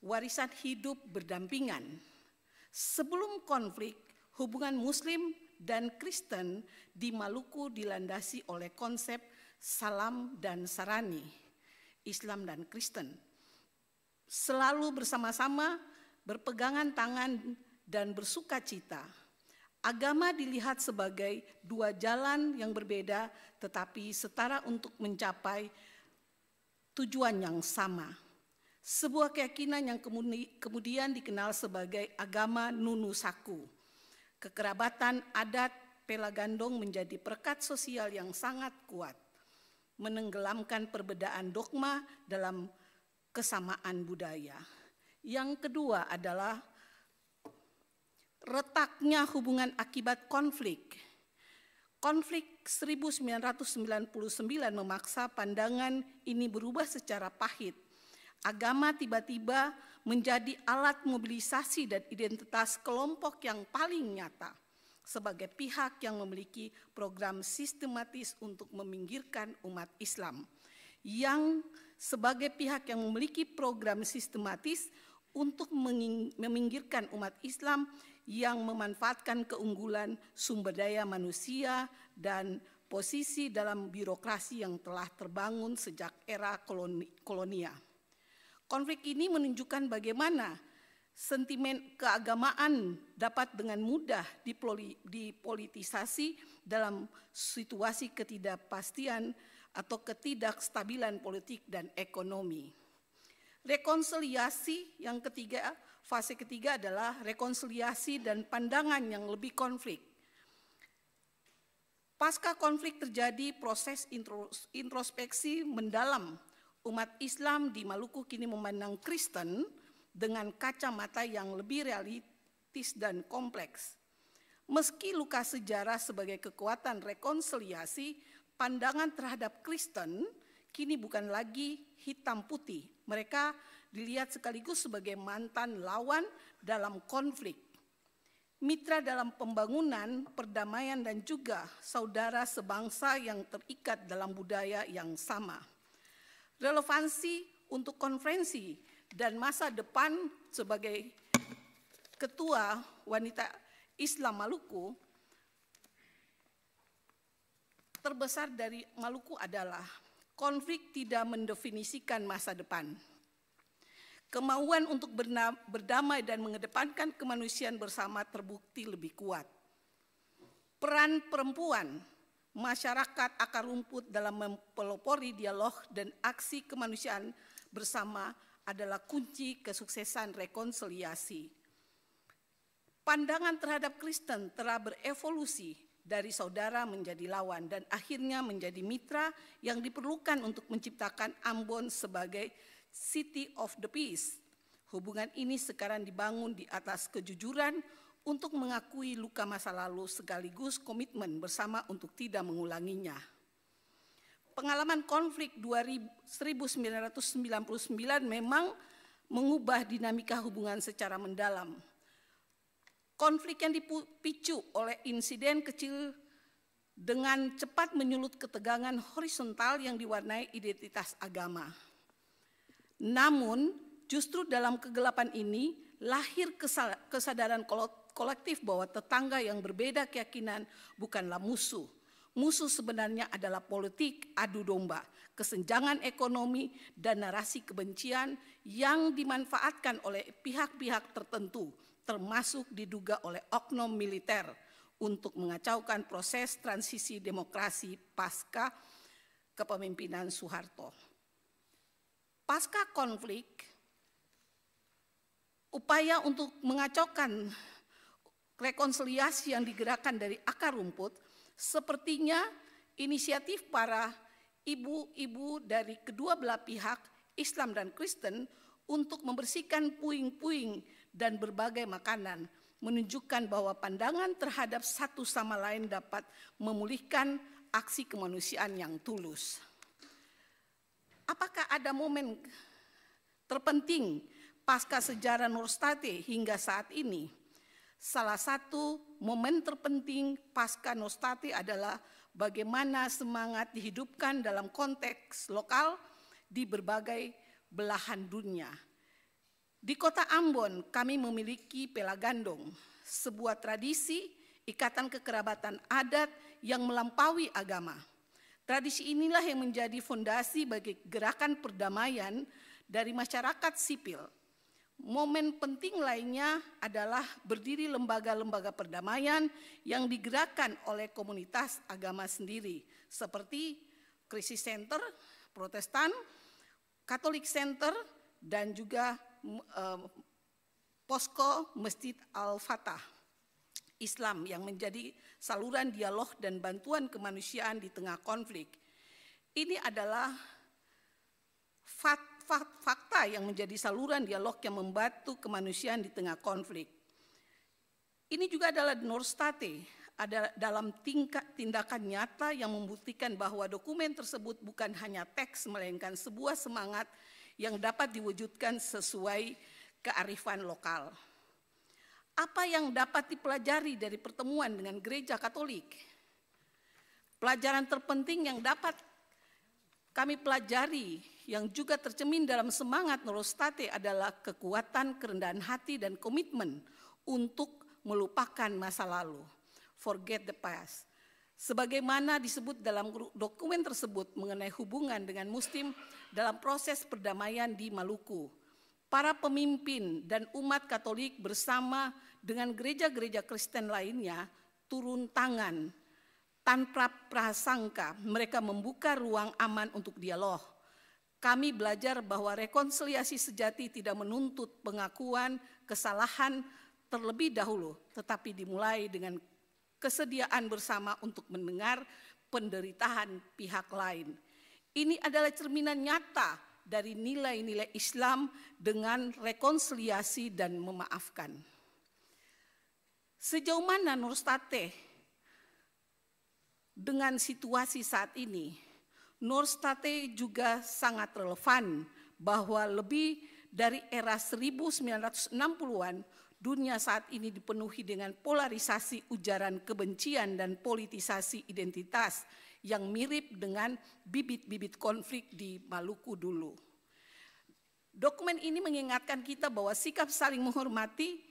warisan hidup berdampingan. Sebelum konflik, hubungan Muslim dan Kristen di Maluku dilandasi oleh konsep salam dan sarani, Islam dan Kristen. Selalu bersama-sama, berpegangan tangan dan bersuka cita. Agama dilihat sebagai 2 jalan yang berbeda tetapi setara untuk mencapai tujuan yang sama. Sebuah keyakinan yang kemudian dikenal sebagai agama Nunu Saku. Kekerabatan adat Pelagandong menjadi perekat sosial yang sangat kuat, menenggelamkan perbedaan dogma dalam kesamaan budaya. Yang kedua adalah retaknya hubungan akibat konflik. Konflik 1999 memaksa pandangan ini berubah secara pahit. Agama tiba-tiba menjadi alat mobilisasi dan identitas kelompok yang paling nyata sebagai pihak yang memiliki program sistematis untuk meminggirkan umat Islam. Yang sebagai pihak yang memiliki program sistematis untuk meminggirkan umat Islam yang memanfaatkan keunggulan sumber daya manusia dan posisi dalam birokrasi yang telah terbangun sejak era kolonial. Konflik ini menunjukkan bagaimana sentimen keagamaan dapat dengan mudah dipolitisasi dalam situasi ketidakpastian atau ketidakstabilan politik dan ekonomi. Rekonsiliasi yang ketiga, fase ketiga adalah rekonsiliasi dan pandangan yang lebih konflik. Pasca konflik terjadi proses introspeksi mendalam. Umat Islam di Maluku kini memandang Kristen dengan kacamata yang lebih realistis dan kompleks. Meski luka sejarah sebagai kekuatan rekonsiliasi, pandangan terhadap Kristen kini bukan lagi hitam putih. Mereka dilihat sekaligus sebagai mantan lawan dalam konflik, mitra dalam pembangunan, perdamaian, dan juga saudara sebangsa yang terikat dalam budaya yang sama. Relevansi untuk konferensi dan masa depan sebagai Ketua Wanita Islam Maluku terbesar dari Maluku adalah konflik tidak mendefinisikan masa depan. Kemauan untuk berdamai dan mengedepankan kemanusiaan bersama terbukti lebih kuat. Peran perempuan, masyarakat akar rumput dalam mempelopori dialog dan aksi kemanusiaan bersama adalah kunci kesuksesan rekonsiliasi. Pandangan terhadap Kristen telah berevolusi dari saudara menjadi lawan dan akhirnya menjadi mitra yang diperlukan untuk menciptakan Ambon sebagai City of the Peace. Hubungan ini sekarang dibangun di atas kejujuran untuk mengakui luka masa lalu sekaligus komitmen bersama untuk tidak mengulanginya. Pengalaman konflik 1999 memang mengubah dinamika hubungan secara mendalam. Konflik yang dipicu oleh insiden kecil dengan cepat menyulut ketegangan horizontal yang diwarnai identitas agama. Namun, justru dalam kegelapan ini lahir kesadaran kolektif bahwa tetangga yang berbeda keyakinan bukanlah musuh. Musuh sebenarnya adalah politik adu domba, kesenjangan ekonomi, dan narasi kebencian yang dimanfaatkan oleh pihak-pihak tertentu, termasuk diduga oleh oknum militer untuk mengacaukan proses transisi demokrasi pasca kepemimpinan Soeharto. Pasca konflik, upaya untuk mengacaukan rekonsiliasi yang digerakkan dari akar rumput sepertinya inisiatif para ibu-ibu dari kedua belah pihak, Islam dan Kristen, untuk membersihkan puing-puing dan berbagai makanan, menunjukkan bahwa pandangan terhadap satu sama lain dapat memulihkan aksi kemanusiaan yang tulus. Apa ada momen terpenting pasca sejarah Nostra Aetate hingga saat ini. Salah satu momen terpenting pasca Nostra Aetate adalah bagaimana semangat dihidupkan dalam konteks lokal di berbagai belahan dunia. Di kota Ambon kami memiliki pelagandong, sebuah tradisi ikatan kekerabatan adat yang melampaui agama. Tradisi inilah yang menjadi fondasi bagi gerakan perdamaian dari masyarakat sipil. Momen penting lainnya adalah berdiri lembaga-lembaga perdamaian yang digerakkan oleh komunitas agama sendiri, seperti Krisis Center, Protestan, Katolik Center, dan juga Posko Masjid Al-Fatah Islam yang menjadi saluran dialog dan bantuan kemanusiaan di tengah konflik. Ini adalah fakta yang menjadi saluran dialog yang membantu kemanusiaan di tengah konflik. Ini juga adalah Nostra Aetate, ada dalam tindakan nyata yang membuktikan bahwa dokumen tersebut bukan hanya teks, melainkan sebuah semangat yang dapat diwujudkan sesuai kearifan lokal. Apa yang dapat dipelajari dari pertemuan dengan Gereja Katolik? Pelajaran terpenting yang dapat kami pelajari yang juga tercermin dalam semangat Nostra Aetate adalah kekuatan, kerendahan hati, dan komitmen untuk melupakan masa lalu. Forget the past. Sebagaimana disebut dalam dokumen tersebut mengenai hubungan dengan Muslim dalam proses perdamaian di Maluku. Para pemimpin dan umat Katolik bersama dengan gereja-gereja Kristen lainnya turun tangan tanpa prasangka. Mereka membuka ruang aman untuk dialog. Kami belajar bahwa rekonsiliasi sejati tidak menuntut pengakuan kesalahan terlebih dahulu, tetapi dimulai dengan kesediaan bersama untuk mendengar penderitaan pihak lain. Ini adalah cerminan nyata dari nilai-nilai Islam dengan rekonsiliasi dan memaafkan. Sejauh mana Nostra Aetate dengan situasi saat ini? Nostra Aetate juga sangat relevan bahwa lebih dari era 1960-an, dunia saat ini dipenuhi dengan polarisasi ujaran kebencian dan politisasi identitas yang mirip dengan bibit-bibit konflik di Maluku dulu. Dokumen ini mengingatkan kita bahwa sikap saling menghormati,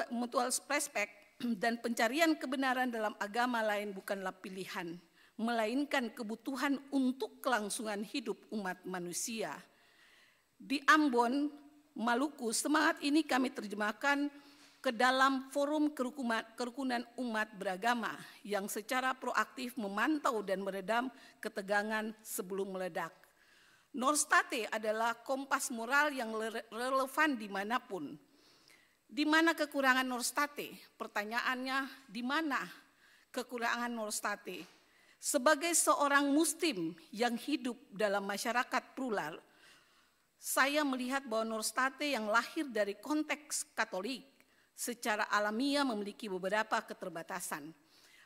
mutual respect, dan pencarian kebenaran dalam agama lain bukanlah pilihan, melainkan kebutuhan untuk kelangsungan hidup umat manusia. Di Ambon, Maluku, semangat ini kami terjemahkan ke dalam forum kerukunan umat beragama yang secara proaktif memantau dan meredam ketegangan sebelum meledak. Nostra Aetate adalah kompas moral yang relevan dimanapun. Di mana kekurangan Nostra Aetate? Pertanyaannya, di mana kekurangan Nostra Aetate? Sebagai seorang Muslim yang hidup dalam masyarakat plural, saya melihat bahwa Nostra Aetate yang lahir dari konteks Katolik secara alamiah memiliki beberapa keterbatasan.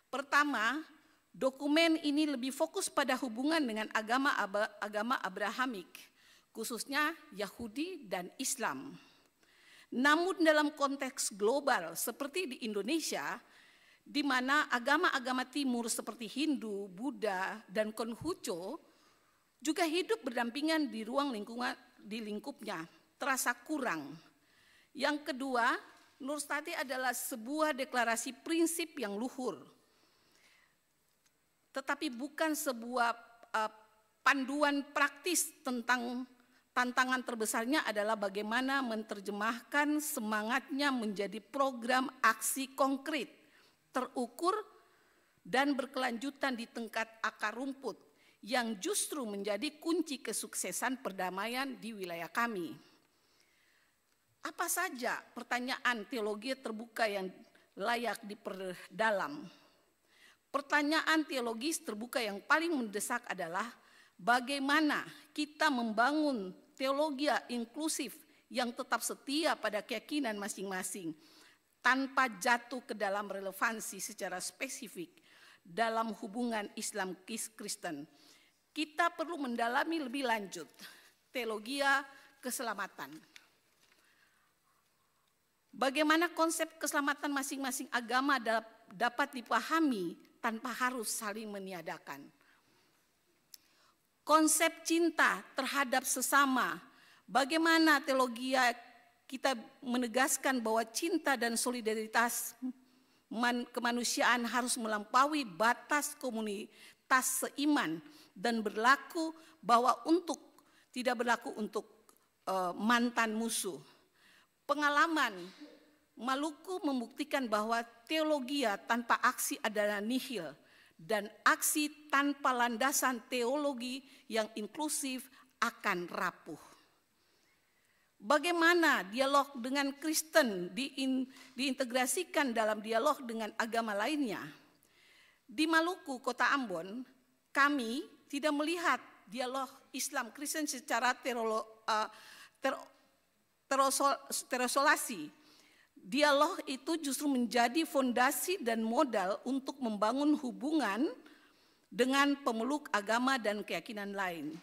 Pertama, dokumen ini lebih fokus pada hubungan dengan agama Abrahamik, khususnya Yahudi dan Islam. Namun dalam konteks global seperti di Indonesia, di mana agama-agama timur seperti Hindu, Buddha, dan Konghucu juga hidup berdampingan di ruang lingkupnya, terasa kurang. Yang kedua, Nostra Aetate adalah sebuah deklarasi prinsip yang luhur, tetapi bukan sebuah panduan praktis tentang tantangan terbesarnya adalah bagaimana menerjemahkan semangatnya menjadi program aksi konkret, terukur, dan berkelanjutan di tingkat akar rumput yang justru menjadi kunci kesuksesan perdamaian di wilayah kami. Apa saja pertanyaan teologi terbuka yang layak diperdalam? Pertanyaan teologis terbuka yang paling mendesak adalah bagaimana kita membangun teologi inklusif yang tetap setia pada keyakinan masing-masing tanpa jatuh ke dalam relevansi secara spesifik dalam hubungan Islam Kristen. kita perlu mendalami lebih lanjut teologi keselamatan. Bagaimana konsep keselamatan masing-masing agama dapat dipahami tanpa harus saling meniadakan. Konsep cinta terhadap sesama, bagaimana teologi kita menegaskan bahwa cinta dan solidaritas kemanusiaan harus melampaui batas komunitas seiman dan tidak berlaku untuk mantan musuh. Pengalaman Maluku membuktikan bahwa teologi tanpa aksi adalah nihil dan aksi tanpa landasan teologi yang inklusif akan rapuh. Bagaimana dialog dengan Kristen diintegrasikan dalam dialog dengan agama lainnya? Di Maluku, Kota Ambon, kami tidak melihat dialog Islam Kristen secara terosolasi. Dialog itu justru menjadi fondasi dan modal untuk membangun hubungan dengan pemeluk agama dan keyakinan lain.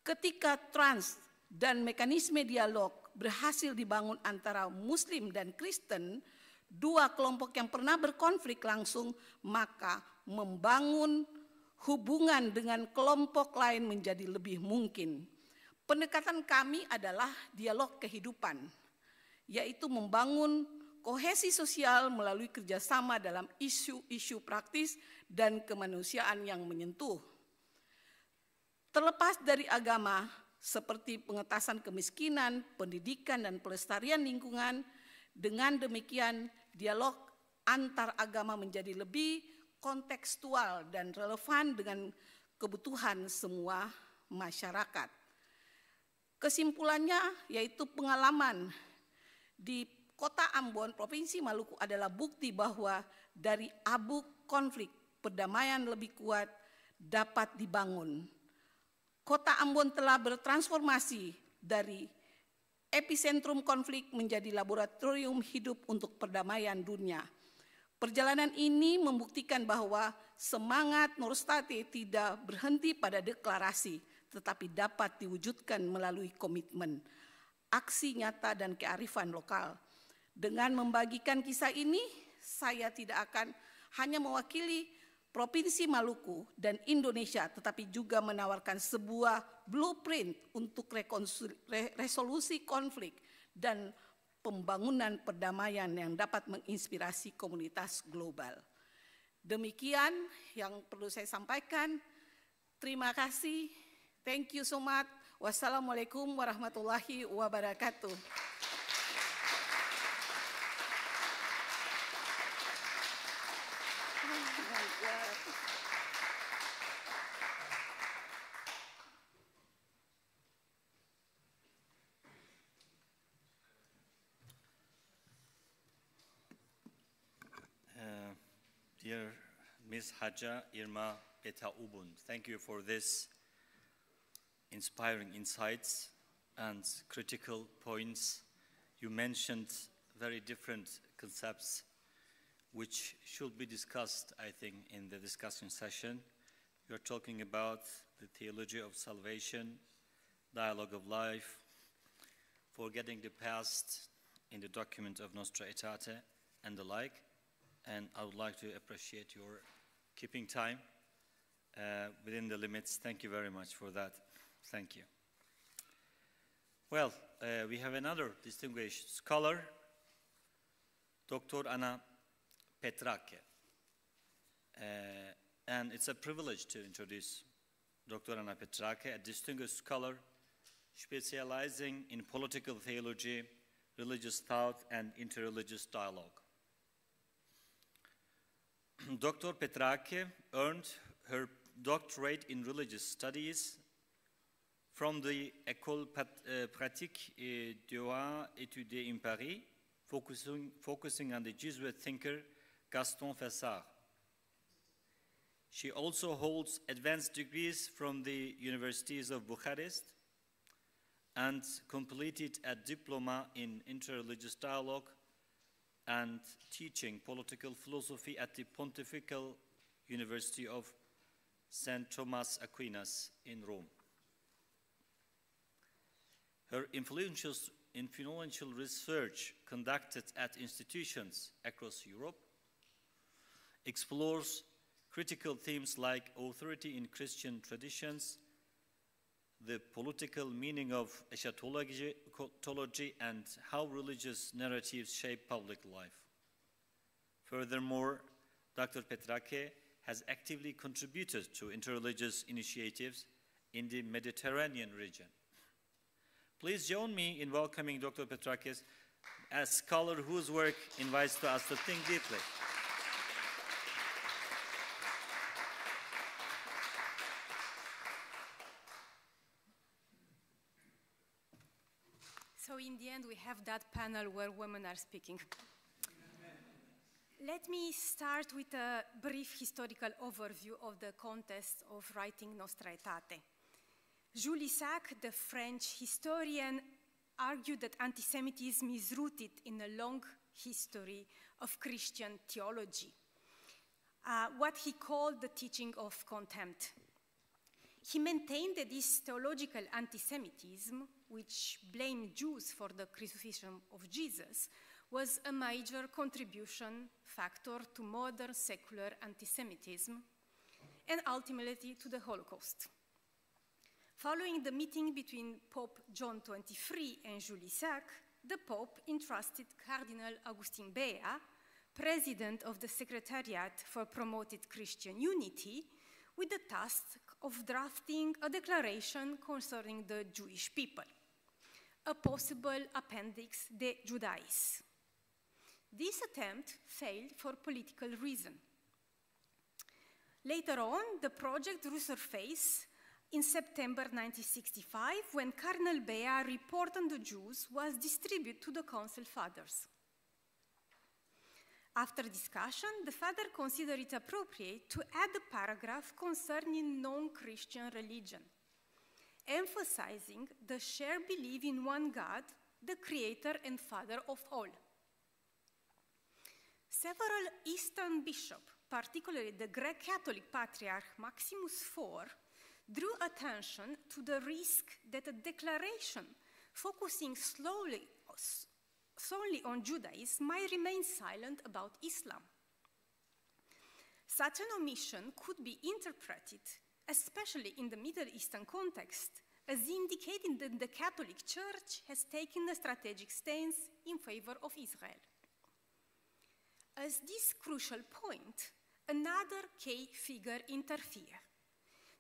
Ketika trans dan mekanisme dialog berhasil dibangun antara Muslim dan Kristen, dua kelompok yang pernah berkonflik langsung, maka membangun hubungan dengan kelompok lain menjadi lebih mungkin. Pendekatan kami adalah dialog kehidupan, yaitu membangun kohesi sosial melalui kerjasama dalam isu-isu praktis dan kemanusiaan yang menyentuh. Terlepas dari agama, seperti pengentasan kemiskinan, pendidikan, dan pelestarian lingkungan, dengan demikian dialog antar agama menjadi lebih kontekstual dan relevan dengan kebutuhan semua masyarakat. Kesimpulannya yaitu pengalaman di Kota Ambon, Provinsi Maluku adalah bukti bahwa dari abu konflik perdamaian lebih kuat dapat dibangun. Kota Ambon telah bertransformasi dari epicentrum konflik menjadi laboratorium hidup untuk perdamaian dunia. Perjalanan ini membuktikan bahwa semangat Nostra Aetate tidak berhenti pada deklarasi, tetapi dapat diwujudkan melalui komitmen, aksi nyata dan kearifan lokal. Dengan membagikan kisah ini, saya tidak akan hanya mewakili Provinsi Maluku dan Indonesia, tetapi juga menawarkan sebuah blueprint untuk resolusi konflik dan pembangunan perdamaian yang dapat menginspirasi komunitas global. Demikian yang perlu saya sampaikan. Terima kasih. Thank you so much. Wassalamualaikum warahmatullahi wabarakatuh. Dear Ms. Haja Irma Betaubun, thank you for this inspiring insights and critical points. You mentioned very different concepts which should be discussed, I think, in the discussion session. You're talking about the theology of salvation, dialogue of life, forgetting the past in the document of Nostra Aetate and the like. And I would like to appreciate your keeping time within the limits. Thank you very much for that. Thank you. Well, we have another distinguished scholar, Dr. Ana Petrake. And it's a privilege to introduce Dr. Ana Petrake, a distinguished scholar specializing in political theology, religious thought, and interreligious dialogue. Dr. Petrake earned her doctorate in religious studies from the École pratique d'art étudiée in Paris, focusing on the Jesuit thinker Gaston Fessard. She also holds advanced degrees from the universities of Bucharest and completed a diploma in interreligious dialogue and teaching political philosophy at the Pontifical University of St. Thomas Aquinas in Rome. Her influential research conducted at institutions across Europe explores critical themes like authority in Christian traditions, the political meaning of eschatology, and how religious narratives shape public life. Furthermore, Dr. Petrake has actively contributed to interreligious initiatives in the Mediterranean region. Please join me in welcoming Dr. Petrake, a scholar whose work invites us to think deeply. So in the end, we have that panel where women are speaking. Let me start with a brief historical overview of the context of writing Nostra Aetate. Jules Isaac, the French historian, argued that anti-Semitism is rooted in a long history of Christian theology, what he called the teaching of contempt. He maintained that this theological anti-Semitism, which blamed Jews for the crucifixion of Jesus, was a major contribution factor to modern secular anti-Semitism and ultimately to the Holocaust. Following the meeting between Pope John XXIII and Jules Isaac, the Pope entrusted Cardinal Augustin Bea, president of the Secretariat for Promoted Christian Unity, with the task of drafting a declaration concerning the Jewish people, a possible appendix de Judais. This attempt failed for political reasons. Later on, the project resurfaced in September 1965, when Cardinal Bea report on the Jews was distributed to the Council Fathers. After discussion, the Father considered it appropriate to add a paragraph concerning non-Christian religion, emphasizing the shared belief in one God, the Creator and Father of all. Several Eastern bishops, particularly the Greek Catholic Patriarch Maximus IV, drew attention to the risk that a declaration focusing solely on Judaism might remain silent about Islam. Such an omission could be interpreted, especially in the Middle Eastern context, as indicating that the Catholic Church has taken a strategic stance in favor of Israel. At this crucial point, another key figure interfered.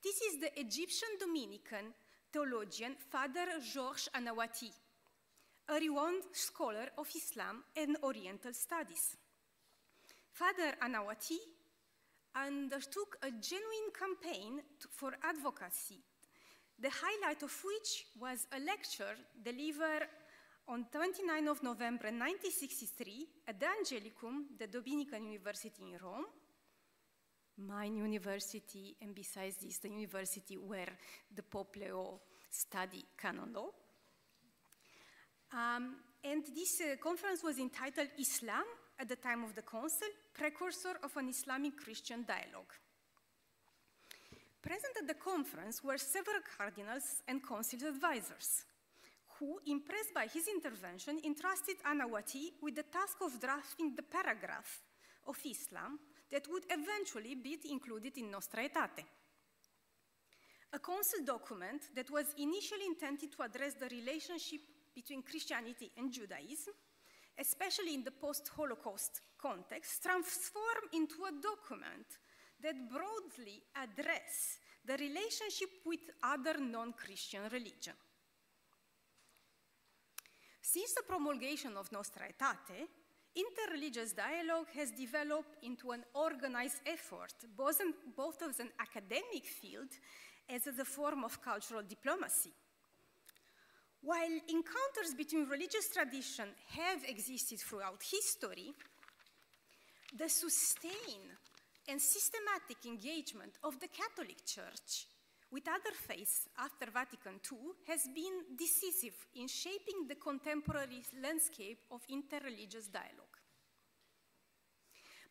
This is the Egyptian Dominican theologian Father Georges Anawati, a renowned scholar of Islam and Oriental studies. Father Anawati undertook a genuine campaign for advocacy, the highlight of which was a lecture delivered on 29 of November 1963 at the Angelicum, the Dominican University in Rome, my university, and besides this, the university where the Pope Leo studied canon law. And this conference was entitled Islam at the Time of the Council, Precursor of an Islamic-Christian Dialogue. Present at the conference were several cardinals and council advisors, who, impressed by his intervention, entrusted Anawati with the task of drafting the paragraph of Islam that would eventually be included in Nostra Aetate, a council document that was initially intended to address the relationship between Christianity and Judaism, especially in the post-Holocaust context, transformed into a document that broadly addresses the relationship with other non-Christian religions. Since the promulgation of Nostra Aetate, interreligious dialogue has developed into an organized effort, both as an academic field as a form of cultural diplomacy. While encounters between religious traditions have existed throughout history, the sustained and systematic engagement of the Catholic Church with other faiths after Vatican II has been decisive in shaping the contemporary landscape of interreligious dialogue.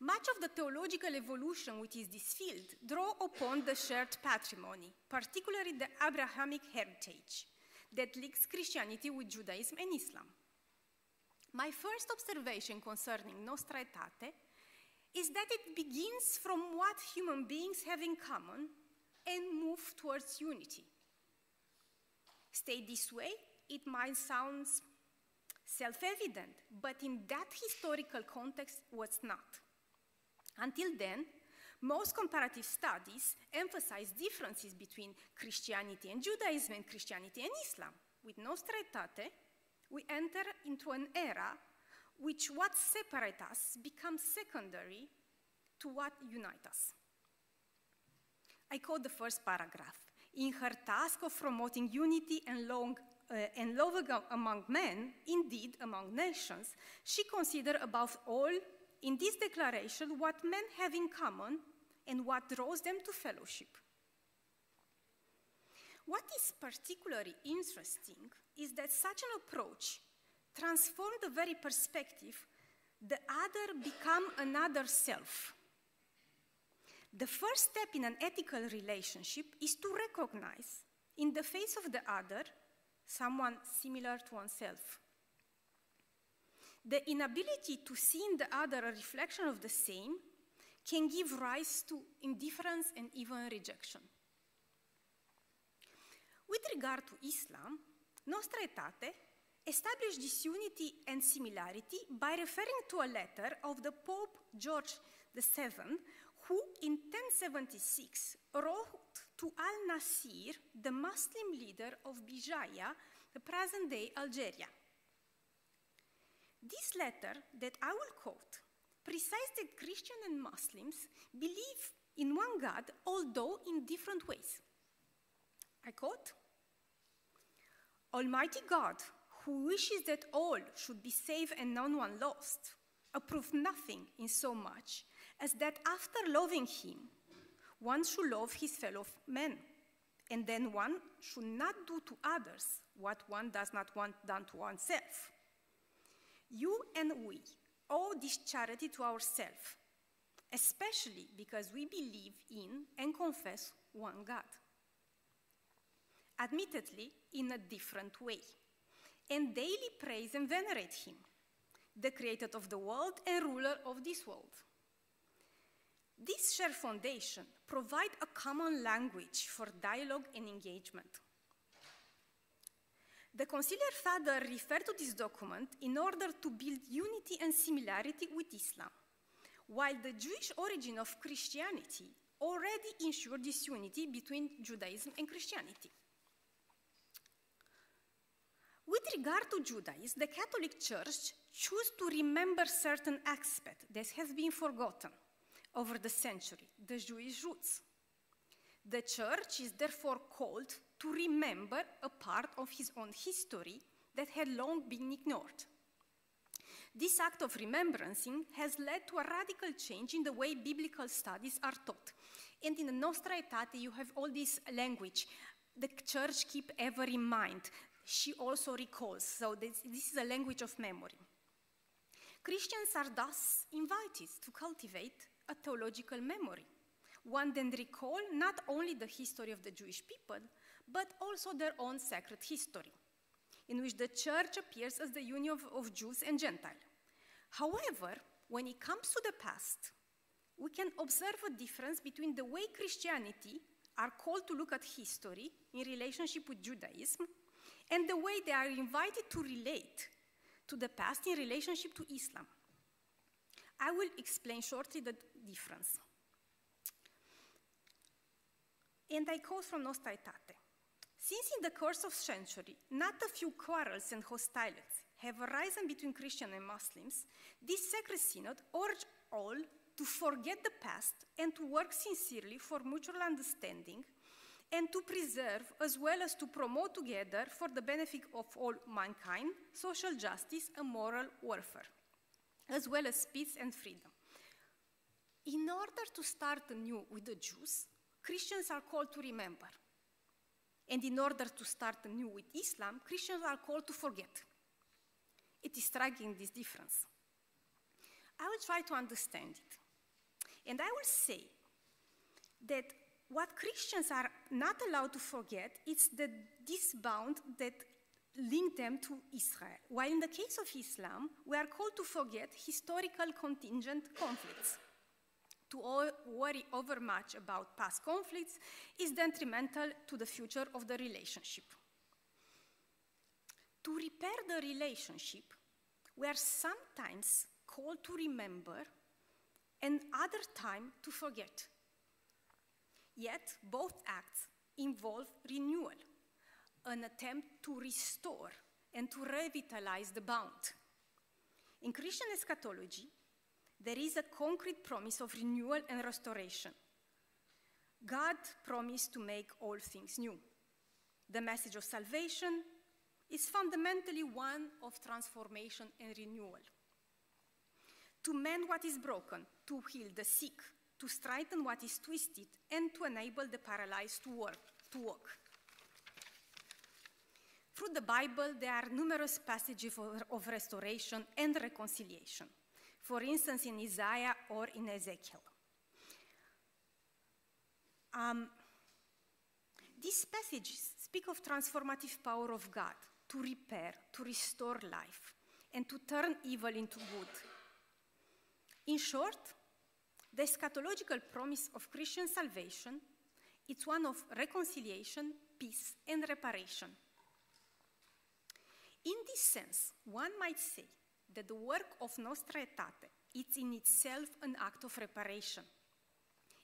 Much of the theological evolution which is this field draw upon the shared patrimony, particularly the Abrahamic heritage that links Christianity with Judaism and Islam. My first observation concerning Nostra Aetate is that it begins from what human beings have in common and move towards unity. Stated this way, it might sound self-evident, but in that historical context was not. Until then, most comparative studies emphasize differences between Christianity and Judaism and Christianity and Islam. With Nostra Aetate, we enter into an era which what separates us becomes secondary to what unites us. I quote the first paragraph. In her task of promoting unity and love among men, indeed among nations, she considered above all in this declaration what men have in common and what draws them to fellowship. What is particularly interesting is that such an approach transformed the very perspective, the other become another self. The first step in an ethical relationship is to recognize in the face of the other someone similar to oneself. The inability to see in the other a reflection of the same can give rise to indifference and even rejection. With regard to Islam, Nostra Aetate established this unity and similarity by referring to a letter of the Pope George VII, who in 1076 wrote to al-Nasir, the Muslim leader of Bijaya, the present-day Algeria. This letter that I will quote precises that Christians and Muslims believe in one God, although in different ways. I quote, "Almighty God, who wishes that all should be saved and none one lost, approved nothing in so much as that after loving him, one should love his fellow men, and then one should not do to others what one does not want done to oneself. You and we owe this charity to ourselves, especially because we believe in and confess one God, admittedly in a different way, and daily praise and venerate him, the creator of the world and ruler of this world. This shared foundation provides a common language for dialogue and engagement." The Conciliar Father referred to this document in order to build unity and similarity with Islam, while the Jewish origin of Christianity already ensured this unity between Judaism and Christianity. With regard to Judaism, the Catholic Church chose to remember certain aspects that have been forgotten over the century, the Jewish roots. The Church is therefore called to remember a part of his own history that had long been ignored. This act of remembrancing has led to a radical change in the way biblical studies are taught. And in the Nostra Aetate, you have all this language. The Church keeps ever in mind. She also recalls. So this is a language of memory. Christians are thus invited to cultivate a theological memory, one that recalls not only the history of the Jewish people, but also their own sacred history, in which the Church appears as the union of Jews and Gentiles. However, when it comes to the past, we can observe a difference between the way Christianity are called to look at history in relationship with Judaism, and the way they are invited to relate to the past in relationship to Islam. I will explain shortly the difference. And I quote from Nostra Aetate. "Since in the course of centuries, not a few quarrels and hostilities have arisen between Christians and Muslims, this Sacred Synod urged all to forget the past and to work sincerely for mutual understanding and to preserve as well as to promote together for the benefit of all mankind, social justice and moral welfare, as well as peace and freedom." In order to start anew with the Jews, Christians are called to remember. And in order to start anew with Islam, Christians are called to forget. It is striking, this difference. I will try to understand it. And I will say that what Christians are not allowed to forget is this bond that linked them to Israel. While in the case of Islam, we are called to forget historical contingent conflicts. To worry overmuch about past conflicts is detrimental to the future of the relationship. To repair the relationship, we are sometimes called to remember and other time to forget. Yet both acts involve renewal, an attempt to restore and to revitalize the bond. In Christian eschatology, there is a concrete promise of renewal and restoration. God promised to make all things new. The message of salvation is fundamentally one of transformation and renewal. To mend what is broken, to heal the sick, to straighten what is twisted, and to enable the paralyzed to walk. Through the Bible, there are numerous passages of restoration and reconciliation. For instance, in Isaiah or in Ezekiel. These passages speak of transformative power of God to repair, to restore life, and to turn evil into good. In short, the eschatological promise of Christian salvation is one of reconciliation, peace, and reparation. In this sense, one might say that the work of Nostra Aetate is in itself an act of reparation,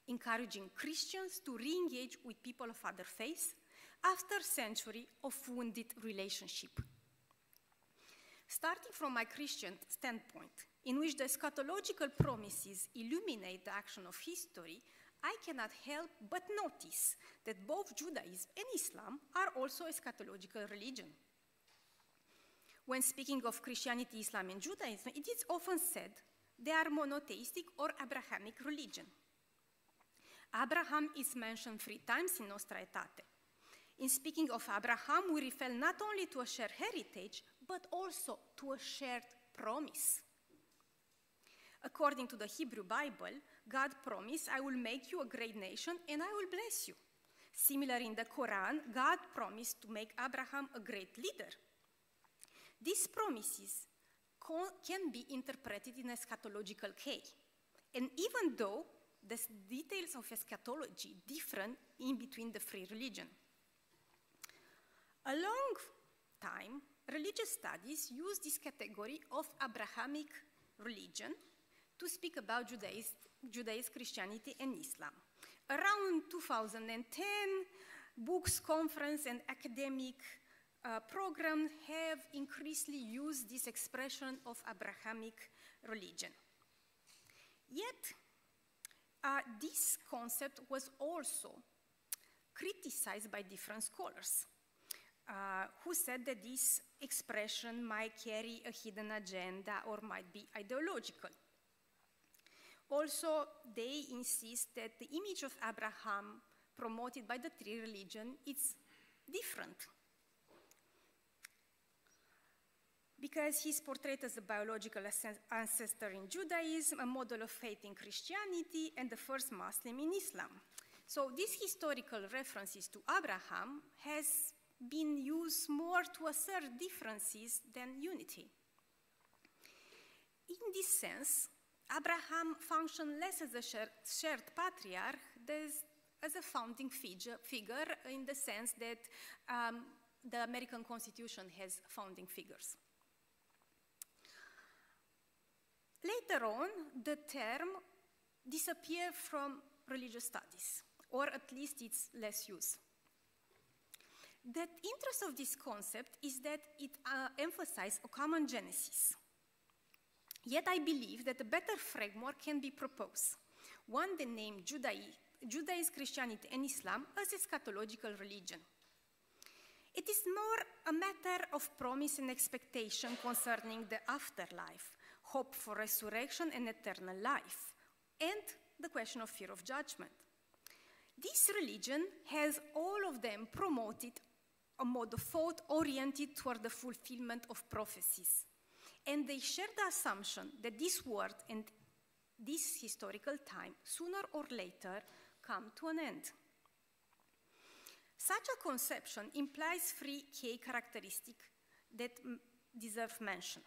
encouraging Christians to re-engage with people of other faiths after centuries of wounded relationship. Starting from my Christian standpoint, in which the eschatological promises illuminate the action of history, I cannot help but notice that both Judaism and Islam are also eschatological religion. When speaking of Christianity, Islam, and Judaism, it is often said they are monotheistic or Abrahamic religion. Abraham is mentioned 3 times in Nostra Aetate. In speaking of Abraham, we refer not only to a shared heritage, but also to a shared promise. According to the Hebrew Bible, God promised, I will make you a great nation and I will bless you. Similar in the Quran, God promised to make Abraham a great leader. These promises can be interpreted in eschatological way. And even though the details of eschatology differ in between the 3 religions. A long time, religious studies use this category of Abrahamic religion to speak about Judaism, Christianity, and Islam. Around 2010, books, conference, and academic programs have increasingly used this expression of Abrahamic religion. Yet, this concept was also criticized by different scholars who said that this expression might carry a hidden agenda or might be ideological. Also, they insist that the image of Abraham promoted by the 3 religions is different, because he's portrayed as a biological ancestor in Judaism, a model of faith in Christianity, and the first Muslim in Islam. So these historical references to Abraham has been used more to assert differences than unity. In this sense, Abraham functioned less as a shared patriarch than as a founding figure in the sense that the American Constitution has founding figures. Later on, the term disappeared from religious studies, or at least it's less used. The interest of this concept is that it emphasizes a common genesis. Yet I believe that a better framework can be proposed, one that named Judaism, Christianity, and Islam as eschatological religion. It is more a matter of promise and expectation concerning the afterlife, hope for resurrection and eternal life, and the question of fear of judgment. This religion has all of them promoted a mode of thought oriented toward the fulfillment of prophecies. And they share the assumption that this world and this historical time, sooner or later, come to an end. Such a conception implies three key characteristics that deserve mention.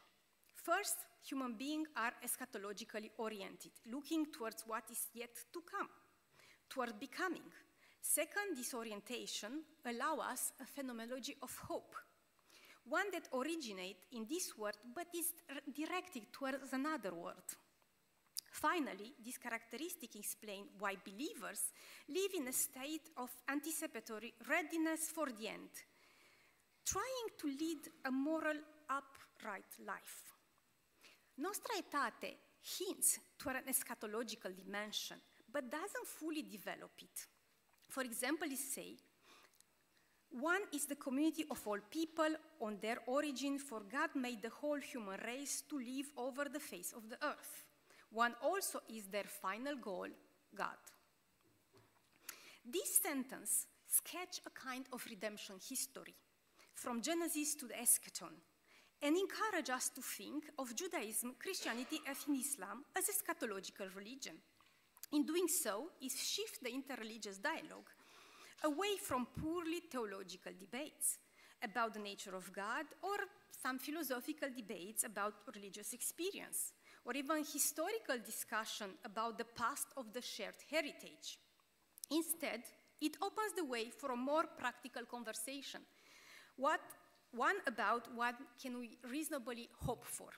First, human beings are eschatologically oriented, looking towards what is yet to come, toward becoming. Second, this orientation allows us a phenomenology of hope, one that originates in this world but is directed towards another world. Finally, this characteristic explains why believers live in a state of anticipatory readiness for the end, trying to lead a moral, upright life. Nostra Aetate hints toward an eschatological dimension, but doesn't fully develop it. For example, it says, one is the community of all people on their origin, for God made the whole human race to live over the face of the earth. One also is their final goal, God. This sentence sketches a kind of redemption history, from Genesis to the eschaton, and encourage us to think of Judaism, Christianity, and Islam as eschatological religion. In doing so, it shifts the interreligious dialogue away from purely theological debates about the nature of God or some philosophical debates about religious experience, or even historical discussion about the past of the shared heritage. Instead, it opens the way for a more practical conversation, one about what can we reasonably hope for.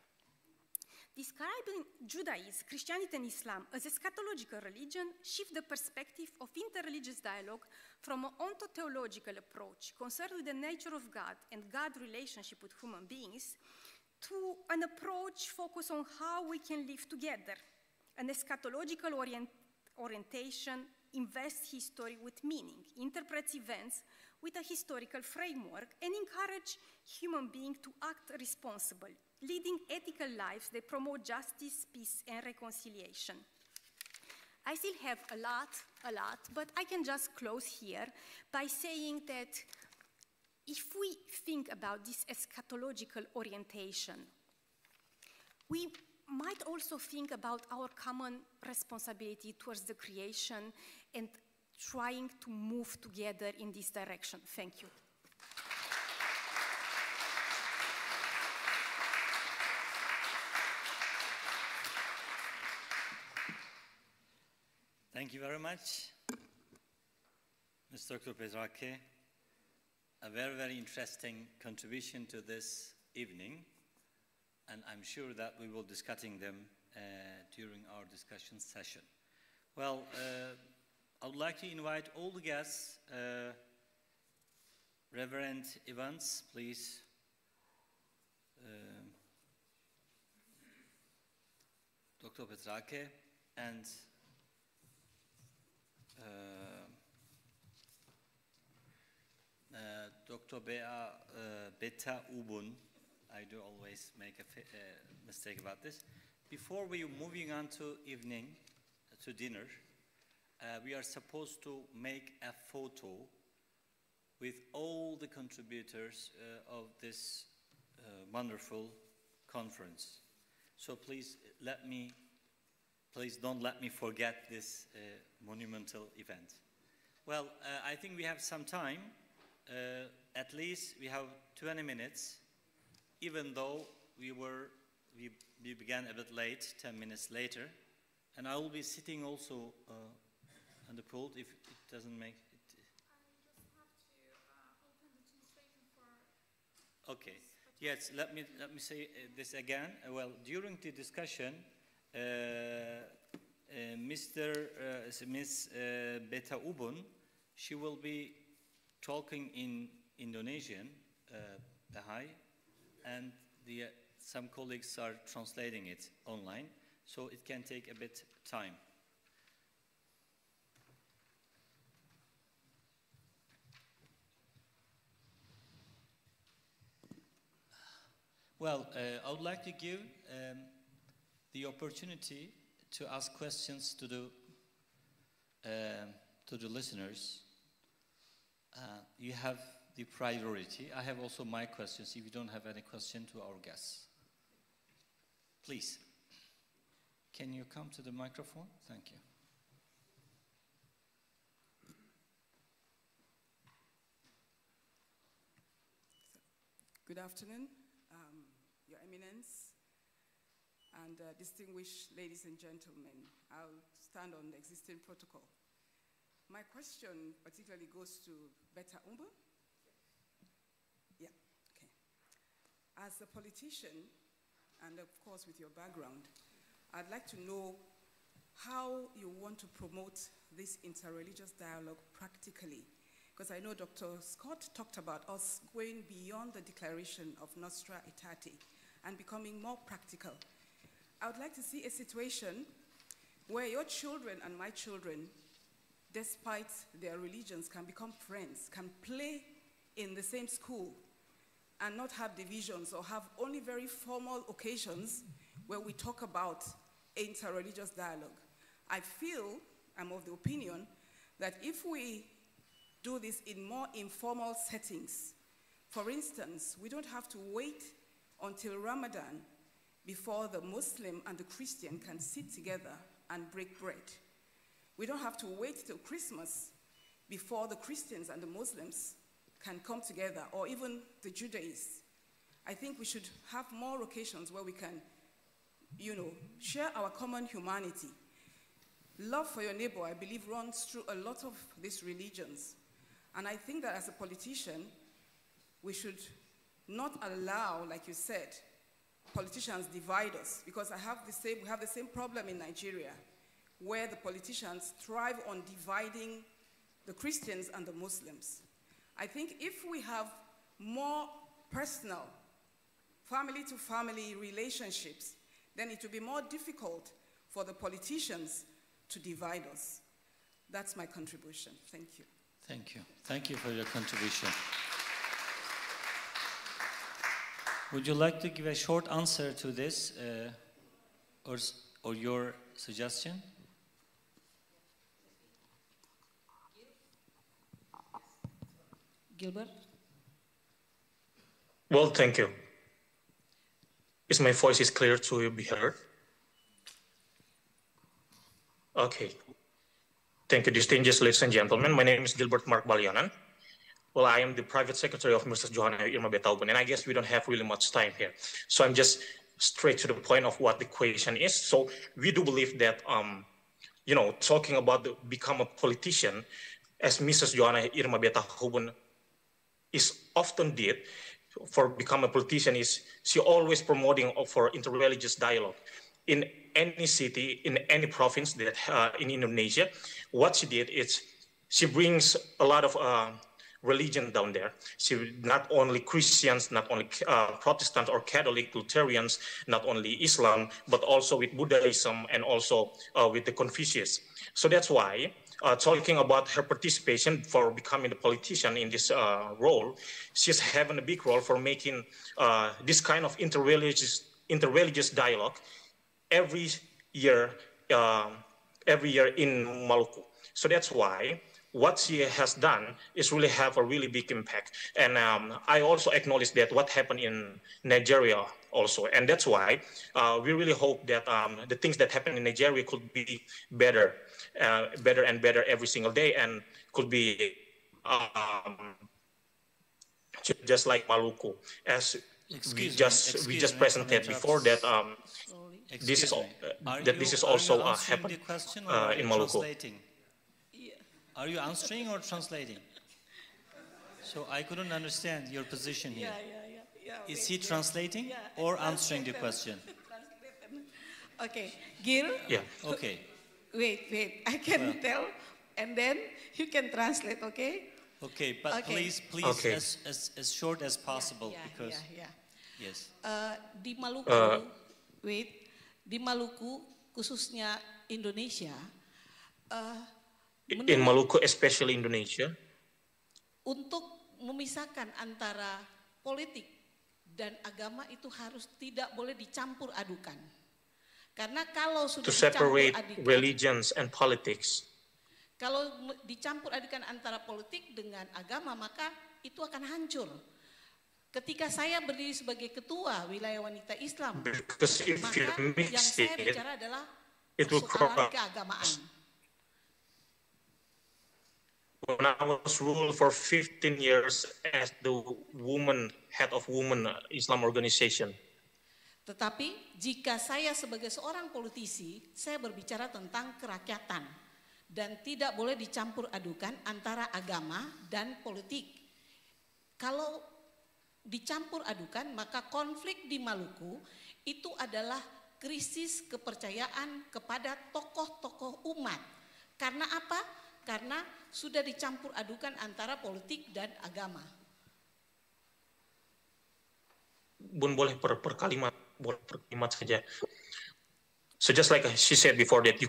Describing Judaism, Christianity, and Islam as eschatological religion shifts the perspective of interreligious dialogue from an ontotheological approach concerned with the nature of God and God's relationship with human beings to an approach focused on how we can live together. An eschatological orientation invests history with meaning, interprets events with a historical framework, and encourages human beings to act responsibly, leading ethical lives that promote justice, peace, and reconciliation. I still have a lot, but I can just close here by saying that if we think about this eschatological orientation, we might also think about our common responsibility towards the creation and trying to move together in this direction. Thank you. Thank you very much, Mr. Dr. Petrake. A very, very interesting contribution to this evening, and I'm sure that we will be discussing them during our discussion session. Well, I would like to invite all the guests, Reverend Evans, please. Dr. Petrake and Dr. Beta Ubun. I do always make a mistake about this. Before we are moving on to evening, to dinner, we are supposed to make a photo with all the contributors of this wonderful conference. So please don't let me forget this monumental event. Well, I think we have some time. At least we have 20 minutes, even though we began a bit late, 10 minutes later. And I will be sitting also on the pult if it doesn't make it. I just have to open the translation for. Okay. Yes. Let me say this again. Well, during the discussion, Miss Beta Ubun, she will be talking in Indonesian, Bahai, and some colleagues are translating it online, so it can take a bit time. Well, I would like to give the opportunity to ask questions to the listeners. You have the priority. I have also my questions if you don't have any question to our guests. Please. can you come to the microphone? Thank you. Good afternoon, Your Eminence, and distinguished ladies and gentlemen. I'll stand on the existing protocol. My question particularly goes to Beta Umba. Yeah, okay. As a politician, and of course with your background, I'd like to know how you want to promote this interreligious dialogue practically. Because I know Dr. Scott talked about us going beyond the declaration of Nostra Aetate and becoming more practical. I would like to see a situation where your children and my children, despite their religions, can become friends, can play in the same school, and not have divisions or have only very formal occasions where we talk about interreligious dialogue. I feel, I'm of the opinion, that if we do this in more informal settings, for instance, we don't have to wait until Ramadan before the Muslim and the Christian can sit together and break bread. We don't have to wait till Christmas before the Christians and the Muslims can come together, or even the Judaism. I think we should have more occasions where we can, share our common humanity. Love for your neighbor, I believe, runs through a lot of these religions. And I think that as a politician, we should not allow, like you said, politicians divide us, because we have the same problem in Nigeria, where the politicians thrive on dividing the Christians and the Muslims. I think if we have more personal, family-to-family relationships, then it will be more difficult for the politicians to divide us. That's my contribution. Thank you. Thank you. Thank you for your contribution. Would you like to give a short answer to this or your suggestion? Gilbert? Well, thank you. Is my voice clear to be heard? Okay. Thank you, distinguished ladies and gentlemen. My name is Gilbert Mark Balyanan. Well, I am the private secretary of Mrs. Johanna Irma Betalben, and I guess we don't have really much time here. So I'm just straight to the point of what the question is. So we do believe that, talking about become a politician, as Mrs. Johanna Irma Betalben is often did for become a politician, is she always promoting for interreligious dialogue. In any city, in any province that in Indonesia, what she did is she brings a lot of religion down there. She not only Christians, not only Protestants or Catholic, Lutherans, not only Islam, but also with Buddhism and also with the Confucius. So that's why talking about her participation for becoming a politician in this role, she's having a big role for making this kind of interreligious dialogue every year in Maluku. So that's why what she has done is really have a really big impact. And I also acknowledge that what happened in Nigeria also. And that's why we really hope that the things that happen in Nigeria could be better and better every single day, and could be just like Maluku, as we just presented before that. This is also happened in Maluku. Are you answering or translating? So I couldn't understand your position here. Is he translating or answering the question? Okay, Gil? Yeah. Okay. Wait, I can tell, and then you can translate, okay? Okay, but please, okay, as short as possible, because... Yes. Di Maluku, di Maluku, khususnya Indonesia, in Maluku, especially Indonesia, untuk memisahkan antara politik dan agama itu harus tidak boleh dicampur adukan. Karena kalau sudah to separate religions and politics. Kalau dicampur adukan antara politik dengan agama, maka itu akan hancur. Ketika saya berdiri sebagai ketua wilayah wanita Islam, maka yang saya bicara adalah it will persoalan cross. keagamaan. When I was ruled for 15 years as the head of women Islam organization. Tetapi jika saya sebagai seorang politisi, saya berbicara tentang kerakyatan dan tidak boleh dicampur adukan antara agama dan politik. Kalau dicampur adukan, maka konflik di Maluku itu adalah krisis kepercayaan kepada tokoh-tokoh umat. Karena apa? Karena sudah dicampur adukan antara politik dan agama. Bun boleh per kalimat saja. So just like she said before that you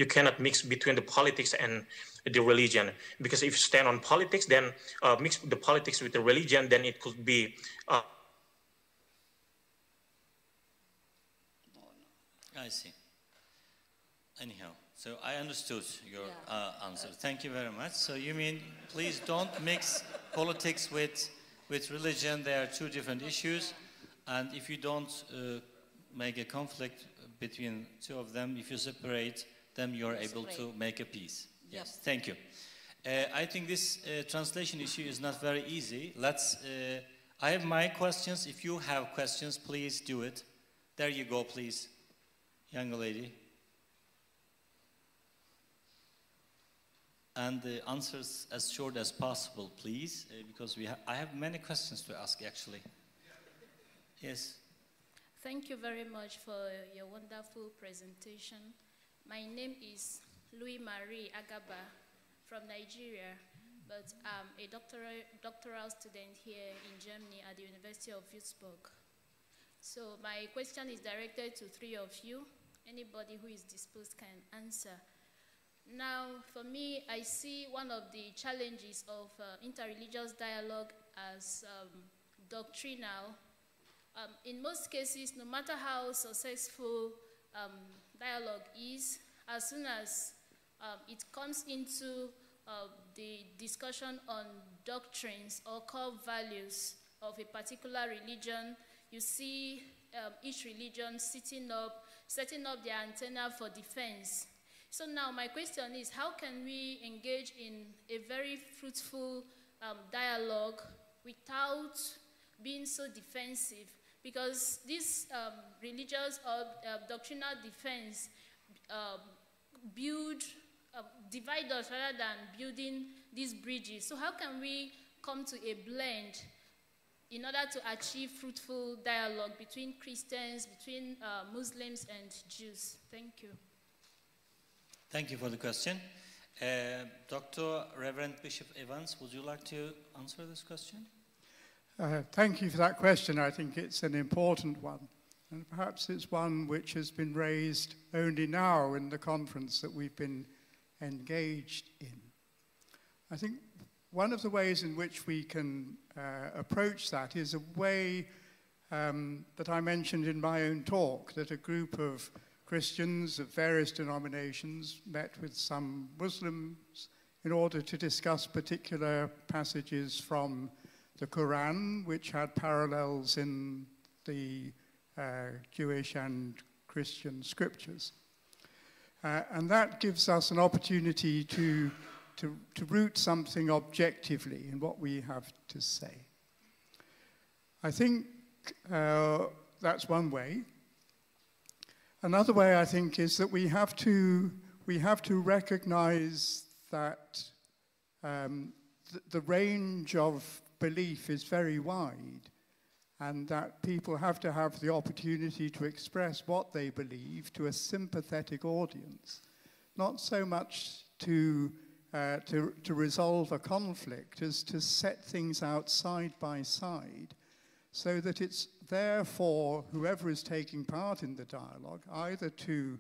cannot mix between the politics and the religion, because if you stand on politics, then mix the politics with the religion, then it could be. I see. Anyhow, so I understood your answer. Thank you very much. So you mean please don't mix politics with religion. They are two different issues, and if you don't make a conflict between two of them, if you separate them, you're able to make a peace. Yes, thank you. I think this translation issue is not very easy. I have my questions. If you have questions, please do it. There you go, please, young lady. And the answers as short as possible, please, because I have many questions to ask, actually. Yes. Thank you very much for your wonderful presentation. My name is Louis-Marie Agaba from Nigeria, but I'm a doctoral student here in Germany at the University of Würzburg. So my question is directed to three of you. Anybody who is disposed can answer. Now, for me, I see one of the challenges of interreligious dialogue as doctrinal. In most cases, no matter how successful dialogue is, as soon as it comes into the discussion on doctrines or core values of a particular religion, you see each religion setting up their antenna for defense. So now my question is, how can we engage in a very fruitful dialogue without being so defensive? Because this religious or doctrinal defense divide us rather than building these bridges. So how can we come to a blend in order to achieve fruitful dialogue between Christians, between Muslims and Jews? Thank you. Thank you for the question. Dr. Reverend Bishop Evans, would you like to answer this question? Thank you for that question. I think it's an important one. And perhaps it's one which has been raised only now in the conference that we've been engaged in. I think one of the ways in which we can approach that is a way that I mentioned in my own talk, that a group of Christians of various denominations met with some Muslims in order to discuss particular passages from the Quran, which had parallels in the Jewish and Christian scriptures. And that gives us an opportunity to root something objectively in what we have to say. I think that's one way. Another way, I think, is that we have to recognize that the range of belief is very wide, and that people have to have the opportunity to express what they believe to a sympathetic audience, not so much to resolve a conflict as to set things out side by side, so that it's there for whoever is taking part in the dialogue either to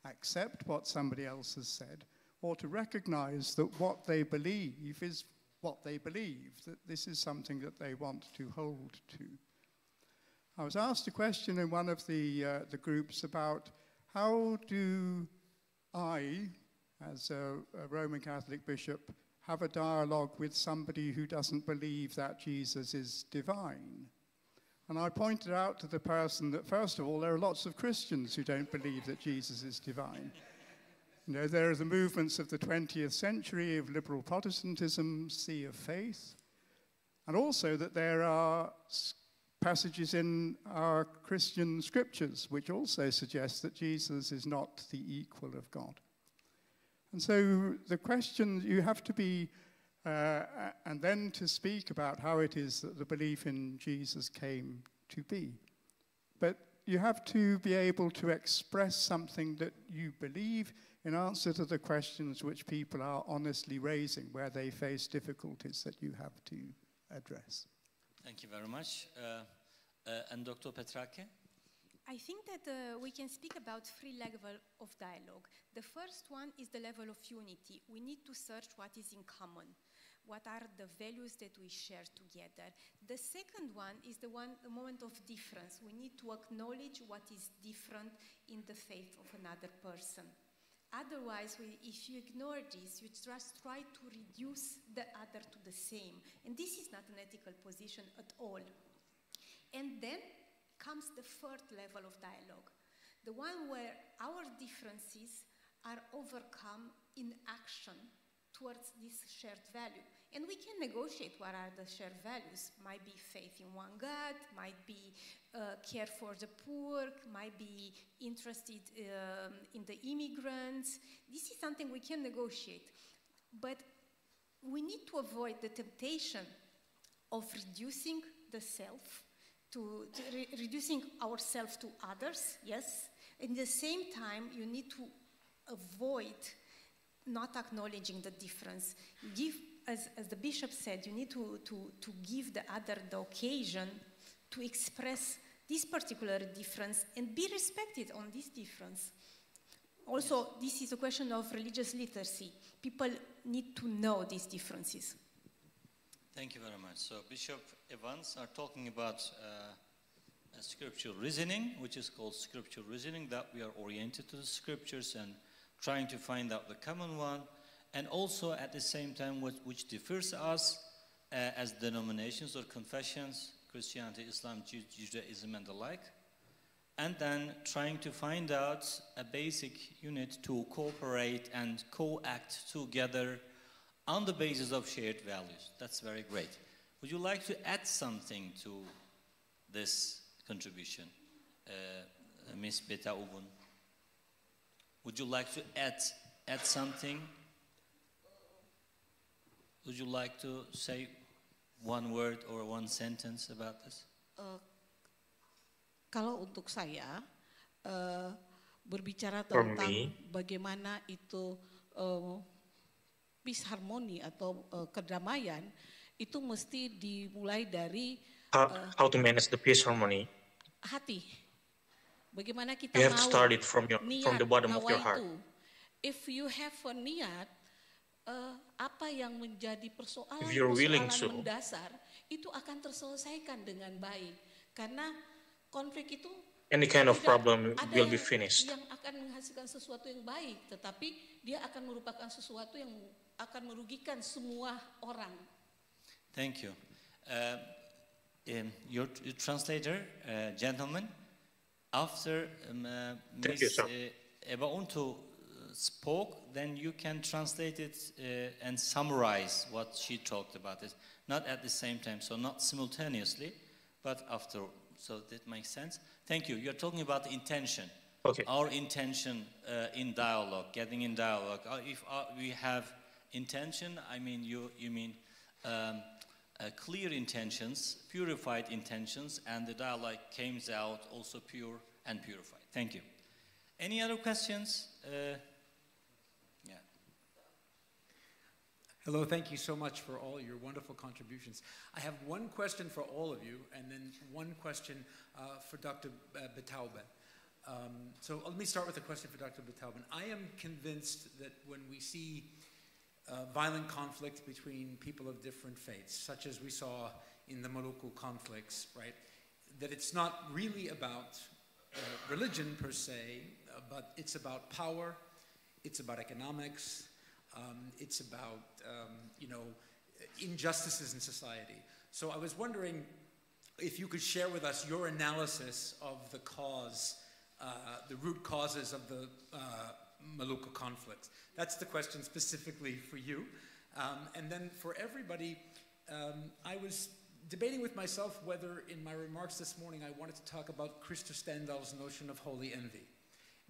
accept what somebody else has said or to recognize that what they believe is what they believe, that this is something that they want to hold to. I was asked a question in one of the groups about how do I, as a Roman Catholic bishop, have a dialogue with somebody who doesn't believe that Jesus is divine. And I pointed out to the person that, first of all, there are lots of Christians who don't believe that Jesus is divine. You know, there are the movements of the 20th century of liberal Protestantism, sea of faith, and also that there are passages in our Christian scriptures which also suggest that Jesus is not the equal of God. And so the question, you have to be, and then to speak about how it is that the belief in Jesus came to be. But you have to be able to express something that you believe in answer to the questions which people are honestly raising, where they face difficulties that you have to address. Thank you very much. And Dr. Petrake? I think that we can speak about three levels of dialogue. The first one is the level of unity. We need to search what is in common. What are the values that we share together? The second one is the moment of difference. We need to acknowledge what is different in the faith of another person. Otherwise, if you ignore this, you just try to reduce the other to the same. And this is not an ethical position at all. And then comes the third level of dialogue, the one where our differences are overcome in action towards this shared value. And we can negotiate what are the shared values. Might be faith in one God, might be care for the poor, might be interested in the immigrants. This is something we can negotiate. But we need to avoid the temptation of reducing the self, reducing ourselves to others, yes. At the same time, you need to avoid not acknowledging the difference. Give, as the bishop said, you need to give the other the occasion to express this particular difference and be respected on this difference. Also, this is a question of religious literacy. People need to know these differences. Thank you very much. So Bishop Evans are talking about a scriptural reasoning, which is called scriptural reasoning, that we are oriented to the scriptures and trying to find out the common one, and also at the same time which differs us as denominations or confessions, Christianity, Islam, Judaism, and the like, and then trying to find out a basic unit to cooperate and co-act together on the basis of shared values. That's very great. Would you like to add something to this contribution, Ms. Beta Ubun? Would you like to add something? Would you like to say one word or one sentence about this? Kalau untuk saya berbicara tentang bagaimana itu peace harmony atau kedamaian itu mesti dimulai dari how to manage the peace harmony. Hati. Bagaimana kita you have mau to start it from the bottom of your heart. If you have a niat, apa yang menjadi persoalan mendasar itu akan terselesaikan dengan baik, karena konflik itu any kind of problem will be finished. Yang akan menghasilkan sesuatu yang baik, tetapi dia akan merupakan sesuatu yang akan merugikan semua orang. Thank you. Your translator, gentlemen, after Ms. Ebauntu spoke, then you can translate it and summarize what she talked about. It not at the same time, so not simultaneously, but after. So that makes sense. Thank you. You're talking about the intention. Okay. Our intention in dialogue, getting in dialogue. If we have intention, I mean you mean clear intentions, purified intentions, and the dialogue comes out also pure and purified. Thank you. Any other questions? Yeah. Hello, thank you so much for all your wonderful contributions. I have one question for all of you, and then one question for Dr. Betauben. So let me start with a question for Dr. Betauben. I am convinced that when we see violent conflict between people of different faiths, such as we saw in the Morocco conflicts, right, that it's not really about religion per se, but it's about power, it's about economics, it's about injustices in society. So I was wondering, if you could share with us your analysis of the cause, the root causes of the Maluku conflict. That's the question specifically for you. And then for everybody, I was debating with myself whether in my remarks this morning I wanted to talk about Christoph Stendhal's notion of holy envy.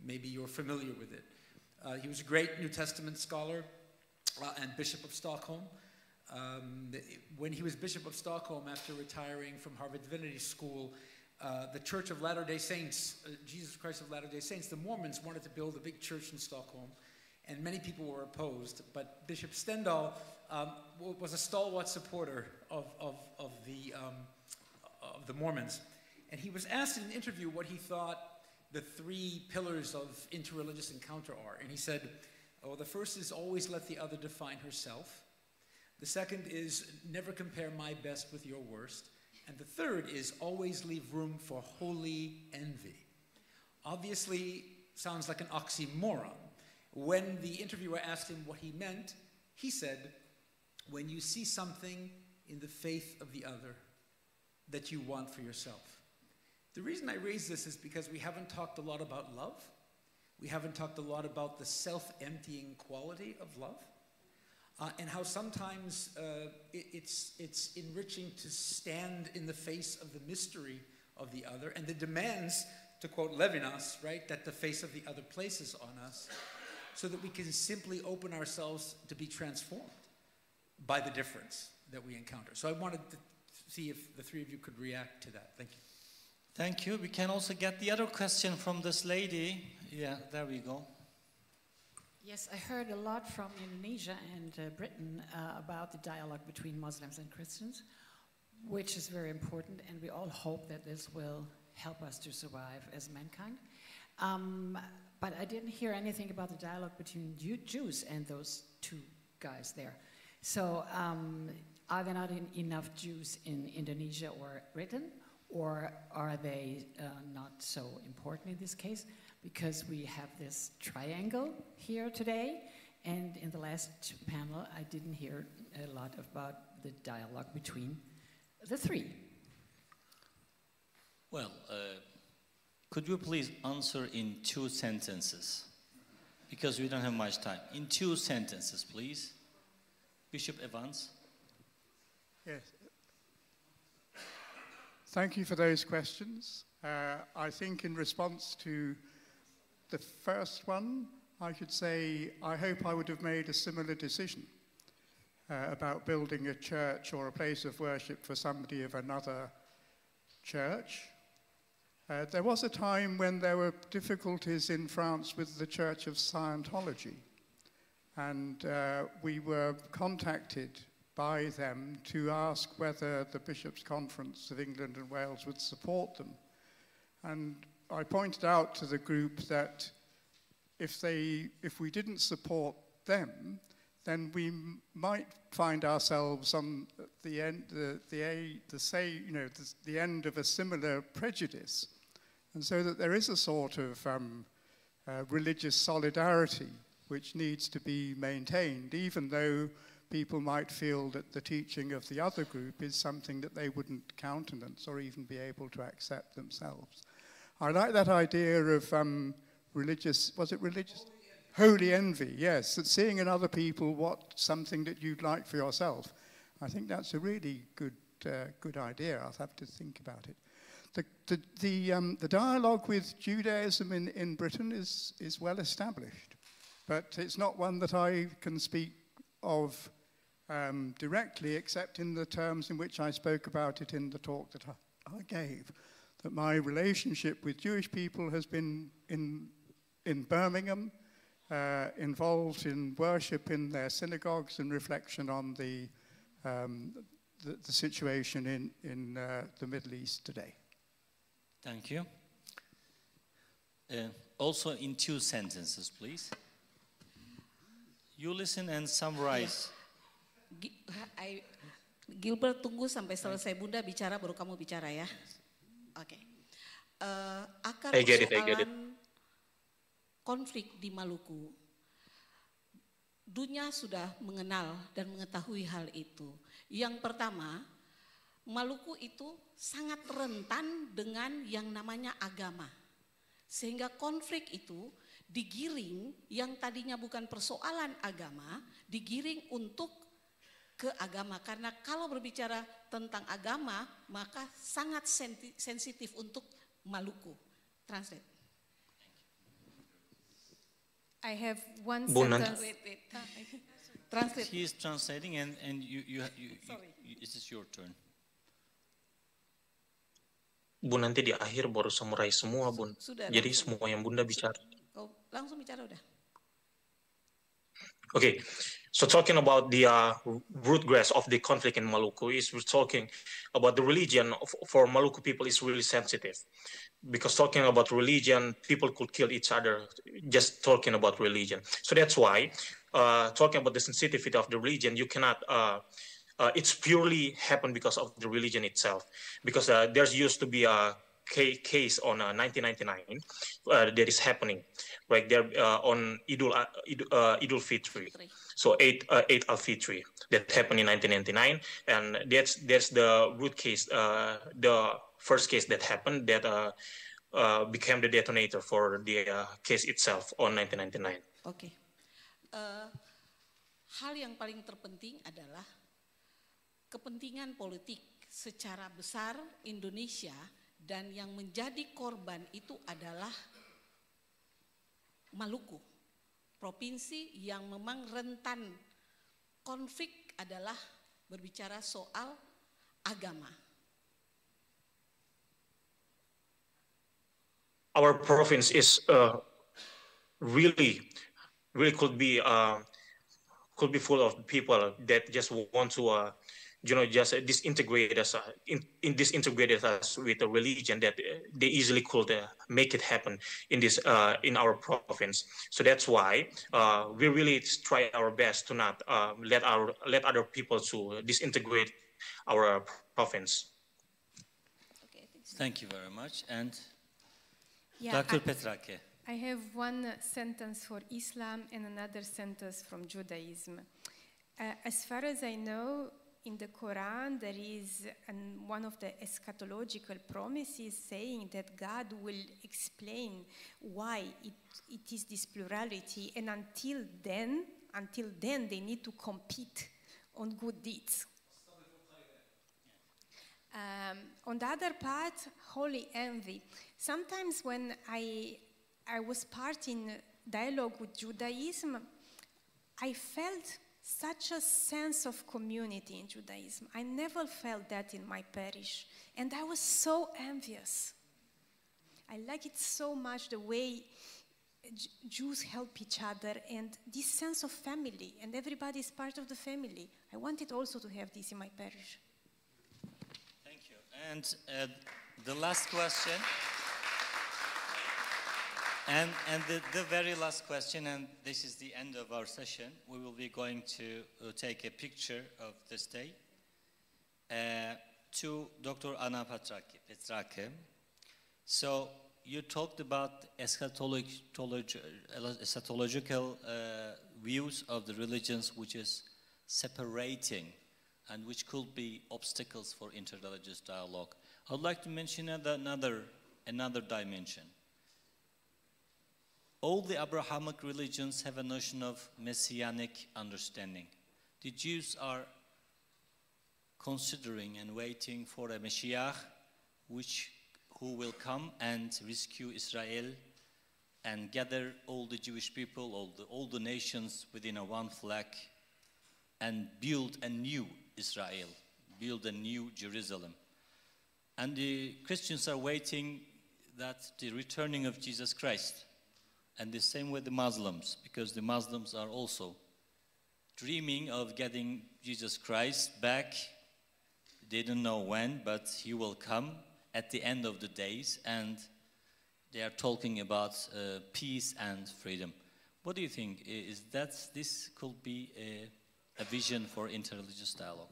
Maybe you're familiar with it. He was a great New Testament scholar and Bishop of Stockholm. When he was Bishop of Stockholm after retiring from Harvard Divinity School, the Church of Latter-day Saints, Jesus Christ of Latter-day Saints, the Mormons wanted to build a big church in Stockholm, and many people were opposed. But Bishop Stendhal was a stalwart supporter of the Mormons. And he was asked in an interview what he thought the three pillars of interreligious encounter are. And he said, oh, the first is always let the other define herself. The second is never compare my best with your worst. And the third is always leave room for holy envy. Obviously, sounds like an oxymoron. When the interviewer asked him what he meant, he said, when you see something in the faith of the other that you want for yourself. The reason I raise this is because we haven't talked a lot about love. We haven't talked a lot about the self-emptying quality of love. And how sometimes it's enriching to stand in the face of the mystery of the other and the demands, to quote Levinas, right, that the face of the other places on us, so that we can simply open ourselves to be transformed by the difference that we encounter. So I wanted to see if the three of you could react to that. Thank you. Thank you. We can also get the other question from this lady. Yeah, there we go. Yes, I heard a lot from Indonesia and Britain about the dialogue between Muslims and Christians, which is very important, and we all hope that this will help us to survive as mankind. But I didn't hear anything about the dialogue between Jews and those two guys there. So are there not enough Jews in Indonesia or Britain, or are they not so important in this case? Because we have this triangle here today, and in the last panel I didn't hear a lot about the dialogue between the three. Well, could you please answer in 2 sentences? Because we don't have much time. In 2 sentences, please. Bishop Evans. Yes. Thank you for those questions. I think in response to the first one, I should say, I hope I would have made a similar decision about building a church or a place of worship for somebody of another church. There was a time when there were difficulties in France with the Church of Scientology, and we were contacted by them to ask whether the Bishops' Conference of England and Wales would support them. And I pointed out to the group that if we didn't support them, then we might find ourselves on the end of a similar prejudice, and so that there is a sort of religious solidarity which needs to be maintained, even though people might feel that the teaching of the other group is something that they wouldn't countenance or even be able to accept themselves. I like that idea of religious, was it religious? Holy envy, yes. That seeing in other people something that you'd like for yourself. I think that's a really good idea. I'll have to think about it. The dialogue with Judaism in Britain is well established, but it's not one that I can speak of directly, except in the terms in which I spoke about it in the talk that I gave. That my relationship with Jewish people has been in Birmingham, involved in worship in their synagogues and reflection on the situation in the Middle East today. Thank you. Also in 2 sentences, please. You listen and summarize. Gilbert, tunggu sampai selesai Bunda bicara, baru kamu bicara ya. Oke. Akar persoalan konflik di Maluku, dunia sudah mengenal dan mengetahui hal itu. Yang pertama, Maluku itu sangat rentan dengan yang namanya agama. Sehingga konflik itu digiring yang tadinya bukan persoalan agama, digiring untuk ke agama. Karena kalau berbicara tentang agama, maka sangat sensitif untuk Maluku. Translate. I have one Bunan. sentence. Wait. Translate. He is translating, and this is your turn. Bun, nanti di akhir baru samurai semua, Bun. Sudah, Jadi langsung. semua yang Bunda bicara. Oh, langsung bicara udah. Okay, so talking about the root grass of the conflict in Maluku is we're talking about the religion for Maluku people is really sensitive. Because talking about religion, people could kill each other just talking about religion. So that's why talking about the sensitivity of the religion, you cannot, it's purely happened because of the religion itself. Because there's used to be a case on 1999 that is happening right there on Idul Fitri. So 8 al-Fitri that happened in 1999, and that's the root case, the first case that happened that became the detonator for the case itself on 1999. Oke. Hal yang paling terpenting adalah kepentingan politik secara besar Indonesia, dan yang menjadi korban itu adalah Maluku. Provinsi yang memang rentan konflik adalah berbicara soal agama. Our province is really could be full of people that just want to just disintegrate us with a religion that they easily could make it happen in this in our province. So that's why we really try our best to not let other people to disintegrate our province. Thank you very much. And Yeah, Dr. Petrake. I have one sentence for Islam and another sentence from Judaism. As far as I know, in the Quran, there is one of the eschatological promises saying that God will explain why it is this plurality, and until then, they need to compete on good deeds. On the other part, holy envy. Sometimes when I was part in dialogue with Judaism, I felt such a sense of community in Judaism. I never felt that in my parish, and I was so envious. I like it so much, the way Jews help each other, and this sense of family, and everybody is part of the family. I wanted also to have this in my parish. Thank you. And the last question. And the very last question, and this is the end of our session, we will be going to take a picture of this day to Dr. Ana Petrake. So you talked about eschatological views of the religions which is separating and which could be obstacles for interreligious dialogue. I would like to mention another dimension. All the Abrahamic religions have a notion of messianic understanding. The Jews are considering and waiting for a Messiah who will come and rescue Israel and gather all the Jewish people, all the nations within a one flag, and build a new Israel, build a new Jerusalem. And the Christians are waiting that the returning of Jesus Christ. And the same with the Muslims, because the Muslims are also dreaming of getting Jesus Christ back. They don't know when, but he will come at the end of the days, and they are talking about peace and freedom. What do you think? Is that this could be a vision for interreligious dialogue?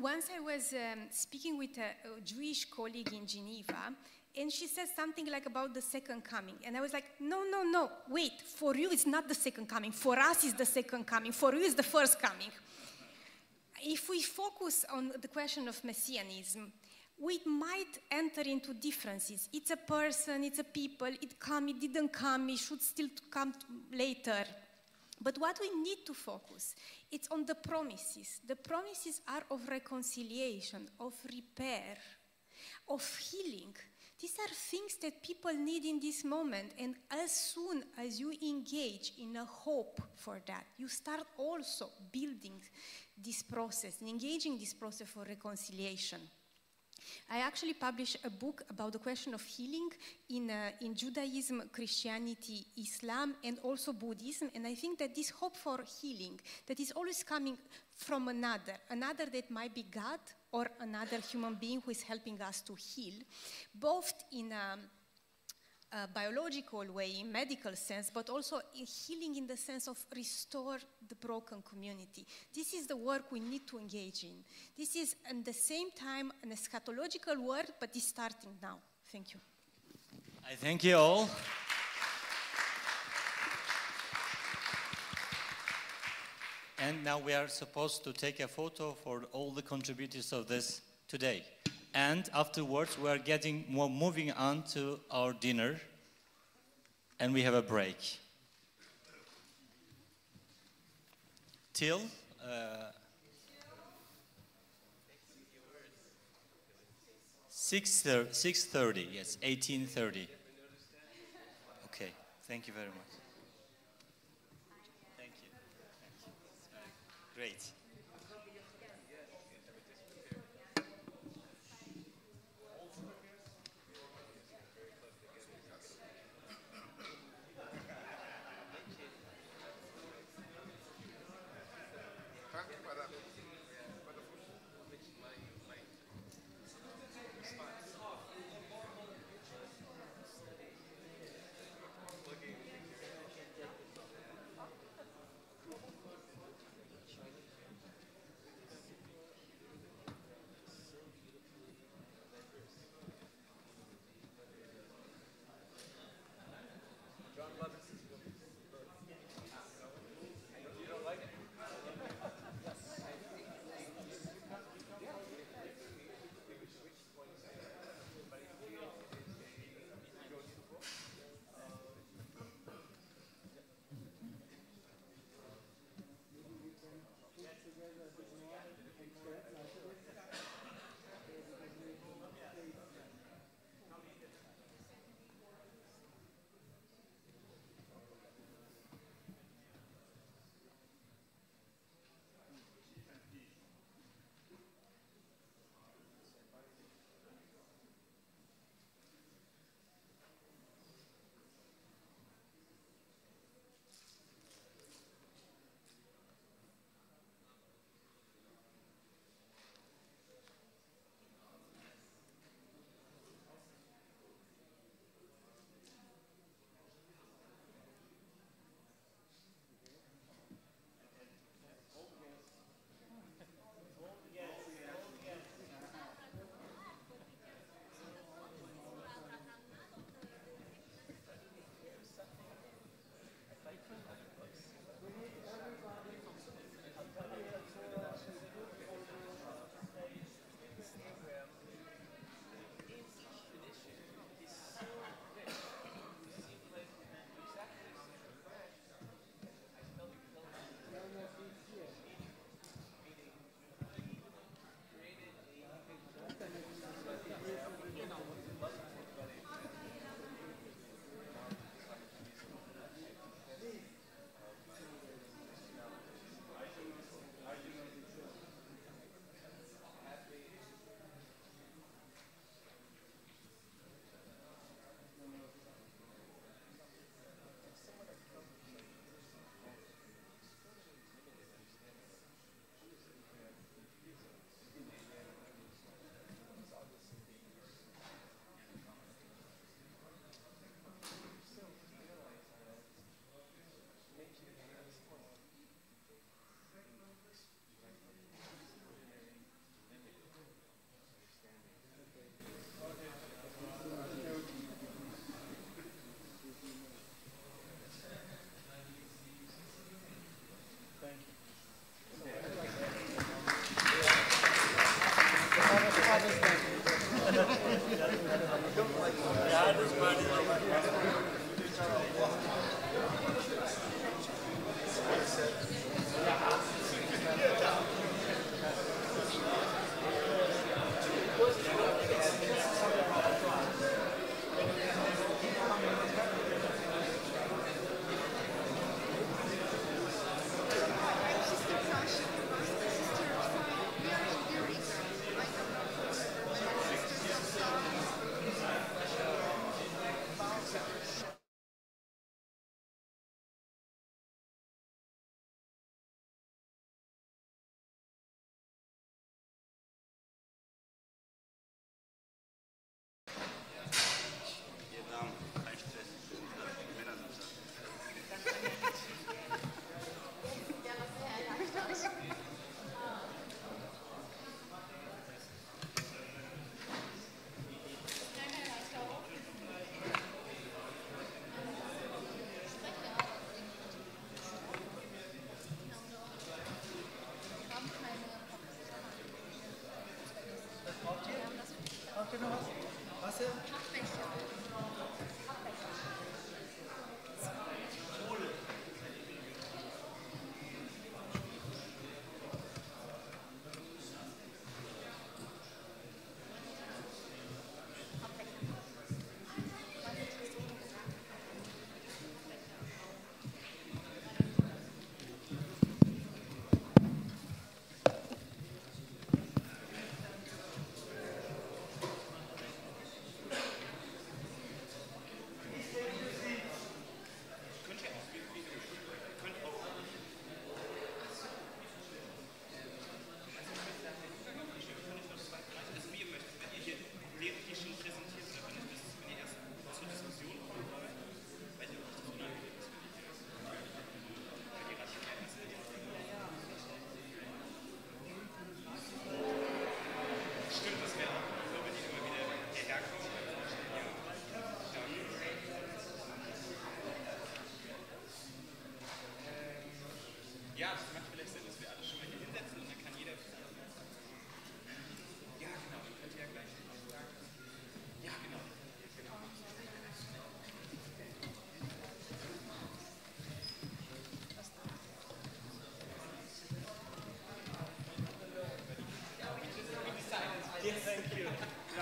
Once I was speaking with a Jewish colleague in Geneva, and she said something like about the second coming. And I was like, no, wait, for you it's not the second coming. For us it's the second coming. For you it's the first coming. if we focus on the question of messianism, we might enter into differences. It's a person, it's a people, it come, it didn't come, it should still come later. But what we need to focus, it's on the promises. The promises are of reconciliation, of repair, of healing. These are things that people need in this moment, and as soon as you engage in a hope for that, you start also building this process and engaging this process for reconciliation. I actually published a book about the question of healing in Judaism, Christianity, Islam, and also Buddhism. And I think that this hope for healing that is always coming from another that might be God or another human being who is helping us to heal, both in a biological way, in medical sense, but also in healing in the sense of restore the broken community. This is the work we need to engage in. This is at the same time an eschatological work, but it's starting now. Thank you. I thank you all. And now we are supposed to take a photo for all the contributors of this today. And afterwards, we are moving on to our dinner, and we have a break. Till 6:30, yes, 18:30. Okay, thank you very much. Thank you. Great.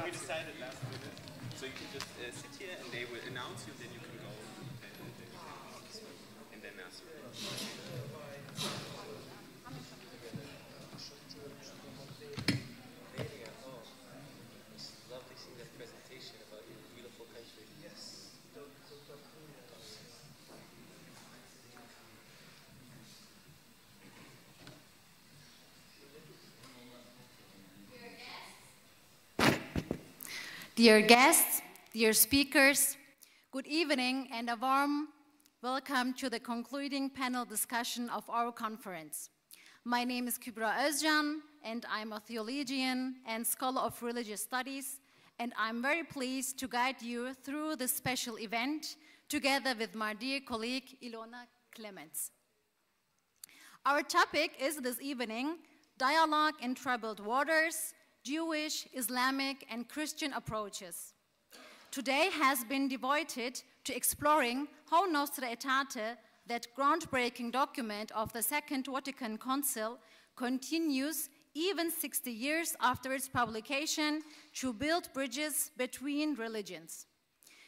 We decided last minute, so you can just sit here and they will announce you, then you can go and then ask. It's lovely seeing that presentation about your beautiful country. Yes. Dear guests, dear speakers, good evening and a warm welcome to the concluding panel discussion of our conference. My name is Kübra Özcan and I'm a theologian and scholar of religious studies, and I'm very pleased to guide you through this special event together with my dear colleague Ilona Clements. Our topic is this evening, Dialogue in Troubled Waters, Jewish, Islamic, and Christian approaches. Today has been devoted to exploring how Nostra Aetate, that groundbreaking document of the Second Vatican Council, continues even 60 years after its publication to build bridges between religions.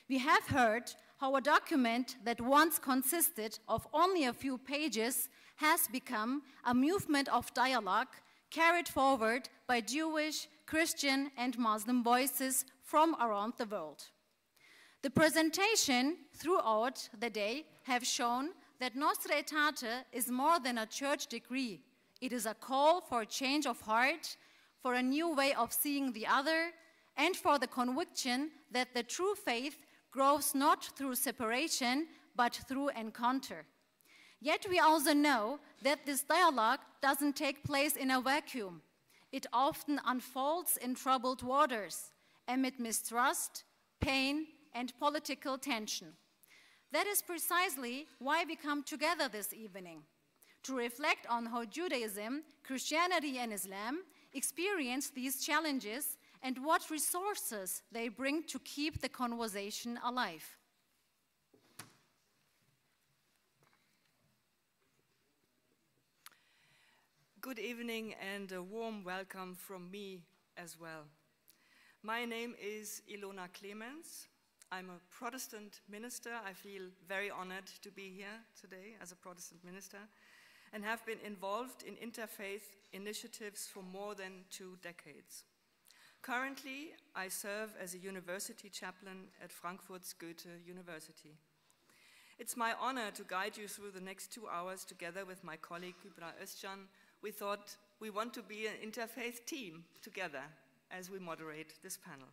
We have heard how a document that once consisted of only a few pages has become a movement of dialogue carried forward by Jewish, Christian, and Muslim voices from around the world. The presentation throughout the day have shown that Nostra Aetate is more than a church degree. It is a call for a change of heart, for a new way of seeing the other, and for the conviction that the true faith grows not through separation, but through encounter. Yet we also know that this dialogue doesn't take place in a vacuum. It often unfolds in troubled waters, amid mistrust, pain, and political tension. That is precisely why we come together this evening, to reflect on how Judaism, Christianity, and Islam experience these challenges and what resources they bring to keep the conversation alive. Good evening and a warm welcome from me as well. My name is Ilona Clemens. I'm a Protestant minister. I feel very honored to be here today as a Protestant minister and have been involved in interfaith initiatives for more than 2 decades. Currently, I serve as a university chaplain at Frankfurt's Goethe University. It's my honor to guide you through the next 2 hours together with my colleague Kübra Özcan. We thought we want to be an interfaith team together as we moderate this panel.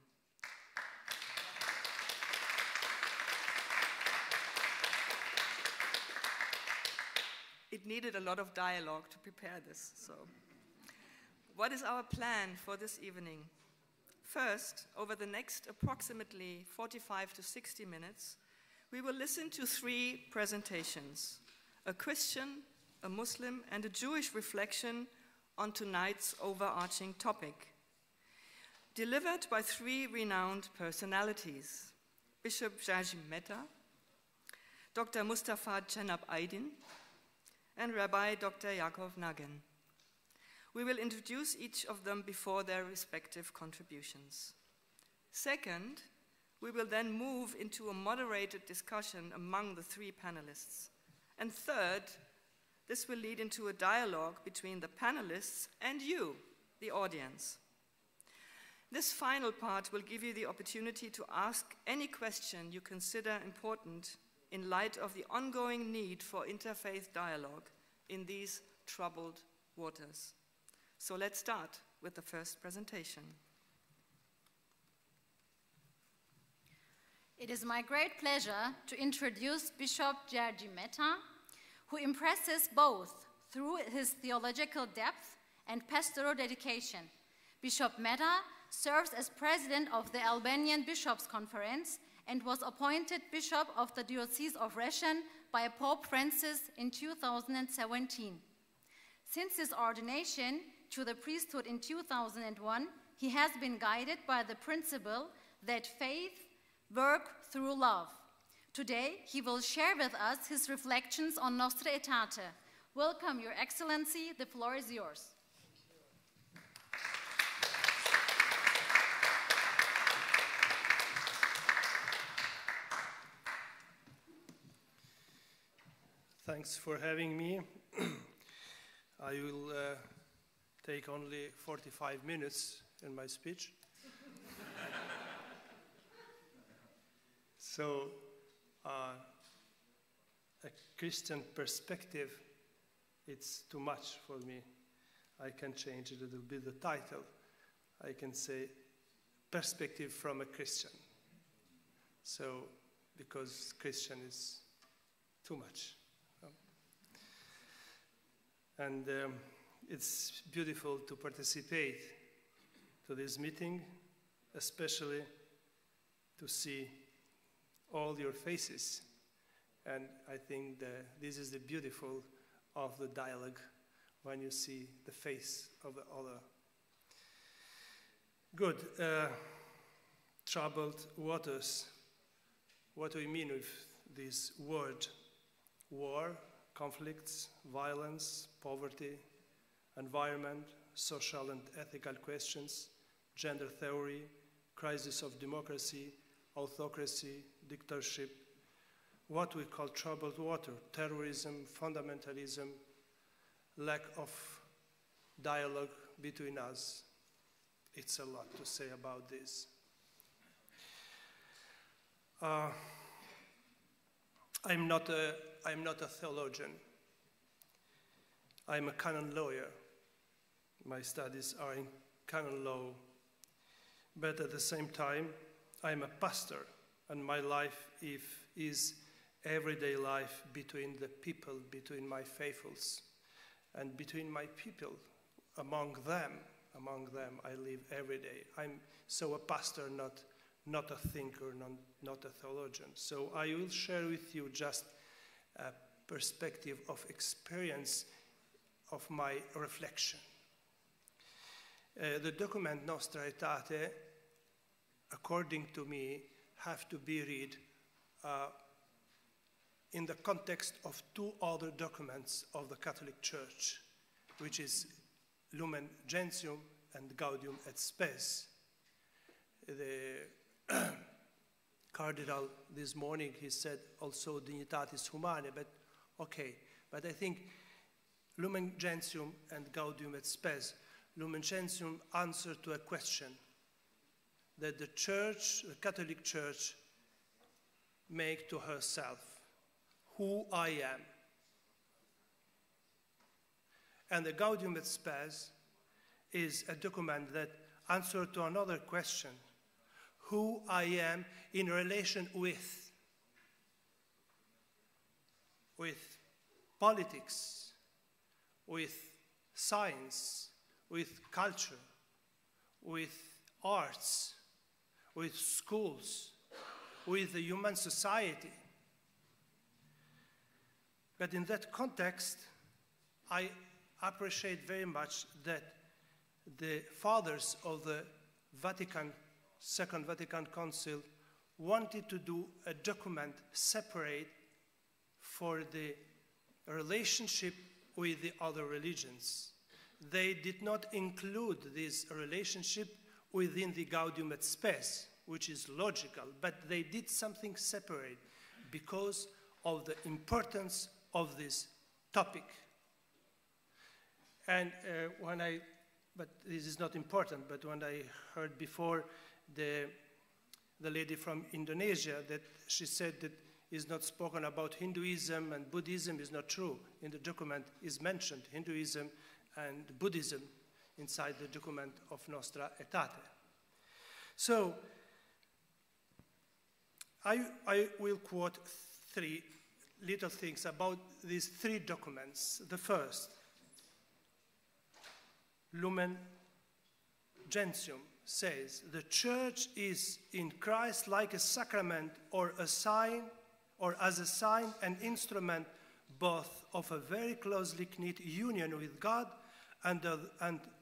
It needed a lot of dialogue to prepare this. So, what is our plan for this evening? First, over the next approximately 45 to 60 minutes, we will listen to 3 presentations: a Christian, a Muslim, and a Jewish reflection on tonight's overarching topic, delivered by 3 renowned personalities: Bishop Jerzy Metta, Dr. Mustafa Cenab Aydin, and Rabbi Dr. Yaakov Nagin. We will introduce each of them before their respective contributions. Second, we will then move into a moderated discussion among the 3 panelists. And third, this will lead into a dialogue between the panelists and you, the audience. This final part will give you the opportunity to ask any question you consider important in light of the ongoing need for interfaith dialogue in these troubled waters. So let's start with the first presentation. It is my great pleasure to introduce Bishop Jerzy Metta, who impresses both through his theological depth and pastoral dedication. Bishop Metta serves as president of the Albanian Bishops' Conference and was appointed Bishop of the Diocese of Resen by Pope Francis in 2017. Since his ordination to the priesthood in 2001, he has been guided by the principle that faith works through love. Today, he will share with us his reflections on Nostra Aetate. Welcome, Your Excellency. The floor is yours. Thanks for having me. I will take only 45 minutes in my speech. So, a Christian perspective, it's too much for me. I can change it, it'll be the title. I can say, perspective from a Christian. So, because Christian is too much. And it's beautiful to participate to this meeting, especially to see all your faces. And I think this is the beautiful of the dialogue, when you see the face of the other. Good. Troubled waters. What do we mean with this word? War, conflicts, violence, poverty, environment, social and ethical questions, gender theory, crisis of democracy, autocracy, dictatorship, what we call troubled water, terrorism, fundamentalism, lack of dialogue between us. It's a lot to say about this. I'm not a theologian. I'm a canon lawyer. My studies are in canon law. But at the same time, I'm a pastor, and my life is everyday life between the people, between my faithfuls, and between my people. Among them, I live every day. I'm so a pastor, not a thinker, not a theologian. So I will share with you just a perspective of experience of my reflection. The document Nostra Aetate, according to me, have to be read in the context of two other documents of the Catholic Church, which is Lumen Gentium and Gaudium et Spes. The Cardinal this morning, he said also Dignitatis Humanae, but okay. But I think Lumen Gentium and Gaudium et Spes, Lumen Gentium answer to a question that the Church, the Catholic Church, make to herself, who I am. And the Gaudium et Spes is a document that answers to another question, who I am in relation with politics, with science, with culture, with arts, with schools, with the human society. But in that context, I appreciate very much that the fathers of the Second Vatican Council wanted to do a document separate for the relationship with the other religions. They did not include this relationship within the Gaudium et Spes, which is logical, but they did something separate because of the importance of this topic. And but this is not important, but when I heard before the lady from Indonesia, that she said that is not spoken about Hinduism and Buddhism is not true. In the document is mentioned Hinduism and Buddhism inside the document of Nostra Aetate. So I will quote three little things about these three documents. The first, Lumen Gentium says, the Church is in Christ like a sacrament or a sign, or as a sign and instrument both of a very closely knit union with God and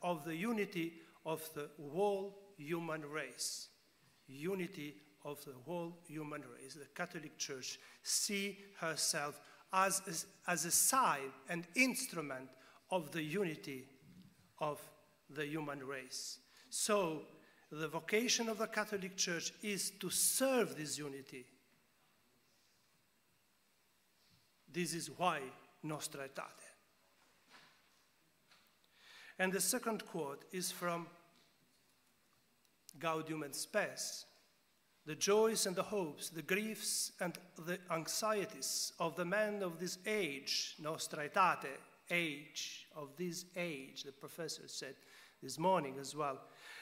of the unity of the whole human race. Unity of the whole human race. The Catholic Church sees herself as a sign and instrument of the unity of the human race. So the vocation of the Catholic Church is to serve this unity. This is why Nostra Aetate. And the second quote is from Gaudium et Spes. The joys and the hopes, the griefs and the anxieties of the men of this age, Nostra Aetate, age of this age, the professor said this morning as well,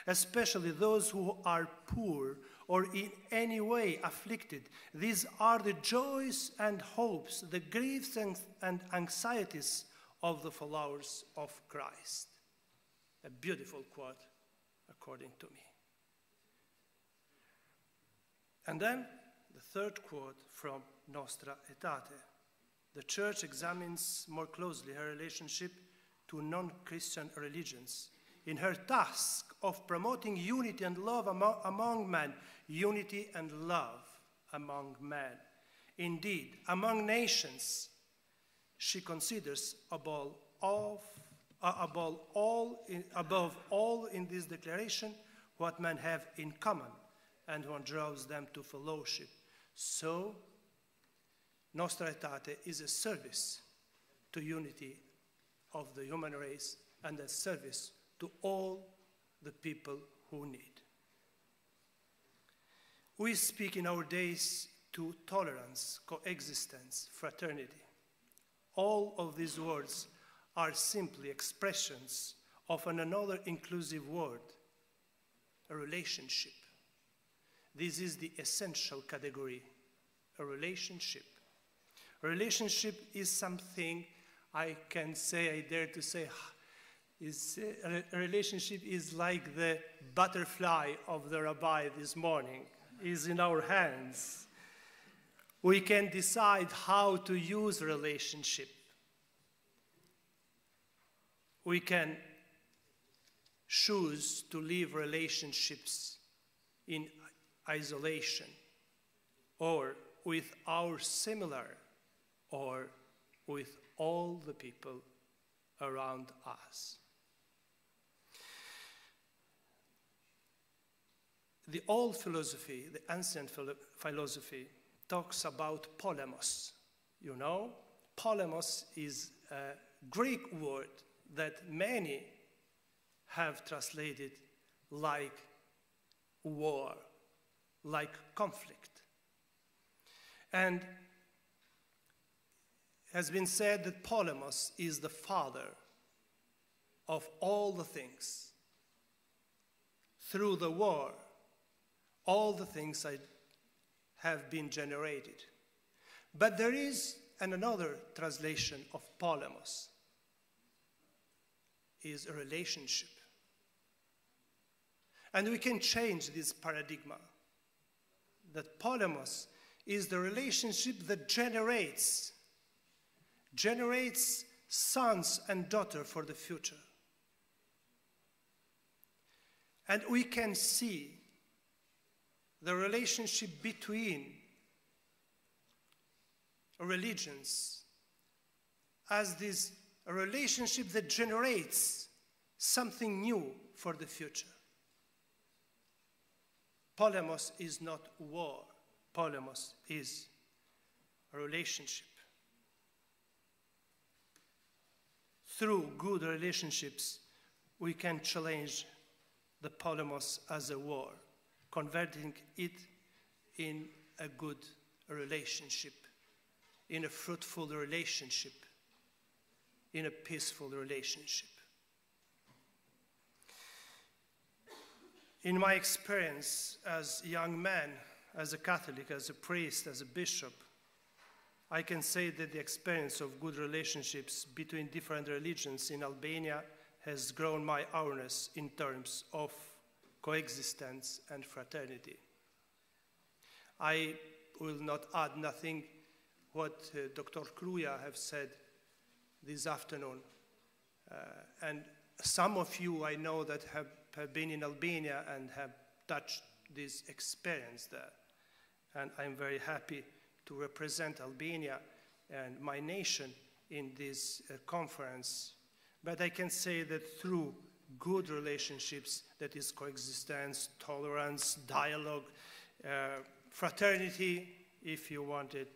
especially those who are poor or in any way afflicted. These are the joys and hopes, the griefs and anxieties of the followers of Christ. A beautiful quote, according to me. And then the third quote from Nostra Aetate. The Church examines more closely her relationship to non-Christian religions in her task of promoting unity and love among men, unity and love among men. Indeed, among nations, she considers above all in this declaration what men have in common and what draws them to fellowship. So, Nostra Aetate is a service to unity of the human race and a service to all the people who need. We speak in our days to tolerance, coexistence, fraternity. All of these words are simply expressions of another inclusive word, a relationship. This is the essential category, a relationship. A relationship is something I can say, I dare to say, a relationship is like the butterfly of the rabbi this morning, is in our hands. We can decide how to use relationship. We can choose to live relationships in isolation, or with our similar, or with all the people around us. The old philosophy, the ancient philosophy, talks about polemos. You know, polemos is a Greek word that many have translated like war, like conflict. And has been said that polemos is the father of all the things. Through the war, all the things have been generated. But there is another translation of polemos, is a relationship. And we can change this paradigm, that polemos is the relationship that generates sons and daughters for the future. And we can see the relationship between religions as this a relationship that generates something new for the future. Polemos is not war. Polemos is a relationship. Through good relationships, we can challenge the polemos as a war, converting it in a good relationship, in a fruitful relationship, in a peaceful relationship. In my experience as a young man, as a Catholic, as a priest, as a bishop, I can say that the experience of good relationships between different religions in Albania has grown my awareness in terms of coexistence and fraternity. I will not add nothing what Dr. Kruja have said this afternoon. And some of you I know that have been in Albania and have touched this experience there. And I'm very happy to represent Albania and my nation in this conference. But I can say that through good relationships, that is coexistence, tolerance, dialogue, fraternity, if you want it,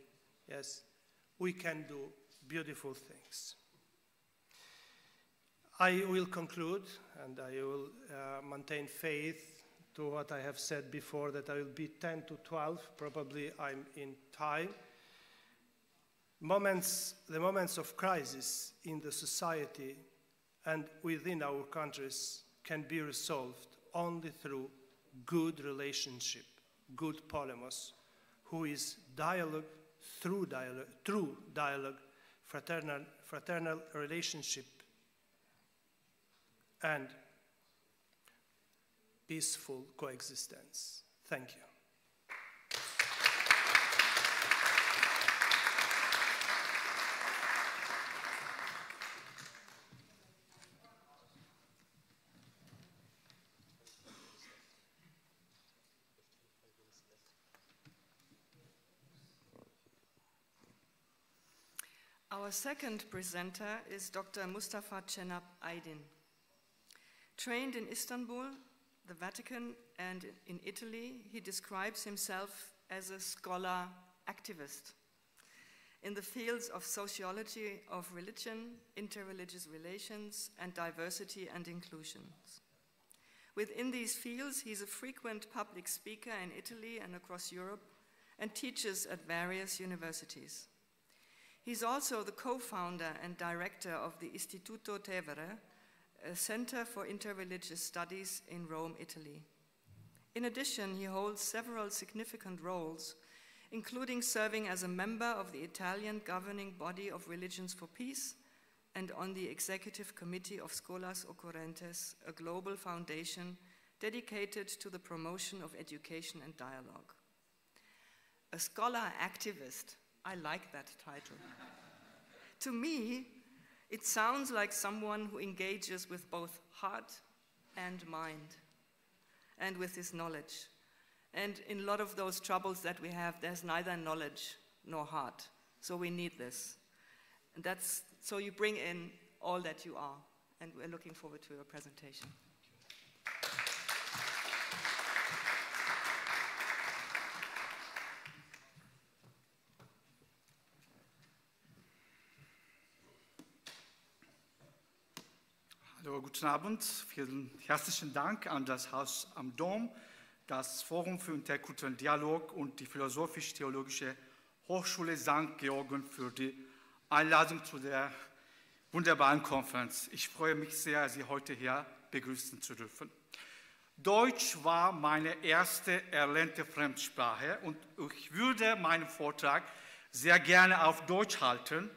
yes, we can do beautiful things. I will conclude, and I will maintain faith to what I have said before, that I will be 10 to 12, probably I'm in time. The moments of crisis in the society and within our countries can be resolved only through good relationship, good polemos, who is dialogue, through dialogue, fraternal relationship, and peaceful coexistence. Thank you. Our second presenter is Dr. Mustafa Cenap Aydın. Trained in Istanbul, the Vatican, and in Italy, he describes himself as a scholar activist in the fields of sociology of religion, interreligious relations, and diversity and inclusion. Within these fields, he's a frequent public speaker in Italy and across Europe and teaches at various universities. He's also the co-founder and director of the Istituto Tevere, a center for interreligious studies in Rome, Italy. In addition, he holds several significant roles, including serving as a member of the Italian governing body of Religions for Peace and on the executive committee of Scholas Occurrentes, a global foundation dedicated to the promotion of education and dialogue. A scholar activist, I like that title. To me, it sounds like someone who engages with both heart and mind, and with his knowledge. And in a lot of those troubles that we have, there's neither knowledge nor heart. So we need this. And so you bring in all that you are. And we're looking forward to your presentation. Hallo, guten Abend. Vielen herzlichen Dank an das Haus am Dom, das Forum für interkulturellen Dialog und die Philosophisch-Theologische Hochschule St. Georgen für die Einladung zu der wunderbaren Konferenz. Ich freue mich sehr, Sie heute hier begrüßen zu dürfen. Deutsch war meine erste erlernte Fremdsprache und ich würde meinen Vortrag sehr gerne auf Deutsch halten,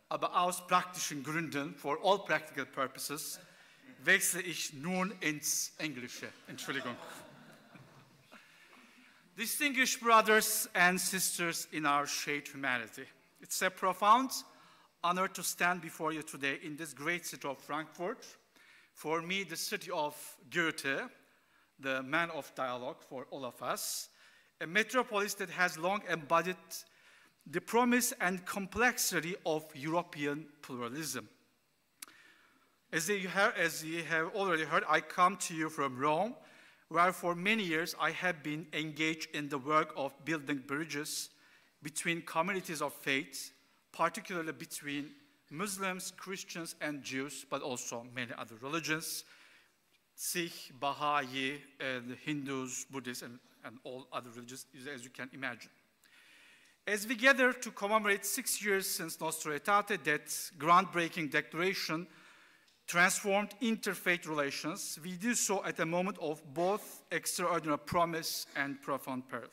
aber aus praktischen Gründen, for all practical purposes, wechsle ich nun ins Englische. Entschuldigung. Distinguished brothers and sisters in our shared humanity, it's a profound honor to stand before you today in this great city of Frankfurt. For me, the city of Goethe, the man of dialogue for all of us, a metropolis that has long embodied the promise and complexity of European pluralism. As you have already heard, I come to you from Rome, where for many years I have been engaged in the work of building bridges between communities of faith, particularly between Muslims, Christians, and Jews, but also many other religions, Sikh, Baha'i, and Hindus, Buddhists, and all other religions, as you can imagine. As we gather to commemorate 6 years since Nostra Aetate, that groundbreaking declaration transformed interfaith relations, we do so at a moment of both extraordinary promise and profound peril.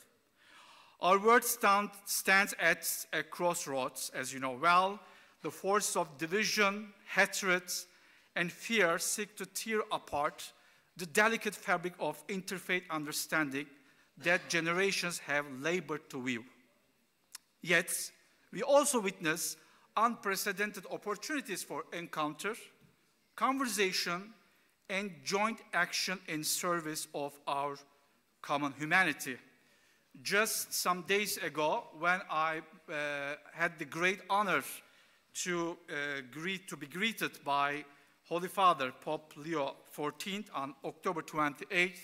Our world stands at a crossroads, as you know well. The forces of division, hatred, and fear seek to tear apart the delicate fabric of interfaith understanding that generations have labored to weave. Yet, we also witness unprecedented opportunities for encounter, conversation, and joint action in service of our common humanity. Just some days ago, when I had the great honor to be greeted by Holy Father Pope Leo XIV on October 28th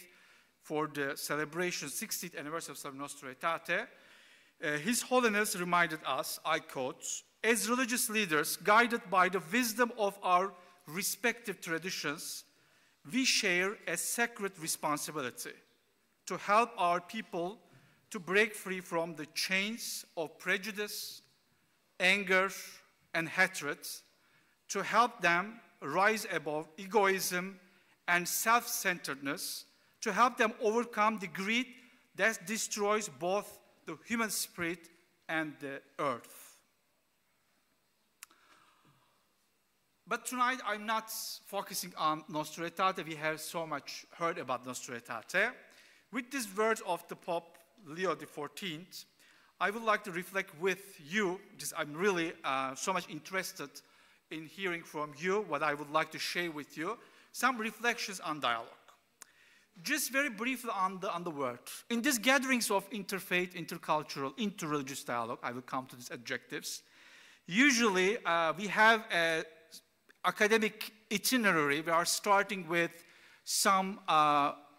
for the celebration 60th anniversary of Nostra Aetate, His Holiness reminded us, I quote, "As religious leaders, guided by the wisdom of our respective traditions, we share a sacred responsibility to help our people to break free from the chains of prejudice, anger, and hatred, to help them rise above egoism and self-centeredness, to help them overcome the greed that destroys both the human spirit and the earth." But tonight, I'm not focusing on Nostra Aetate. We have so much heard about Nostra Aetate. With these words of the Pope Leo XIV, I would like to reflect with you, because I'm really so much interested in hearing from you, what I would like to share with you, some reflections on dialogue. Just very briefly on the word. In these gatherings of interfaith, intercultural, interreligious dialogue, I will come to these adjectives, usually we have an academic itinerary. We are starting with some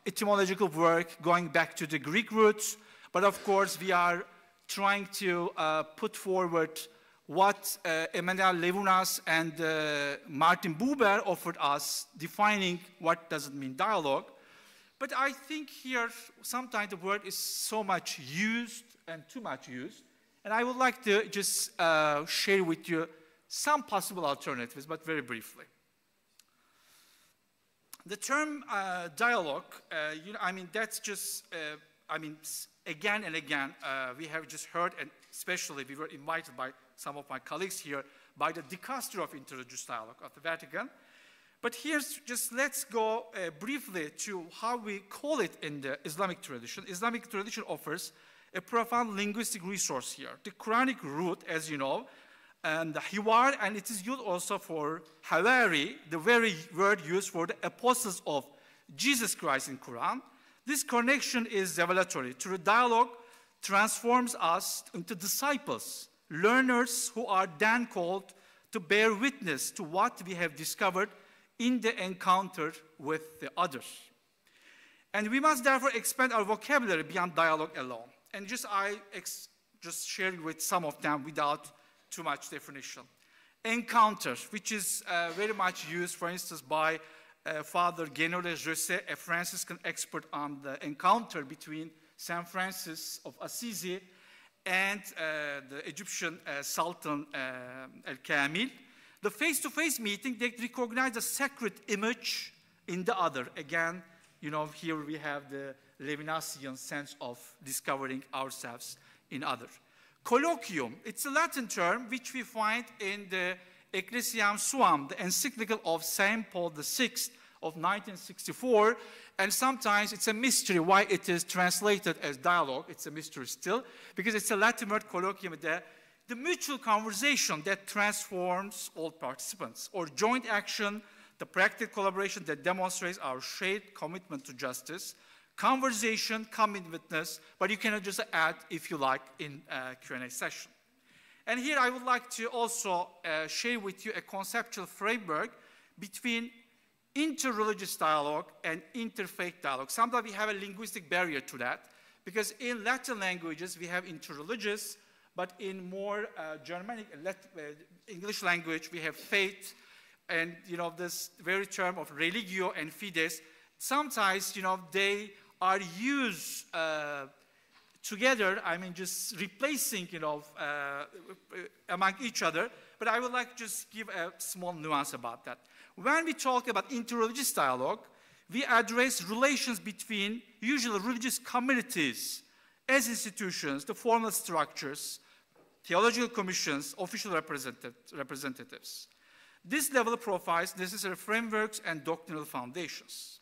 etymological work going back to the Greek roots, but of course we are trying to put forward what Emmanuel Levinas and Martin Buber offered us, defining what does it mean dialogue. But I think here sometimes the word is so much used and too much used, and I would like to just share with you some possible alternatives, but very briefly. The term dialogue, that's just, again and again, we have just heard, and especially we were invited by some of my colleagues here, by the Dicastery of Interreligious Dialogue of the Vatican. But here's just, let's go briefly to how we call it in the Islamic tradition. Islamic tradition offers a profound linguistic resource here. The Quranic root, as you know, and the hiwar, and it is used also for hawari, the very word used for the apostles of Jesus Christ in Quran. This connection is revelatory. Through dialogue, transforms us into disciples, learners who are then called to bear witness to what we have discovered in the encounter with the others. And we must therefore expand our vocabulary beyond dialogue alone. And just share with some of them without too much definition. Encounter, which is very much used, for instance, by Father Genore Jose, a Franciscan expert on the encounter between Saint Francis of Assisi and the Egyptian Sultan El-Kamil. The face-to-face meeting, they recognize a sacred image in the other. Again, you know, here we have the Levinasian sense of discovering ourselves in other. Colloquium, it's a Latin term which we find in the Ecclesiam Suam, the encyclical of St. Paul VI of 1964, and sometimes it's a mystery why it is translated as dialogue. It's a mystery still, because it's a Latin word, colloquium, the mutual conversation that transforms all participants, or joint action, the practical collaboration that demonstrates our shared commitment to justice, conversation, common witness, but you can just add, if you like, in a Q&A session. And here I would like to also share with you a conceptual framework between interreligious dialogue and interfaith dialogue. Sometimes we have a linguistic barrier to that, because in Latin languages we have interreligious, but in more Germanic English language we have faith, and you know this very term of religio and fides. Sometimes you know they are used together. I mean, just replacing you know among each other. But I would like to just give a small nuance about that. When we talk about interreligious dialogue, we address relations between usually religious communities as institutions, the formal structures, theological commissions, official representatives. This level provides necessary frameworks and doctrinal foundations.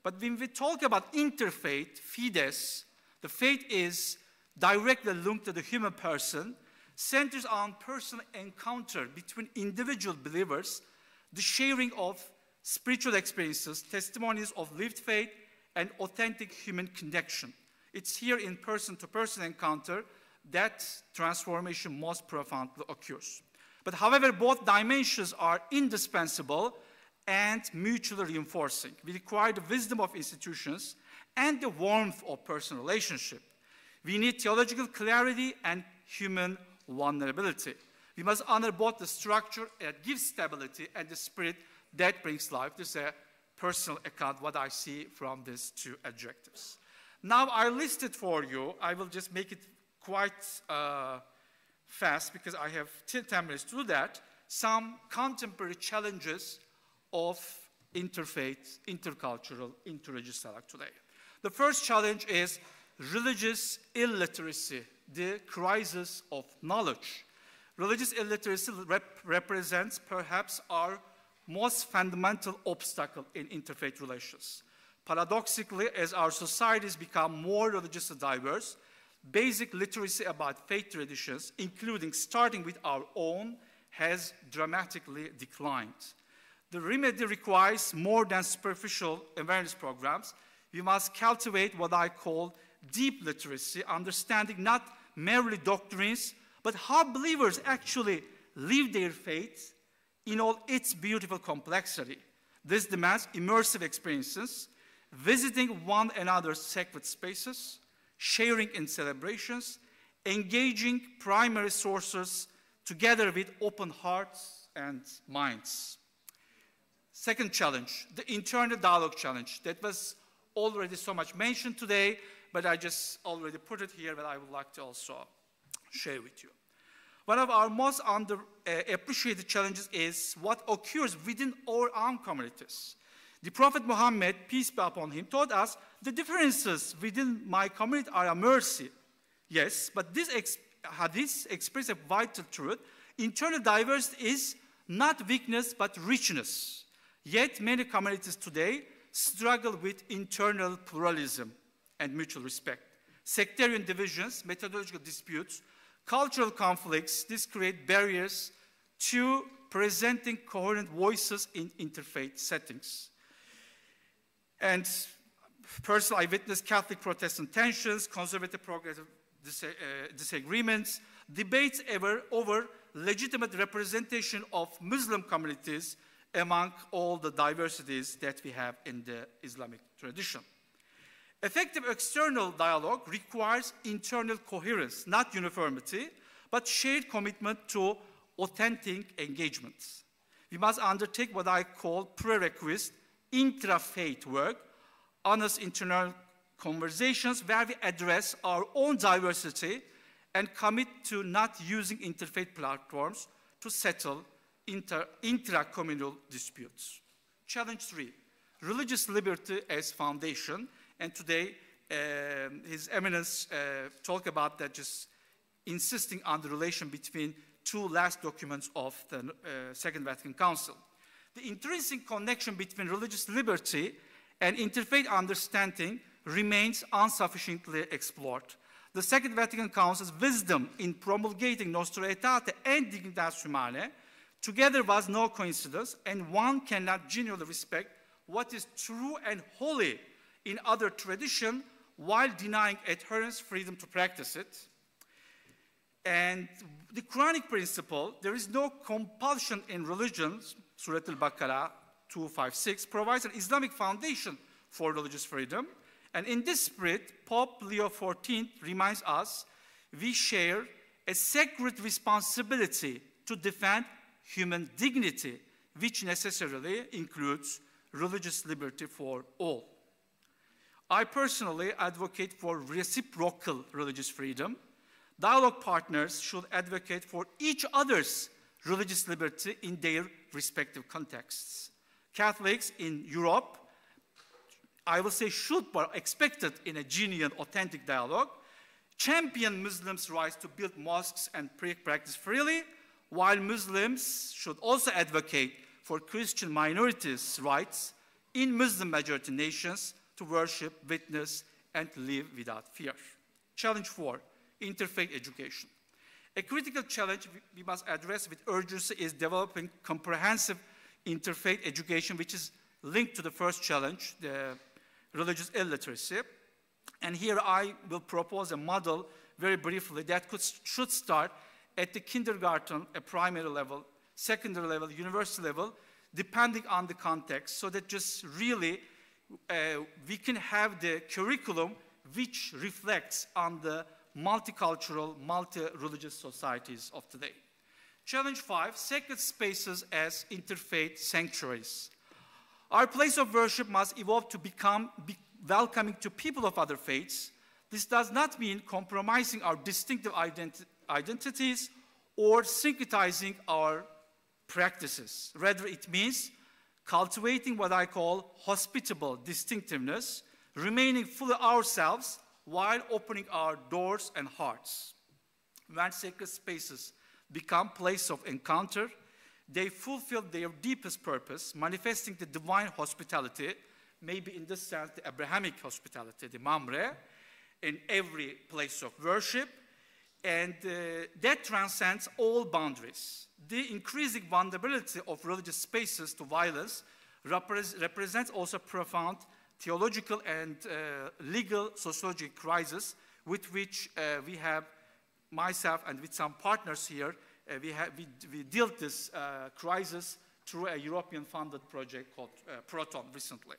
But when we talk about interfaith, fides, the faith is directly linked to the human person, centers on personal encounter between individual believers, the sharing of spiritual experiences, testimonies of lived faith, and authentic human connection. It's here in person-to-person encounter that transformation most profoundly occurs. But however, both dimensions are indispensable and mutually reinforcing. We require the wisdom of institutions and the warmth of personal relationship. We need theological clarity and human vulnerability. We must honor both the structure that gives stability and the spirit that brings life. This is a personal account, what I see from these two adjectives. Now I listed for you, I will just make it quite fast because I have 10 minutes to do that, some contemporary challenges of interfaith, intercultural, interreligious dialogue today. The first challenge is religious illiteracy, the crisis of knowledge. Religious illiteracy represents perhaps our most fundamental obstacle in interfaith relations. Paradoxically, as our societies become more religiously diverse, basic literacy about faith traditions, including starting with our own, has dramatically declined. The remedy requires more than superficial awareness programs. We must cultivate what I call deep literacy, understanding not merely doctrines, but how believers actually live their faith in all its beautiful complexity. This demands immersive experiences, visiting one another's sacred spaces, sharing in celebrations, engaging primary sources together with open hearts and minds. Second challenge, the internal dialogue challenge. That was already so much mentioned today, but I just already put it here, but I would like to also share with you. One of our most underappreciated challenges is what occurs within our own communities. The Prophet Muhammad, peace be upon him, taught us the differences within my community are a mercy. Yes, but this hadith expresses a vital truth. Internal diversity is not weakness, but richness. Yet many communities today struggle with internal pluralism and mutual respect. Sectarian divisions, methodological disputes, cultural conflicts, this create barriers to presenting coherent voices in interfaith settings. And personally, I witnessed Catholic Protestant tensions, conservative progressive disagreements, debates over legitimate representation of Muslim communities among all the diversities that we have in the Islamic tradition. Effective external dialogue requires internal coherence, not uniformity, but shared commitment to authentic engagements. We must undertake what I call prerequisite intra-faith work, honest internal conversations where we address our own diversity and commit to not using interfaith platforms to settle intra-communal disputes. Challenge 3, religious liberty as foundation. And today, His Eminence talked about that, just insisting on the relation between two last documents of the Second Vatican Council. The intrinsic connection between religious liberty and interfaith understanding remains insufficiently explored. The Second Vatican Council's wisdom in promulgating Nostra Aetate and Dignitas Humanae together was no coincidence, and one cannot genuinely respect what is true and holy in other tradition while denying adherents freedom to practice it. And the Quranic principle, there is no compulsion in religion, Surat al-Baqarah 256, provides an Islamic foundation for religious freedom. And in this spirit, Pope Leo XIV reminds us we share a sacred responsibility to defend human dignity, which necessarily includes religious liberty for all. I personally advocate for reciprocal religious freedom. Dialogue partners should advocate for each other's religious liberty in their respective contexts. Catholics in Europe, I will say, should be expected in a genuine, authentic dialogue, champion Muslims' rights to build mosques and practice freely, while Muslims should also advocate for Christian minorities' rights in Muslim-majority nations to worship, witness, and live without fear. Challenge 4, interfaith education. A critical challenge we must address with urgency is developing comprehensive interfaith education, which is linked to the first challenge, the religious illiteracy. And here I will propose a model very briefly that should start at the kindergarten, a primary level, secondary level, university level, depending on the context, so that just really we can have the curriculum which reflects on the multicultural, multi-religious societies of today. Challenge 5, sacred spaces as interfaith sanctuaries. Our place of worship must evolve to become welcoming to people of other faiths. This does not mean compromising our distinctive identities or syncretizing our practices. Rather, it means cultivating what I call hospitable distinctiveness, remaining fully ourselves while opening our doors and hearts. When sacred spaces become places of encounter, they fulfill their deepest purpose, manifesting the divine hospitality, maybe in this sense, the Abrahamic hospitality, the mamre, in every place of worship, and that transcends all boundaries. The increasing vulnerability of religious spaces to violence represents also profound theological and legal sociological crisis with which we have, myself and with some partners here, we dealt this crisis through a European-funded project called Proton recently.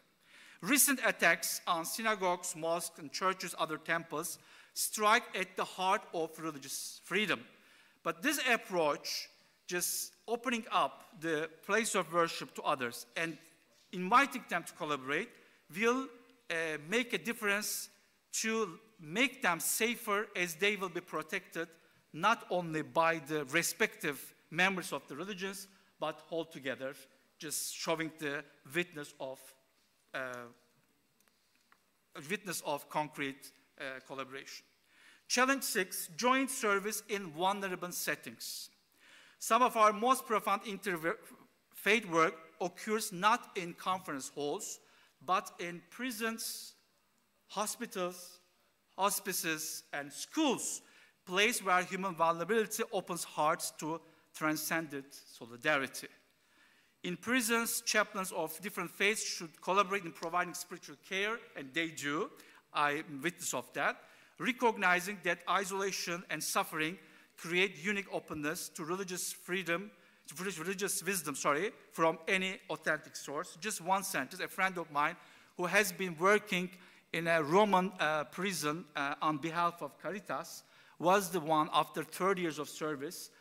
Recent attacks on synagogues, mosques, and churches, other temples, strike at the heart of religious freedom. But this approach, just opening up the place of worship to others and inviting them to collaborate, will make a difference to make them safer, as they will be protected not only by the respective members of the religions, but altogether, just showing the witness of concrete collaboration. Challenge 6, joint service in vulnerable settings. Some of our most profound interfaith work occurs not in conference halls, but in prisons, hospitals, hospices, and schools, place where human vulnerability opens hearts to transcendent solidarity. In prisons, chaplains of different faiths should collaborate in providing spiritual care, and they do. I'm witness of that. Recognizing that isolation and suffering create unique openness to religious freedom, to religious wisdom, from any authentic source. Just one sentence, a friend of mine who has been working in a Roman prison on behalf of Caritas was the one, after 30 years of service,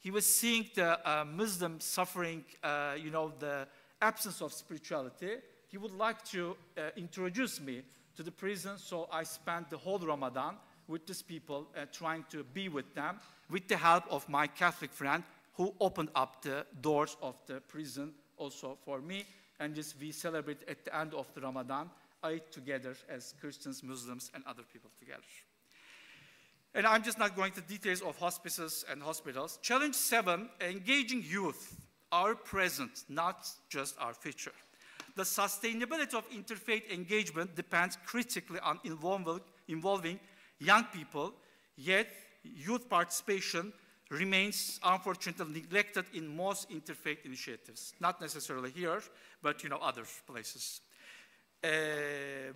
he was seeing the Muslim suffering, the absence of spirituality. He would like to introduce me to the prison, so I spent the whole Ramadan with these people, trying to be with them, with the help of my Catholic friend who opened up the doors of the prison also for me. And just we celebrate at the end of the Ramadan, Eid together as Christians, Muslims, and other people together. And I'm just not going to details of hospices and hospitals. Challenge 7, engaging youth, our present, not just our future. The sustainability of interfaith engagement depends critically on involving young people, yet youth participation remains unfortunately neglected in most interfaith initiatives. Not necessarily here, but other places,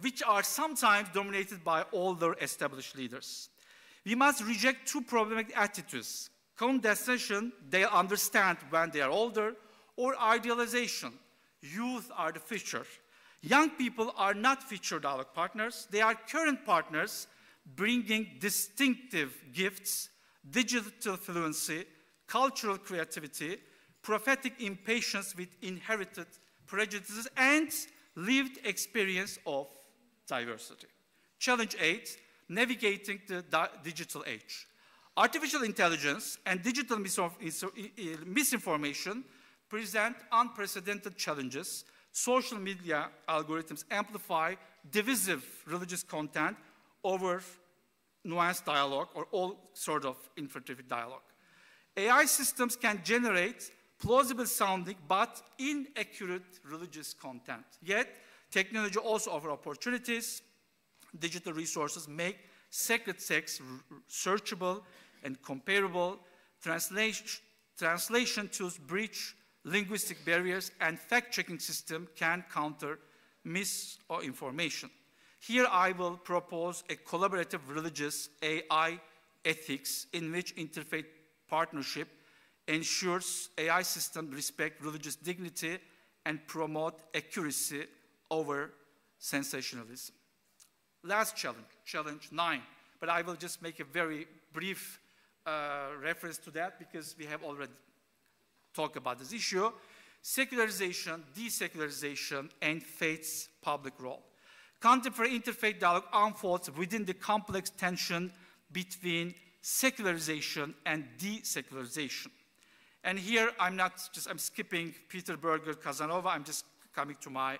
which are sometimes dominated by older established leaders. We must reject two problematic attitudes: condescension, they understand when they are older, or idealization, youth are the future. Young people are not future dialogue partners, they are current partners bringing distinctive gifts, digital fluency, cultural creativity, prophetic impatience with inherited prejudices, and lived experience of diversity. Challenge 8, navigating the digital age. Artificial intelligence and digital misinformation present unprecedented challenges. Social media algorithms amplify divisive religious content over nuanced dialogue or all sort of interpretive dialogue. AI systems can generate plausible sounding but inaccurate religious content. Yet, technology also offers opportunities. Digital resources make sacred texts searchable and comparable. Translation tools breach linguistic barriers, and fact-checking system can counter misinformation. Here I will propose a collaborative religious AI ethics in which interfaith partnership ensures AI systems respect religious dignity and promote accuracy over sensationalism. Last challenge, challenge 9, but I will just make a very brief reference to that because we have already talked about this issue. Secularization, desecularization, and faith's public role. Contemporary interfaith dialogue unfolds within the complex tension between secularization and desecularization. And here I'm skipping Peter Berger, Casanova. I'm just coming to my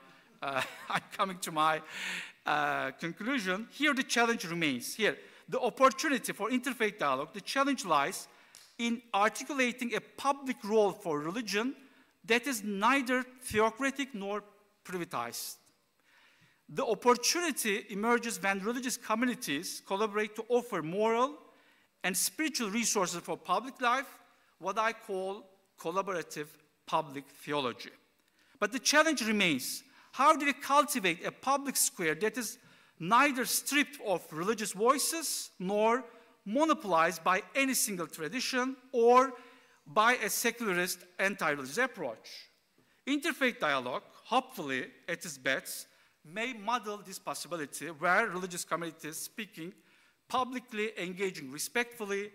conclusion. Here the challenge remains. Here, the opportunity for interfaith dialogue, the challenge lies in articulating a public role for religion that is neither theocratic nor privatized. The opportunity emerges when religious communities collaborate to offer moral and spiritual resources for public life, what I call collaborative public theology. But the challenge remains: how do we cultivate a public square that is neither stripped of religious voices nor monopolized by any single tradition or by a secularist anti-religious approach? Interfaith dialogue, hopefully at its best, may model this possibility where religious communities speaking, publicly engaging respectfully,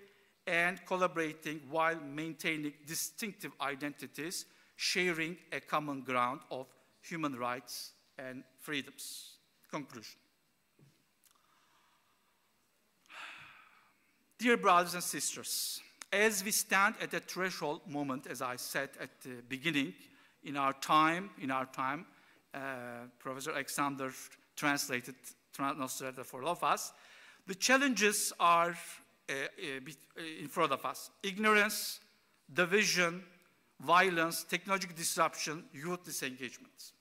and collaborating while maintaining distinctive identities, sharing a common ground of human rights and freedoms. Conclusion. Dear brothers and sisters, as we stand at a threshold moment, as I said at the beginning, in our time, Professor Alexander translated Nostra Aetate for all of us, the challenges are in front of us: ignorance, division, violence, technological disruption, youth disengagement.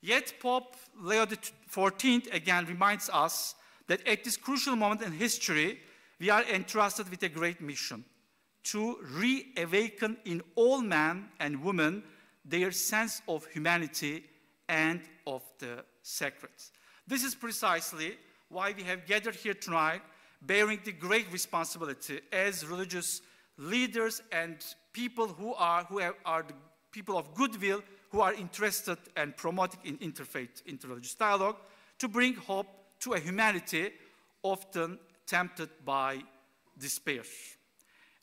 Yet Pope Leo XIV again reminds us that at this crucial moment in history, we are entrusted with a great mission: to reawaken in all men and women their sense of humanity and of the sacred. This is precisely why we have gathered here tonight, bearing the great responsibility as religious leaders and people who are the people of goodwill, who are interested and promoting in interfaith, interreligious dialogue, to bring hope to a humanity often tempted by despair.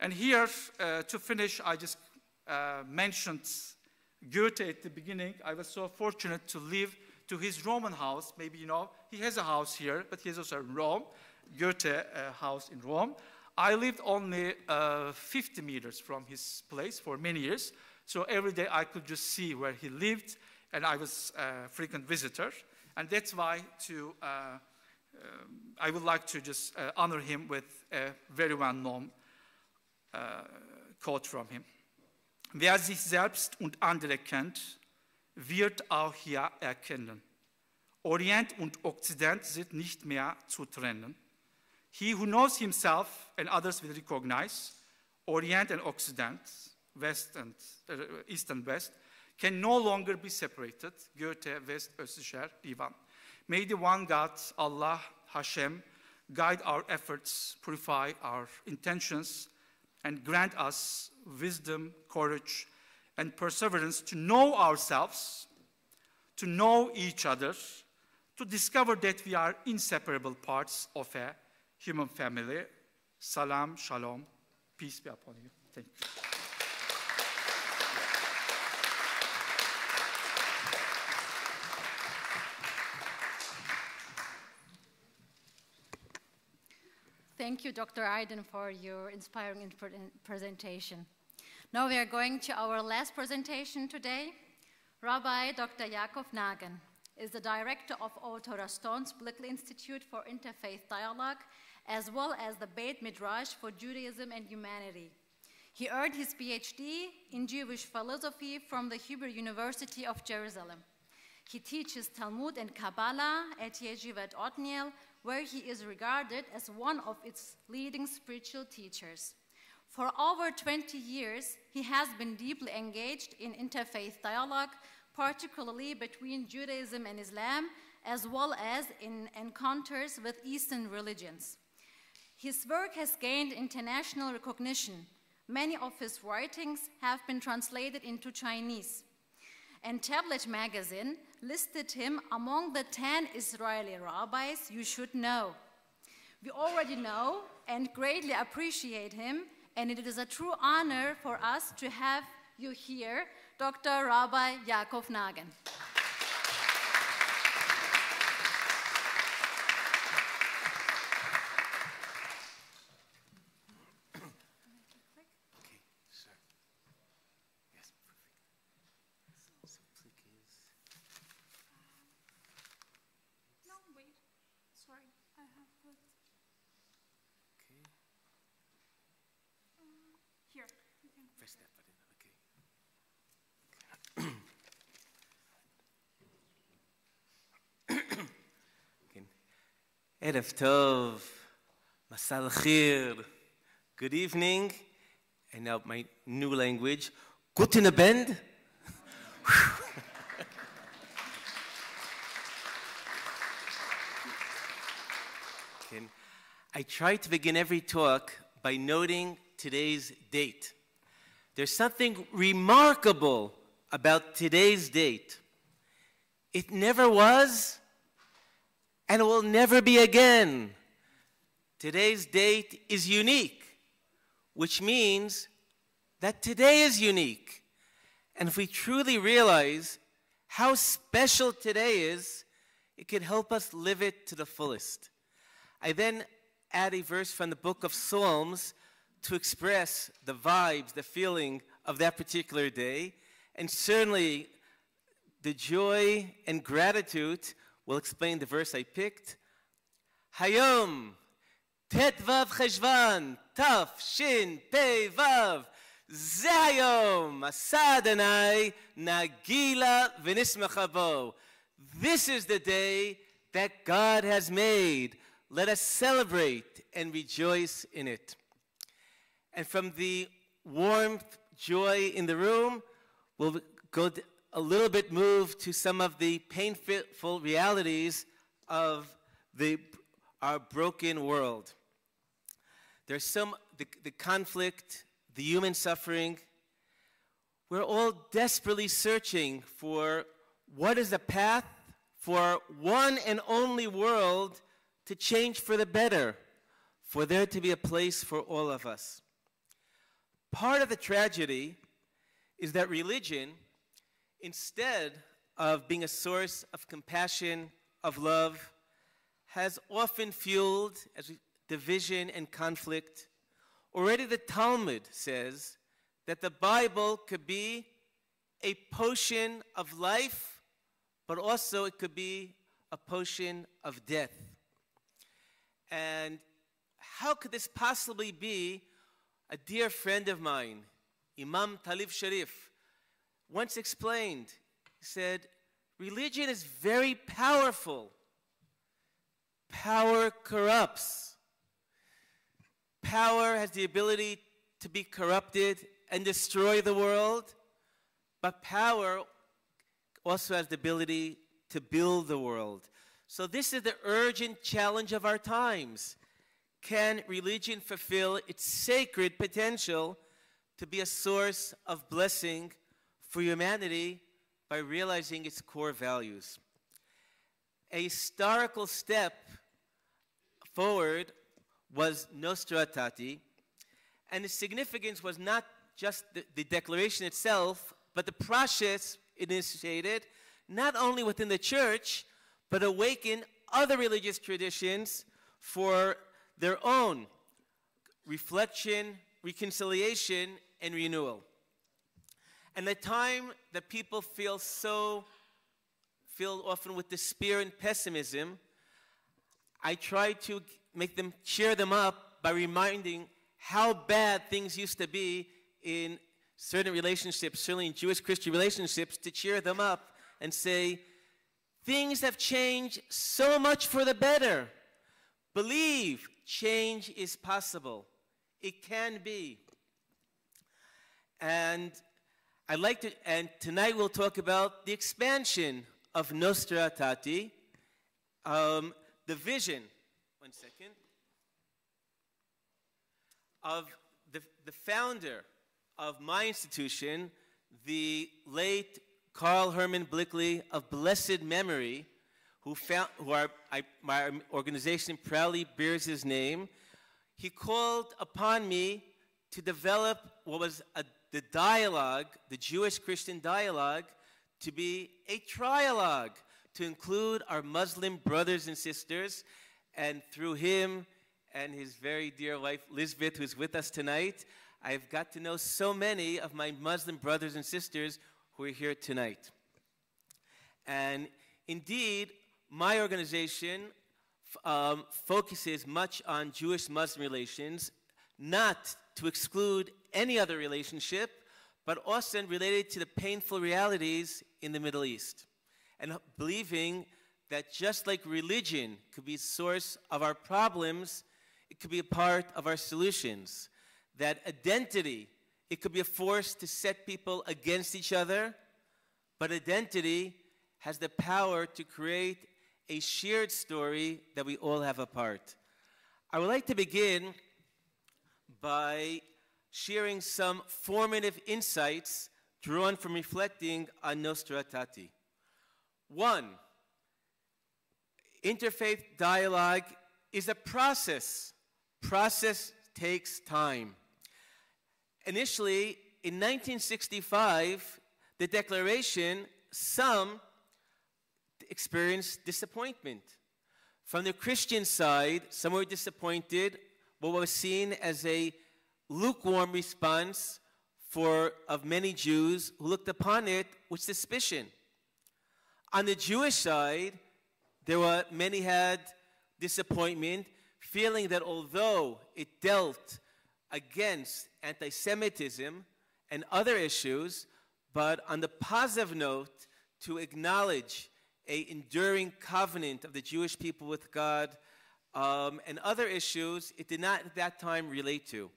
And here, to finish, I just mentioned Goethe at the beginning. I was so fortunate to live to his Roman house. Maybe you know, he has a house here, but he has also Rome, Goethe house in Rome. I lived only 50 meters from his place for many years. So every day I could just see where he lived, and I was a frequent visitor. And that's why I would like to just honor him with a very well-known quote from him. Wer sich selbst und andere kennt, wird auch hier erkennen. Orient und Okzident sind nicht mehr zu trennen. He who knows himself and others will recognize, Orient and Occident, West and East and West, can no longer be separated. Goethe, West, Östlicher, Divan. May the one God, Allah, Hashem, guide our efforts, purify our intentions, and grant us wisdom, courage, and perseverance to know ourselves, to know each other, to discover that we are inseparable parts of a human family. Salam, shalom, peace be upon you. Thank you. Thank you, Dr. Aydın, for your inspiring presentation. Now we are going to our last presentation today. Rabbi Dr. Yaakov Nagan is the director of Torah Stone's Blickle Institute for Interfaith Dialogue, as well as the Beit Midrash for Judaism and Humanity. He earned his PhD in Jewish philosophy from the Hebrew University of Jerusalem. He teaches Talmud and Kabbalah at Yeshivat Otniel, where he is regarded as one of its leading spiritual teachers. For over 20 years, he has been deeply engaged in interfaith dialogue, particularly between Judaism and Islam, as well as in encounters with Eastern religions. His work has gained international recognition. Many of his writings have been translated into Chinese. And Tablet magazine listed him among the 10 Israeli rabbis you should know. We already know and greatly appreciate him, and it is a true honor for us to have you here, Dr. Rabbi Yaakov Nagan. Erev Tov, Masal Khir, good evening, and now my new language, Guten Abend. I try to begin every talk by noting today's date. There's something remarkable about today's date. It never was, and it will never be again. Today's date is unique, which means that today is unique. And if we truly realize how special today is, it can help us live it to the fullest. I then add a verse from the book of Psalms to express the vibes, the feeling of that particular day, and certainly the joy and gratitude will explain the verse I picked. Hayom, Tet Vav Cheshvan, Taf Shin Pei Vav, Ze Hayom, Asa Adonai, Nagila V'nismecha Bo. This is the day that God has made. Let us celebrate and rejoice in it. And from the warmth, joy in the room, we'll go a little bit moved to some of the painful realities of our broken world. There's the conflict, the human suffering. We're all desperately searching for what is the path for one and only world to change for the better, for there to be a place for all of us. Part of the tragedy is that religion, instead of being a source of compassion, of love, has often fueled division and conflict. Already the Talmud says that the Bible could be a potion of life, but also it could be a potion of death. And how could this possibly be? A dear friend of mine, Imam Talib Sharif, once explained, he said, religion is very powerful. Power corrupts. Power has the ability to be corrupted and destroy the world, but power also has the ability to build the world. So this is the urgent challenge of our times. Can religion fulfill its sacred potential to be a source of blessing for humanity by realizing its core values? A historical step forward was Nostra Aetate, and the significance was not just the declaration itself, but the process initiated not only within the church, but awakened other religious traditions for their own reflection, reconciliation, and renewal. And the time that people feel often with despair and pessimism, I try to cheer them up by reminding how bad things used to be in certain relationships, certainly in Jewish-Christian relationships, to cheer them up and say, things have changed so much for the better. Believe change is possible. It can be. And tonight we'll talk about the expansion of Nostra Aetate, the vision, one second, of the founder of my institution, the late Carl Herman Blickley of blessed memory, my organization proudly bears his name. He called upon me to develop what was the dialogue, the Jewish-Christian dialogue, to be a trialogue, to include our Muslim brothers and sisters, and through him and his very dear wife, Lisbeth, who's with us tonight, I've got to know so many of my Muslim brothers and sisters who are here tonight. And indeed, my organization focuses much on Jewish-Muslim relations, not to exclude any other relationship, but also related to the painful realities in the Middle East. And believing that just like religion could be a source of our problems, it could be a part of our solutions. That identity, it could be a force to set people against each other, but identity has the power to create a shared story that we all have a part. I would like to begin by sharing some formative insights drawn from reflecting on Nostra Aetate. One, interfaith dialogue is a process. Process takes time. Initially, in 1965, the declaration, some experienced disappointment. From the Christian side, some were disappointed what was seen as a lukewarm response of many Jews who looked upon it with suspicion. On the Jewish side, many had disappointment, feeling that although it dealt against anti-Semitism and other issues, but on the positive note, to acknowledge an enduring covenant of the Jewish people with God, and other issues it did not at that time relate to.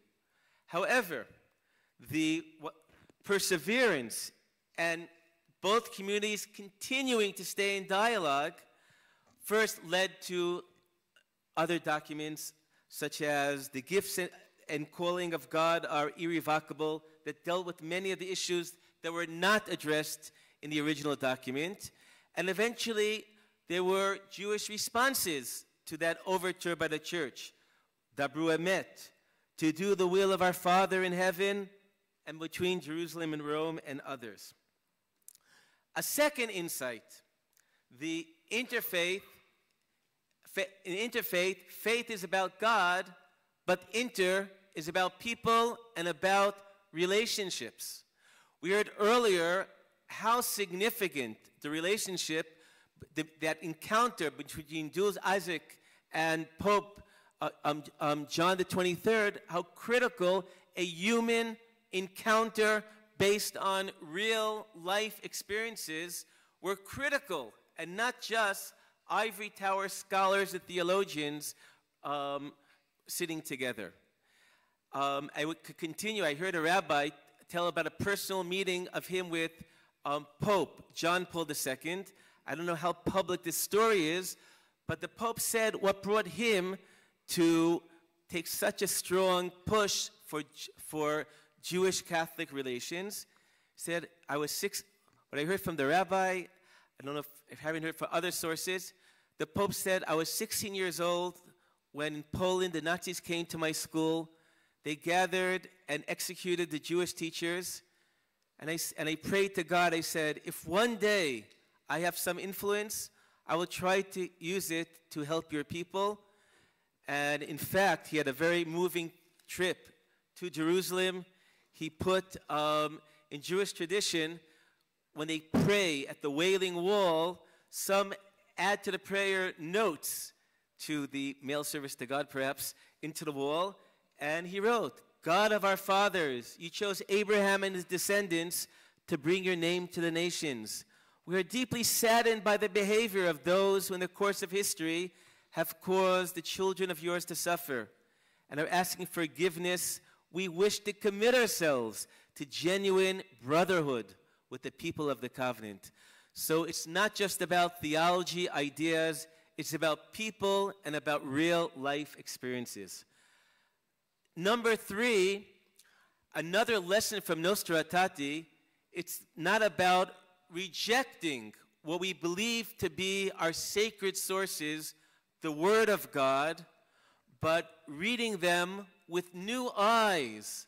However, the perseverance and both communities continuing to stay in dialogue first led to other documents such as the gifts and calling of God are irrevocable that dealt with many of the issues that were not addressed in the original document. And eventually, there were Jewish responses to that overture by the church, Dabru Emet, to do the will of our Father in heaven, and between Jerusalem and Rome and others. A second insight, the interfaith, faith is about God, but inter is about people and about relationships. We heard earlier how significant the relationship, that encounter between Jules Isaac and Pope John the 23rd, how critical a human encounter based on real life experiences were critical, and not just ivory tower scholars and theologians sitting together. I could continue. I heard a rabbi tell about a personal meeting of him with Pope John Paul II. I don't know how public this story is, but the Pope said what brought him to take such a strong push for Jewish-Catholic relations. He said, what I heard from the rabbi, I don't know if I haven't heard from other sources, the Pope said, I was 16 years old when in Poland the Nazis came to my school. They gathered and executed the Jewish teachers. And I prayed to God, I said, if one day I have some influence, I will try to use it to help your people. And in fact, he had a very moving trip to Jerusalem. He put, in Jewish tradition, when they pray at the Wailing Wall, some add to the prayer notes to the mail service to God, perhaps, into the wall. And he wrote, God of our fathers, you chose Abraham and his descendants to bring your name to the nations. We are deeply saddened by the behavior of those who in the course of history have caused the children of yours to suffer and are asking forgiveness. We wish to commit ourselves to genuine brotherhood with the people of the covenant. So it's not just about theology, ideas, it's about people and about real life experiences. Number 3, another lesson from Nostra Aetate, it's not about rejecting what we believe to be our sacred sources, the Word of God, but reading them with new eyes,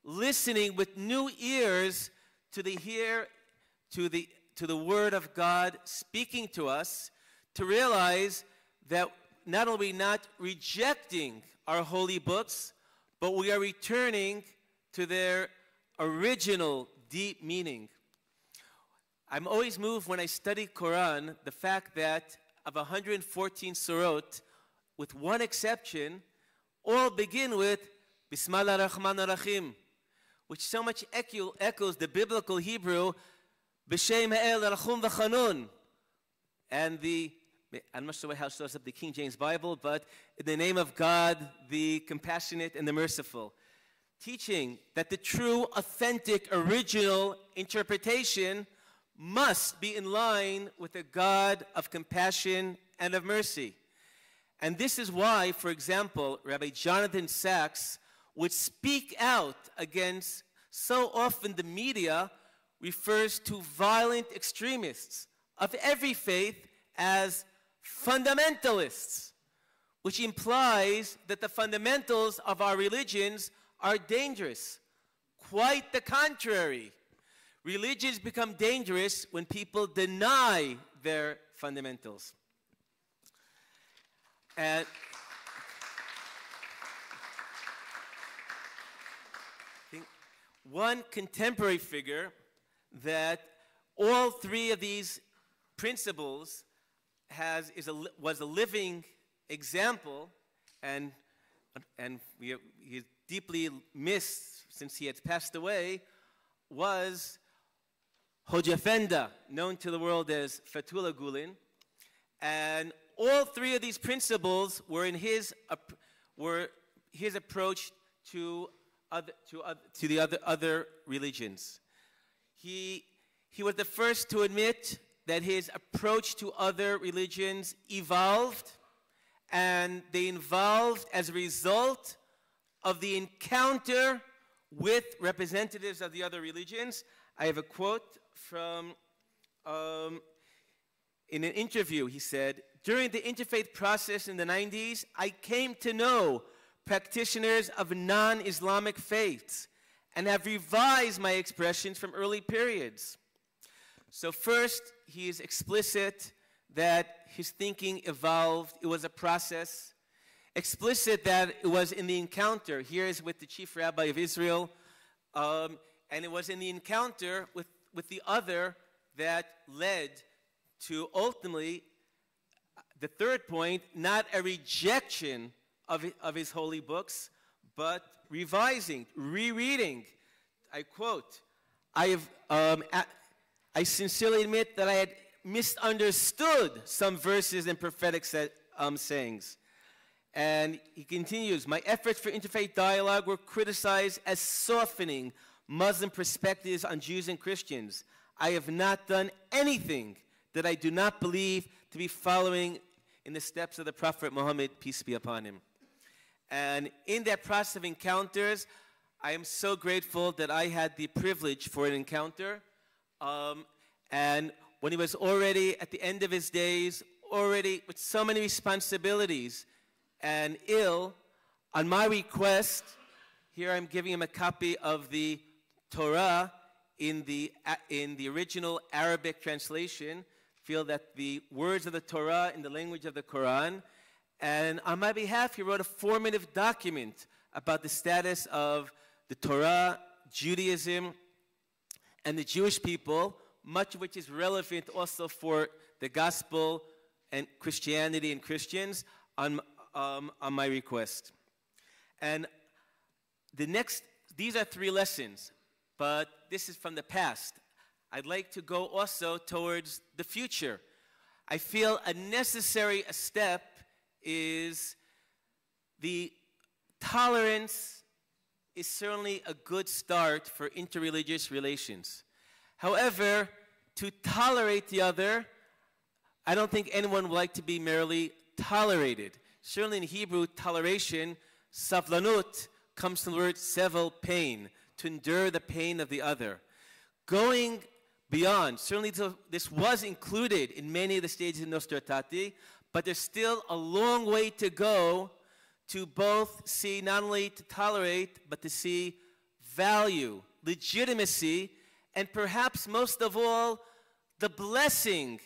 listening with new ears to the Word of God speaking to us, to realize that not only not rejecting our holy books, but we are returning to their original deep meaning. I'm always moved when I study Quran, the fact that of 114 surot, with one exception, all begin with Bismillah ar-Rahman ar-Rahim, which so much echoes the biblical Hebrew, B'Shem Ha'el Rachum V'Chanun, and I'm not sure how it shows up the King James Bible, but in the name of God, the compassionate and the merciful. Teaching that the true, authentic, original interpretation must be in line with the God of compassion and of mercy. And this is why, for example, Rabbi Jonathan Sachs would speak out against, so often the media refers to violent extremists of every faith as fundamentalists, which implies that the fundamentals of our religions are dangerous. Quite the contrary. Religions become dangerous when people deny their fundamentals. And one contemporary figure that all 3 of these principles was a living example, and he is deeply missed since he had passed away, was Hojafenda, known to the world as Fethullah Gulen. And all 3 of these principles were in his approach to the other religions. He He was the first to admit that his approach to other religions evolved, and they evolved as a result of the encounter with representatives of the other religions. I have a quote from, in an interview, he said, "During the interfaith process in the 90s, I came to know practitioners of non-Islamic faiths and have revised my expressions from early periods." So first, he is explicit that his thinking evolved. It was a process. Explicit that it was in the encounter. Here is with the chief rabbi of Israel. And it was in the encounter with the other that led to ultimately, the third point, not a rejection of his holy books, but revising, rereading. I quote, I sincerely admit that I had misunderstood some verses and prophetic sayings. And he continues, my efforts for interfaith dialogue were criticized as softening Muslim perspectives on Jews and Christians. I have not done anything that I do not believe to be following in the steps of the Prophet Muhammad, peace be upon him. And in that process of encounters, I am so grateful that I had the privilege for an encounter. And when he was already at the end of his days, already with so many responsibilities and ill, on my request, here I'm giving him a copy of the Torah in the original Arabic translation, feel that the words of the Torah in the language of the Quran. And on my behalf, he wrote a formative document about the status of the Torah, Judaism, and the Jewish people, much of which is relevant also for the gospel and Christianity and Christians on my request. And these are 3 lessons, but this is from the past. I'd like to go also towards the future. I feel a necessary step is the tolerance is certainly a good start for interreligious relations. However, to tolerate the other, I don't think anyone would like to be merely tolerated. Certainly in Hebrew, toleration, savlanut, comes from the word sevel, pain, to endure the pain of the other. Going beyond, certainly this was included in many of the stages of Nostra Aetate, but there's still a long way to go to both see, not only to tolerate, but to see value, legitimacy, and perhaps most of all, the blessing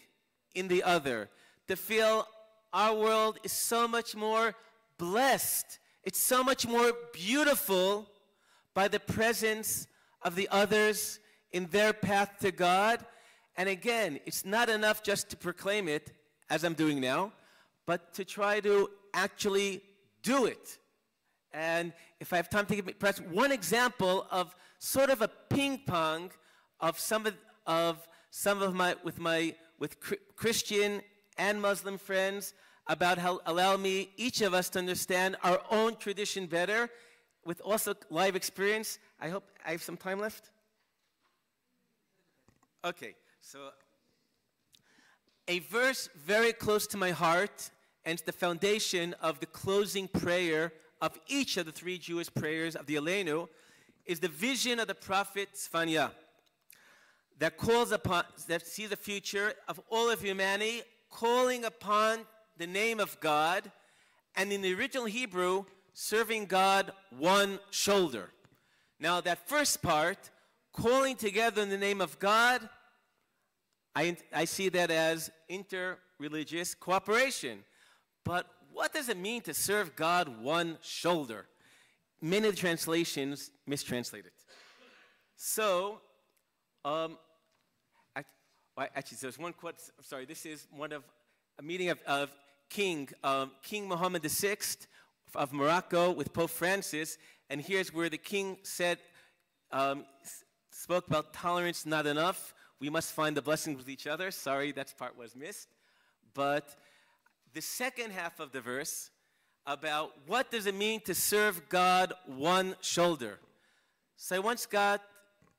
in the other. To feel our world is so much more blessed. It's so much more beautiful by the presence of the others in their path to God. And again, it's not enough just to proclaim it, as I'm doing now, but to try to actually do it. And if I have time to give perhaps one example of sort of a ping pong of some of my Christian and Muslim friends about how allow me, each of us, to understand our own tradition better with also live experience. I hope I have some time left. Okay, so a verse very close to my heart and the foundation of the closing prayer of each of the 3 Jewish prayers of the Aleinu is the vision of the prophet Tzfanya that calls upon, that sees the future of all of humanity, calling upon the name of God, and in the original Hebrew, serving God one shoulder. Now that first part, calling together in the name of God, I see that as interreligious cooperation. But what does it mean to serve God one shoulder? Many of the translations mistranslate it. So, actually, there's one quote. Sorry, this is one of a meeting of King Mohammed VI of Morocco with Pope Francis, and here's where the king said, spoke about tolerance not enough. We must find the blessings with each other. Sorry, that part was missed. But the second half of the verse about what does it mean to serve God one shoulder. So I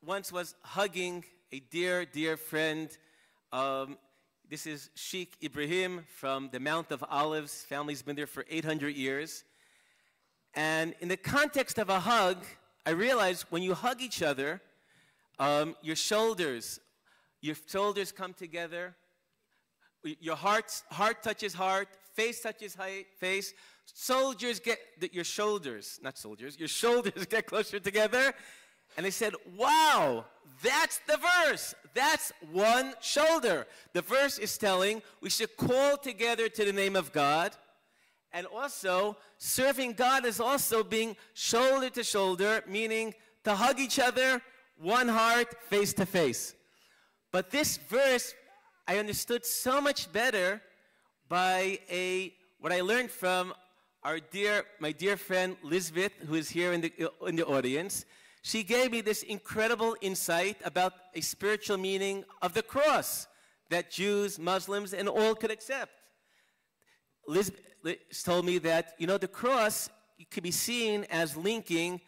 once was hugging a dear, dear friend. This is Sheikh Ibrahim from the Mount of Olives. Family's been there for 800 years. And in the context of a hug, I realized when you hug each other, your shoulders come together. Your heart touches heart, face touches face. Your shoulders get closer together. And they said, wow, that's the verse. That's one shoulder. The verse is telling we should call together to the name of God. And also, serving God is also being shoulder to shoulder, meaning to hug each other, one heart, face to face. But this verse, I understood so much better by what I learned from my dear friend Lisbeth, who is here in the audience. She gave me this incredible insight about a spiritual meaning of the cross that Jews, Muslims, and all could accept. Liz told me that, the cross could be seen as linking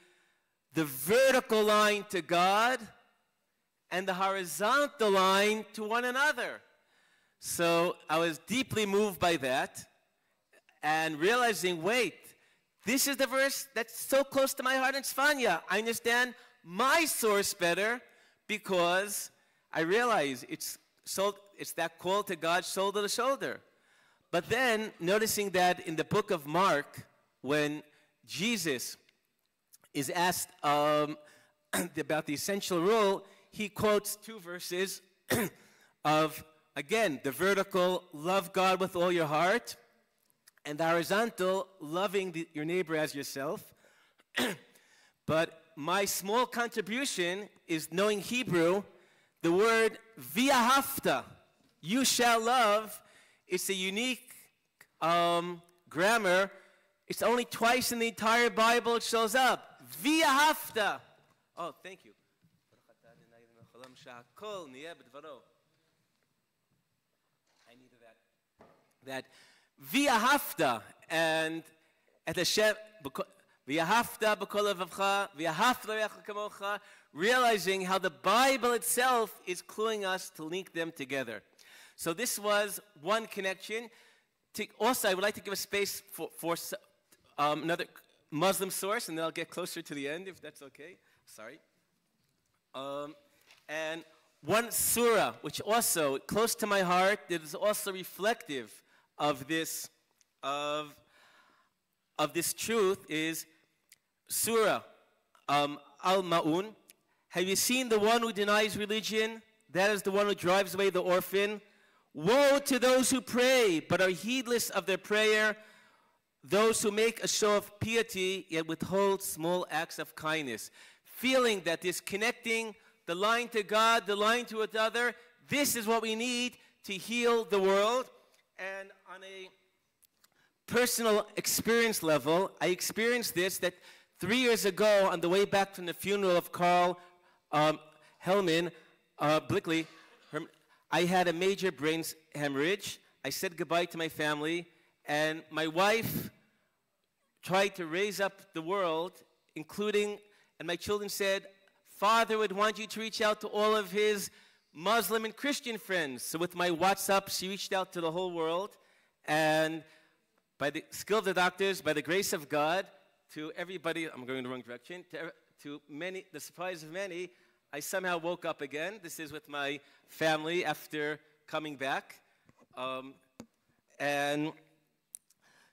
the vertical line to God and the horizontal line to one another. So I was deeply moved by that and realizing, wait, this is the verse that's so close to my heart in Sfanya. I understand my source better because I realize it's that call to God shoulder to shoulder. But then, noticing that in the book of Mark, when Jesus is asked about the essential rule, he quotes two verses of, again, the vertical, love God with all your heart, and the horizontal, loving your neighbor as yourself. But my small contribution is knowing Hebrew. The word v'ahavta, you shall love, it's a unique grammar. It's only twice in the entire Bible it shows up. V'ahavta. Oh, thank you. I needed that. V'ahavta, and at Hashem, v'ahavta b'kol levavcha, v'ahavta l'reacha kamocha, realizing how the Bible itself is cluing us to link them together. So this was one connection. Also, I would like to give a space for another Muslim source, and then I'll get closer to the end, if that's okay. Sorry. And one surah, which also close to my heart, that is also reflective of this truth, is Surah Al-Ma'un. Have you seen the one who denies religion? That is the one who drives away the orphan. Woe to those who pray, but are heedless of their prayer, those who make a show of piety, yet withhold small acts of kindness. Feeling that this connecting the line to God, the line to each other, this is what we need to heal the world. And on a personal experience level, I experienced this, that 3 years ago, on the way back from the funeral of Carl Blickley, I had a major brain hemorrhage. I said goodbye to my family, and my wife tried to raise up the world, including, and my children said, Father would want you to reach out to all of his Muslim and Christian friends. So with my WhatsApp, she reached out to the whole world, and by the skill of the doctors, by the grace of God, to everybody, I'm going in the wrong direction, to many, the surprise of many, I somehow woke up again. This is with my family after coming back. And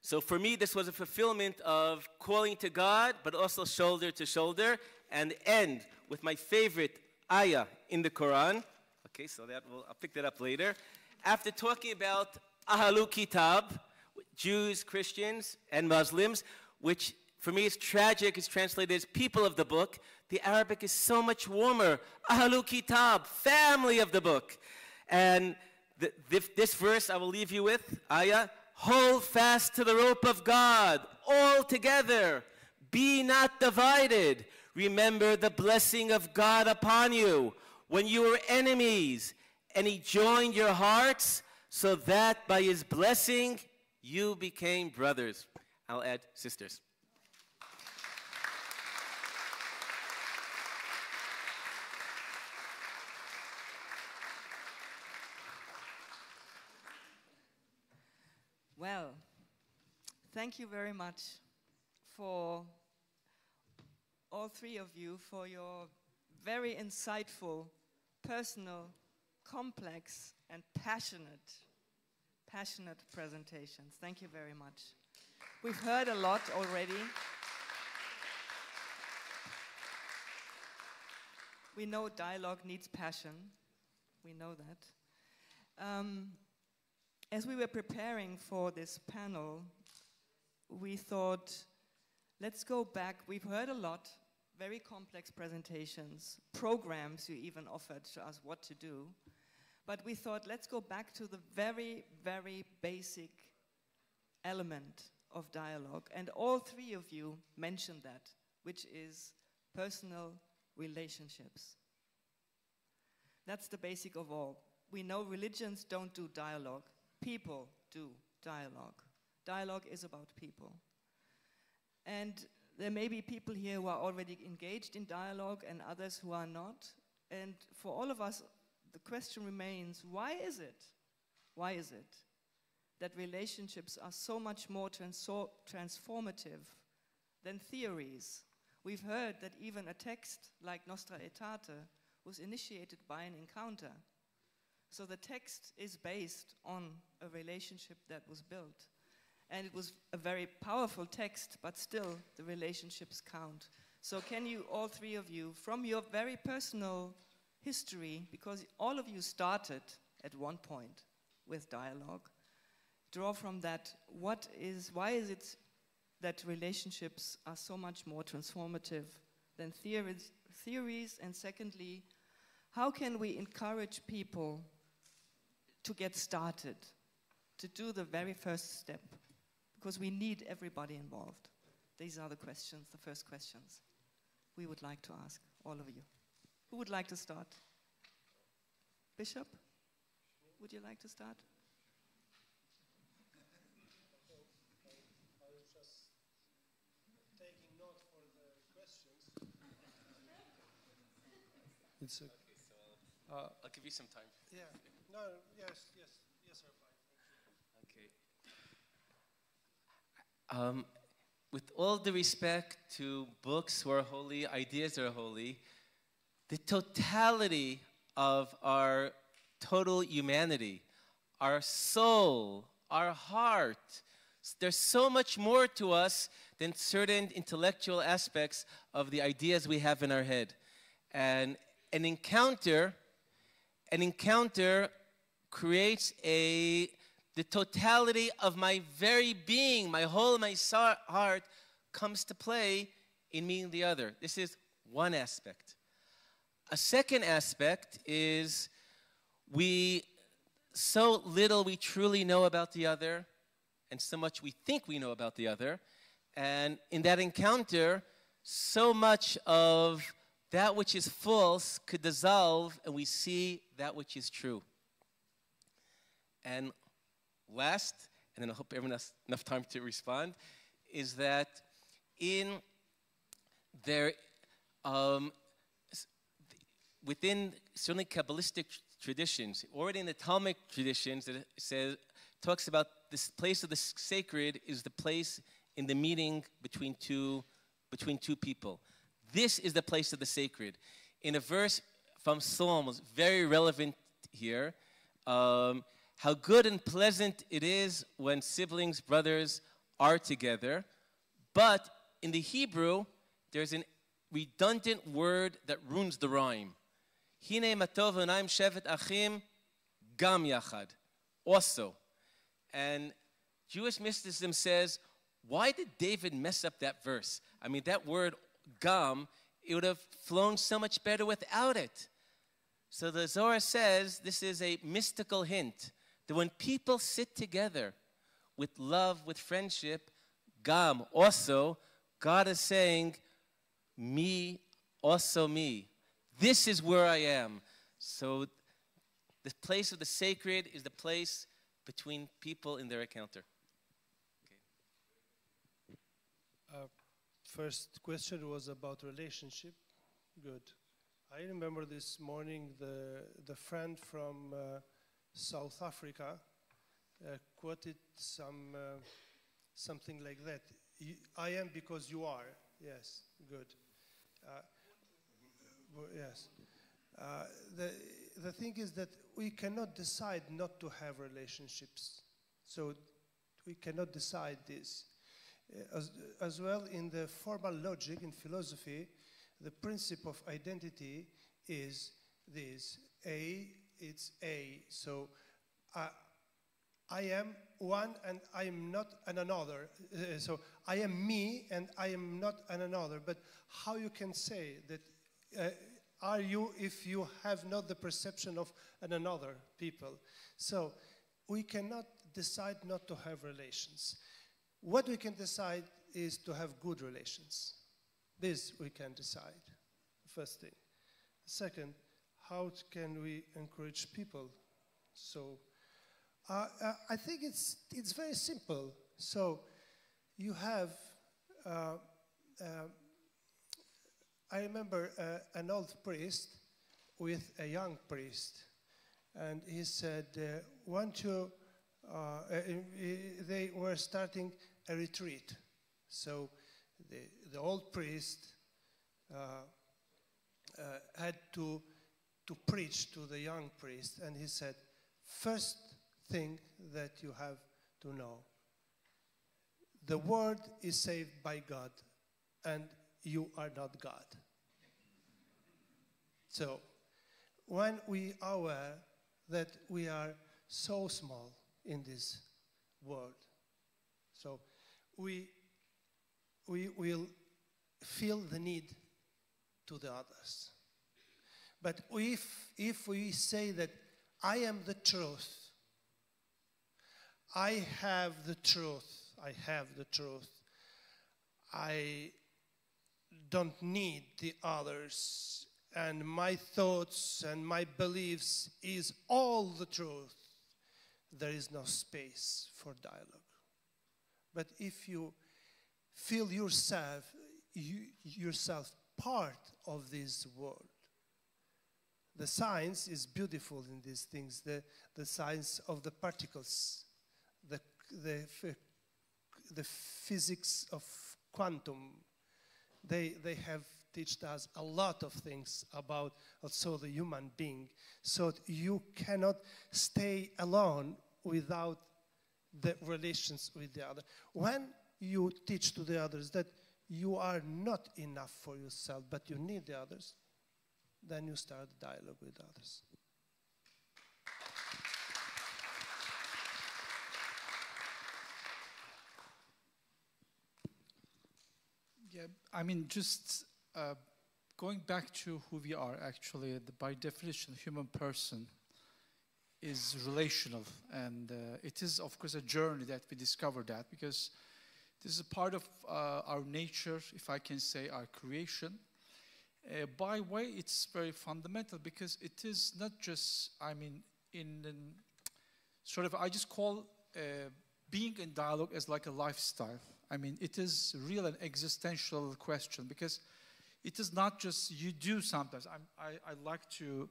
so for me, this was a fulfillment of calling to God, but also shoulder to shoulder, and end with my favorite ayah in the Quran. Okay, so I'll pick that up later. After talking about Ahalu Kitab, Jews, Christians, and Muslims, which for me is tragic, is translated as people of the book. The Arabic is so much warmer. Ahalu Kitab, family of the book. And this verse I will leave you with, ayah, hold fast to the rope of God, all together. Be not divided. Remember the blessing of God upon you when you were enemies, and he joined your hearts so that by his blessing you became brothers. I'll add sisters. thank you very much for all three of you for your very insightful, personal, complex, and passionate presentations. Thank you very much. We've heard a lot already. We know dialogue needs passion. We know that. As we were preparing for this panel, we thought, let's go back. We've heard a lot, very complex presentations, programs you even offered to us what to do. But we thought, let's go back to the very, very basic element of dialogue. And all three of you mentioned that, which is personal relationships. That's the basic of all. We know religions don't do dialogue. People do dialogue. Dialogue is about people. And there may be people here who are already engaged in dialogue and others who are not. And for all of us, the question remains, why is it that relationships are so much more transformative than theories? We've heard that even a text like Nostra Aetate was initiated by an encounter. So the text is based on a relationship that was built. And it was a very powerful text, but still the relationships count. So can you, all three of you, from your very personal history, because all of you started at one point with dialogue, draw from that why is it that relationships are so much more transformative than theories? And secondly, how can we encourage people to get started, to do the very first step? Because we need everybody involved. These are the questions, the first questions we would like to ask all of you. Who would like to start? Bishop, would you like to start? I was just taking note for the questions. It's okay. Okay, so I'll give you some time. Yeah. No. Yes, sir. Okay. With all due respect to books who are holy, ideas that are holy, the totality of our total humanity, our soul, our heart, there's so much more to us than certain intellectual aspects of the ideas we have in our head. And an encounter creates the totality of my very being, my whole, my heart comes to play in meeting the other. This is one aspect. A second aspect is so little we truly know about the other, and so much we think we know about the other. And in that encounter, so much of that which is false could dissolve, and we see that which is true. And last, and then I hope everyone has enough time to respond, is that within certainly Kabbalistic traditions, already in the Talmudic traditions, it talks about this place of the sacred is the place in the meeting between two people. This is the place of the sacred. In a verse from Psalms, very relevant here, how good and pleasant it is when siblings, brothers are together. But in the Hebrew, there's a redundant word that ruins the rhyme. Hine matov v'naim shevet achim gam yachad. Also. And Jewish mysticism says, why did David mess up that verse? I mean, that word gam, it would have flown so much better without it. So the Zohar says this is a mystical hint that when people sit together with love, with friendship, gam, also, God is saying, me, also me. This is where I am. So the place of the sacred is the place between people in their encounter. Okay. First question was about relationship. Good. I remember this morning the friend from South Africa quoted some something like that. I am because you are. Yes, good. Yes. The thing is that we cannot decide not to have relationships. So we cannot decide this. As well, in the formal logic, in philosophy, the principle of identity is this. It's A. So I am one and I am not an another. So I am me and I am not an another. But how you can say that are you if you have not the perception of an another people? So we cannot decide not to have relations. What we can decide is to have good relations. This we can decide, first thing. Second, how can we encourage people? So I think it's very simple. So you have, I remember an old priest with a young priest, and he said, they were starting a retreat. So the old priest had to preach to the young priest, and he said, first thing that you have to know, the world is saved by God, and you are not God. So when we are aware that we are so small in this world, so we will feel the need to the others. But if we say that I am the truth, I have the truth, I don't need the others, and my thoughts and my beliefs is all the truth, there is no space for dialogue. But if you feel yourself part of this world, the science is beautiful in these things, the science of the particles, the physics of quantum. They have taught us a lot of things about also the human being. So you cannot stay alone without the relations with the other. When you teach to the others that you are not enough for yourself, but you need the others, then you start dialogue with others. Yeah, I mean, just going back to who we are, actually, by definition, human person is relational. And it is, of course, a journey that we discover that, because this is a part of our nature, if I can say, our creation. By way, it's very fundamental, because it is not just, I mean, sort of, I just call being in dialogue as like a lifestyle. I mean, it is real an existential question, because it is not just you do sometimes. I like to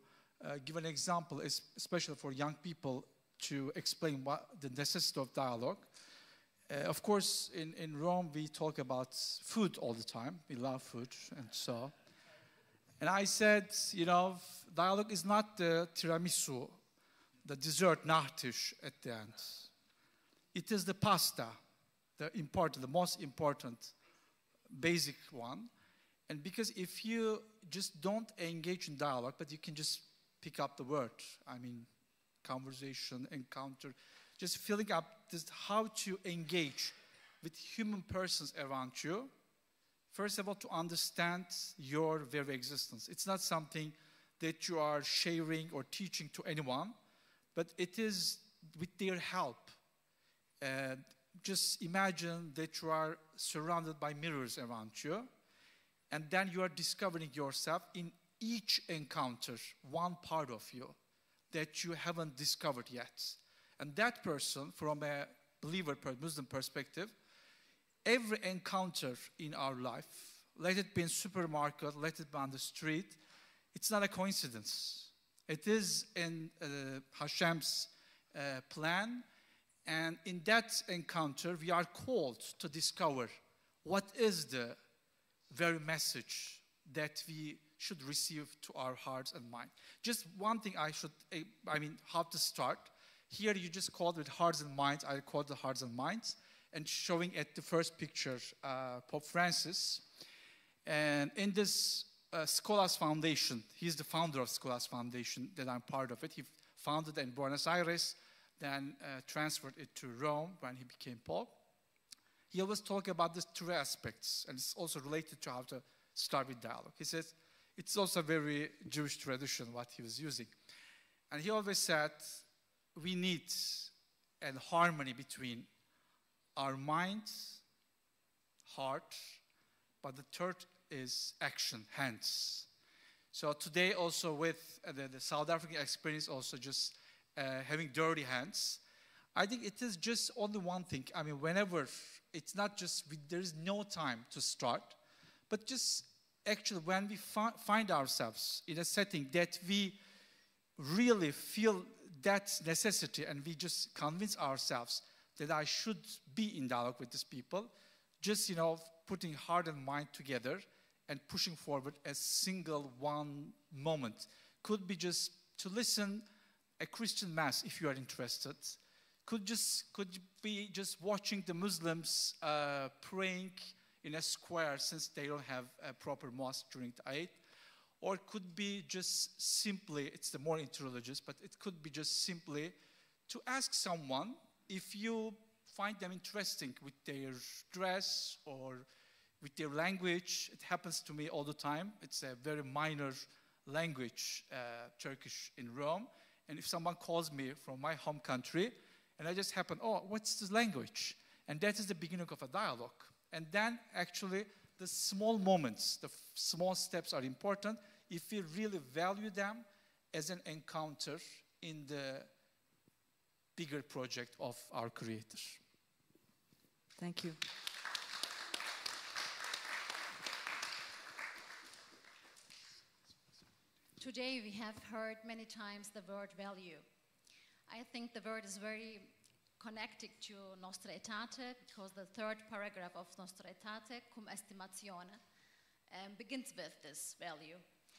give an example, especially for young people, to explain what the necessity of dialogue. Of course, in Rome, we talk about food all the time. We love food, and so. And I said, you know, dialogue is not the tiramisu, the dessert nachtisch at the end. It is the pasta, the most important, basic one. And because if you just don't engage in dialogue, but you can just pick up the word, I mean, conversation, encounter, just filling up this, how to engage with human persons around you. First of all, to understand your very existence. It's not something that you are sharing or teaching to anyone, but it is with their help. Just imagine that you are surrounded by mirrors around you, and then you are discovering yourself in each encounter, one part of you that you haven't discovered yet. And that person, from a believer, Muslim perspective, every encounter in our life, let it be in supermarket, let it be on the street, it's not a coincidence. It is in Hashem's plan, And in that encounter, we are called to discover what is the very message that we should receive to our hearts and mind. Just one thing how to start. Here you just called it hearts and minds. I called it hearts and minds. And showing at the first picture, Pope Francis. And in this Scholas Foundation, he's the founder of Scholas Foundation that I'm part of it. He founded it in Buenos Aires, then transferred it to Rome when he became Pope. He always talks about these three aspects, and it's also related to how to start with dialogue. He says, it's also a very Jewish tradition what he was using. And he always said, we need a harmony between our mind, heart, but the third is action, hands. So today also with the South African experience, also just having dirty hands, I think it is just only one thing. I mean, whenever, it's not just, there is no time to start, but just actually when we find ourselves in a setting that we really feel that necessity and we just convince ourselves that I should be in dialogue with these people, just, putting heart and mind together and pushing forward a single one moment. Could be just to listen a Christian mass if you are interested. Could be just watching the Muslims praying in a square since they don't have a proper mosque during the Eid. Or it could be just simply, it's the more interreligious, but it could be just simply to ask someone if you find them interesting with their dress or with their language. It happens to me all the time. It's a very minor language, Turkish in Rome. And if someone calls me from my home country, and I just happen, oh, what's this language? And that is the beginning of a dialogue. And then actually the small moments, the small steps are important if we really value them as an encounter in the bigger project of our Creator. Thank you. Today we have heard many times the word value. I think the word is very connected to Nostra Aetate, because the third paragraph of Nostra Aetate, cum estimatione, begins with this value.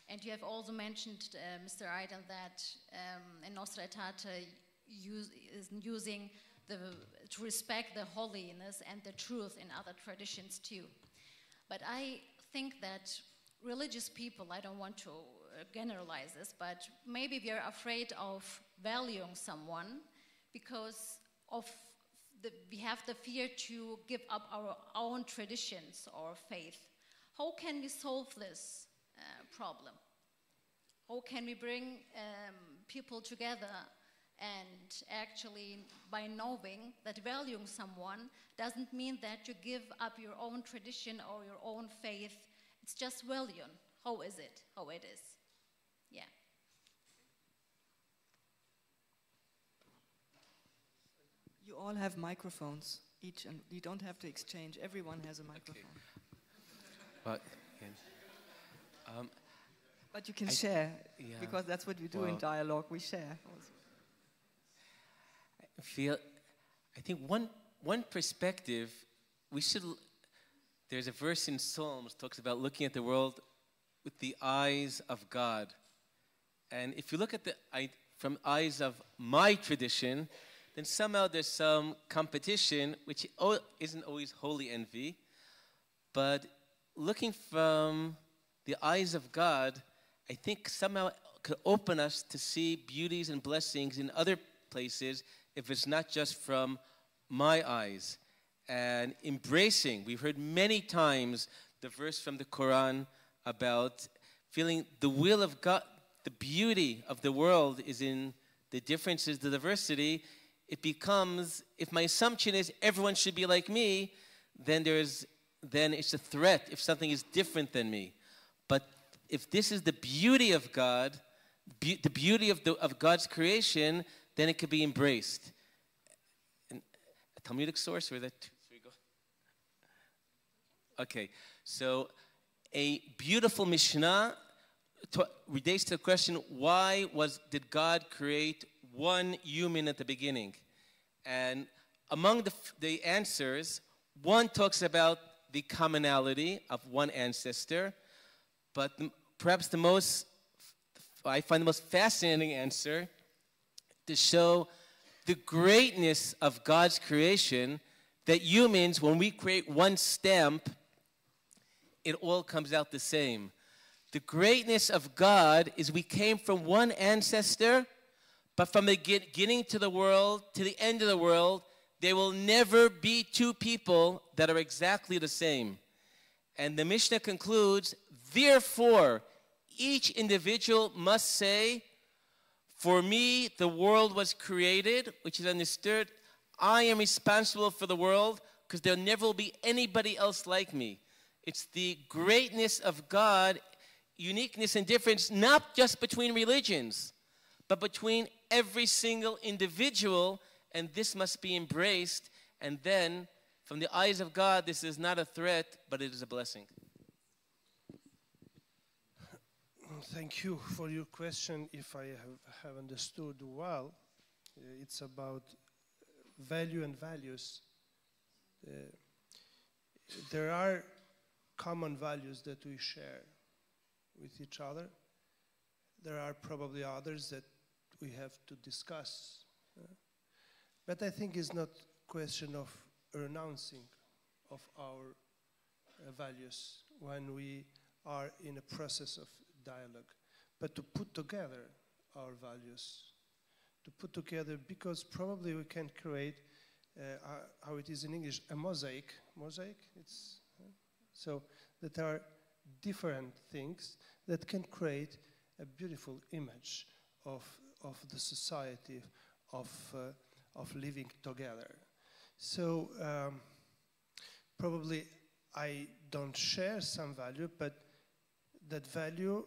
And you have also mentioned, Mr. Aydın, that in Nostra Aetate is using to respect the holiness and the truth in other traditions too. But I think that religious people, I don't want to generalize this, but maybe we are afraid of valuing someone because we have the fear to give up our own traditions or faith. How can we solve this problem? How can we bring people together and actually, by knowing that valuing someone doesn't mean that you give up your own tradition or your own faith? It's just valuing. How is it? How it is. Yeah. You all have microphones, each, and you don't have to exchange. Everyone has a microphone. Okay. But you can share, because that's what we do in dialogue. We share. I think one perspective, there's a verse in Psalms talks about looking at the world with the eyes of God. And if you look at from eyes of my tradition, then somehow there's some competition, which isn't always holy envy. But looking from the eyes of God, I think somehow could open us to see beauties and blessings in other places if it's not just from my eyes. And embracing, we've heard many times the verse from the Quran about feeling the will of God, the beauty of the world is in the differences, the diversity. It becomes, if my assumption is everyone should be like me, then it's a threat if something is different than me. But if this is the beauty of God, the beauty of God's creation, then it could be embraced. And a Talmudic source, or that? Okay, so a beautiful Mishnah relates to the question, why did God create one human at the beginning? And among the answers, one talks about the commonality of one ancestor, but perhaps I find the most fascinating answer to show the greatness of God's creation, that humans, when we create one stamp, it all comes out the same. The greatness of God is we came from one ancestor, but from the beginning to the world, to the end of the world, there will never be two people that are exactly the same. And the Mishnah concludes, therefore, each individual must say, for me, the world was created, which is understood, I am responsible for the world because there never will be anybody else like me. It's the greatness of God, uniqueness and difference, not just between religions, but between every single individual, and this must be embraced. And then, from the eyes of God, this is not a threat, but it is a blessing. Thank you for your question. If I have understood well, it's about value and values. There are common values that we share with each other. There are probably others that we have to discuss. But I think it's not a question of renouncing of our values when we are in a process of dialogue, but to put together our values, to put together, because probably we can create, how it is in English, a mosaic. Mosaic, it's, so that are different things that can create a beautiful image of the society, of living together. So probably I don't share some value, but that value,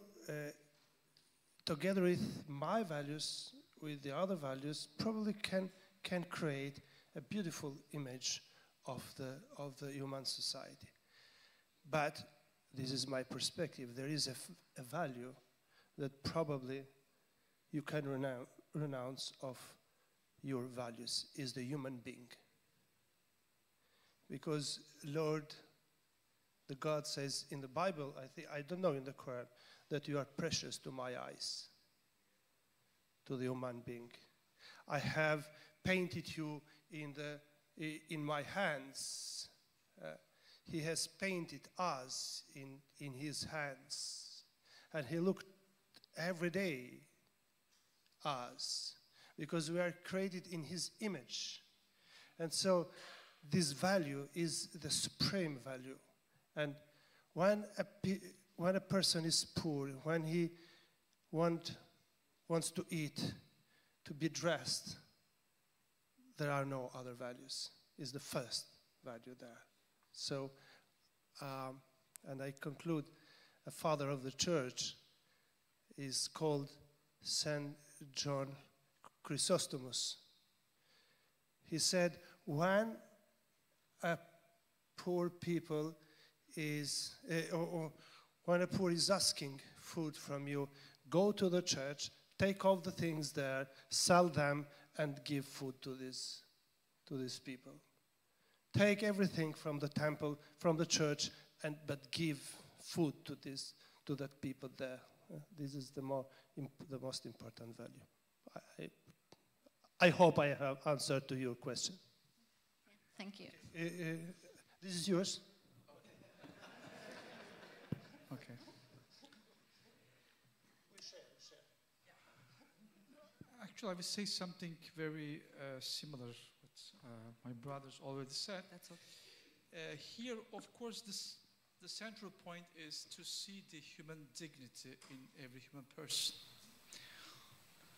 together with my values, with the other values, probably can create a beautiful image of the human society. But this is my perspective. There is a value that probably you can renounce of your values, is the human being. Because Lord, the God says in the Bible, I don't know in the Quran, that you are precious to my eyes, to the human being. I have painted you in my hands. He has painted us in his hands. And he looked every day us, because we are created in his image. And so this value is the supreme value. And when a person is poor, when he wants to eat, to be dressed, there are no other values. It's the first value there. So, and I conclude, a father of the church is called Saint John Chrysostomus. He said, when a poor people is, or when a poor is asking food from you, go to the church, take all the things there, sell them, and give food to these people. Take everything from the temple, from the church, but give food to that people there. This is the most important value. I hope I have answered to your question. Thank you. This is yours. Okay. Actually, I will say something very similar what my brothers already said. That's okay. Here, of course, the central point is to see the human dignity in every human person.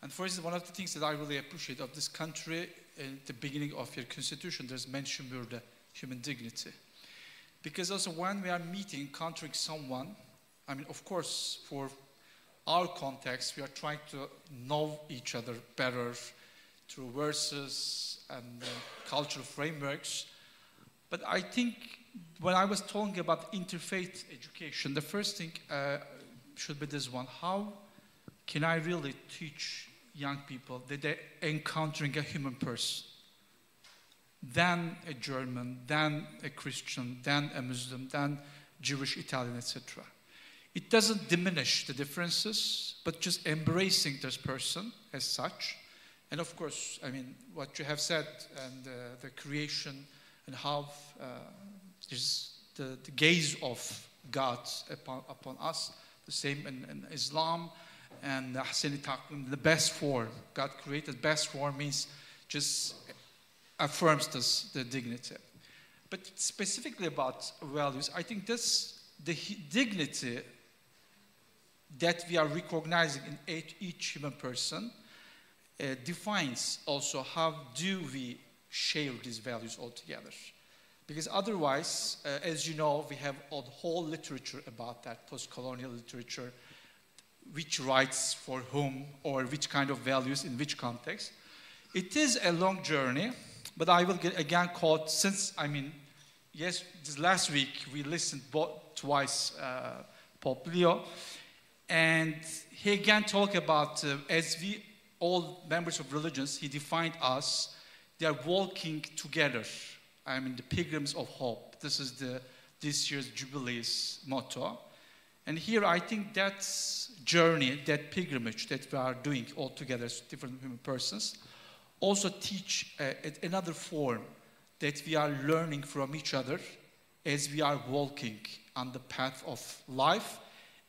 And for instance, one of the things that I really appreciate of this country, at the beginning of your constitution, there's mention of the human dignity. Because also when we are meeting, encountering someone, I mean, of course, for our context, we are trying to know each other better through verses and cultural frameworks. But I think when I was talking about interfaith education, the first thing should be this one. How can I really teach young people that they're encountering a human person? then a German, then a Christian, then a Muslim, then Jewish, Italian, etc. It doesn't diminish the differences, but just embracing this person as such. And of course, I mean, what you have said and the creation and how there's the gaze of God upon us, the same in Islam and the best form. God created best form means just affirms the dignity. But specifically about values, I think the dignity that we are recognizing in each human person defines also how do we share these values all together. Because otherwise, as you know, we have a whole literature about that, post-colonial literature, which rights for whom or which kind of values in which context. It is a long journey, but I will again quote, since, I mean, yes, this last week we listened twice Pope Leo, and he again talked about, as we all members of religions, he defined us, they are walking together. I mean, the pilgrims of hope. This is this year's Jubilee's motto. And here I think that journey, that pilgrimage that we are doing all together as different human persons, also teach another form that we are learning from each other as we are walking on the path of life.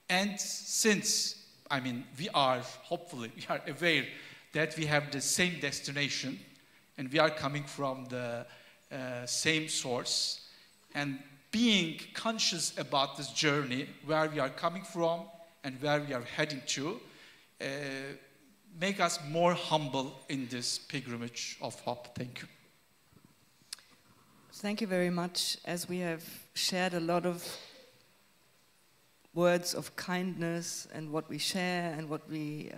And since, I mean, hopefully, we are aware that we have the same destination and we are coming from the same source, and being conscious about this journey, where we are coming from and where we are heading to, make us more humble in this pilgrimage of hope. Thank you. Thank you very much. As we have shared a lot of words of kindness and what we share and what we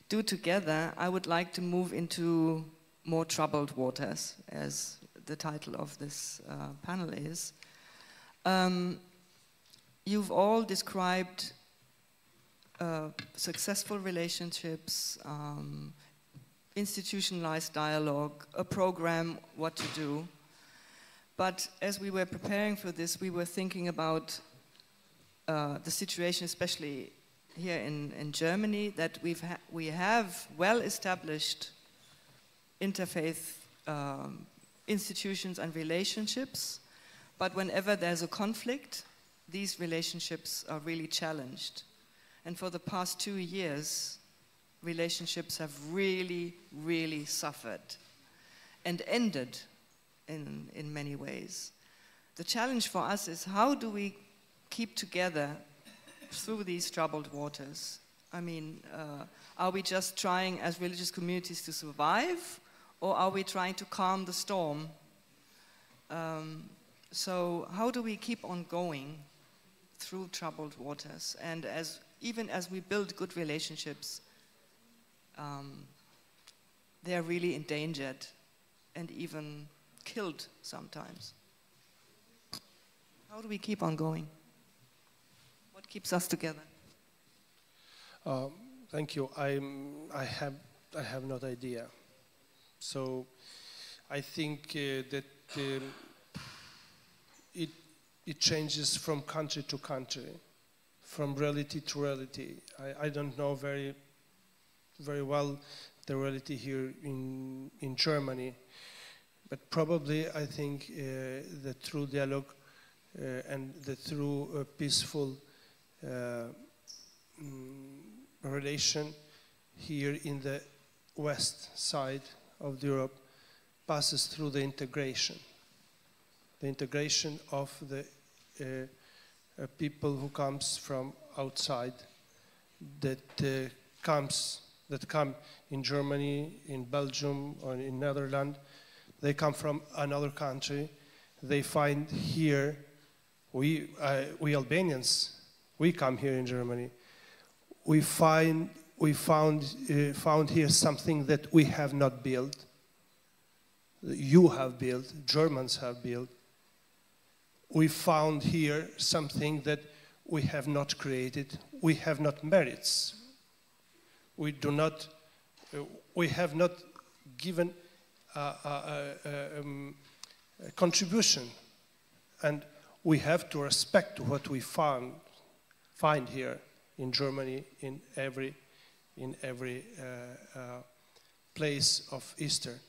do together, I would like to move into more troubled waters, as the title of this panel is. You've all described successful relationships, institutionalized dialogue, a program, what to do. But as we were preparing for this, we were thinking about the situation, especially here in Germany, that we have well-established interfaith institutions and relationships, but whenever there's a conflict, these relationships are really challenged. And for the past 2 years, relationships have really, really suffered and ended in many ways. The challenge for us is, how do we keep together through these troubled waters? I mean, are we just trying as religious communities to survive, or are we trying to calm the storm? So how do we keep on going through troubled waters? And even as we build good relationships, they're really endangered and even killed sometimes. How do we keep on going? What keeps us together? Thank you. I have no idea. So I think that it changes from country to country, from reality to reality. I don't know very well the reality here in Germany, but probably I think the true dialogue and the true peaceful relation here in the west side of Europe passes through the integration of the people who comes from outside, that come in Germany, in Belgium, or in Netherlands. They come from another country. They find here, we Albanians, we come here in Germany. We found here something that we have not built. You have built, Germans have built. We found here something that we have not created. We have not merits. We have not given contribution, and we have to respect what we find here in Germany, in every place of Easter.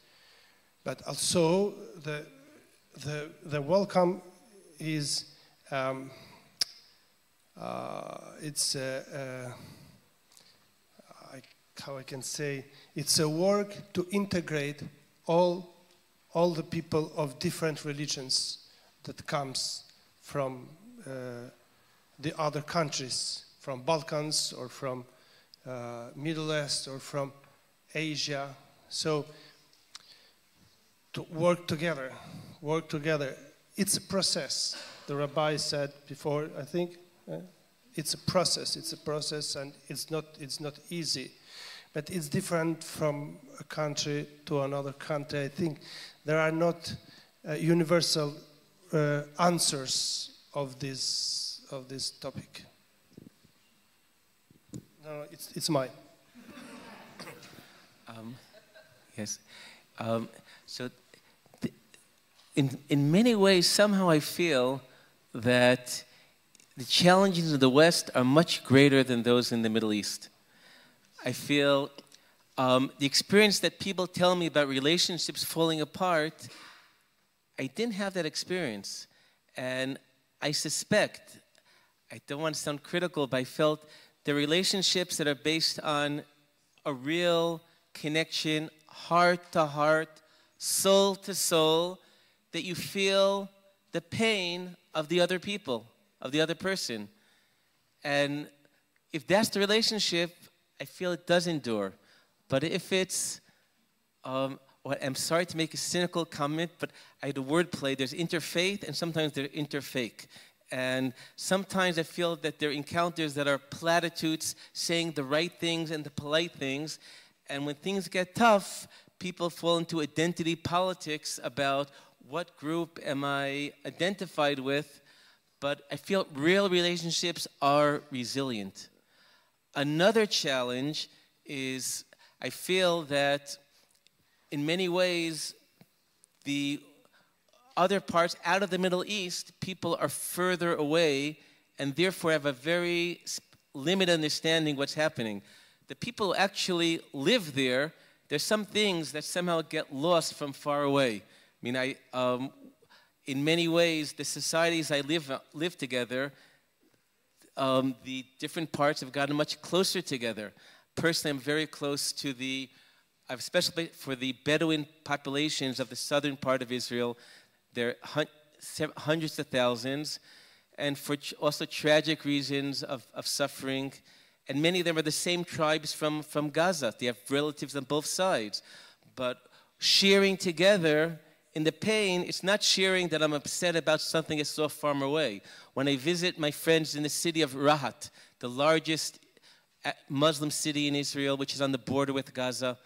But also the welcome is it's how I can say, it's a work to integrate all the people of different religions that comes from the other countries, from Balkans or from Middle East or from Asia. So to work together. It's a process. The rabbi said before, I think, it's a process, and it's not easy. But it's different from a country to another country. I think there are not universal answers of this topic. No, it's mine. Yes. So in many ways, somehow I feel that the challenges of the West are much greater than those in the Middle East. I feel the experience that people tell me about relationships falling apart, I didn't have that experience. And I suspect, I don't want to sound critical, but I felt the relationships that are based on a real connection, heart to heart, soul to soul, that you feel the pain of the other people, of the other person. And if that's the relationship, I feel it does endure. But if it's, well, I'm sorry to make a cynical comment, but I had a word play. There's interfaith and sometimes there's interfake. And sometimes I feel that there are encounters that are platitudes, saying the right things and the polite things. And when things get tough, people fall into identity politics about what group am I identified with. But I feel real relationships are resilient. Another challenge is I feel that in many ways the other parts out of the Middle East, people are further away and therefore have a very limited understanding what's happening. The people who actually live there, there's some things that somehow get lost from far away. I mean, in many ways, the societies I live together, the different parts have gotten much closer together. Personally, I'm very close to especially for the Bedouin populations of the southern part of Israel. There are hundreds of thousands, and for also tragic reasons of suffering. And many of them are the same tribes from Gaza. They have relatives on both sides. But sharing together in the pain, it's not sharing that I'm upset about something that's so far away. When I visit my friends in the city of Rahat, the largest Muslim city in Israel, which is on the border with Gaza,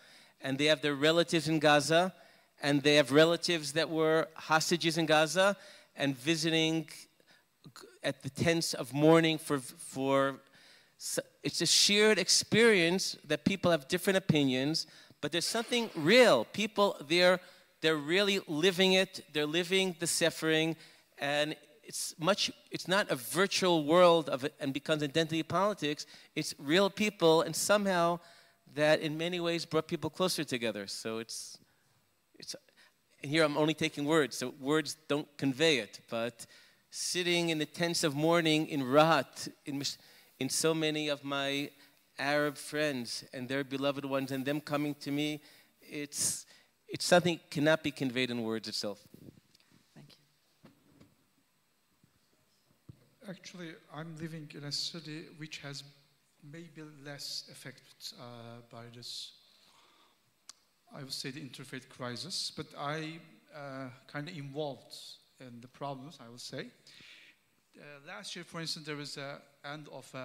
and they have their relatives in Gaza, and they have relatives that were hostages in Gaza, and visiting at the tents of mourning it's a shared experience that people have different opinions, but there's something real. People, they're really living it, they're living the suffering, and it's not a virtual world of it and becomes identity politics. It's real people, and somehow that in many ways brought people closer together. So it's and here I'm only taking words, so words don't convey it, but sitting in the tents of mourning in Rahat, in so many of my Arab friends and their beloved ones, and them coming to me, it's something that cannot be conveyed in words itself. Thank you. Actually, I'm living in a city which has maybe less affected by this, I would say, the interfaith crisis, but I kind of involved in the problems, I would say. Last year, for instance, there was an end of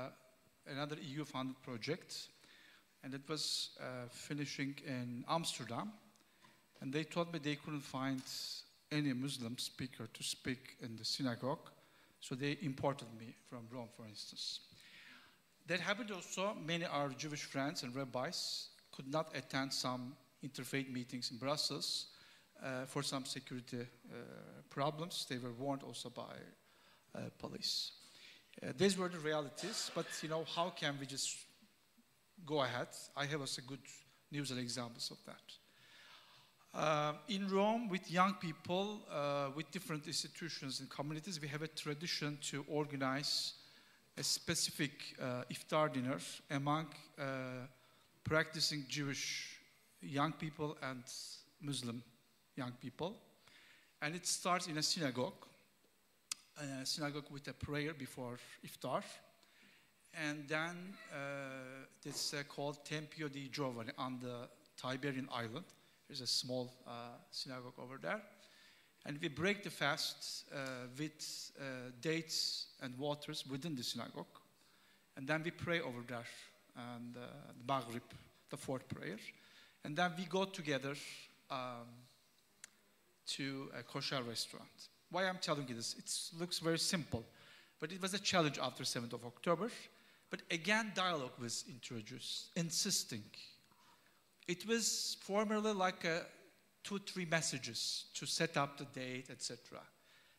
another EU-funded project, and it was finishing in Amsterdam. And they told me they couldn't find any Muslim speaker to speak in the synagogue, so they imported me from Rome, for instance. That happened also. Many of our Jewish friends and rabbis could not attend some interfaith meetings in Brussels for some security problems. They were warned also by police. These were the realities, but how can we just go ahead? I have also good news and examples of that. In Rome, with young people, with different institutions and communities, we have a tradition to organize a specific iftar dinner among practicing Jewish young people and Muslim young people. And it starts in a synagogue with a prayer before iftar. And then it's called Tempio di Giovani on the Tiberian Island. There's a small synagogue over there. And we break the fast with dates and waters within the synagogue. And then we pray over there, and the Maghrib, the fourth prayer. And then we go together to a kosher restaurant. Why I'm telling you this? It looks very simple, but it was a challenge after 7th of October. But again, dialogue was introduced, insisting. It was formerly like 2-3 messages to set up the date, etc.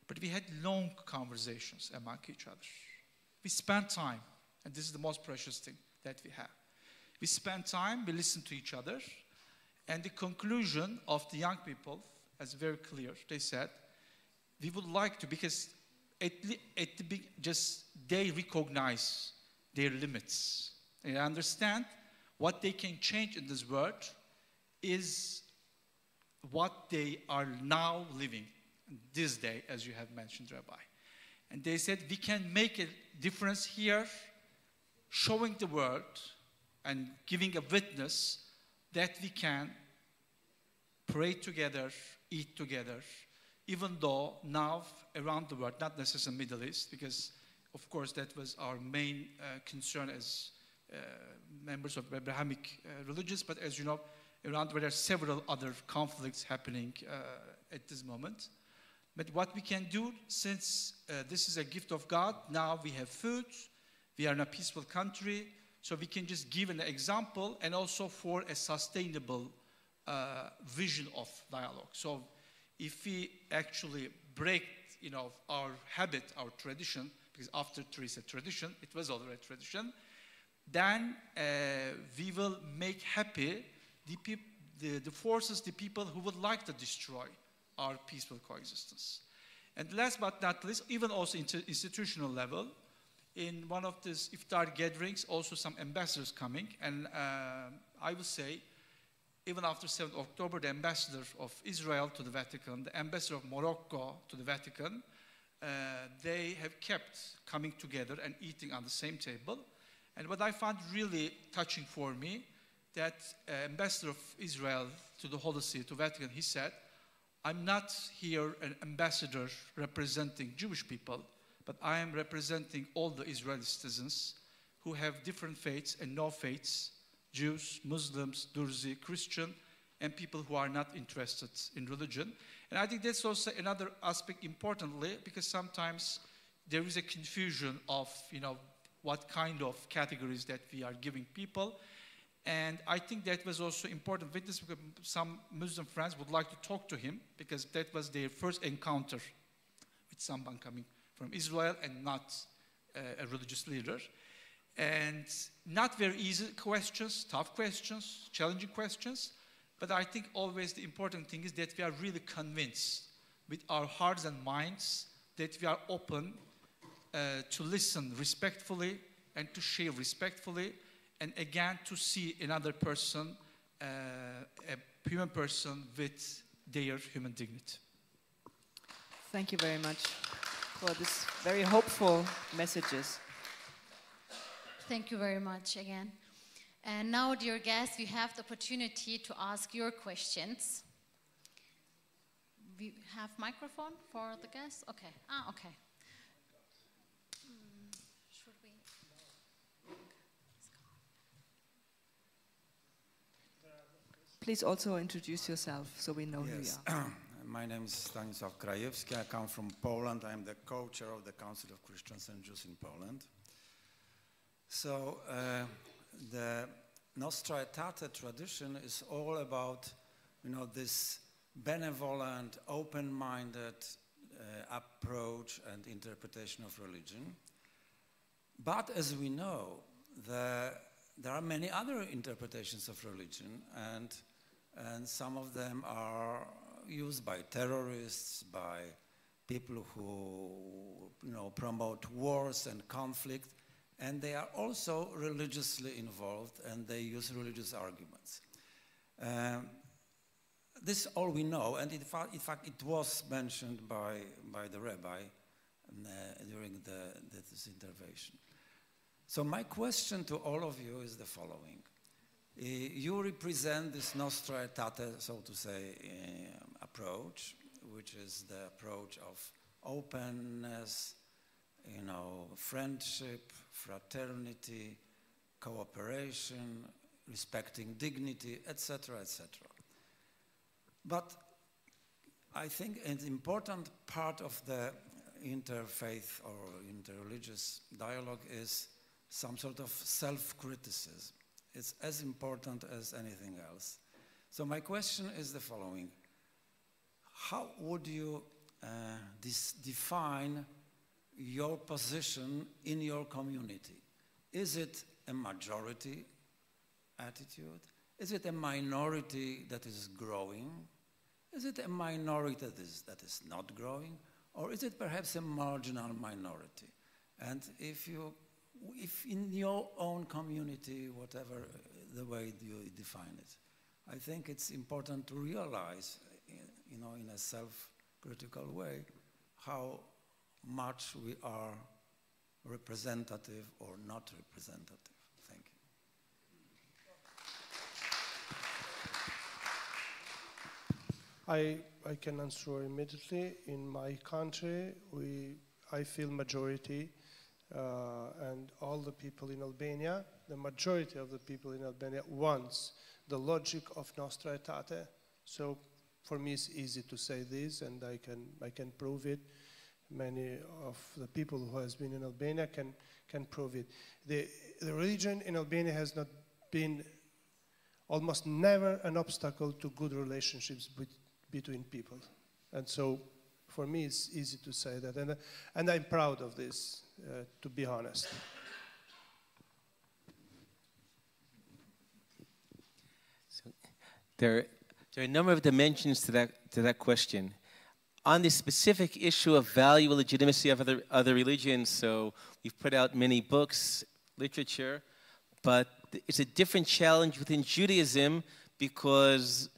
But we had long conversations among each other. We spent time, and this is the most precious thing that we have. We spent time, we listened to each other, and the conclusion of the young people is very clear. They said, we would like to, because they recognize their limits. They understand what they can change in this world is what they are now living this day, as you have mentioned, Rabbi. And they said, we can make a difference here, showing the world and giving a witness that we can pray together, eat together, even though now around the world, not necessarily Middle East, because of course that was our main concern as members of Abrahamic religions, but as you know, around the world there are several other conflicts happening at this moment. But what we can do, since this is a gift of God, now we have food, we are in a peaceful country, so we can just give an example and also for a sustainable vision of dialogue. So if we actually break, our habit, our tradition, because after Teresa tradition, it was already a tradition, then we will make happy the forces, the people who would like to destroy our peaceful coexistence. And last but not least, even also institutional level, in one of these iftar gatherings, also some ambassadors coming, and I would say, even after 7th October, the ambassador of Israel to the Vatican, the ambassador of Morocco to the Vatican, they have kept coming together and eating on the same table. And what I found really touching for me, that ambassador of Israel to the Holy See, to Vatican, he said, I'm not here an ambassador representing Jewish people, but I am representing all the Israeli citizens who have different faiths and no faiths, Jews, Muslims, Durzi, Christian, and people who are not interested in religion. And I think that's also another aspect importantly, because sometimes there is a confusion of, what kind of categories that we are giving people. And I think that was also important witness, because some Muslim friends would like to talk to him, because that was their first encounter with someone coming from Israel and not a religious leader. And not very easy questions, tough questions, challenging questions, but I think always the important thing is that we are really convinced with our hearts and minds that we are open to listen respectfully and to share respectfully, and again to see another person, a human person with their human dignity. Thank you very much for these very hopeful messages. Thank you very much again. And now, dear guests, you have the opportunity to ask your questions. We have microphone for the guests? Okay. Okay. Should we? Please also introduce yourself so we know who you are. My name is Stanisław Krajewski. I come from Poland. I am the co-chair of the Council of Christians and Jews in Poland. So the Nostra Aetate tradition is all about, this benevolent, open-minded approach and interpretation of religion. But as we know, there are many other interpretations of religion, and some of them are used by terrorists, by people who promote wars and conflict, and they are also religiously involved, and they use religious arguments. This is all we know, and in fact it was mentioned by the rabbi during this intervention. So my question to all of you is the following. You represent this Nostra Aetate, so to say, approach, which is the approach of openness, friendship, fraternity, cooperation, respecting dignity, etc., etc. But I think an important part of the interfaith or interreligious dialogue is some sort of self-criticism. It's as important as anything else. So my question is the following. How would you define your position in your community? Is it a majority attitude? Is it a minority that is growing? Is it a minority that is not growing? Or is it perhaps a marginal minority? And if in your own community, whatever the way you define it, I think it's important to realize, in a self-critical way, how much we are representative or not representative. Thank you. I can answer immediately. In my country, I feel majority, and all the people in Albania, the majority of the people in Albania wants the logic of Nostra Aetate. So for me it's easy to say this, and I can prove it. Many of the people who has been in Albania can prove it. The religion in Albania has not been, almost never, an obstacle to good relationships between people. And so for me it's easy to say that, and I'm proud of this, to be honest. So there are a number of dimensions to that question. On the specific issue of value and legitimacy of other religions, so we've put out many books, literature, but it's a different challenge within Judaism, because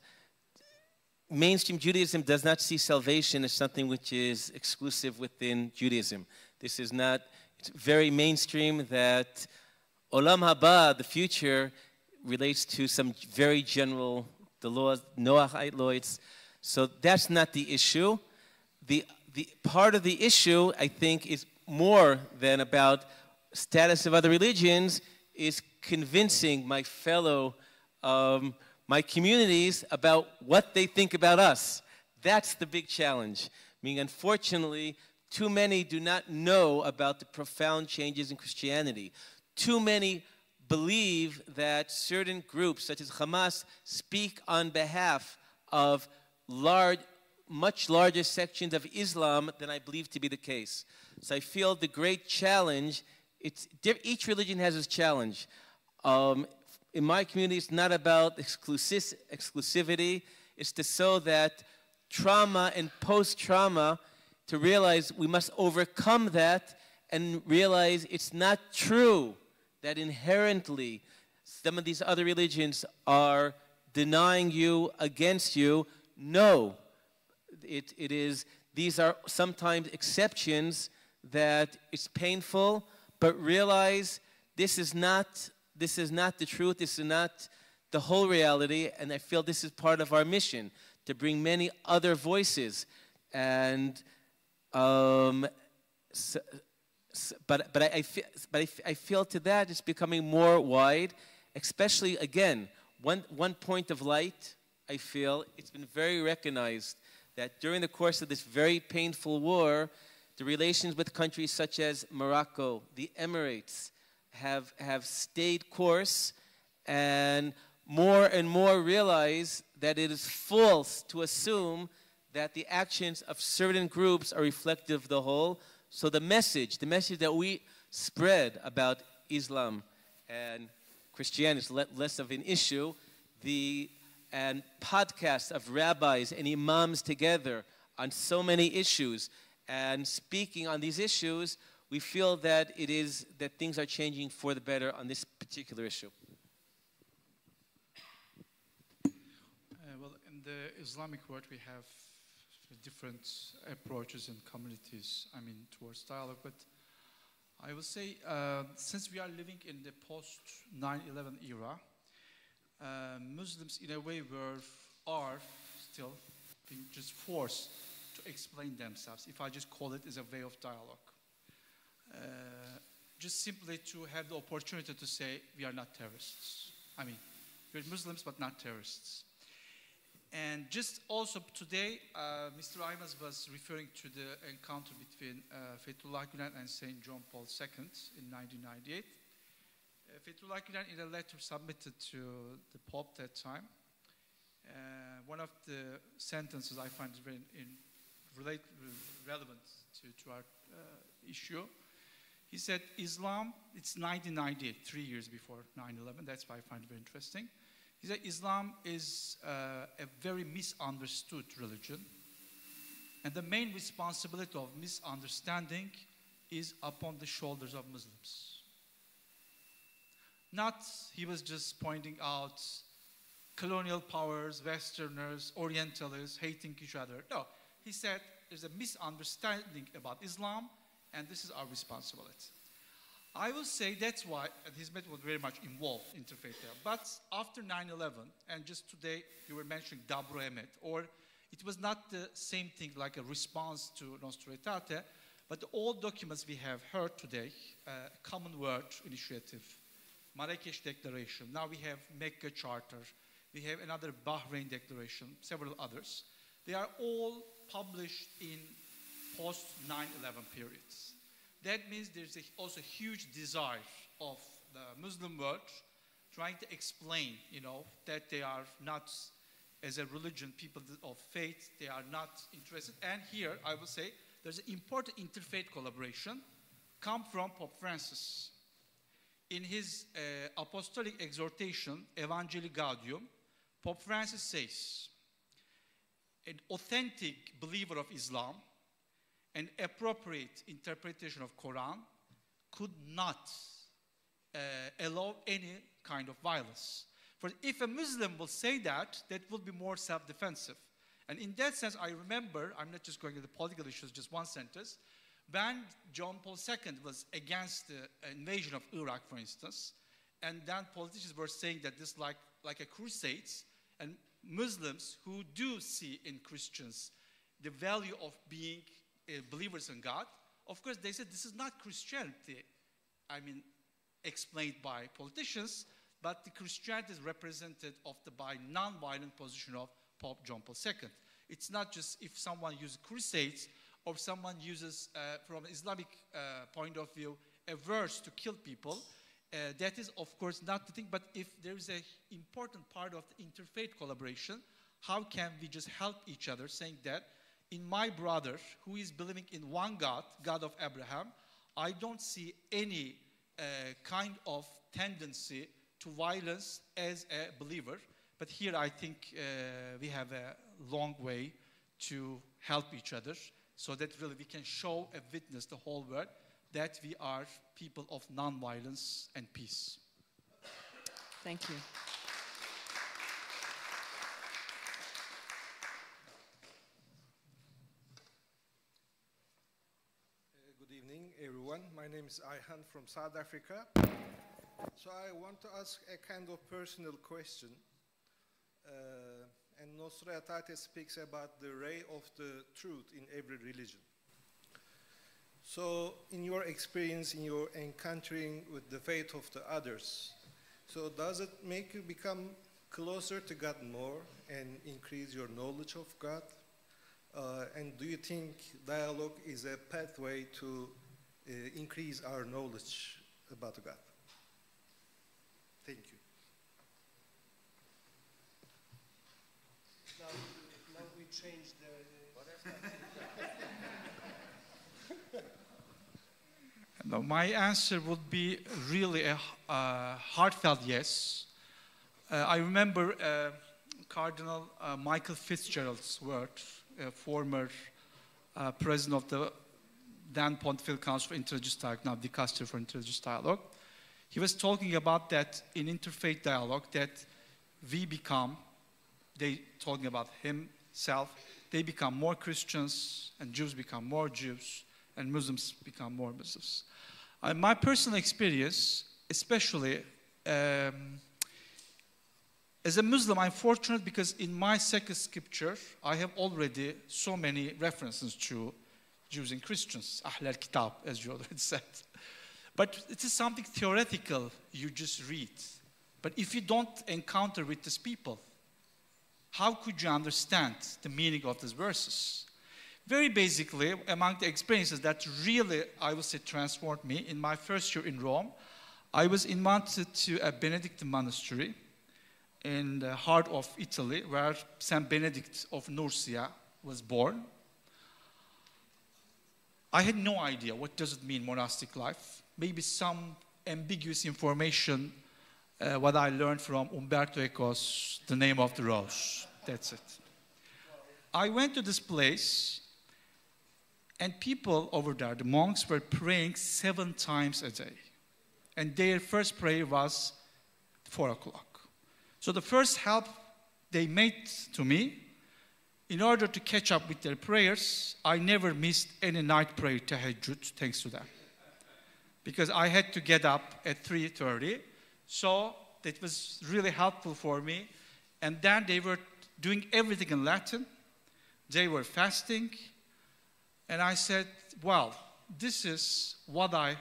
mainstream Judaism does not see salvation as something which is exclusive within Judaism. This is not, it's very mainstream that Olam Haba, the future, relates to some very general, the laws, Noahite laws. So that's not the issue. The part of the issue, I think, is more than about status of other religions, is convincing my fellow, my communities about what they think about us. That's the big challenge. I mean, unfortunately, too many do not know about the profound changes in Christianity. Too many believe that certain groups, such as Hamas, speak on behalf of much larger sections of Islam than I believe to be the case. So I feel the great challenge, each religion has its challenge. In my community, it's not about exclusivity. It's to show that trauma and post-trauma, to realize we must overcome that and realize it's not true that inherently some of these other religions are denying you, against you. No. These are sometimes exceptions that it's painful, but realize this is not the truth, this is not the whole reality, and I feel this is part of our mission, to bring many other voices. And but I feel to that it's becoming more wide, especially, again, one point of light. I feel it's been very recognized that during the course of this very painful war, the relations with countries such as Morocco, the Emirates, have stayed course, and more realize that it is false to assume that the actions of certain groups are reflective of the whole. So the message that we spread about Islam and Christianity is less of an issue. And podcasts of rabbis and imams together on so many issues and speaking on these issues, we feel that things are changing for the better on this particular issue. Well, in the Islamic world, we have different approaches and communities, towards dialogue. But I will say, since we are living in the post-9/11 era, Muslims, in a way, are still being just forced to explain themselves, if I just call it as a way of dialogue. Just simply to have the opportunity to say, we are not terrorists. We're Muslims, but not terrorists. And just also today, Mr. Aymas was referring to the encounter between Fethullah Gülen and St. John Paul II in 1998. Fethullah Gülen, in a letter submitted to the Pope that time, one of the sentences I find very relevant to our issue. He said, Islam, it's 1998, 3 years before 9/11, that's why I find it very interesting. He said, Islam is a very misunderstood religion, and the main responsibility of misunderstanding is upon the shoulders of Muslims. Not, he was just pointing out colonial powers, Westerners, Orientalists hating each other. No, he said there's a misunderstanding about Islam, and this is our responsibility. I will say that's why, and his method was very much involved in interfaith there. But after 9/11, and just today you were mentioning Dobro Emet, or it was not the same thing like a response to Nostra Aetate, but all documents we have heard today, Common Word Initiative, Marrakesh Declaration, now we have Mecca Charter, we have another Bahrain Declaration, several others. They are all published in post-9/11 periods. That means there's also a huge desire of the Muslim world trying to explain, that they are not, as a religion, people of faith, they are not interested. And here, I will say, there's an important interfaith collaboration come from Pope Francis. In his apostolic exhortation, Evangelii Gaudium, Pope Francis says, an authentic believer of Islam, an appropriate interpretation of Quran could not allow any kind of violence. For if a Muslim will say that, that will be more self-defensive. And in that sense, I remember, I'm not just going to the political issues, just one sentence, when John Paul II was against the invasion of Iraq, for instance, and then politicians were saying that this like a crusades, and Muslims who do see in Christians the value of being believers in God, of course they said this is not Christianity, explained by politicians, but the Christianity is represented by non-violent position of Pope John Paul II. It's not just if someone uses crusades or someone uses, from an Islamic point of view, a verse to kill people. That is, of course, not the thing, but if there is an important part of the interfaith collaboration, how can we just help each other, saying that in my brother, who is believing in one God, God of Abraham, I don't see any kind of tendency to violence as a believer. But here I think we have a long way to help each other so that really we can show a witness the whole world that we are people of non-violence and peace. Thank you. Good evening, everyone. My name is Ayhan from South Africa. So I want to ask a kind of personal question. And Nostra Aetate speaks about the ray of the truth in every religion. So in your experience, in your encountering with the faith of the others, so does it make you become closer to God more and increase your knowledge of God? And do you think dialogue is a pathway to increase our knowledge about God? Thank you. change the... No, my answer would be really a heartfelt yes. I remember Cardinal Michael Fitzgerald's word, former president of the then Pontifical Council for Interreligious Dialogue, now Dicaster for Interreligious Dialogue. He was talking about that in interfaith dialogue, that we become, they talking about himself, they become more Christians, and Jews become more Jews, and Muslims become more Muslims. My personal experience, especially as a Muslim, I'm fortunate because in my sacred scripture, I have already so many references to Jews and Christians, Ahl al-Kitab, as you already said. But it is something theoretical you just read. But if you don't encounter with these people, how could you understand the meaning of these verses? Very basically, among the experiences that really, I would say, transformed me, in my first year in Rome, I was invited to a Benedictine monastery in the heart of Italy, where Saint Benedict of Nursia was born. I had no idea what does it mean, monastic life. Maybe some ambiguous information, what I learned from Umberto Eco's The Name of the Rose. That's it. I went to this place, and people over there, the monks, were praying 7 times a day. And their first prayer was 4 o'clock. So the first help they made to me, in order to catch up with their prayers, I never missed any night prayer, tahajjud, thanks to them. Because I had to get up at 3:30, so that was really helpful for me. And then they were doing everything in Latin. They were fasting. And I said, well, this is what I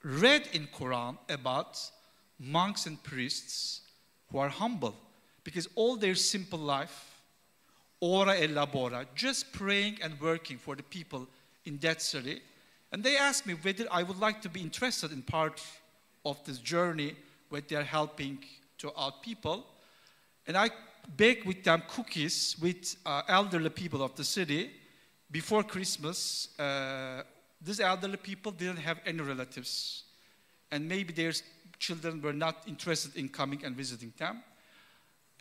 read in Quran about monks and priests who are humble. Because all their simple life, ora e labora, just praying and working for the people in that city. And they asked me whether I would like to be interested in part of this journey where they're helping to out people. And I baked with them cookies with elderly people of the city. Before Christmas, these elderly people didn't have any relatives. And maybe their children were not interested in coming and visiting them.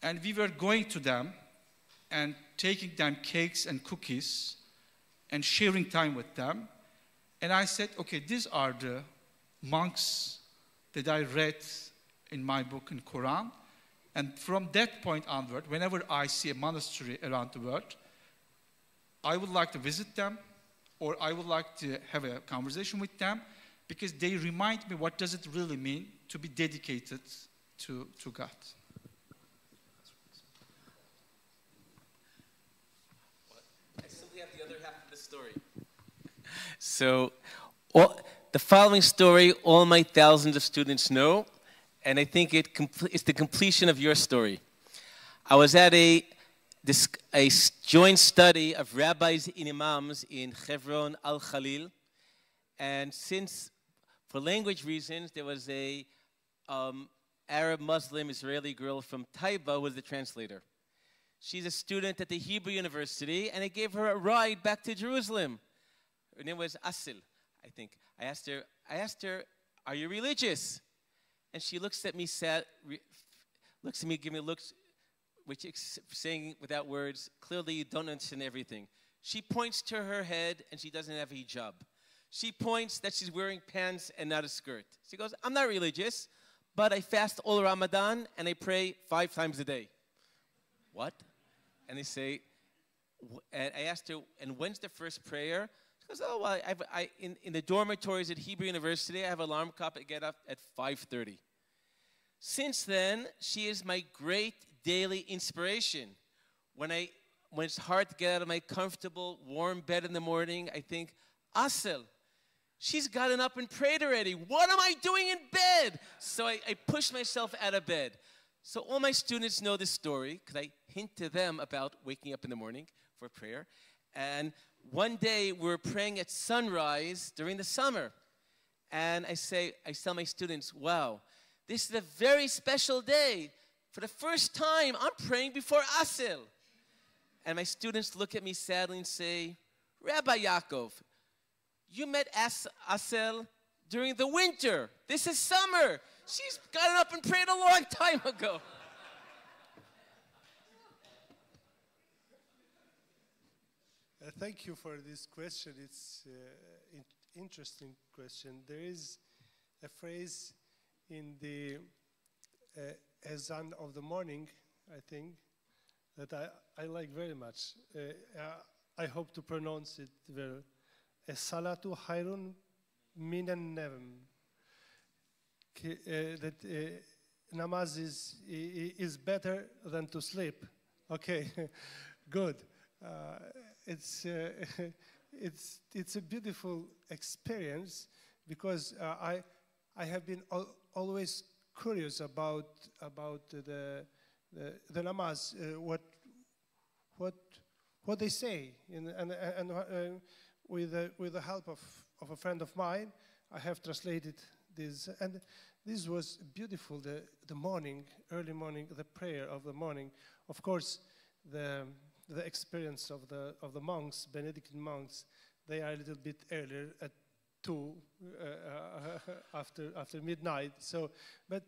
And we were going to them and taking them cakes and cookies and sharing time with them. And I said, okay, these are the monks that I read in my book in Quran. And from that point onward, whenever I see a monastery around the world, I would like to visit them, or I would like to have a conversation with them, because they remind me what does it really mean to be dedicated to God. I still have the other half of the story. So, the following story, all my thousands of students know, and I think it's the completion of your story. I was at a joint study of rabbis and imams in Hebron al-Khalil, and since, for language reasons, there was a Arab Muslim Israeli girl from Taiba who was the translator. She's a student at the Hebrew University, and I gave her a ride back to Jerusalem. Her name was Asil, I think. I asked her, are you religious? And she looks at me, give me looks, which is saying without words, clearly you don't understand everything. She points to her head, and she doesn't have a hijab. She points that she's wearing pants and not a skirt. She goes, I'm not religious, but I fast all Ramadan, and I pray 5 times a day. What? And and I asked her, and when's the first prayer? She goes, oh, well, in the dormitories at Hebrew University, I have an alarm clock. I get up at 5:30. Since then, she is my great daily inspiration. When it's hard to get out of my comfortable, warm bed in the morning, I think, Asel, she's gotten up and prayed already. What am I doing in bed? So I push myself out of bed. So all my students know this story because I hint to them about waking up in the morning for prayer. And one day we were praying at sunrise during the summer. And I tell my students, wow, this is a very special day. For the first time, I'm praying before Asel. and my students look at me sadly and say, Rabbi Yaakov, you met Asel during the winter. This is summer. She's gotten up and prayed a long time ago. Thank you for this question. It's an interesting question. There is a phrase in the Ezan of the morning, I think, that I like very much. I hope to pronounce it well. Salatu hayrun minan nevm. That namaz is better than to sleep. Okay, good. It's a beautiful experience because I have been always curious about the namaz, what they say, and with the help of a friend of mine, I have translated this, and this was beautiful. The morning, early morning, the prayer of the morning. Of course, the experience of the monks, Benedictine monks, they are a little bit earlier at 2 after midnight. So, but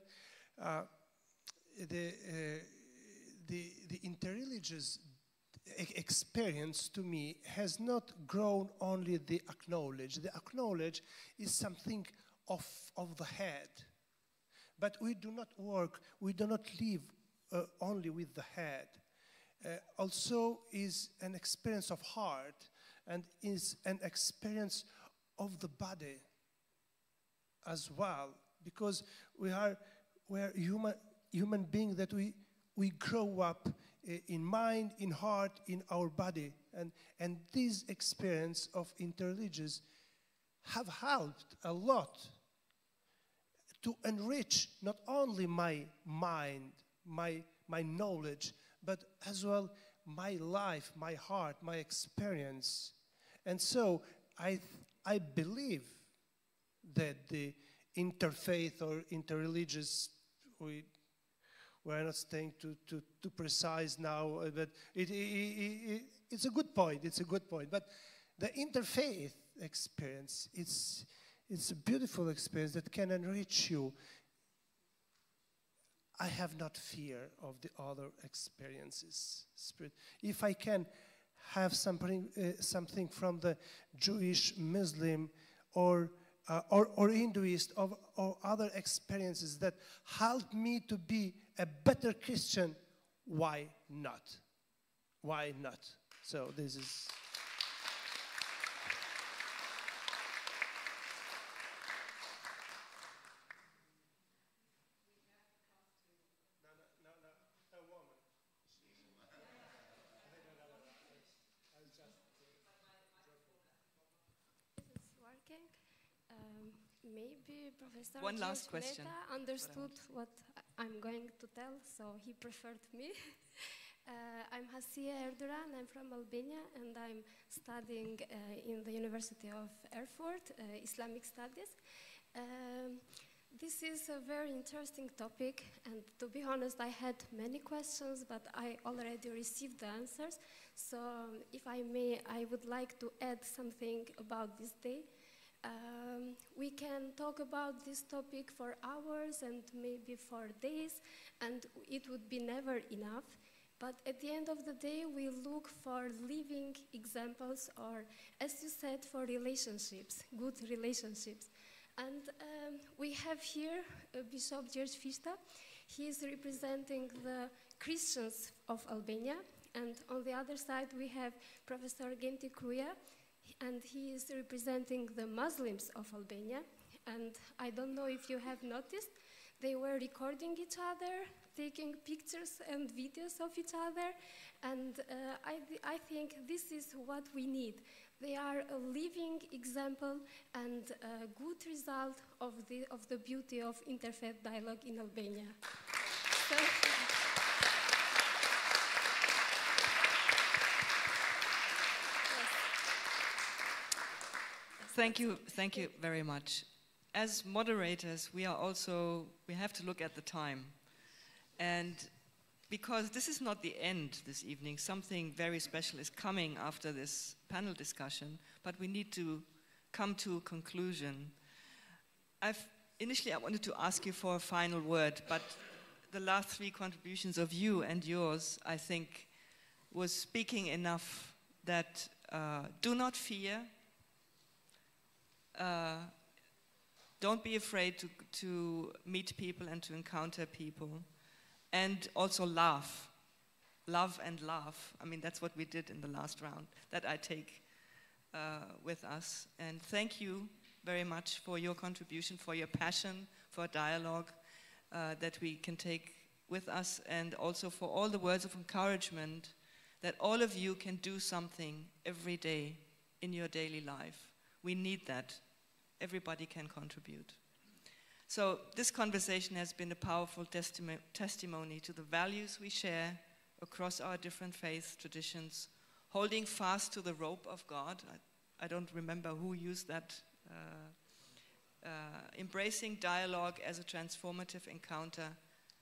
the interreligious experience to me has not grown only the acknowledge. The acknowledge is something of the head, but we do not work. We do not live only with the head. Also is an experience of heart and is an experience of the body as well, because we are human beings that we grow up in mind, in heart, in our body, and this experience of interreligious have helped a lot to enrich not only my mind, my knowledge, but as well my life, my heart, my experience. And so I believe that the interfaith or interreligious, we're not staying too precise now, but it's a good point. It's a good point. But the interfaith experience, it's a beautiful experience that can enrich you. I have not fear of the other experiences. Spirit. If I can have something from the Jewish, Muslim, or Hinduist, or other experiences that help me to be a better Christian, why not? Why not? So this is... Maybe Professor One last question. understood what I'm going to tell, so he preferred me. I'm Hasia Erdogan, I'm from Albania, and I'm studying in the University of Erfurt, Islamic Studies. This is a very interesting topic, and to be honest, I had many questions, but I already received the answers. So if I may, I would like to add something about this day. We can talk about this topic for hours and maybe for days, and it would be never enough. But at the end of the day, we look for living examples, or, as you said, for relationships, good relationships. And we have here Bishop George Fista. He is representing the Christians of Albania. And on the other side, we have Professor Genti Kruja, and he is representing the Muslims of Albania. And I don't know if you have noticed, they were recording each other, taking pictures and videos of each other, and I think this is what we need. They are a living example and a good result of the beauty of interfaith dialogue in Albania. So, Thank you very much. As moderators, we have to look at the time. And because this is not the end this evening. Something very special is coming after this panel discussion, but we need to come to a conclusion. Initially, I wanted to ask you for a final word, but the last three contributions of you and yours, I think, was speaking enough that do not fear, don't be afraid to meet people and to encounter people, and also laugh. Love and laugh. I mean, that's what we did in the last round, that I take with us. And thank you very much for your contribution, for your passion, for dialogue that we can take with us, and also for all the words of encouragement that all of you can do something every day in your daily life. We need that. Everybody can contribute. So this conversation has been a powerful testimony to the values we share across our different faith traditions, holding fast to the rope of God. I don't remember who used that. Embracing dialogue as a transformative encounter,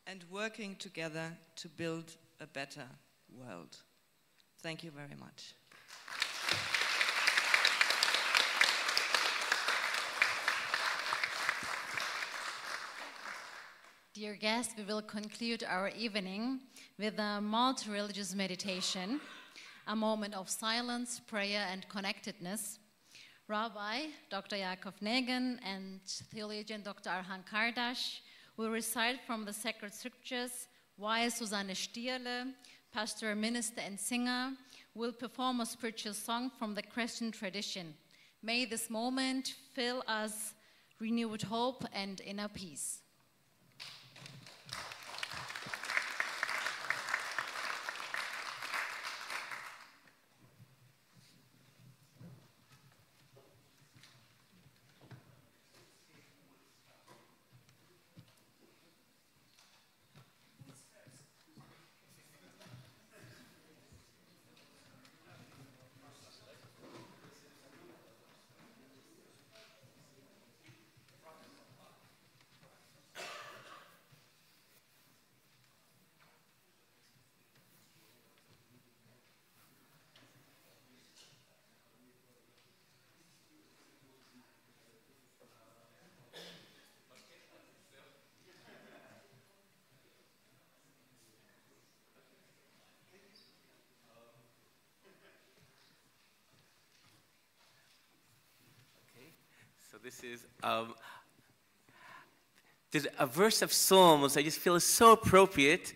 and working together to build a better world. Thank you very much. Dear guests, we will conclude our evening with a multi-religious meditation, a moment of silence, prayer, and connectedness. Rabbi Dr. Yaakov Negan and theologian Dr. Arhan Kardash will recite from the sacred scriptures, while Susanne Stierle, pastor, minister, and singer, will perform a spiritual song from the Christian tradition. May this moment fill us renewed hope and inner peace. So this is there's a verse of Psalms I just feel is so appropriate.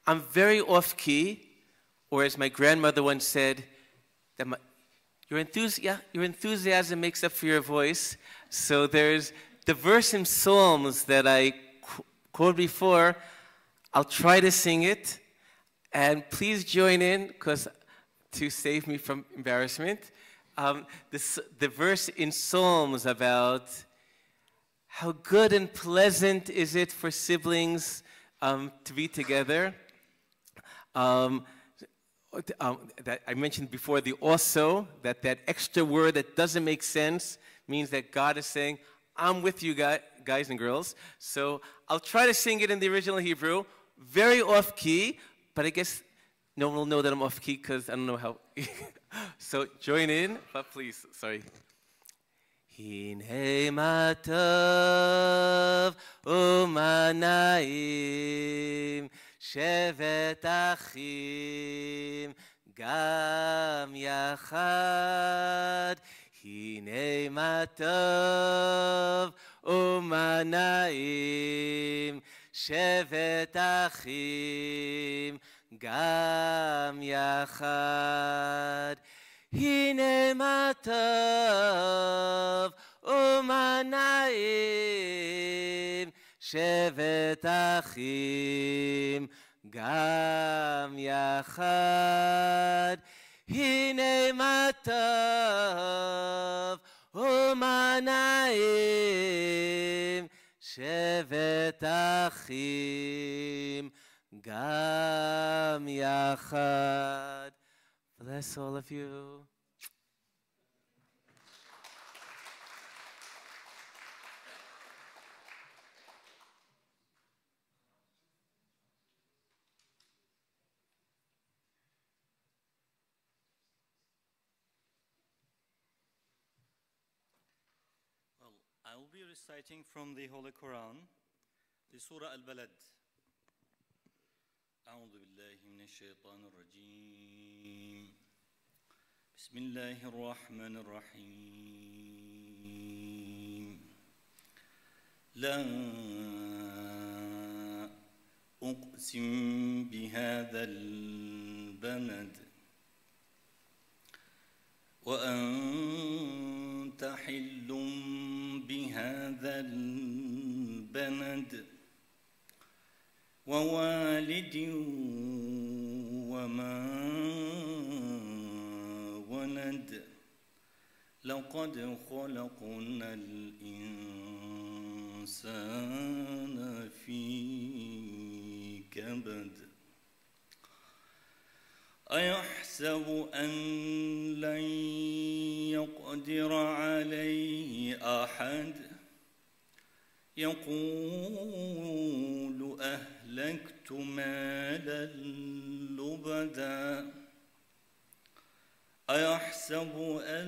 I'm very off-key, or as my grandmother once said, that your enthusiasm makes up for your voice. So there's the verse in Psalms that I quoted before. I'll try to sing it, and please join in, to save me from embarrassment. The verse in Psalms about how good and pleasant is it for siblings to be together. That I mentioned before, the also, that extra word that doesn't make sense means that God is saying, I'm with you guys and girls. So I'll try to sing it in the original Hebrew, very off-key, but I guess no one will know that I'm off-key because I don't know how. So join in, but please, sorry. Hinei ma tov u'manaim shevet achim gam yachad. Hinei ma tov u'manaim shevet achim gam yachad. Hine ma tov u'manaim shevet achim gam yachad. Hine ma tov u'manaim shevet achim gam yachad. Bless all of you. will be reciting from the Holy Quran, the Surah Al-Balad. أعوذ بالله من الشيطان الرجيم. بسم الله الرحمن الرحيم. لا أقسم بهذا البلد وأنت حل بهذا البلد ووالد وما ولد لقد خلقنا الإنسان في كبد أيحسب أن لن يقدر عليه أحد يقول أهلكت مالا لبدا أيحسب أن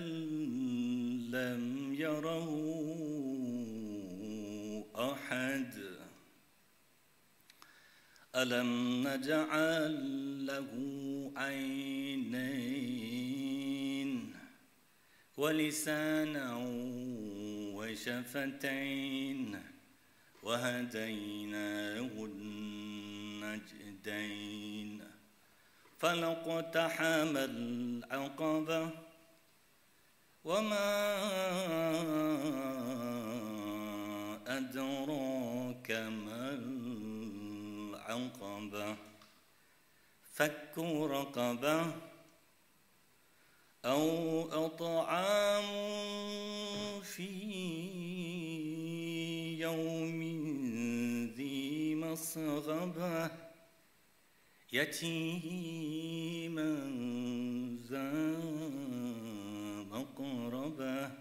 لم يره أحد ألم نجعل له عينين ولسانا وشفتين وهديناه النجدين فلاقتحم العقبة وما أدراك ما العقبة فك رقبة أو أطعام في يوم ذي مسغبة يتيما ذا مقربة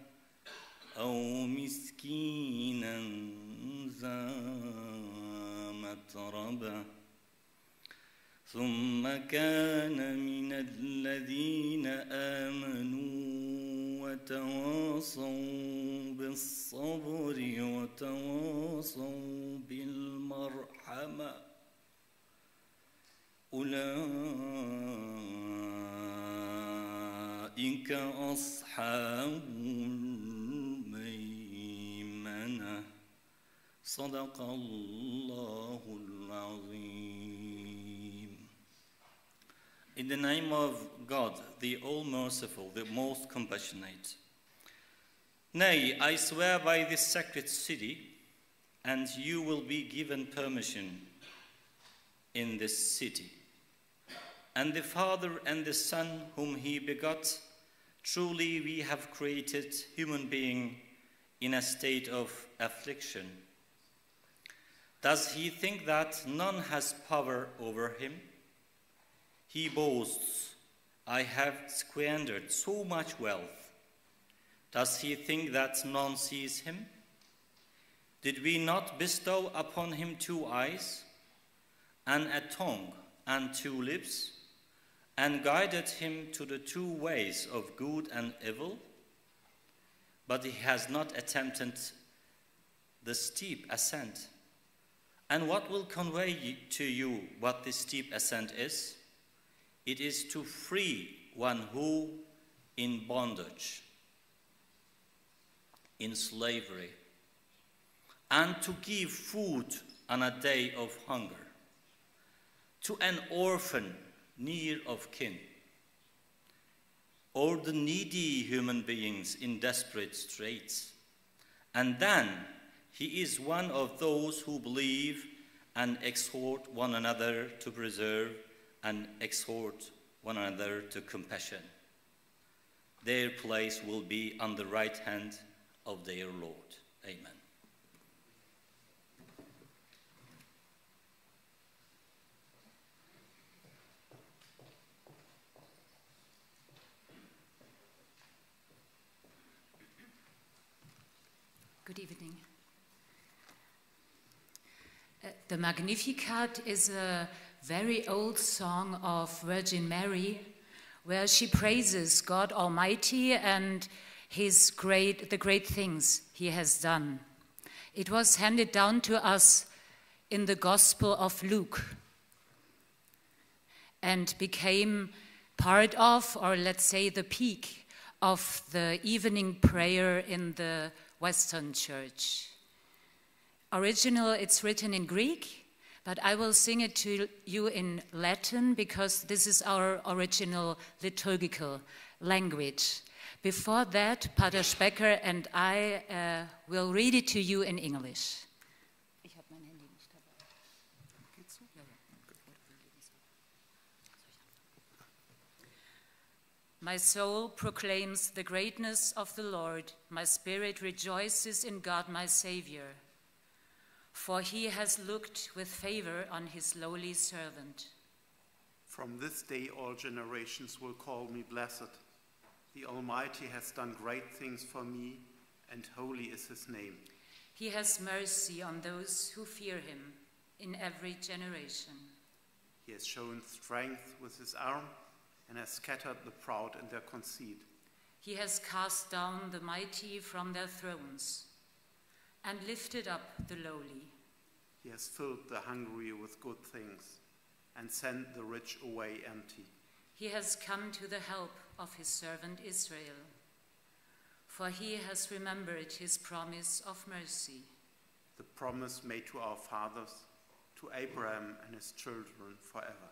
أو مسكينا ذا متربة ثم كان من الذين آمنوا وتواصوا بالصبر وتواصوا بالمرحمة أولئك أصحاب الميمنة صدق الله العظيم. In the name of God, the all-merciful, the most compassionate. Nay, I swear by this sacred city, and you will be given permission in this city. And the Father and the Son whom he begot, truly we have created human being in a state of affliction. Does he think that none has power over him? He boasts, I have squandered so much wealth. Does he think that none sees him? Did we not bestow upon him 2 eyes, and a tongue, and 2 lips, and guided him to the 2 ways of good and evil? But he has not attempted the steep ascent. And what will convey to you what the steep ascent is? It is to free one who in bondage, in slavery, and to give food on a day of hunger, to an orphan near of kin, or the needy human beings in desperate straits. And then he is one of those who believe and exhort one another to preserve and exhort one another to compassion. Their place will be on the right hand of their Lord. Amen. Good evening. The Magnificat is a very old song of Virgin Mary, where she praises God Almighty, and the great things he has done. It was handed down to us in the Gospel of Luke and became part of, or let's say the peak of the evening prayer in the Western Church. Original, it's written in Greek, but I will sing it to you in Latin because this is our original liturgical language. Before that, Pater Specker and I will read it to you in English. My soul proclaims the greatness of the Lord. My spirit rejoices in God my Savior, for he has looked with favor on his lowly servant. From this day all generations will call me blessed. The Almighty has done great things for me, and holy is his name. He has mercy on those who fear him in every generation. He has shown strength with his arm and has scattered the proud in their conceit. He has cast down the mighty from their thrones and lifted up the lowly. He has filled the hungry with good things and sent the rich away empty. He has come to the help of his servant Israel, for he has remembered his promise of mercy. The promise made to our fathers, to Abraham and his children forever.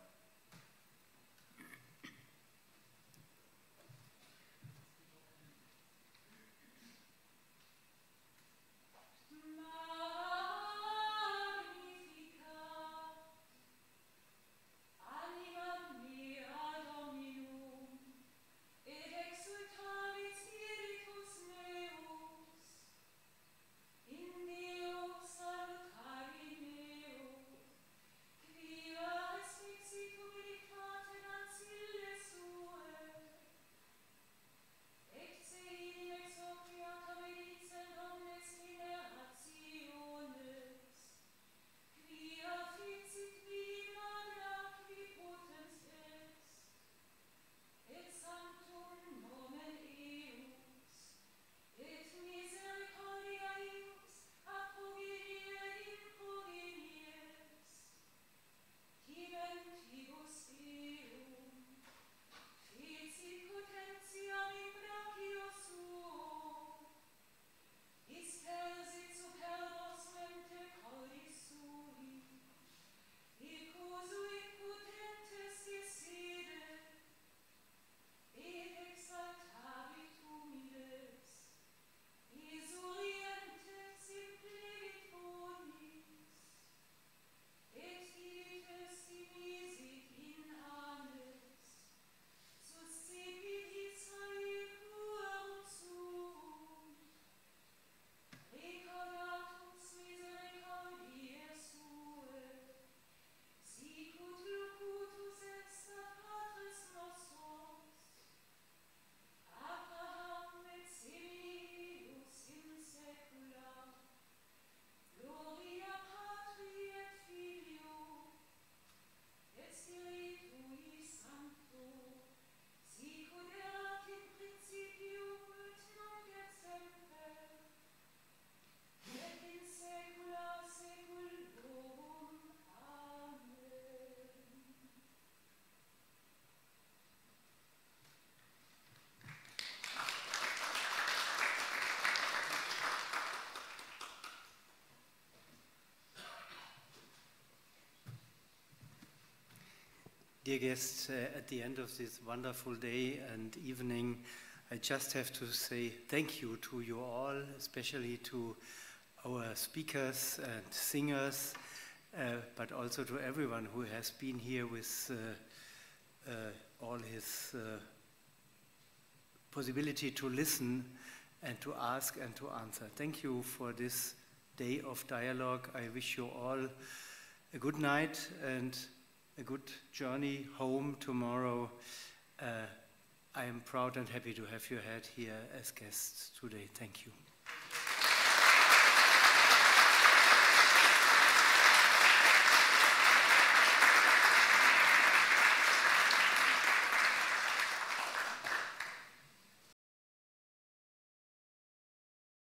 Dear guests, at the end of this wonderful day and evening, I just have to say thank you to you all, especially to our speakers and singers, but also to everyone who has been here with all his possibility to listen and to ask and to answer. Thank you for this day of dialogue. I wish you all a good night and a good journey home tomorrow. I am proud and happy to have you had here as guests today. Thank you.